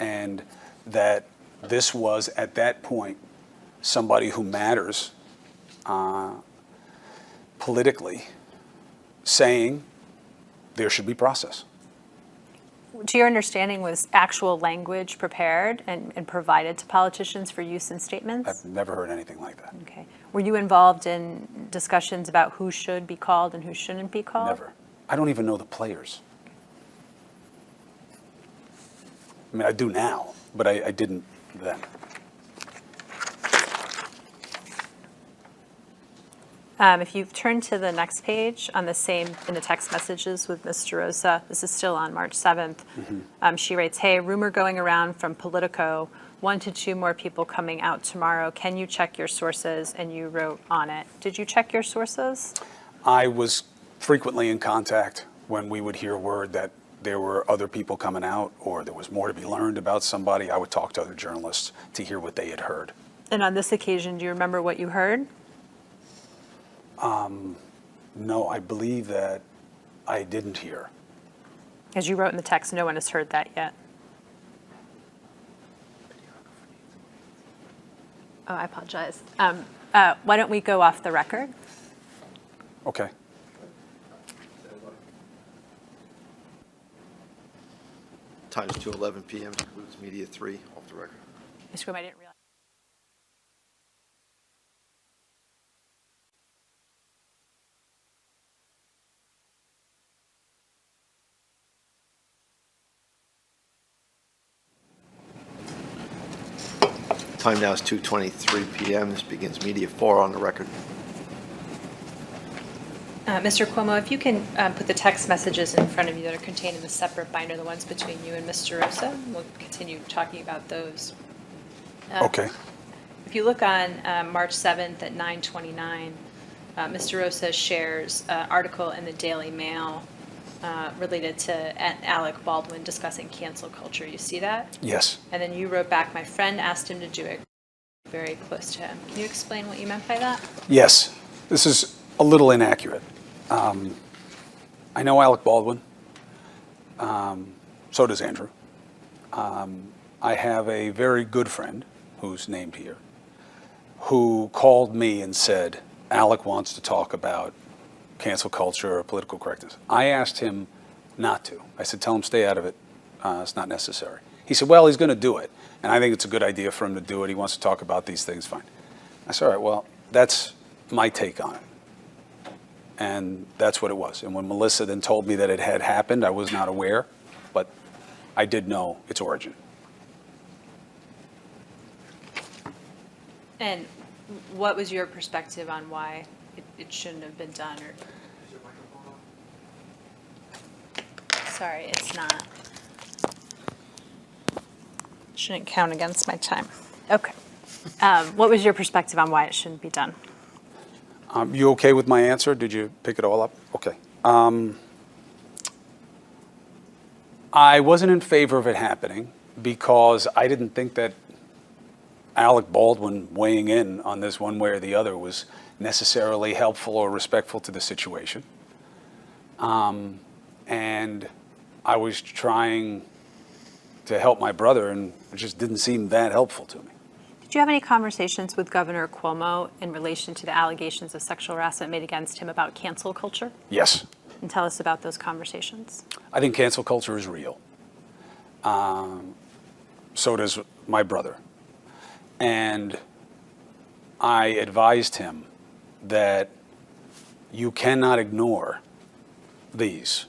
And that this was, at that point, somebody who matters politically saying there should be process. To your understanding, was actual language prepared and provided to politicians for use in statements? I've never heard anything like that. Okay. Were you involved in discussions about who should be called and who shouldn't be called? Never. I don't even know the players. I do now, but I didn't then. If you turn to the next page on the same, in the text messages with Ms. DeRosa, this is still on March 7th. She writes, hey, rumor going around from Politico, 1 to 2 more people coming out tomorrow. Can you check your sources? And you wrote on it. Did you check your sources? I was frequently in contact when we would hear word that there were other people coming out or there was more to be learned about somebody. I would talk to other journalists to hear what they had heard. And on this occasion, do you remember what you heard? No, I believe that I didn't hear. As you wrote in the text, no one has heard that yet. Oh, I apologize. Why don't we go off the record? Okay. Times 2:11 p.m. includes media 3 off the record. Mr. Cuomo, I didn't realize. Time now is 2:23 p.m. This begins media 4 on the record. Mr. Cuomo, if you can put the text messages in front of you that are contained in the separate binder, the ones between you and Mr. Rosa, we'll continue talking about those. Okay. If you look on March 7th at 9:29, Mr. Rosa shares an article in the Daily Mail related to Alec Baldwin discussing cancel culture. You see that? Yes. And then you wrote back, my friend asked him to do it, very close to him. Can you explain what you meant by that? Yes. This is a little inaccurate. I know Alec Baldwin. So does Andrew. I have a very good friend who's named here who called me and said, Alec wants to talk about cancel culture or political correctness. I asked him not to. I said, tell him stay out of it. It's not necessary. He said, well, he's going to do it. And I think it's a good idea for him to do it. He wants to talk about these things, fine. I said, all right, well, that's my take on it. And that's what it was. And when Melissa then told me that it had happened, I was not aware, but I did know its origin. And what was your perspective on why it shouldn't have been done? Or sorry, it's not. Shouldn't count against my time. Okay. What was your perspective on why it shouldn't be done? You okay with my answer? Did you pick it all up? Okay. I wasn't in favor of it happening because I didn't think that Alec Baldwin weighing in on this one way or the other was necessarily helpful or respectful to the situation. And I was trying to help my brother, and it just didn't seem that helpful to me. Did you have any conversations with Governor Cuomo in relation to the allegations of sexual harassment made against him about cancel culture? Yes. And tell us about those conversations. I think cancel culture is real. So does my brother. And I advised him that you cannot ignore these,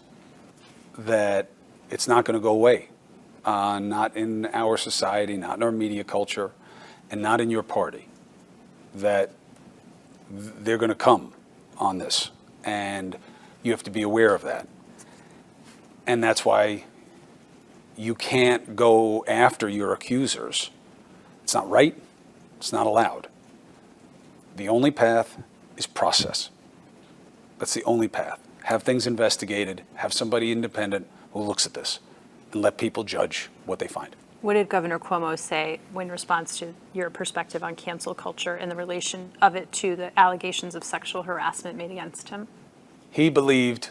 that it's not going to go away, not in our society, not in our media culture, and not in your party, that they're going to come on this, and you have to be aware of that. And that's why you can't go after your accusers. It's not right. It's not allowed. The only path is process. That's the only path. Have things investigated, have somebody independent who looks at this, and let people judge what they find. What did Governor Cuomo say in response to your perspective on cancel culture and the relation of it to the allegations of sexual harassment made against him? He believes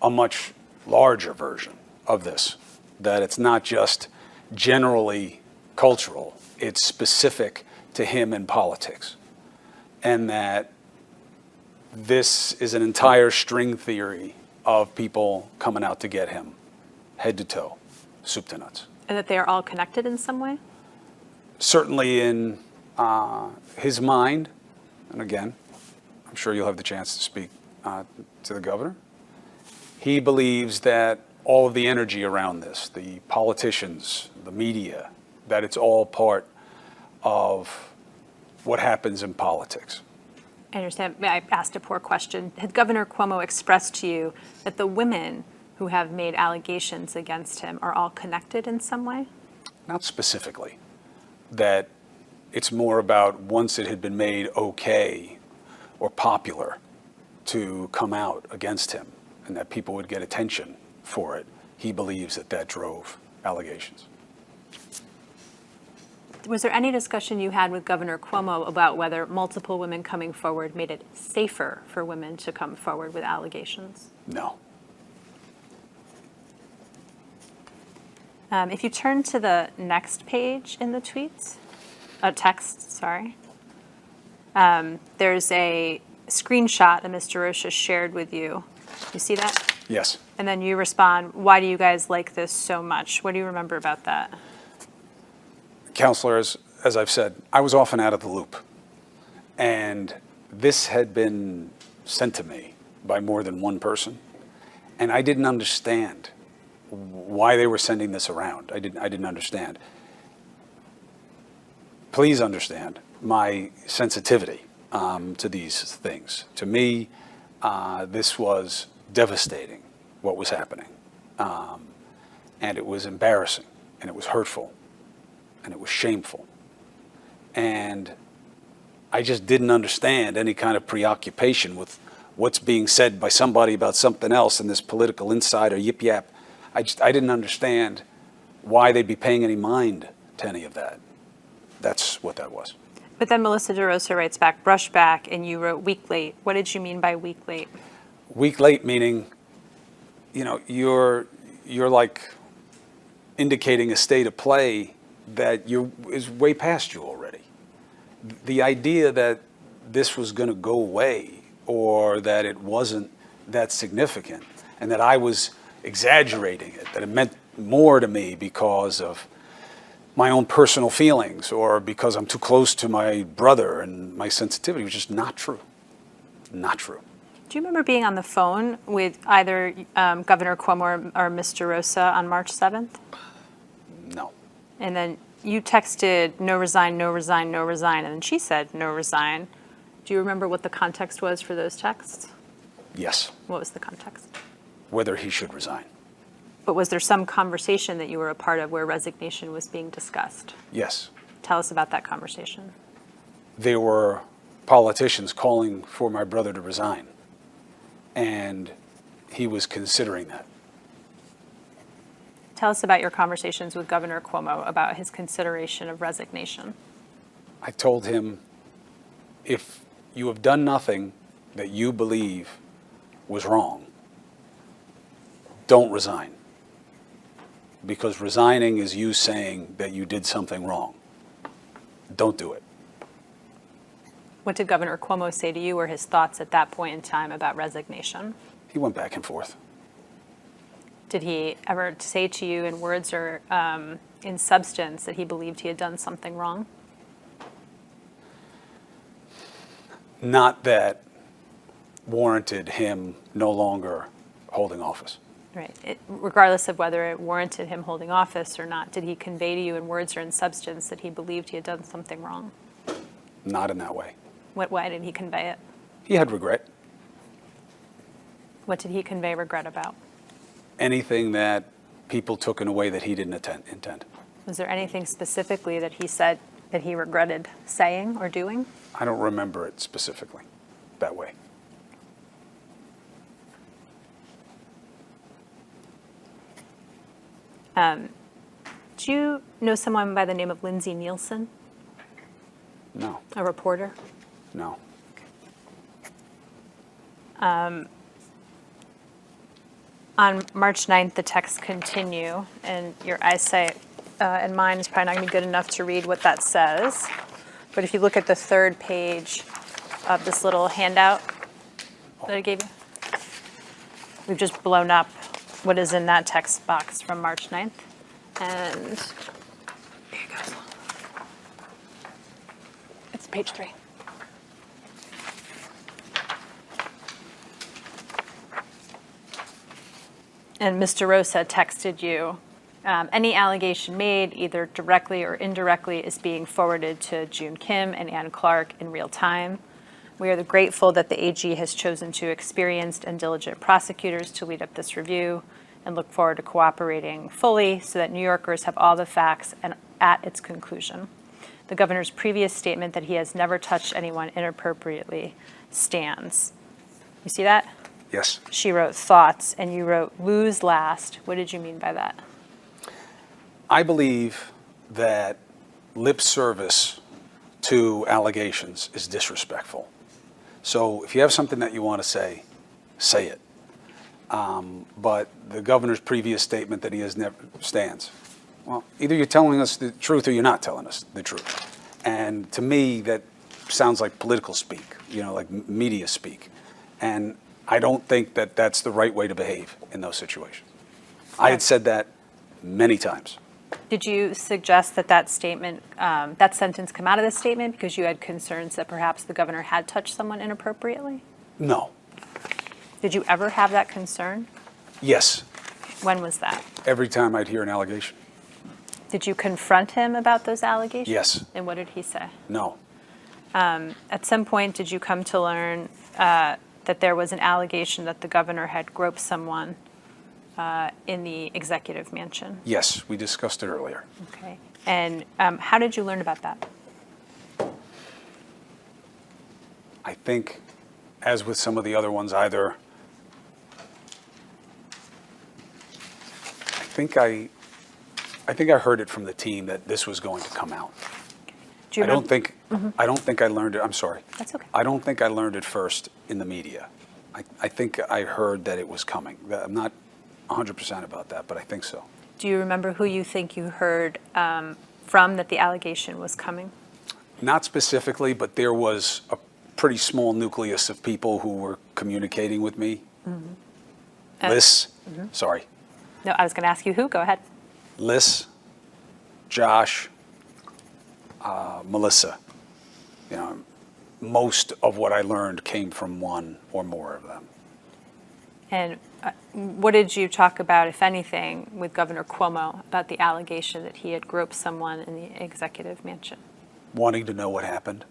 a much larger version of this, that it's not just generally cultural, it's specific to him in politics, and that this is an entire string theory of people coming out to get him, head to toe, soup to nuts. And that they are all connected in some way? Certainly in his mind, and again, I'm sure you'll have the chance to speak to the governor, he believes that all of the energy around this, the politicians, the media, that it's all part of what happens in politics. I understand. I asked a poor question. Had Governor Cuomo expressed to you that the women who have made allegations against him are all connected in some way? Not specifically. That it's more about once it had been made okay or popular to come out against him and that people would get attention for it, he believes that that drove allegations. Was there any discussion you had with Governor Cuomo about whether multiple women coming forward made it safer for women to come forward with allegations? No. If you turn to the next page in the tweets, text, sorry, there's a screenshot that Mr. Rocha shared with you. You see that? Yes. And then you respond, why do you guys like this so much? What do you remember about that? Counselors, as I've said, I was often out of the loop. And this had been sent to me by more than one person. And I didn't understand why they were sending this around. I didn't understand. Please understand my sensitivity to these things. To me, this was devastating, what was happening. And it was embarrassing, and it was hurtful, and it was shameful. And I just didn't understand any kind of preoccupation with what's being said by somebody about something else in this political insider yip yap. I didn't understand why they'd be paying any mind to any of that. That's what that was. But then Melissa DeRosa writes back, brush back, and you wrote week late. What did you mean by week late? Week late meaning, you know, you're like indicating a state of play that is way past you already. The idea that this was going to go away or that it wasn't that significant and that I was exaggerating it, that it meant more to me because of my own personal feelings or because I'm too close to my brother and my sensitivity, which is not true. Not true. Do you remember being on the phone with either Governor Cuomo or Mr. Rosa on March 7th? No. And then you texted, no resign, no resign, no resign, and then she said, no resign. Do you remember what the context was for those texts? Yes. What was the context? Whether he should resign. But was there some conversation that you were a part of where resignation was being discussed? Yes. Tell us about that conversation. There were politicians calling for my brother to resign, and he was considering that. Tell us about your conversations with Governor Cuomo about his consideration of resignation. I told him, if you have done nothing that you believe was wrong, don't resign. Because resigning is you saying that you did something wrong. Don't do it. What did Governor Cuomo say to you or his thoughts at that point in time about resignation? He went back and forth. Did he ever say to you in words or in substance that he believed he had done something wrong? Not that warranted him no longer holding office. Right. Regardless of whether it warranted him holding office or not, did he convey to you in words or in substance that he believed he had done something wrong? Not in that way. What way did he convey it? He had regret. What did he convey regret about? Anything that people took in a way that he didn't intend. Was there anything specifically that he said that he regretted saying or doing? I don't remember it specifically that way. Do you know someone by the name of Lindsay Nielsen, No, a reporter? no. On March 9th, the texts continue, and your eyesight and mine is probably not going to be good enough to read what that says. But if you look at the third page of this little handout that I gave you, we've just blown up what is in that text box from March 9th. And here it goes. It's page 3. And Mr. Rosa texted you, any allegation made, either directly or indirectly, is being forwarded to June Kim and Ann Clark in real time. We are grateful that the AG has chosen two experienced and diligent prosecutors to lead up this review and look forward to cooperating fully so that New Yorkers have all the facts and at its conclusion. The governor's previous statement that he has never touched anyone inappropriately stands. You see that? Yes. She wrote thoughts, and you wrote lose last. What did you mean by that? I believe that lip service to allegations is disrespectful. So if you have something that you want to say it. But the governor's previous statement that he has never stands. Well, either you're telling us the truth or you're not telling us the truth. And to me, that sounds like political speak, like media speak. And I don't think that that's the right way to behave in those situations. I had said that many times. Did you suggest that statement, that sentence come out of the statement because you had concerns that perhaps the governor had touched someone inappropriately? No. Did you ever have that concern? Yes. When was that? Every time I'd hear an allegation. Did you confront him about those allegations? Yes. And what did he say? No. At some point, did you come to learn that there was an allegation that the governor had groped someone in the executive mansion? Yes, we discussed it earlier. Okay. And how did you learn about that? I think, as with some of the other ones, either I think I heard it from the team that this was going to come out. Do you I don't remember? think I learned it. I'm sorry. That's okay. I don't think I learned it first in the media. I think I heard that it was coming. I'm not 100% about that, but I think so. Do you remember who you think you heard from that the allegation was coming? Not specifically, but there was a pretty small nucleus of people who were communicating with me. Liz, sorry. No, I was going to ask you who. Go ahead. Liz, Josh, Melissa. You know, most of what I learned came from one or more of them. And what did you talk about, if anything, with Governor Cuomo about the allegation that he had groped someone in the executive mansion? Wanting to know what happened.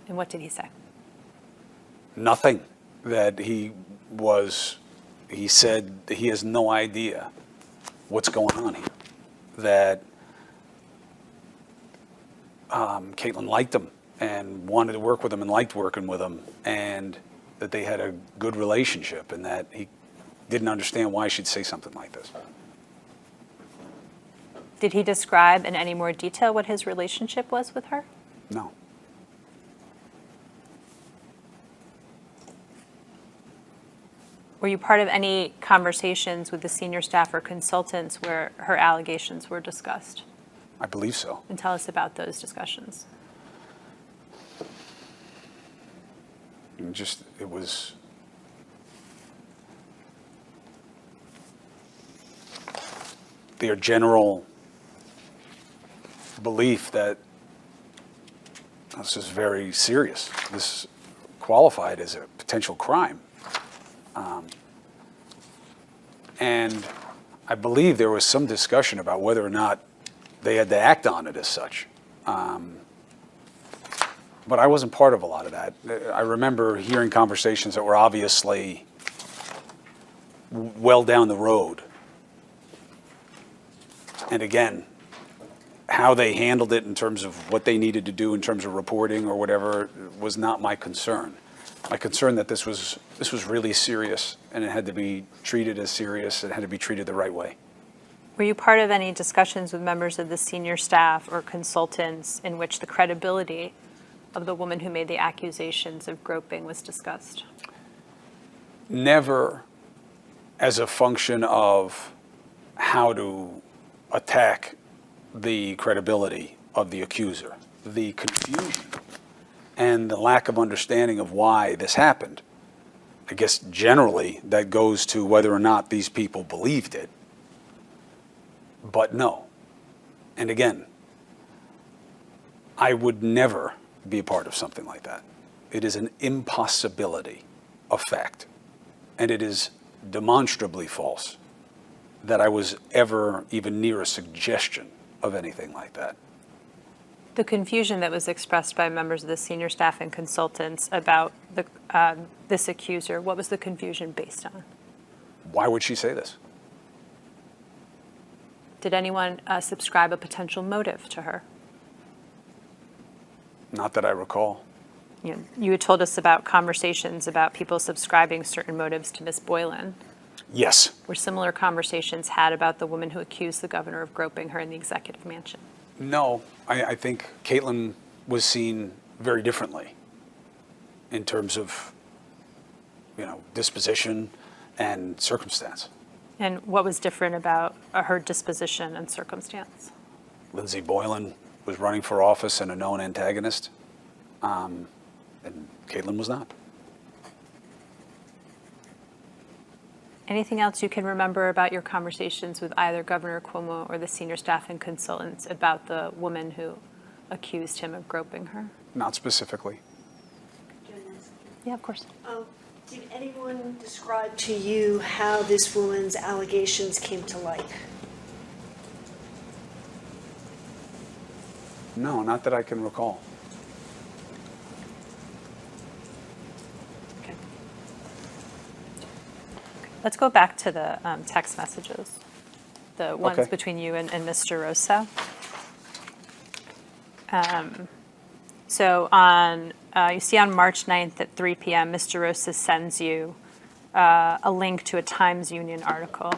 And what did he say? Nothing. That he said that he has no idea what's going on here. That Caitlin liked him and wanted to work with him and liked working with him, and that they had a good relationship, and that he didn't understand why she'd say something like this. Did he describe in any more detail what his relationship was with her? No. Were you part of any conversations with the senior staff or consultants where her allegations were discussed? I believe so. And tell us about those discussions. And just, it was their general belief that this is very serious. This qualified as a potential crime. And I believe there was some discussion about whether or not they had to act on it as such. But I wasn't part of a lot of that. I remember hearing conversations that were obviously well down the road. And again, how they handled it in terms of what they needed to do in terms of reporting or whatever was not my concern. My concern that this was really serious, and it had to be treated as serious. It had to be treated the right way. Were you part of any discussions with members of the senior staff or consultants in which the credibility of the woman who made the accusations of groping was discussed? Never as a function of how to attack the credibility of the accuser. The confusion and the lack of understanding of why this happened. I guess generally that goes to whether or not these people believed it. But no. And again, I would never be a part of something like that. It is an impossibility of fact. And it is demonstrably false that I was ever even near a suggestion of anything like that. The confusion that was expressed by members of the senior staff and consultants about this accuser, what was the confusion based on? Why would she say this? Did anyone subscribe a potential motive to her? Not that I recall. You had told us about conversations about people subscribing certain motives to Ms. Boylan. Yes. Were similar conversations had about the woman who accused the governor of groping her in the executive mansion? No, I think Caitlin was seen very differently in terms of, disposition and circumstance. And what was different about her disposition and circumstance? Lindsay Boylan was running for office and a known antagonist, and Caitlin was not. Anything else you can remember about your conversations with either Governor Cuomo or the senior staff and consultants about the woman who accused him of groping her? Not specifically. Yeah, of course. Did anyone describe to you how this woman's allegations came to light? No, not that I can recall. Okay. Let's go back to the text messages, the ones Okay. between you and Mr. Rosa. So you see on March 9th at 3 p.m., Mr. Rosa sends you a link to a Times Union article.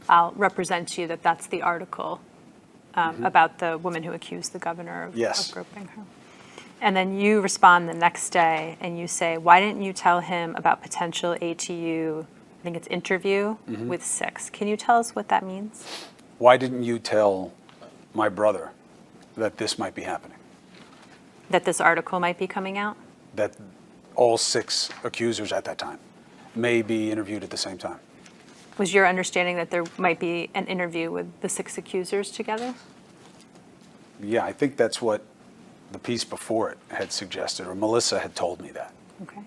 I'll represent to you that that's the article about the woman who accused the governor of groping her. And then you respond the next day and you say, why didn't you tell him about potential ATU, I think it's interview with 6. Can you tell us what that means? Why didn't you tell my brother that this might be happening? That this article might be coming out? That all 6 accusers at that time may be interviewed at the same time? Was your understanding that there might be an interview with the 6 accusers together? Yeah, I think that's what the piece before it had suggested, or Melissa had told me that. Okay.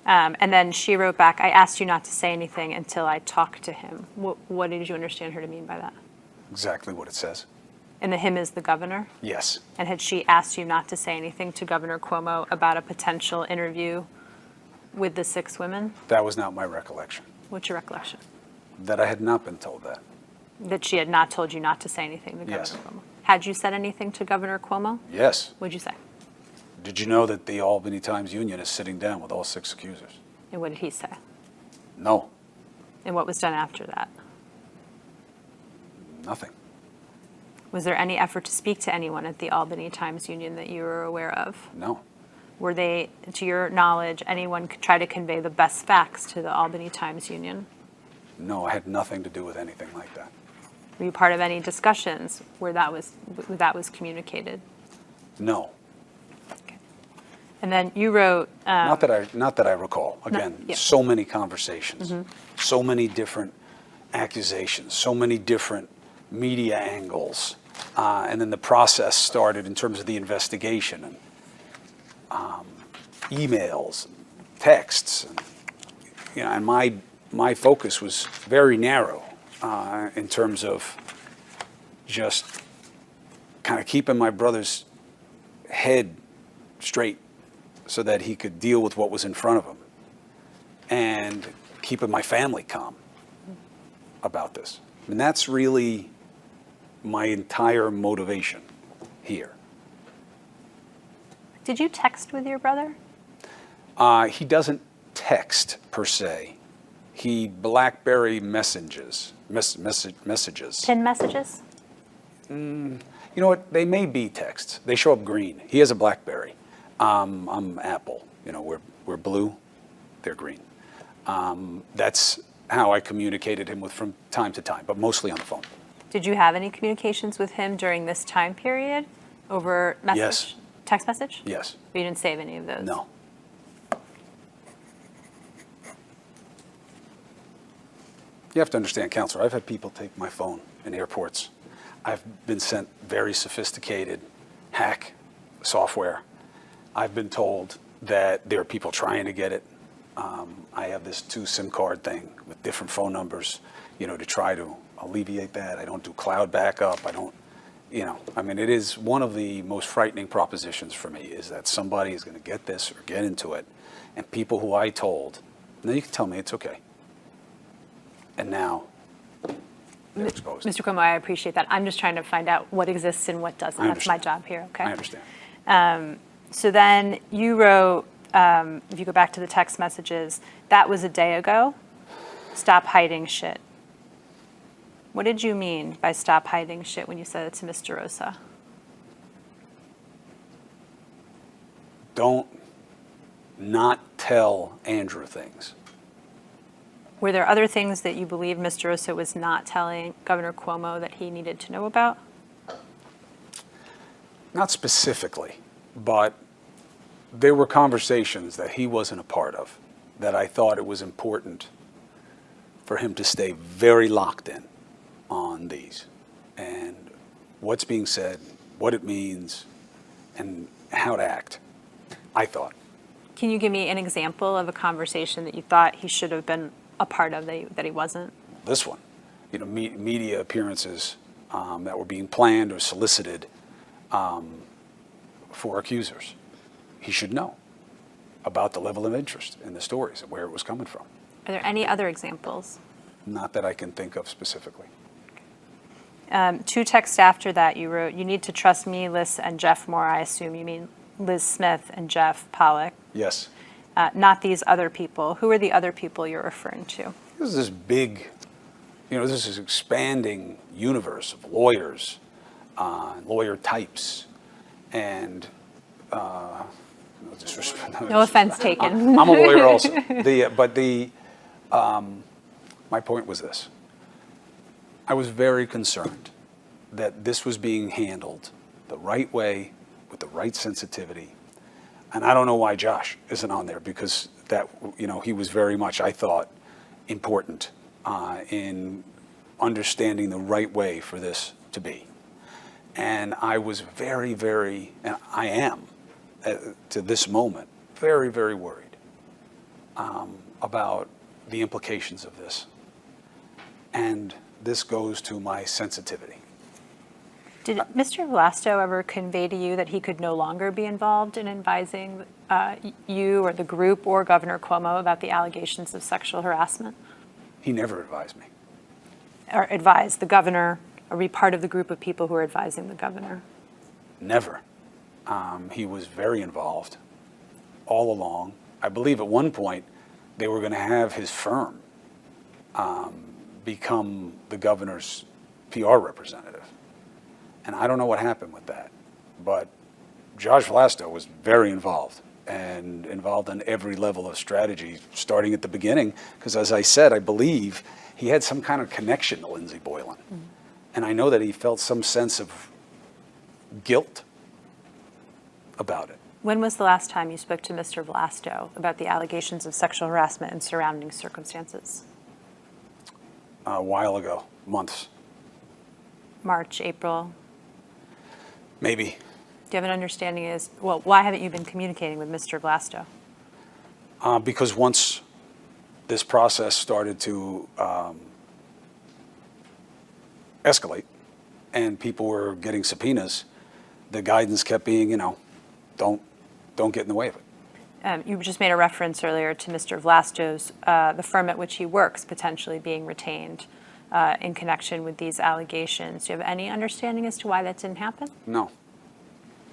And then she wrote back, I asked you not to say anything until I talked to him. What did you understand her to mean by that? Exactly what it says. And the him is the governor? Yes. And had she asked you not to say anything to Governor Cuomo about a potential interview with the 6 women? That was not my recollection. What's your recollection? That I had not been told that. That she had not told you not to say anything to Governor Yes. Cuomo? Had you said anything to Governor Cuomo? Yes. What'd you say? Did you know that the Albany Times Union is sitting down with all 6 accusers? And what did he say? No, And what was done after that? nothing. Was there any effort to speak to anyone at the Albany Times Union that you were aware of? No. Were they, to your knowledge, anyone could try to convey the best facts to the Albany Times Union? No, I had nothing to do with anything like that. Were you part of any discussions where that was communicated? No. And then you wrote, Not that I recall. Again, yeah. so many conversations, so many different accusations, so many different media angles. And then the process started in terms of the investigation and emails, texts, and, and my focus was very narrow in terms of just kind of keeping my brother's head straight so that he could deal with what was in front of him and keeping my family calm about this. And that's really my entire motivation here. did you text with your brother? He doesn't text per se. He BlackBerry messages. 10 messages? You know what? They may be texts. They show up green. He has a BlackBerry. I'm Apple. We're blue. They're green. That's how I communicated him with from time to time, but mostly on the phone. Did you have any communications with him during this time period over message? Yes. Text message? Yes. But you didn't save any of those? No. You have to understand, Counselor, I've had people take my phone in airports. I've been sent very sophisticated hack software. I've been told that there are people trying to get it. I have this 2 SIM card thing with different phone numbers, to try to alleviate that. I don't do cloud backup. I don't, it is one of the most frightening propositions for me is that somebody is going to get this or get into it. And people who I told, now you can tell me it's okay. And now they're exposed. Mr. Cuomo, I appreciate that. I'm just trying to find out what exists and what doesn't. I That's my understand. job here, okay? I understand. So then you wrote, if you go back to the text messages, that was a day ago. Stop hiding shit. What did you mean by stop hiding shit when you said it to Mr. Rosa? Don't not tell Andrew things. Were there other things that you believe Mr. Rosa was not telling Governor Cuomo that he needed to know about? Not specifically, but there were conversations that he wasn't a part of that I thought it was important for him to stay very locked in on these and what's being said, what it means, and how to act, I thought. Can you give me an example of a conversation that you thought he should have been a part of that he wasn't? This one, media appearances that were being planned or solicited for accusers. He should know about the level of interest in the stories and where it was coming from. Are there any other examples? Not that I can think of specifically. 2 texts after that you wrote, you need to trust me, Liz, and Jeff more. I assume you mean Liz Smith and Jeff Pollack, Yes. not these other people. Who are the other people you're referring to? This is this big, this is expanding universe of lawyers, lawyer types, and no disrespect. No offense taken. I'm a lawyer also. My point was this. I was very concerned that this was being handled the right way with the right sensitivity. And I don't know why Josh isn't on there because that, he was very much, I thought, important in understanding the right way for this to be. And I was very, very, and I am, to this moment, very, very worried about the implications of this. And this goes to my sensitivity. Did Mr. Vlasto ever convey to you that he could no longer be involved in advising you or the group or Governor Cuomo about the allegations of sexual harassment? He never advised me. Or advise the governor, or be part of the group of people who are advising the governor? Never. He was very involved all along. I believe at one point they were going to have his firm become the governor's PR representative. And I don't know what happened with that. But Josh Vlasto was very involved, and involved on every level of strategy, starting at the beginning, because as I said, I believe he had some kind of connection to Lindsey Boylan. Mm-hmm. And I know that he felt some sense of guilt about it. When was the last time you spoke to Mr. Vlasto about the allegations of sexual harassment and surrounding circumstances? A while ago, months. March, April? Maybe. Do you have an understanding as, well, why haven't you been communicating with Mr. Vlasto? Because once this process started to escalate and people were getting subpoenas, the guidance kept being, don't get in the way of it. You just made a reference earlier to Mr. Vlasto's, the firm at which he works potentially being retained in connection with these allegations. Do you have any understanding as to why that didn't happen? No.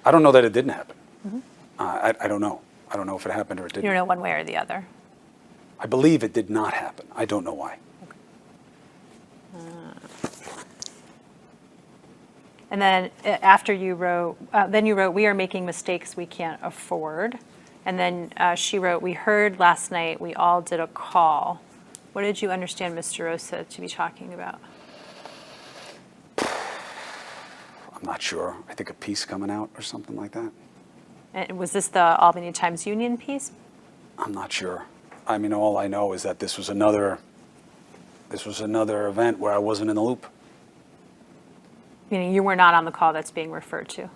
I don't know that it didn't happen. Mm-hmm. I don't know. I don't know if it happened or it didn't. You don't know one way or the other? I believe it did not happen. I don't know why. And then after you wrote, we are making mistakes we can't afford. And then she wrote, we heard last night, we all did a call. What did you understand Mr. Rosa to be talking about? I'm not sure. I think a piece coming out or something like that. And was this the Albany Times-Union piece? I'm not sure. I mean, all I know is that this was another event where I wasn't in the loop. Meaning you were not on the call that's being referred to?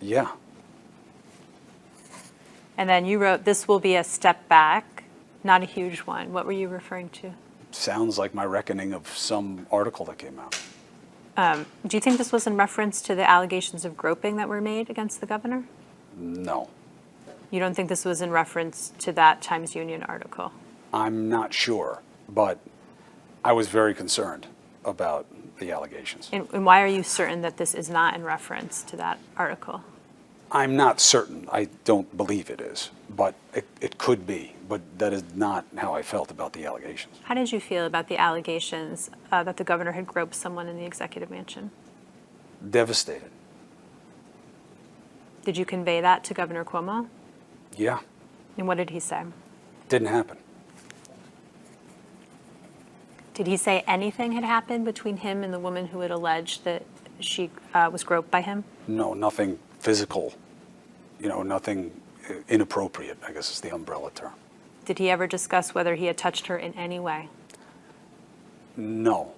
Yeah. And then you wrote, this will be a step back, not a huge one. What were you referring to? Sounds like my reckoning of some article that came out. Do you think this was in reference to the allegations of groping that were made against the governor? No. You don't think this was in reference to that Times-Union article? I'm not sure, but I was very concerned about the allegations. And why are you certain that this is not in reference to that article? I'm not certain. I don't believe it is, but it could be. But that is not how I felt about the allegations. How did you feel about the allegations that the governor had groped someone in the executive mansion? Devastated. Did you convey that to Governor Cuomo? Yeah. And what did he say? Didn't happen. Did he say anything had happened between him and the woman who had alleged that she was groped by him? No, nothing physical. Nothing inappropriate, I guess is the umbrella term. Did he ever discuss whether he had touched her in any way? No,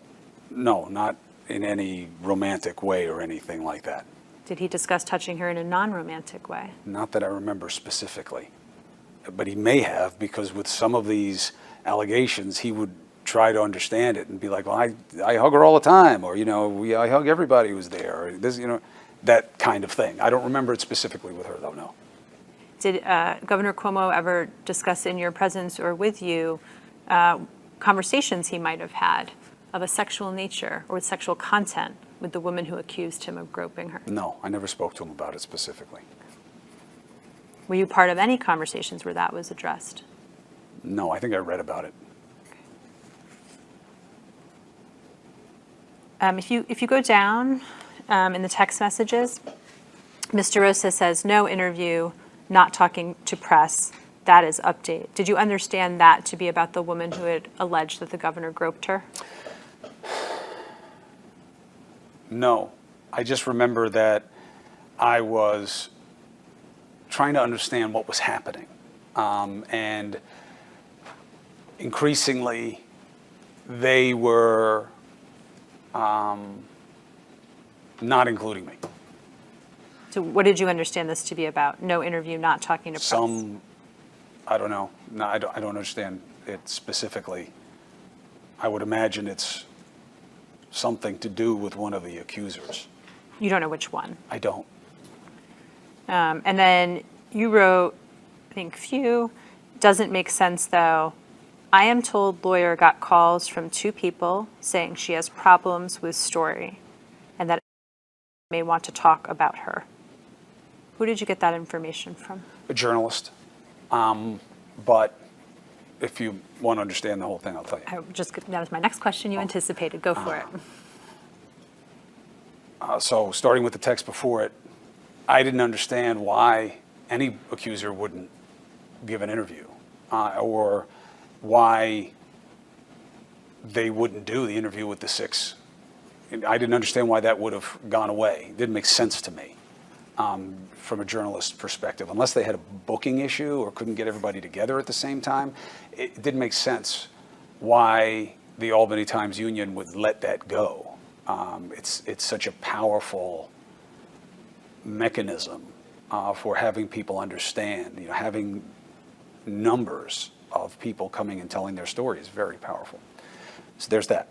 not in any romantic way or anything like that. Did he discuss touching her in a non-romantic way? Not that I remember specifically. But he may have, because with some of these allegations, he would try to understand it and be like, well, I hug her all the time, or, I hug everybody who's there, or this, that kind of thing. I don't remember it specifically with her, though, no. Did Governor Cuomo ever discuss in your presence or with you conversations he might have had of a sexual nature or with sexual content with the woman who accused him of groping her? No, I never spoke to him about it specifically. Were you part of any conversations where that was addressed? No, I think I read about it. If you go down in the text messages, Mr. Rosa says, no interview, not talking to press, that is update. Did you understand that to be about the woman who had alleged that the governor groped her? No, I just remember that I was trying to understand what was happening. And increasingly, they were not including me. So what did you understand this to be about? No interview, not talking to press? I don't know. No, I don't understand it specifically. I would imagine it's something to do with one of the accusers. You don't know which one? I don't. And then you wrote, I think, few. Doesn't make sense, though. I am told lawyer got calls from 2 people saying she has problems with story and that may want to talk about her. Who did you get that information from? A journalist. But if you want to understand the whole thing, I'll tell you. That was my next question you anticipated. Go for it. So starting with the text before it, I didn't understand why any accuser wouldn't give an interview or why they wouldn't do the interview with the 6. I didn't understand why that would have gone away. It didn't make sense to me from a journalist's perspective. Unless they had a booking issue or couldn't get everybody together at the same time, it didn't make sense why the Albany Times-Union would let that go. It's such a powerful mechanism for having people understand. Having numbers of people coming and telling their story is very powerful. So there's that.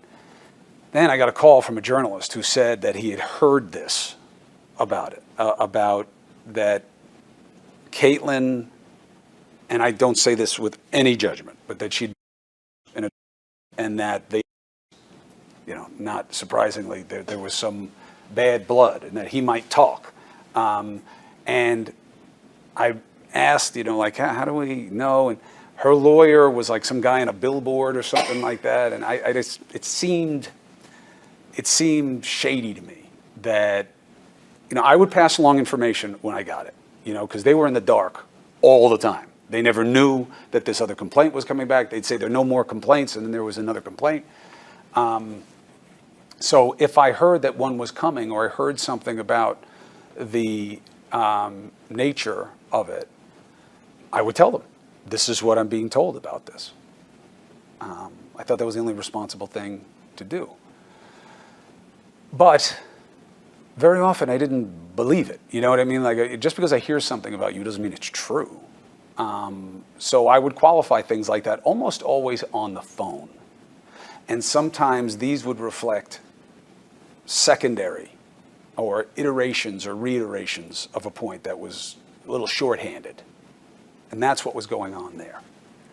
Then I got a call from a journalist who said that he had heard this about it, about that Caitlin, and I don't say this with any judgment, but that she'd and that they, not surprisingly, there was some bad blood and that he might talk. And I asked, how do we know? And her lawyer was like some guy on a billboard or something like that. And it seemed shady to me that, I would pass along information when I got it, because they were in the dark all the time. They never knew that this other complaint was coming back. They'd say there are no more complaints, and then there was another complaint. So if I heard that one was coming, or I heard something about the nature of it, I would tell them, this is what I'm being told about this. I thought that was the only responsible thing to do. But very often I didn't believe it. You know what I mean? Like, just because I hear something about you doesn't mean it's true. So I would qualify things like that almost always on the phone. And sometimes these would reflect secondary or iterations or reiterations of a point that was a little shorthanded. And that's what was going on there.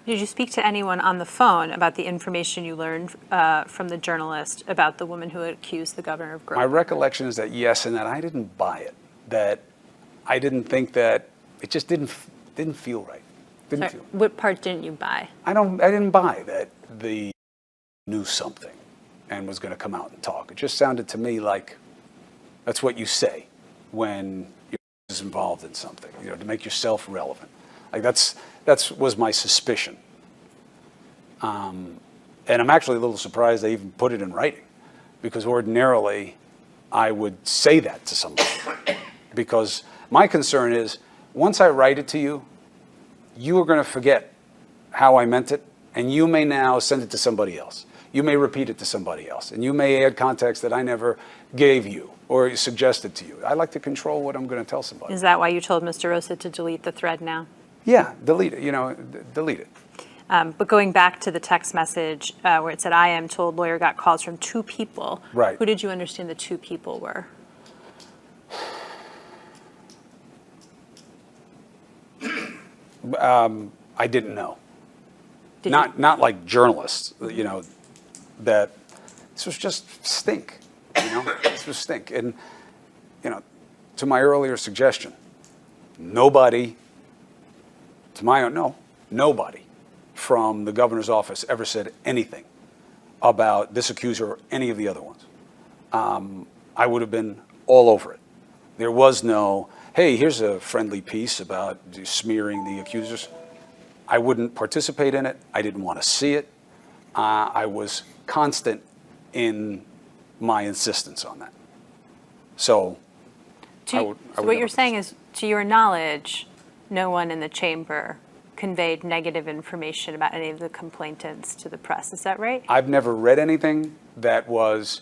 Did you speak to anyone on the phone about the information you learned from the journalist about the woman who had accused the governor of groping? My recollection is that yes, and that I didn't buy it. That I didn't think that, it just didn't feel right. Sorry, what part didn't you buy? I didn't buy that they knew something and was going to come out and talk. It just sounded to me like that's what you say when you're involved in something, to make yourself relevant. Like that was my suspicion. And I'm actually a little surprised they even put it in writing, because ordinarily I would say that to somebody. Because my concern is, once I write it to you, you are going to forget how I meant it, and you may now send it to somebody else. You may repeat it to somebody else, and you may add context that I never gave you or suggested to you. I like to control what I'm going to tell somebody. Is that why you told Mr. Rosa to delete the thread now? Yeah, delete it, delete it. But going back to the text message where it said, I am told lawyer got calls from 2 people. Right. Who did you understand the 2 people were? I didn't know. Did Not like journalists, that this was just stink, this was stink. And, to my earlier suggestion, nobody from the governor's office ever said anything about this accuser or any of the other ones. I would have been all over it. There was no, hey, here's a friendly piece about smearing the accusers. I wouldn't participate in it. I didn't want to see it. I was constant in my insistence on that. So what you're saying is, to your knowledge, no one in the chamber conveyed negative information about any of the complainants to the press. Is that right? I've never read anything that was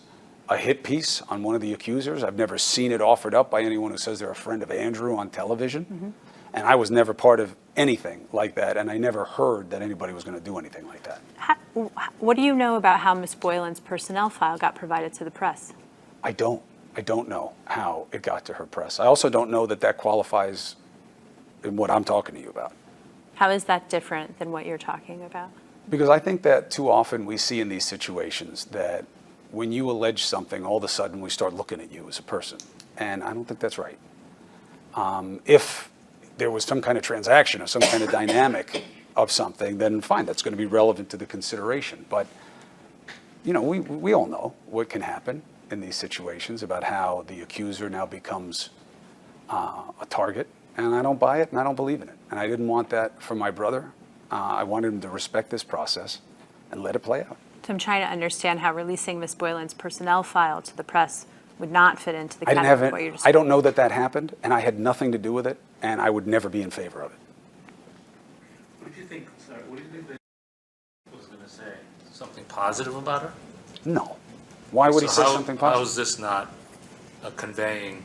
a hit piece on one of the accusers. I've never seen it offered up by anyone who says they're a friend of Andrew on television. And I was never part of anything like that, and I never heard that anybody was going to do anything like that. What do you know about how Ms. Boylan's personnel file got provided to the press? I don't know how it got to her press. I also don't know that that qualifies in what I'm talking to you about. How is that different than what you're talking about? Because I think that too often we see in these situations that when you allege something, all of a sudden we start looking at you as a person. And I don't think that's right. If there was some kind of transaction or some kind of dynamic of something, then fine, that's going to be relevant to the consideration. But, you know, we all know what can happen in these situations about how the accuser now becomes a target. And I don't buy it and I don't believe in it. And I didn't want that for my brother. I wanted him to respect this process and let it play out. So I'm trying to understand how releasing Ms. Boylan's personnel file to the press would not fit into the category of what you're I don't know that that happened, and I had nothing to do with it, and I would never be in favor of it. What do you think, sorry, what do you think that was going to say? Something positive about her? No. Why would he So say how- something How positive? is this not conveying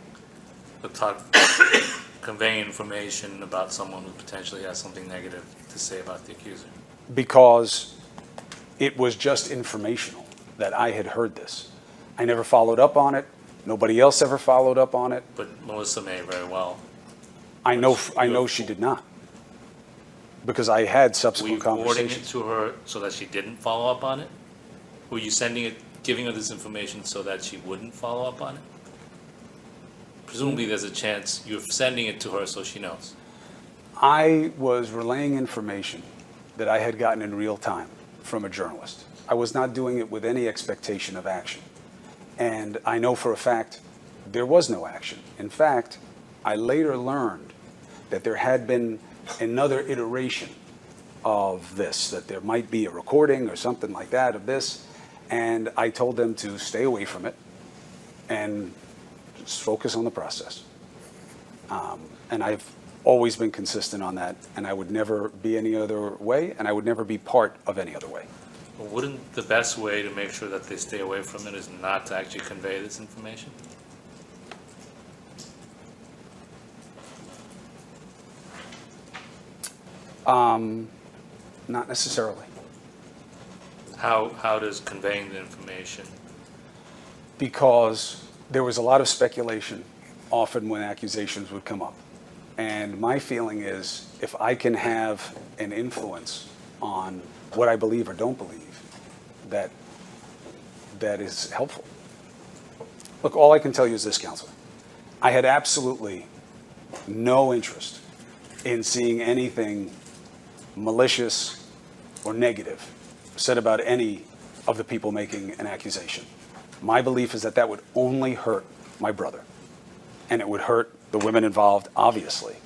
information about someone who potentially has something negative to say about the accuser? Because it was just informational that I had heard this. I never followed up on it. Nobody else ever followed up on it. But Melissa may very well. I know she did not. Because I had Were subsequent you forwarding it conversations. to her so that she didn't follow up on it? Were you sending it, giving her this information so that she wouldn't follow up on it? Presumably there's a chance you're sending it to her so she knows. I was relaying information that I had gotten in real time from a journalist. I was not doing it with any expectation of action. And I know for a fact there was no action. In fact, I later learned that there had been another iteration of this, that there might be a recording or something like that of this. And I told them to stay away from it and just focus on the process. And I've always been consistent on that, and I would never be any other way, and I would never be part of any other way. Well, wouldn't the best way to make sure that they stay away from it is not to actually convey this information? Not necessarily. How does conveying the information? Because there was a lot of speculation often when accusations would come up. And my feeling is if I can have an influence on what I believe or don't believe, that is helpful. Look, all I can tell you is this, Counselor. I had absolutely no interest in seeing anything malicious or negative said about any of the people making an accusation. My belief is that that would only hurt my brother, and it would hurt the women involved, obviously.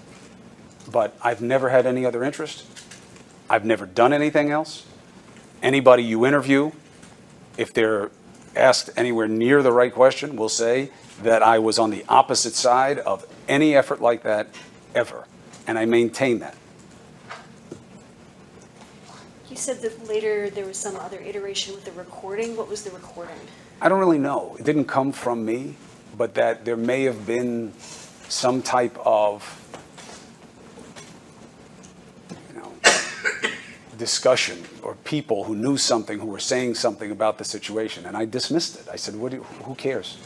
But I've never had any other interest. I've never done anything else. Anybody you interview, if they're asked anywhere near the right question, will say that I was on the opposite side of any effort like that ever, and I maintain that. You said that later there was some other iteration with the recording. What was the recording? I don't really know. It didn't come from me, but that there may have been some type of, discussion or people who knew something, who were saying something about the situation, and I dismissed it. I said, who cares?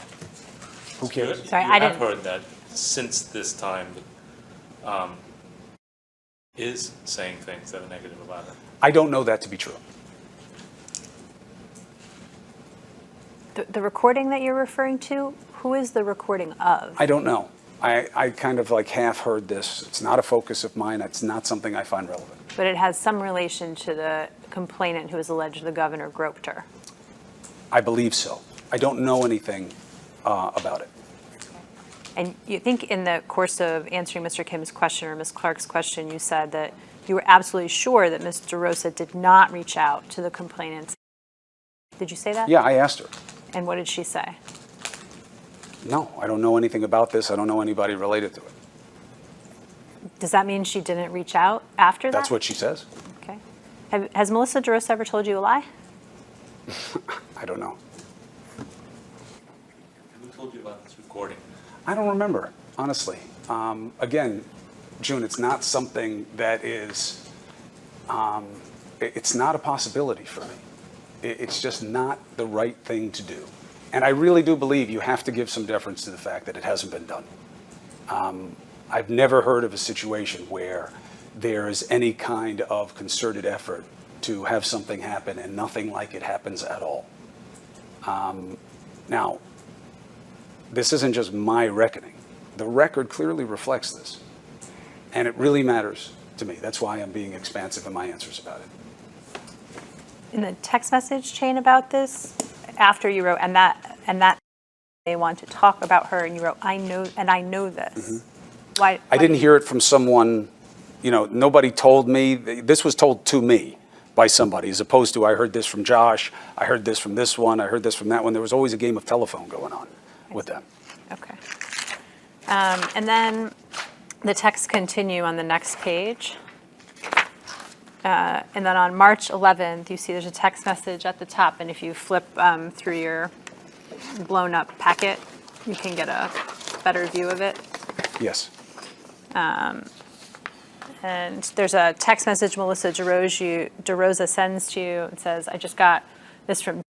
Who cares? Sorry, You I have didn't- heard that since this time, is saying things that are negative about her. I don't know that to be true. The recording that you're referring to, who is the recording of? I don't know. I kind of like half heard this. It's not a focus of mine. It's not something I find relevant. But it has some relation to the complainant who is alleged the governor groped her. I believe so. I don't know anything about it. And you think in the course of answering Mr. Kim's question or Ms. Clark's question, you said that you were absolutely sure that Ms. DeRosa did not reach out to the complainants. Did you say that? Yeah, I asked her. And what did she say? No, I don't know anything about this. I don't know anybody related to it. Does that mean she didn't reach out after that? That's what she says. Okay. Has Melissa DeRosa ever told you a lie? I don't know. Who told you about this recording? I don't remember, honestly. Again, June, it's not something that is, it's not a possibility for me. It's just not the right thing to do. And I really do believe you have to give some deference to the fact that it hasn't been done. I've never heard of a situation where there is any kind of concerted effort to have something happen and nothing like it happens at all. Now, this isn't just my reckoning. The record clearly reflects this. And it really matters to me. That's why I'm being expansive in my answers about it. In the text message chain about this, after you wrote, and that they want to talk about her, and you wrote, I know this. Why I didn't hear it from someone, nobody told me. This was told to me by somebody, as opposed to I heard this from Josh, I heard this from this one, I heard this from that one. There was always a game of telephone going on with them. Okay. And then the texts continue on the next page. And then on March 11th, you see there's a text message at the top, and if you flip through your blown-up packet, you can get a better view of it. Yes. And there's a text message Melissa DeRosa sends to you. It says, I just got this from,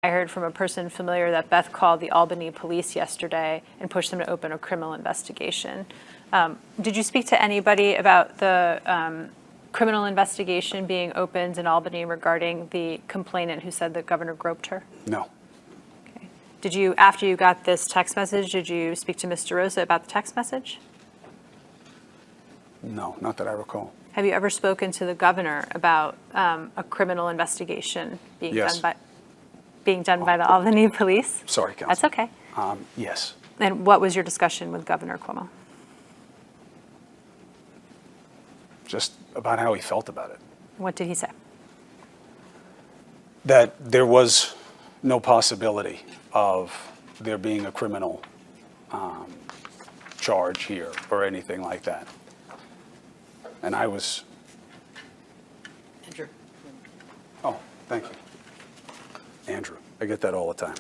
I heard from a person familiar that Beth called the Albany police yesterday and pushed them to open a criminal investigation. Did you speak to anybody about the criminal investigation being opened in Albany regarding the complainant who said that Governor groped her? No. Okay. Did you, after you got this text message, did you speak to Ms. DeRosa about the text message? No, not that I recall. Have you ever spoken to the governor about a criminal investigation being Yes. done by the Albany police? Sorry, Counsel. That's okay. Yes. And what was your discussion with Governor Cuomo? Just about how he felt about it. What did he say? That there was no possibility of there being a criminal charge here or anything like that. And I was, Andrew. oh, thank you. Andrew, I get that all the time.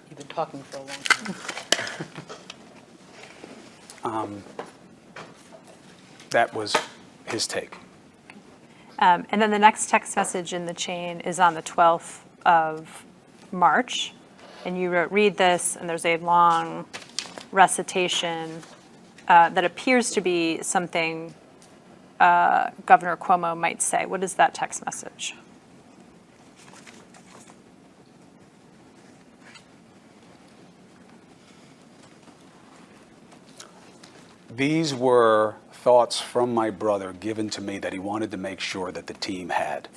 You've been talking for a long time. That was his take. And then the next text message in the chain is on the 12th of March. And you wrote, read this, and there's a long recitation that appears to be something Governor Cuomo might say. What is that text message? These were thoughts from my brother given to me that he wanted to make sure that the team had.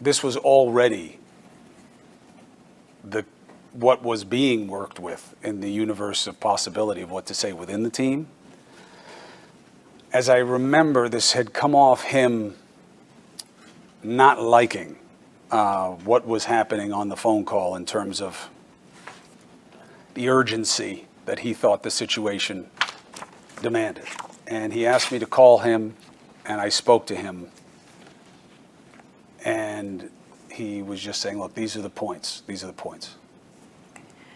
This was already what was being worked with in the universe of possibility of what to say within the team. As I remember, this had come off him not liking what was happening on the phone call in terms of the urgency that he thought the situation demanded. And he asked me to call him, and I spoke to him. And he was just saying, look, these are the points. These are the points.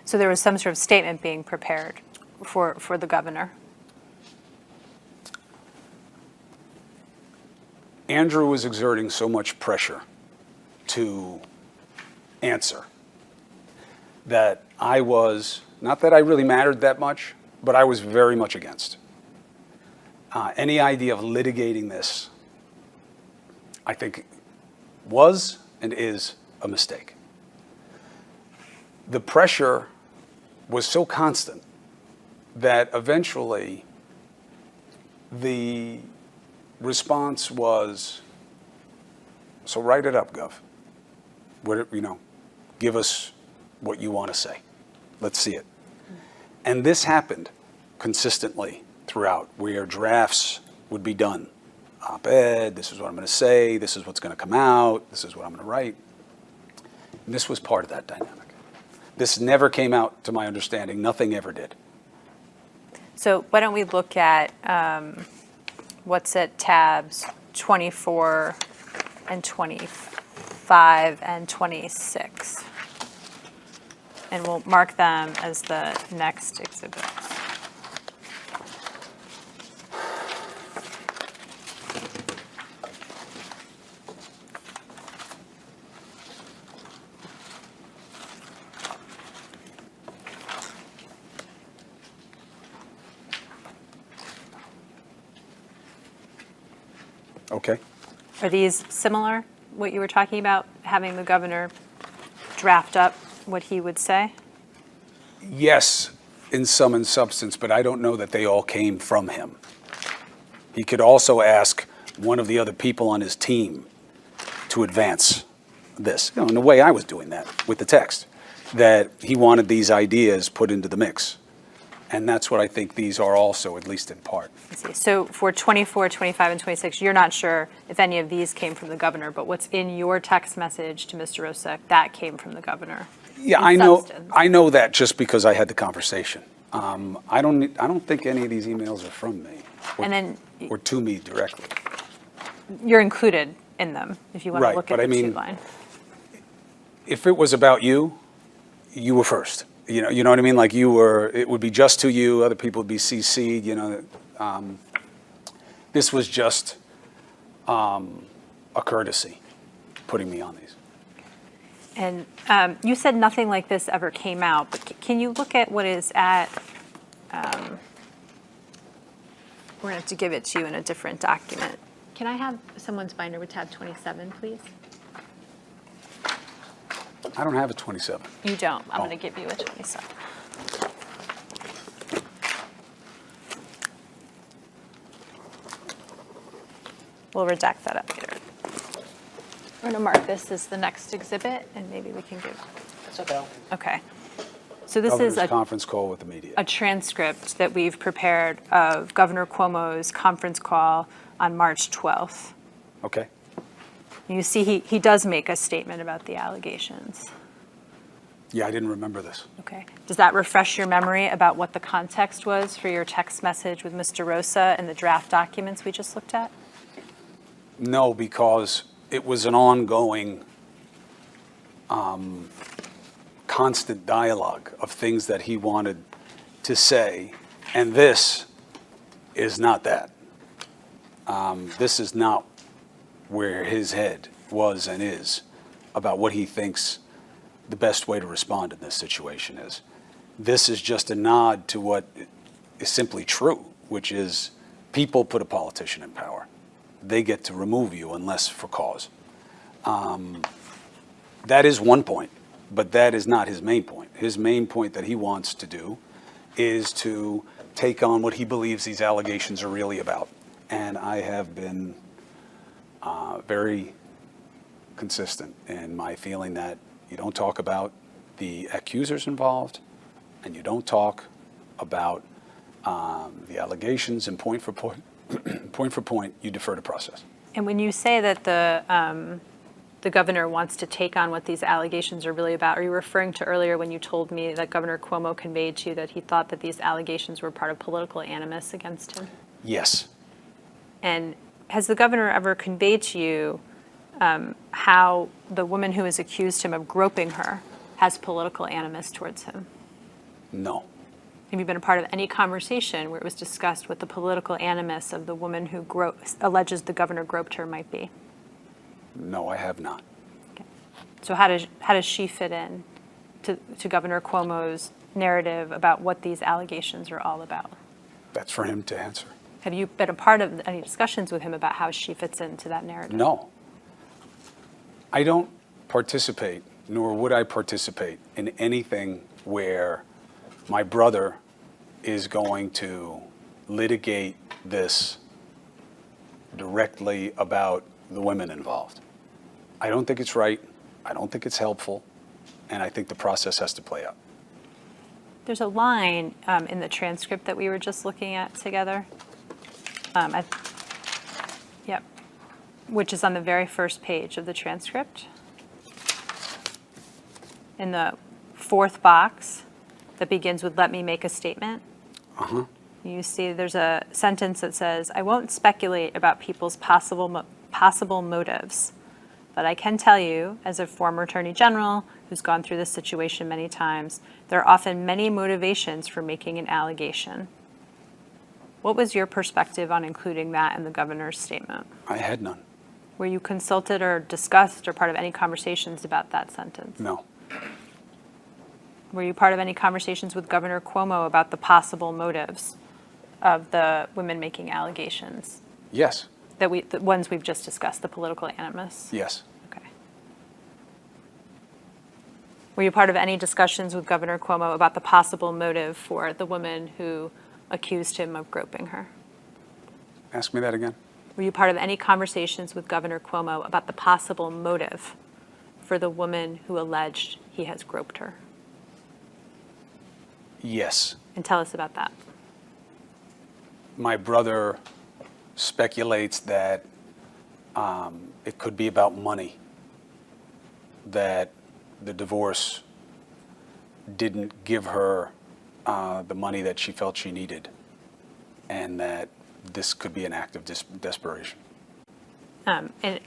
So there was some sort of statement being prepared for the governor. Andrew was exerting so much pressure to answer that I was, not that I really mattered that much, but I was very much against. Any idea of litigating this, I think, was and is a mistake. The pressure was so constant that eventually the response was, so write it up, Gov. Give us what you want to say. Let's see it. And this happened consistently throughout, where drafts would be done. Op-ed, this is what I'm going to say, this is what's going to come out, this is what I'm going to write. And this was part of that dynamic. This never came out, to my understanding. Nothing ever did. So why don't we look at what's at tabs 24 and 25 and 26. And we'll mark them as the next exhibits. Okay? Are these similar, what you were talking about, having the governor draft up what he would say? Yes, in sum and substance, but I don't know that they all came from him. He could also ask one of the other people on his team to advance this, in the way I was doing that with the text, that he wanted these ideas put into the mix. And that's what I think these are also, at least in part. I see. So for 24, 25, and 26, you're not sure if any of these came from the governor, but what's in your text message to Mr. Rosek, that came from the governor? Yeah, in substance. I know that just because I had the conversation. I don't think any of these emails are from me. And then Or to me directly. you're included in them, if you want to Right, look at but I the two mean- line. If it was about you, you were first. You know what I mean? Like it would be just to you, other people would be CC'd, This was just a courtesy, putting me on these. And you said nothing like this ever came out, but can you look at what is at, we're going to have to give it to you in a different document. Can I have someone's binder with tab 27, please? I don't have a 27. You don't. I'm Oh. going to give you a 27. We'll redact that up later. We're going to mark this as the next exhibit, and maybe we can give. That's okay. Okay. So this Governor's is a conference call with the media. transcript that we've prepared of Governor Cuomo's conference call on March 12th. Okay? You see, he does make a statement about the allegations. Yeah, I didn't remember this. Okay. Does that refresh your memory about what the context was for your text message with Mr. Rosa and the draft documents we just looked at? No, because it was an ongoing, constant dialogue of things that he wanted to say, and this is not that. This is not where his head was and is about what he thinks the best way to respond in this situation is. This is just a nod to what is simply true, which is people put a politician in power. They get to remove you unless for cause. That is one point, but that is not his main point. His main point that he wants to do is to take on what he believes these allegations are really about. And I have been very consistent in my feeling that you don't talk about the accusers involved, and you don't talk about the allegations, and point for point, you defer to process. And when you say that the governor wants to take on what these allegations are really about, are you referring to earlier when you told me that Governor Cuomo conveyed to you that he thought that these allegations were part of political animus against him? Yes. And has the governor ever conveyed to you how the woman who has accused him of groping her has political animus towards him? No. Have you been a part of any conversation where it was discussed what the political animus of the woman who alleges the governor groped her might be? No, I have not. Okay. So how does she fit in to Governor Cuomo's narrative about what these allegations are all about? That's for him to answer. Have you been a part of any discussions with him about how she fits into that narrative? No. I don't participate, nor would I participate in anything where my brother is going to litigate this directly about the women involved. I don't think it's right. I don't think it's helpful. And I think the process has to play out. There's a line in the transcript that we were just looking at together. Yep. Which is on the very first page of the transcript. In the fourth box that begins with "Let me make a statement." Uh-huh. You see there's a sentence that says, "I won't speculate about people's possible motives, but I can tell you, as a former Attorney General who's gone through this situation many times, there are often many motivations for making an allegation." What was your perspective on including that in the governor's statement? I had none. Were you consulted or discussed or part of any conversations about that sentence? No. Were you part of any conversations with Governor Cuomo about the possible motives of the women making allegations? Yes. The ones we've just discussed, the political animus? Yes. Okay. Were you part of any discussions with Governor Cuomo about the possible motive for the woman who accused him of groping her? Ask me that again. Were you part of any conversations with Governor Cuomo about the possible motive for the woman who alleged he has groped her? Yes. And tell us about that. My brother speculates that it could be about money, that the divorce didn't give her the money that she felt she needed, and that this could be an act of desperation. And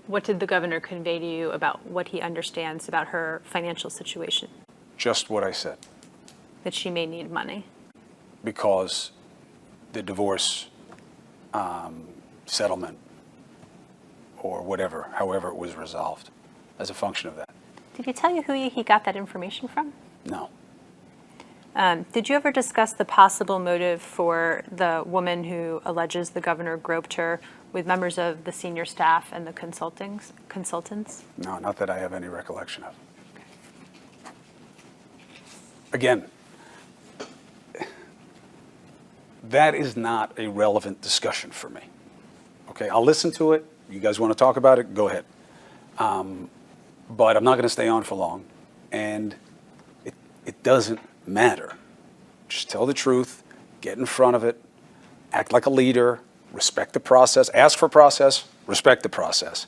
what did the governor convey to you about what he understands about her financial situation? Just what I said, That she may need money. because the divorce settlement or whatever, however it was resolved, as a function of that. Did he tell you who he got that information from? No. Did you ever discuss the possible motive for the woman who alleges the governor groped her with members of the senior staff and the consultants? No, not that I have any recollection of. Again, that is not a relevant discussion for me. Okay, I'll listen to it. You guys want to talk about it? Go ahead. But I'm not going to stay on for long. And it doesn't matter. Just tell the truth, get in front of it, act like a leader, respect the process, ask for process, respect the process.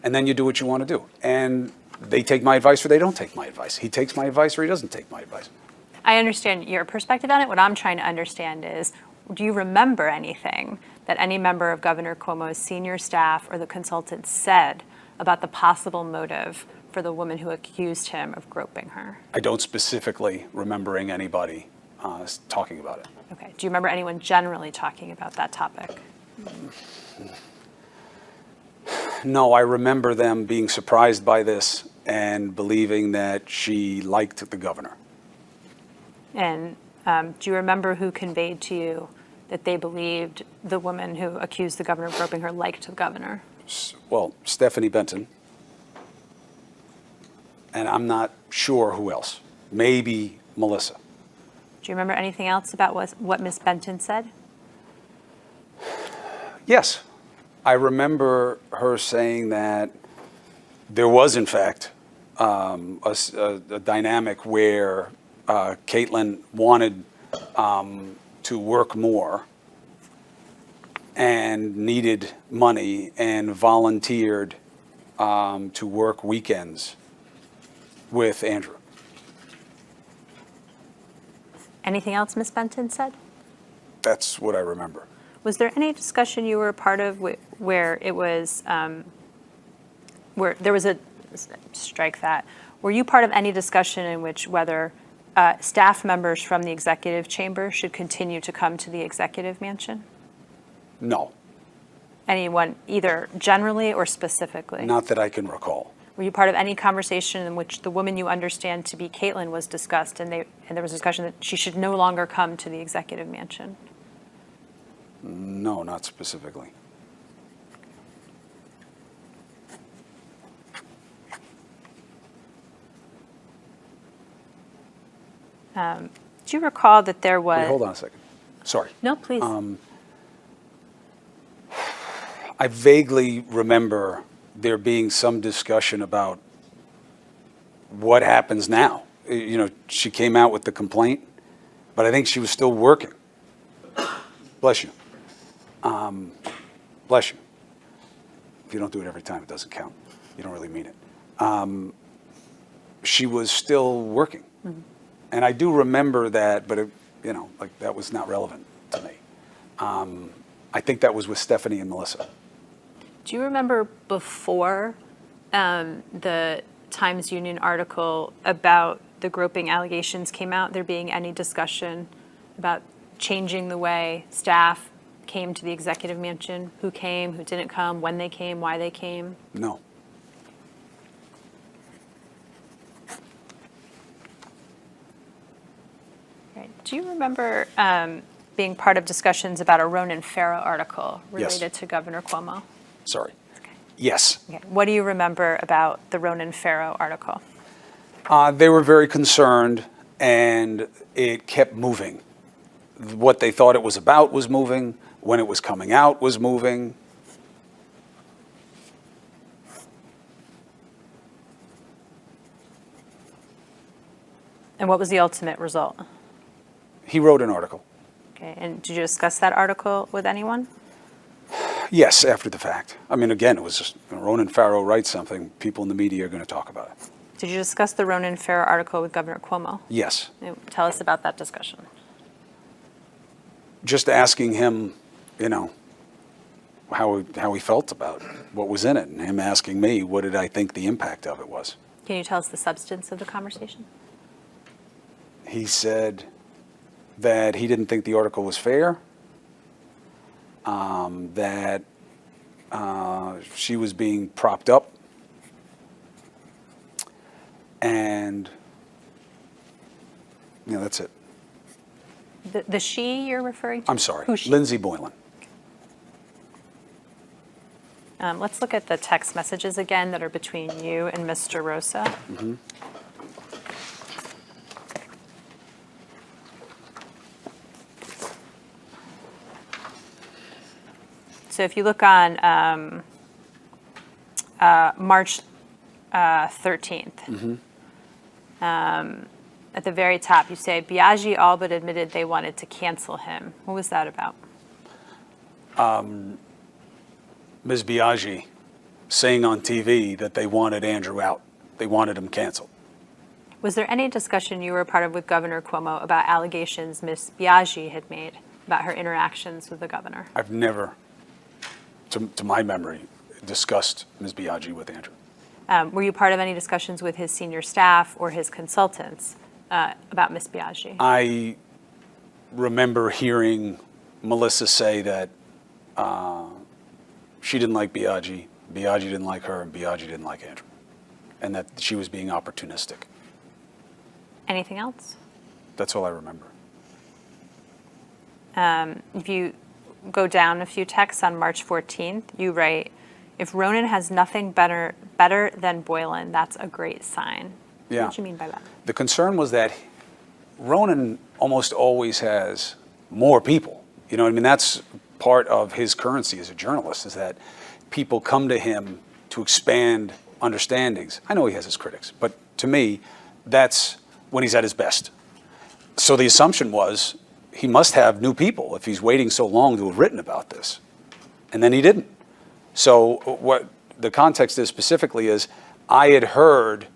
And then you do what you want to do. And they take my advice or they don't take my advice. He takes my advice or he doesn't take my advice. I understand your perspective on it. What I'm trying to understand is, do you remember anything that any member of Governor Cuomo's senior staff or the consultants said about the possible motive for the woman who accused him of groping her? I don't specifically remembering anybody talking about it. Okay. Do you remember anyone generally talking about that topic? No, I remember them being surprised by this and believing that she liked the governor. And do you remember who conveyed to you that they believed the woman who accused the governor of groping her liked the governor? Well, Stephanie Benton. And I'm not sure who else. Maybe Melissa. Do you remember anything else about what Miss Benton said? Yes. I remember her saying that there was, in fact, a dynamic where Caitlin wanted to work more and needed money and volunteered to work weekends with Andrew. Anything else Miss Benton said? That's what I remember. Was there any discussion you were a part of where it was, where there was a, strike that, were you part of any discussion in which whether staff members from the executive chamber should continue to come to the executive mansion? No, Anyone, either generally or specifically? not that I can recall. Were you part of any conversation in which the woman you understand to be Caitlin was discussed, and there was a discussion that she should no longer come to the executive mansion? No, not specifically. Do you recall that there was? Wait, hold on a second. Sorry. No, please. I vaguely remember there being some discussion about what happens now. You know, she came out with the complaint, but I think she was still working. Bless you. Bless you. If you don't do it every time, it doesn't count. You don't really mean it. she was still working. And I do remember that, but like that was not relevant to me. I think that was with Stephanie and Melissa. Do you remember before the Times Union article about the groping allegations came out, there being any discussion about changing the way staff came to the executive mansion? Who came, who didn't come, when they came, why they came? No. Right. Do you remember being part of discussions about a Ronan Farrow article Yes. related to Governor Cuomo? Sorry. Yes. Okay. What do you remember about the Ronan Farrow article? They were very concerned, and it kept moving. What they thought it was about was moving. When it was coming out was moving. And what was the ultimate result? He wrote an article. Okay. And did you discuss that article with anyone? Yes, after the fact. I mean, again, it was just, Ronan Farrow writes something, people in the media are going to talk about it. Did you discuss the Ronan Farrow article with Governor Cuomo? Yes. Tell us about that discussion. Just asking him, how he felt about what was in it, and him asking me what did I think the impact of it was. Can you tell us the substance of the conversation? He said that he didn't think the article was fair, that she was being propped up, and that's it. The she you're referring to? I'm sorry, Who's she? Lindsay Boylan. Let's look at the text messages again that are between you and Mr. Rosa. So if you look on March 13th, at the very top, you say, Biaggi all but admitted they wanted to cancel him. What was that about? Ms. Biaggi saying on TV that they wanted Andrew out. They wanted him canceled. Was there any discussion you were a part of with Governor Cuomo about allegations Ms. Biaggi had made about her interactions with the governor? I've never, to my memory, discussed Ms. Biaggi with Andrew. Were you part of any discussions with his senior staff or his consultants about Ms. Biaggi? I remember hearing Melissa say that she didn't like Biaggi, Biaggi didn't like her, and Biaggi didn't like Andrew, and that she was being opportunistic. Anything else? That's all I remember. If you go down a few texts on March 14th, you write, if Ronan has nothing better than Boylan, that's a great sign. Yeah. What do you mean by that? The concern was that Ronan almost always has more people. You know what I mean? That's part of his currency as a journalist, is that people come to him to expand understandings. I know he has his critics, but to me, that's when he's at his best. So the assumption was he must have new people if he's waiting so long to have written about this. And then he didn't. So what the context is specifically is I had heard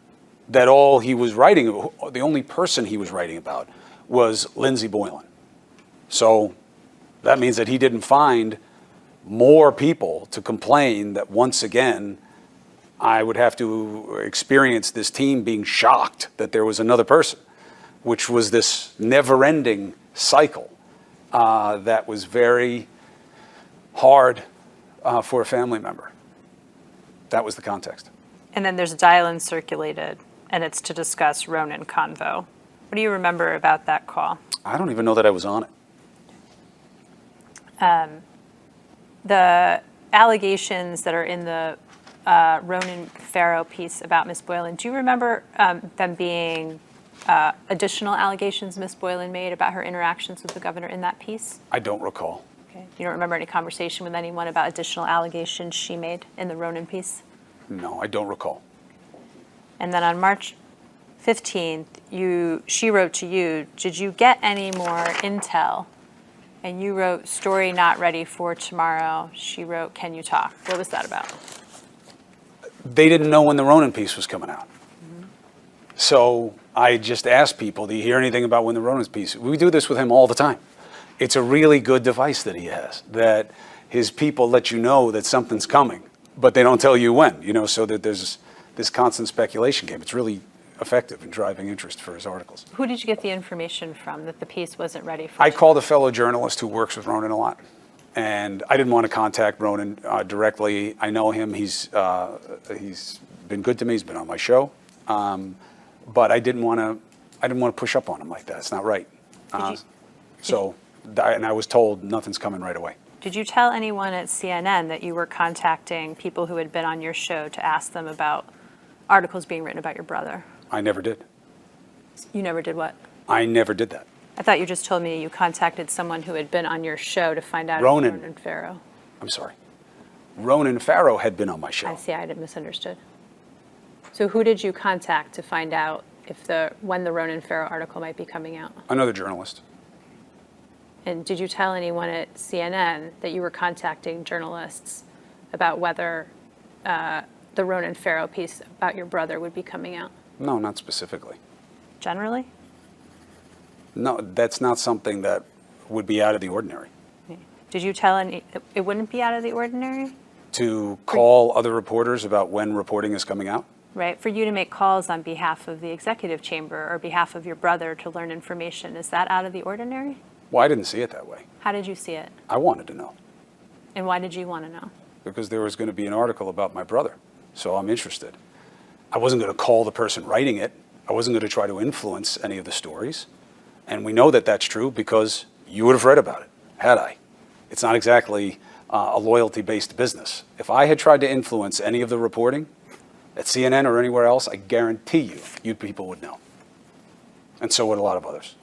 that all he was writing, the only person he was writing about was Lindsay Boylan. So that means that he didn't find more people to complain that once again I would have to experience this team being shocked that there was another person, which was this never-ending cycle that was very hard for a family member. That was the context. And then there's a dial-in circulated, and it's to discuss Ronan Convo. What do you remember about that call? I don't even know that I was on it. The allegations that are in the Ronan Farrow piece about Ms. Boylan, do you remember them being additional allegations Ms. Boylan made about her interactions with the governor in that piece? I don't recall. Okay. You don't remember any conversation with anyone about additional allegations she made in the Ronan piece? No, I don't recall. And then on March 15th, she wrote to you, did you get any more intel? And you wrote, story not ready for tomorrow. She wrote, can you talk? What was that about? They didn't know when the Ronan piece was coming out. So I just asked people, do you hear anything about when the Ronan's piece? We do this with him all the time. It's a really good device that he has, that his people let you know that something's coming, but they don't tell you when, so that there's this constant speculation game. It's really effective in driving interest for his articles. Who did you get the information from that the piece wasn't ready for? I called a fellow journalist who works with Ronan a lot, and I didn't want to contact Ronan directly. I know him. He's been good to me. He's been on my show, but I didn't want to push up on him like that. It's not right. And I was told nothing's coming right away. Did you tell anyone at CNN that you were contacting people who had been on your show to ask them about articles being written about your brother? I never did. You never did what? I never did that. I thought you just told me you contacted someone who had been on your show to find out Ronan. if Ronan Farrow. I'm sorry. Ronan Farrow had been on my show. I see, I had misunderstood. So who did you contact to find out when the Ronan Farrow article might be coming out? Another journalist. And did you tell anyone at CNN that you were contacting journalists about whether the Ronan Farrow piece about your brother would be coming out? No, not specifically. Generally? No, that's not something that would be out of the ordinary. Did you tell it wouldn't be out of the ordinary? To call other reporters about when reporting is coming out? Right, for you to make calls on behalf of the executive chamber or behalf of your brother to learn information, is that out of the ordinary? Well, I didn't see it that way. How did you see it? I wanted to know. And why did you want to know? Because there was going to be an article about my brother, so I'm interested. I wasn't going to call the person writing it. I wasn't going to try to influence any of the stories. And we know that that's true because you would have read about it, had I. It's not exactly a loyalty-based business. If I had tried to influence any of the reporting at CNN or anywhere else, I guarantee you people would know. And so would a lot of others.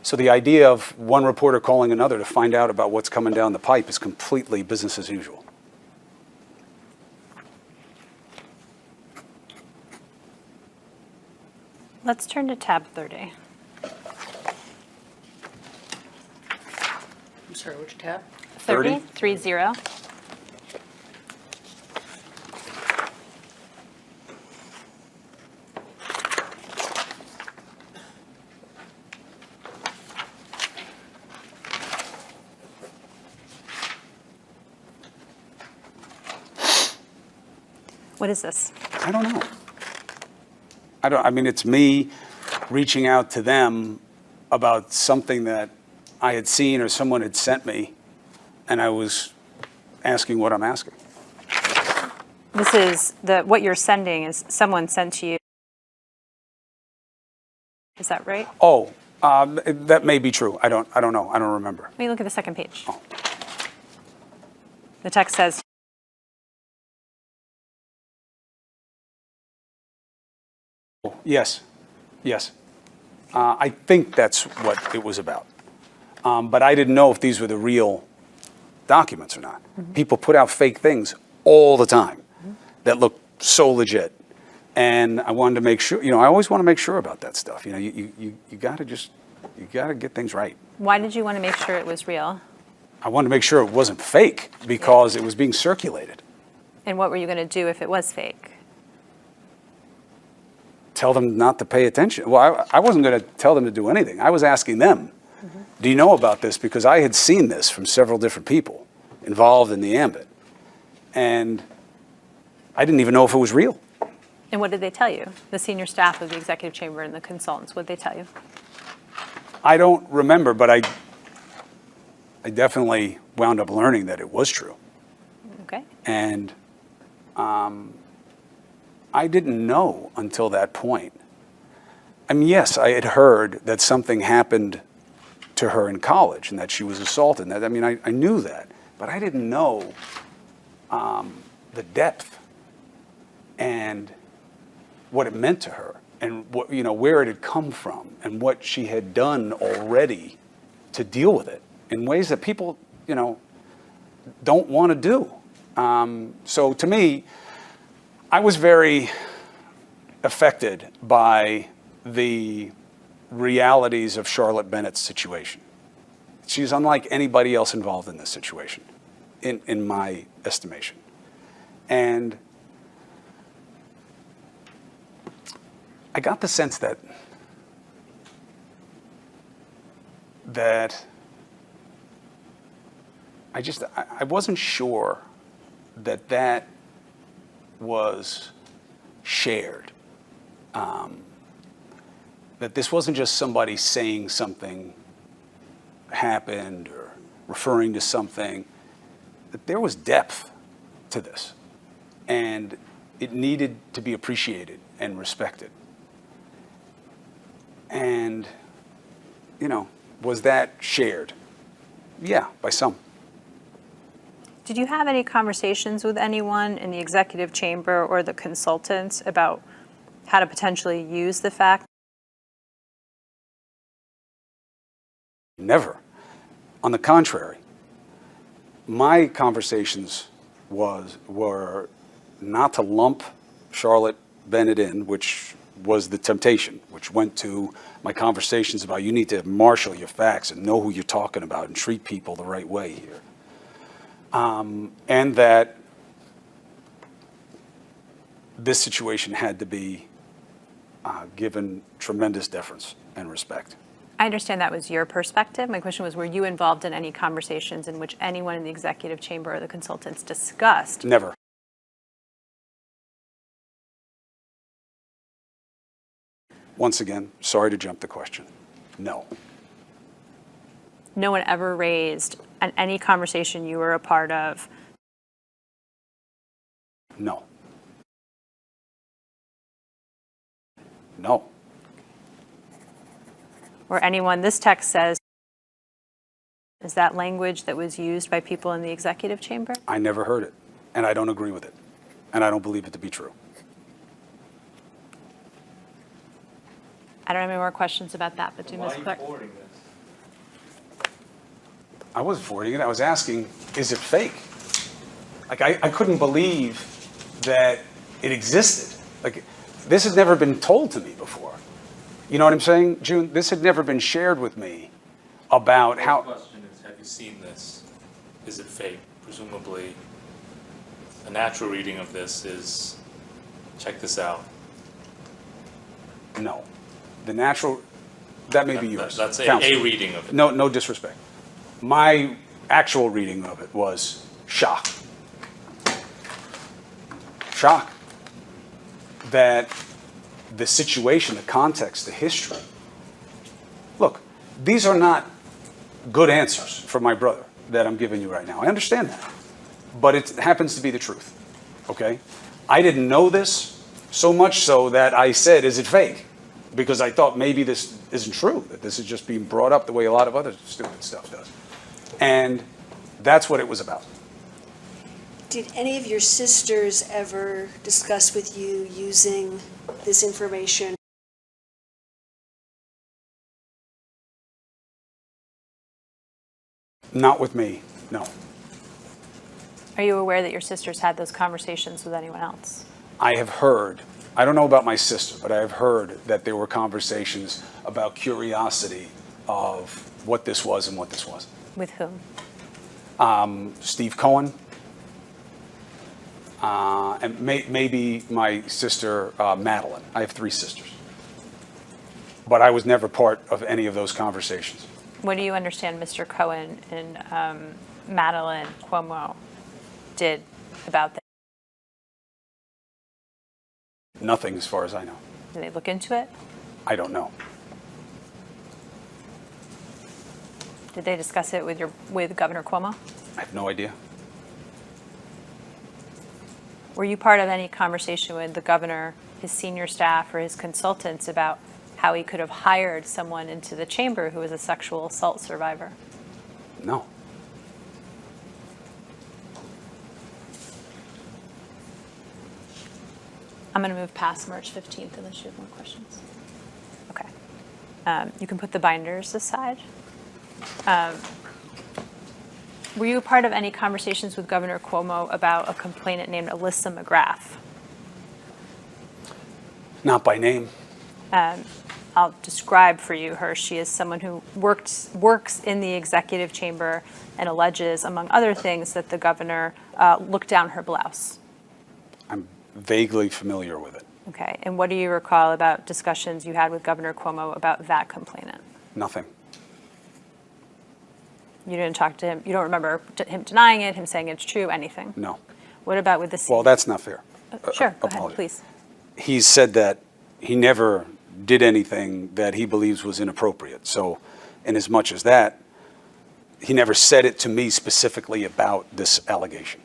So the idea of one reporter calling another to find out about what's coming down the pipe is completely business as usual. Let's turn to tab 30. I'm sorry, which tab? 30? 30. What is this? I don't know. I mean, it's me reaching out to them about something that I had seen or someone had sent me, and I was asking what I'm asking. This is what you're sending is someone sent to you. Is that right? Oh, that may be true. I don't know. I don't remember. Let me look at the second page. Oh. The text says, Yes. I think that's what it was about. But I didn't know if these were the real documents or not. Mm-hmm. People put out fake things all the time that look so legit. And I wanted to make sure, I always want to make sure about that stuff. You got to get things right. why did you want to make sure it was real? I wanted to make sure it wasn't fake because it was being circulated. And what were you going to do if it was fake? Tell them not to pay attention. Well, I wasn't going to tell them to do anything. I was asking them, do you know about this? Because I had seen this from several different people involved in the ambit. And I didn't even know if it was real. And what did they tell you? The senior staff of the executive chamber and the consultants, what did they tell you? I don't remember, but I definitely wound up learning that it was true. Okay. And I didn't know until that point. I mean, yes, I had heard that something happened to her in college and that she was assaulted. And that, I mean, I knew that, but I didn't know the depth and what it meant to her and what, where it had come from and what she had done already to deal with it in ways that people, don't want to do. So to me, I was very affected by the realities of Charlotte Bennett's situation. She's unlike anybody else involved in this situation, in my estimation. And I got the sense that I wasn't sure that that was shared. That this wasn't just somebody saying something happened or referring to something, that there was depth to this. And it needed to be appreciated and respected. And, you know, was that shared? Yeah, by some. Did you have any conversations with anyone in the executive chamber or the consultants about how to potentially use the fact? Never. On the contrary, my conversations were not to lump Charlotte Bennett in, which was the temptation, which went to my conversations about you need to marshal your facts and know who you're talking about and treat people the right way here. And that this situation had to be given tremendous deference and respect. I understand that was your perspective. My question was, were you involved in any conversations in which anyone in the executive chamber or the consultants discussed? Never. Once again, sorry to jump the question. No. No one ever raised in any conversation you were a part of? No. No. Or anyone, this text says, is that language that was used by people in the executive chamber? I never heard it, and I don't agree with it, and I don't believe it to be true. I don't have any more questions about that, but do Why are Ms. you Clark. forwarding this? I wasn't forwarding it. I was asking, is it fake? Like, I couldn't believe that it existed. Like, this had never been told to me before. You know what I'm saying, June? This had never been shared with me about The how. question is, have you seen this? Is it fake? Presumably, a natural reading of this is, check this out. No. The natural, that may be yours. That's a Counsel. reading of it. No disrespect. My actual reading of it was shock. Shock. That the situation, the context, the history. Look, these are not good answers for my brother that I'm giving you right now. I understand that. But it happens to be the truth. Okay? I didn't know this, so much so that I said, is it fake? Because I thought maybe this isn't true, that this is just being brought up the way a lot of other stupid stuff does. And that's what it was about. Did any of your sisters ever discuss with you using this information? Not with me, no. Are you aware that your sisters had those conversations with anyone else? I have heard, I don't know about my sister, but I have heard that there were conversations about curiosity of what this was and what this wasn't. With whom? Steve Cohen, and maybe my sister Madeline. I have 3 sisters. But I was never part of any of those conversations. What do you understand Mr. Cohen and Madeline Cuomo did about that? Nothing as far as I know. Did they look into it? I don't know. Did they discuss it with Governor Cuomo? I have no idea. Were you part of any conversation with the governor, his senior staff, or his consultants about how he could have hired someone into the chamber who was a sexual assault survivor? No. I'm going to move past March 15th unless you have more questions. Okay. You can put the binders aside. Were you a part of any conversations with Governor Cuomo about a complainant named Alyssa McGrath? Not by name. I'll describe for you her. She is someone who works in the executive chamber and alleges, among other things, that the governor looked down her blouse. I'm vaguely familiar with it. Okay, and what do you recall about discussions you had with Governor Cuomo about that complainant? Nothing. You didn't talk to him, you don't remember him denying it, him saying it's true, anything? No. What about with the Well, that's not fair. Sure, go ahead, Apologies. please. He said that he never did anything that he believes was inappropriate. So, in as much as that, he never said it to me specifically about this allegation.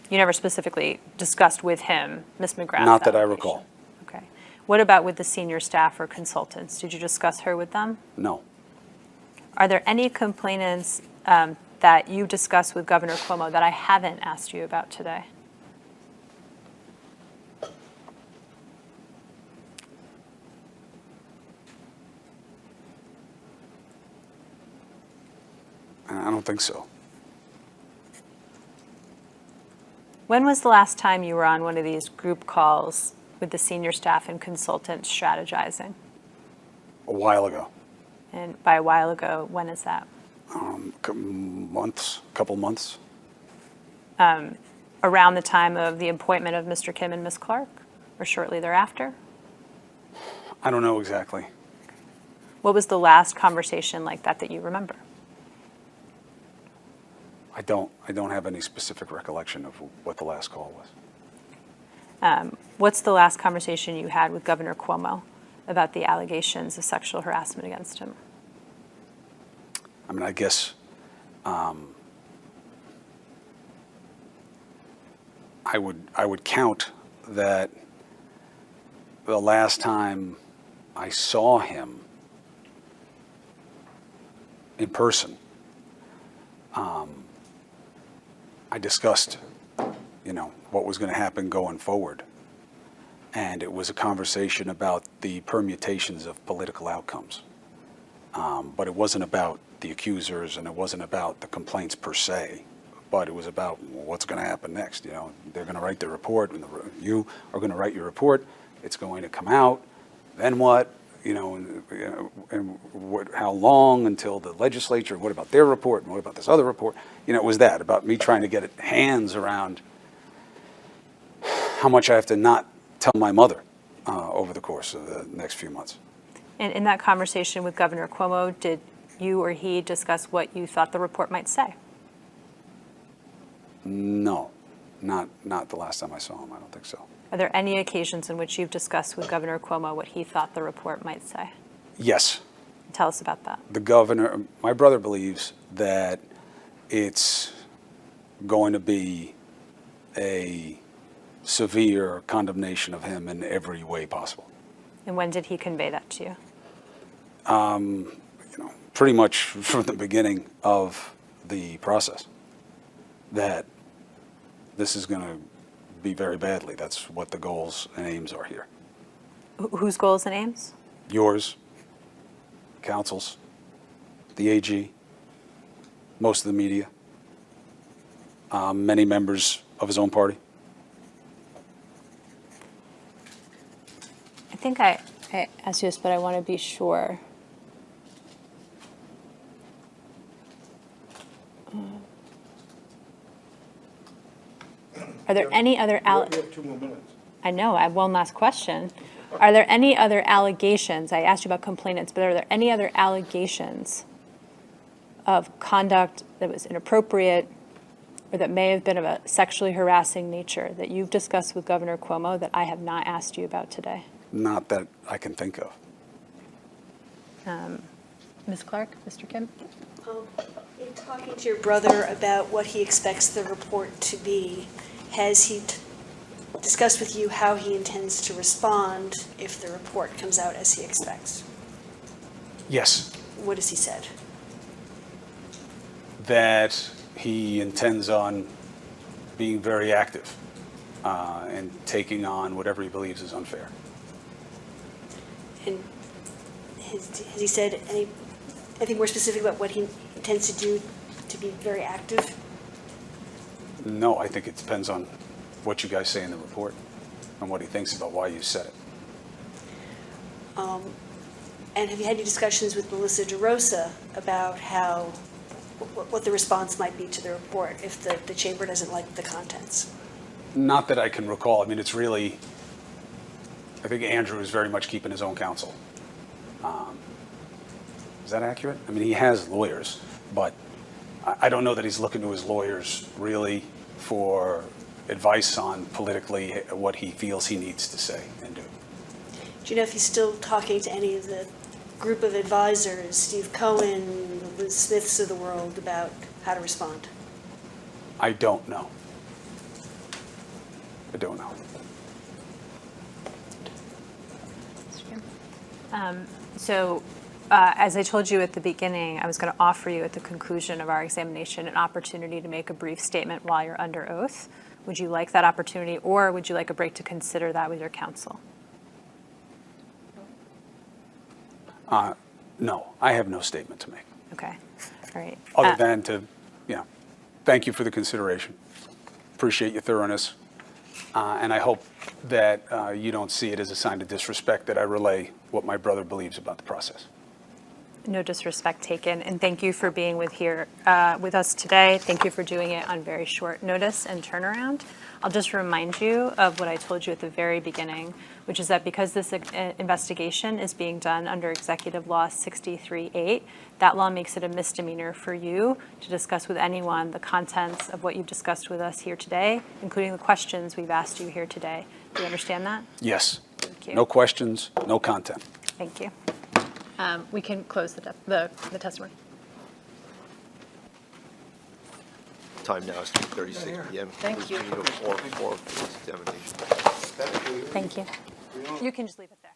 You never specifically discussed with him Ms. McGrath's Not that I allegation? recall. Okay. What about with the senior staff or consultants? Did you discuss her with them? No. Are there any complainants that you discussed with Governor Cuomo that I haven't asked you about today? I don't think so. When was the last time you were on one of these group calls with the senior staff and consultants strategizing? A while ago. And by a while ago, when is that? Couple months. Around the time of the appointment of Mr. Kim and Ms. Clark, or shortly thereafter? I don't know exactly. What was the last conversation like that that you remember? I don't have any specific recollection of what the last call was. What's the last conversation you had with Governor Cuomo about the allegations of sexual harassment against him? I mean, I guess I would count that the last time I saw him in person, I discussed, what was going to happen going forward. And it was a conversation about the permutations of political outcomes. But it wasn't about the accusers and it wasn't about the complaints per se, but it was about what's going to happen next. They're going to write their report, and you are going to write your report. It's going to come out. Then what? And how long until the legislature? What about their report? And what about this other report? It was that about me trying to get hands around how much I have to not tell my mother over the course of the next few months. And in that conversation with Governor Cuomo, did you or he discuss what you thought the report might say? No, not the last time I saw him. I don't think so. Are there any occasions in which you've discussed with Governor Cuomo what he thought the report might say? Yes. Tell us about that. The governor, my brother believes that it's going to be a severe condemnation of him in every way possible. And when did he convey that to you? Pretty much from the beginning of the process, that this is going to be very badly. That's what the goals and aims are here. Whose goals and aims? Yours, council's, the AG, most of the media, many members of his own party. I think I asked you this, but I want to be sure. Are there any other We have 2 more minutes. I know, I have one last question. Are there any other allegations? I asked you about complainants, but are there any other allegations of conduct that was inappropriate or that may have been of a sexually harassing nature that you've discussed with Governor Cuomo that I have not asked you about today? Not that I can think of. Ms. Clark, Mr. Kim? In talking to your brother about what he expects the report to be, has he discussed with you how he intends to respond if the report comes out as he expects? Yes. What has he said? That he intends on being very active and taking on whatever he believes is unfair. And has he said anything more specific about what he intends to do to be very active? No, I think it depends on what you guys say in the report and what he thinks about why you said it. And have you had any discussions with Melissa DeRosa about what the response might be to the report if the chamber doesn't like the contents? Not that I can recall. I mean, it's really I think Andrew is very much keeping his own counsel. Is that accurate? I mean, he has lawyers, but I don't know that he's looking to his lawyers really for advice on politically what he feels he needs to say and do. Do you know if he's still talking to any of the group of advisors, Steve Cohen, the Liz Smiths of the world, about how to respond? I don't know. I don't know. As I told you at the beginning, I was going to offer you at the conclusion of our examination an opportunity to make a brief statement while you're under oath. Would you like that opportunity, or would you like a break to consider that with your counsel? No, I have no statement to make, Okay, all right. other than to, thank you for the consideration. Appreciate your thoroughness. And I hope that you don't see it as a sign of disrespect that I relay what my brother believes about the process. No disrespect taken, and thank you for being with us today. Thank you for doing it on very short notice and turnaround. I'll just remind you of what I told you at the very beginning, which is that because this investigation is being done under Executive Law 63(8), that law makes it a misdemeanor for you to discuss with anyone the contents of what you've discussed with us here today, including the questions we've asked you here today. Do you understand that? Yes. Thank you. No questions, no content. Thank you. We can close the testimony. Time now is 2:36 PM. Thank you. Please proceed to 4 for this examination. Thank you. You can just leave it there.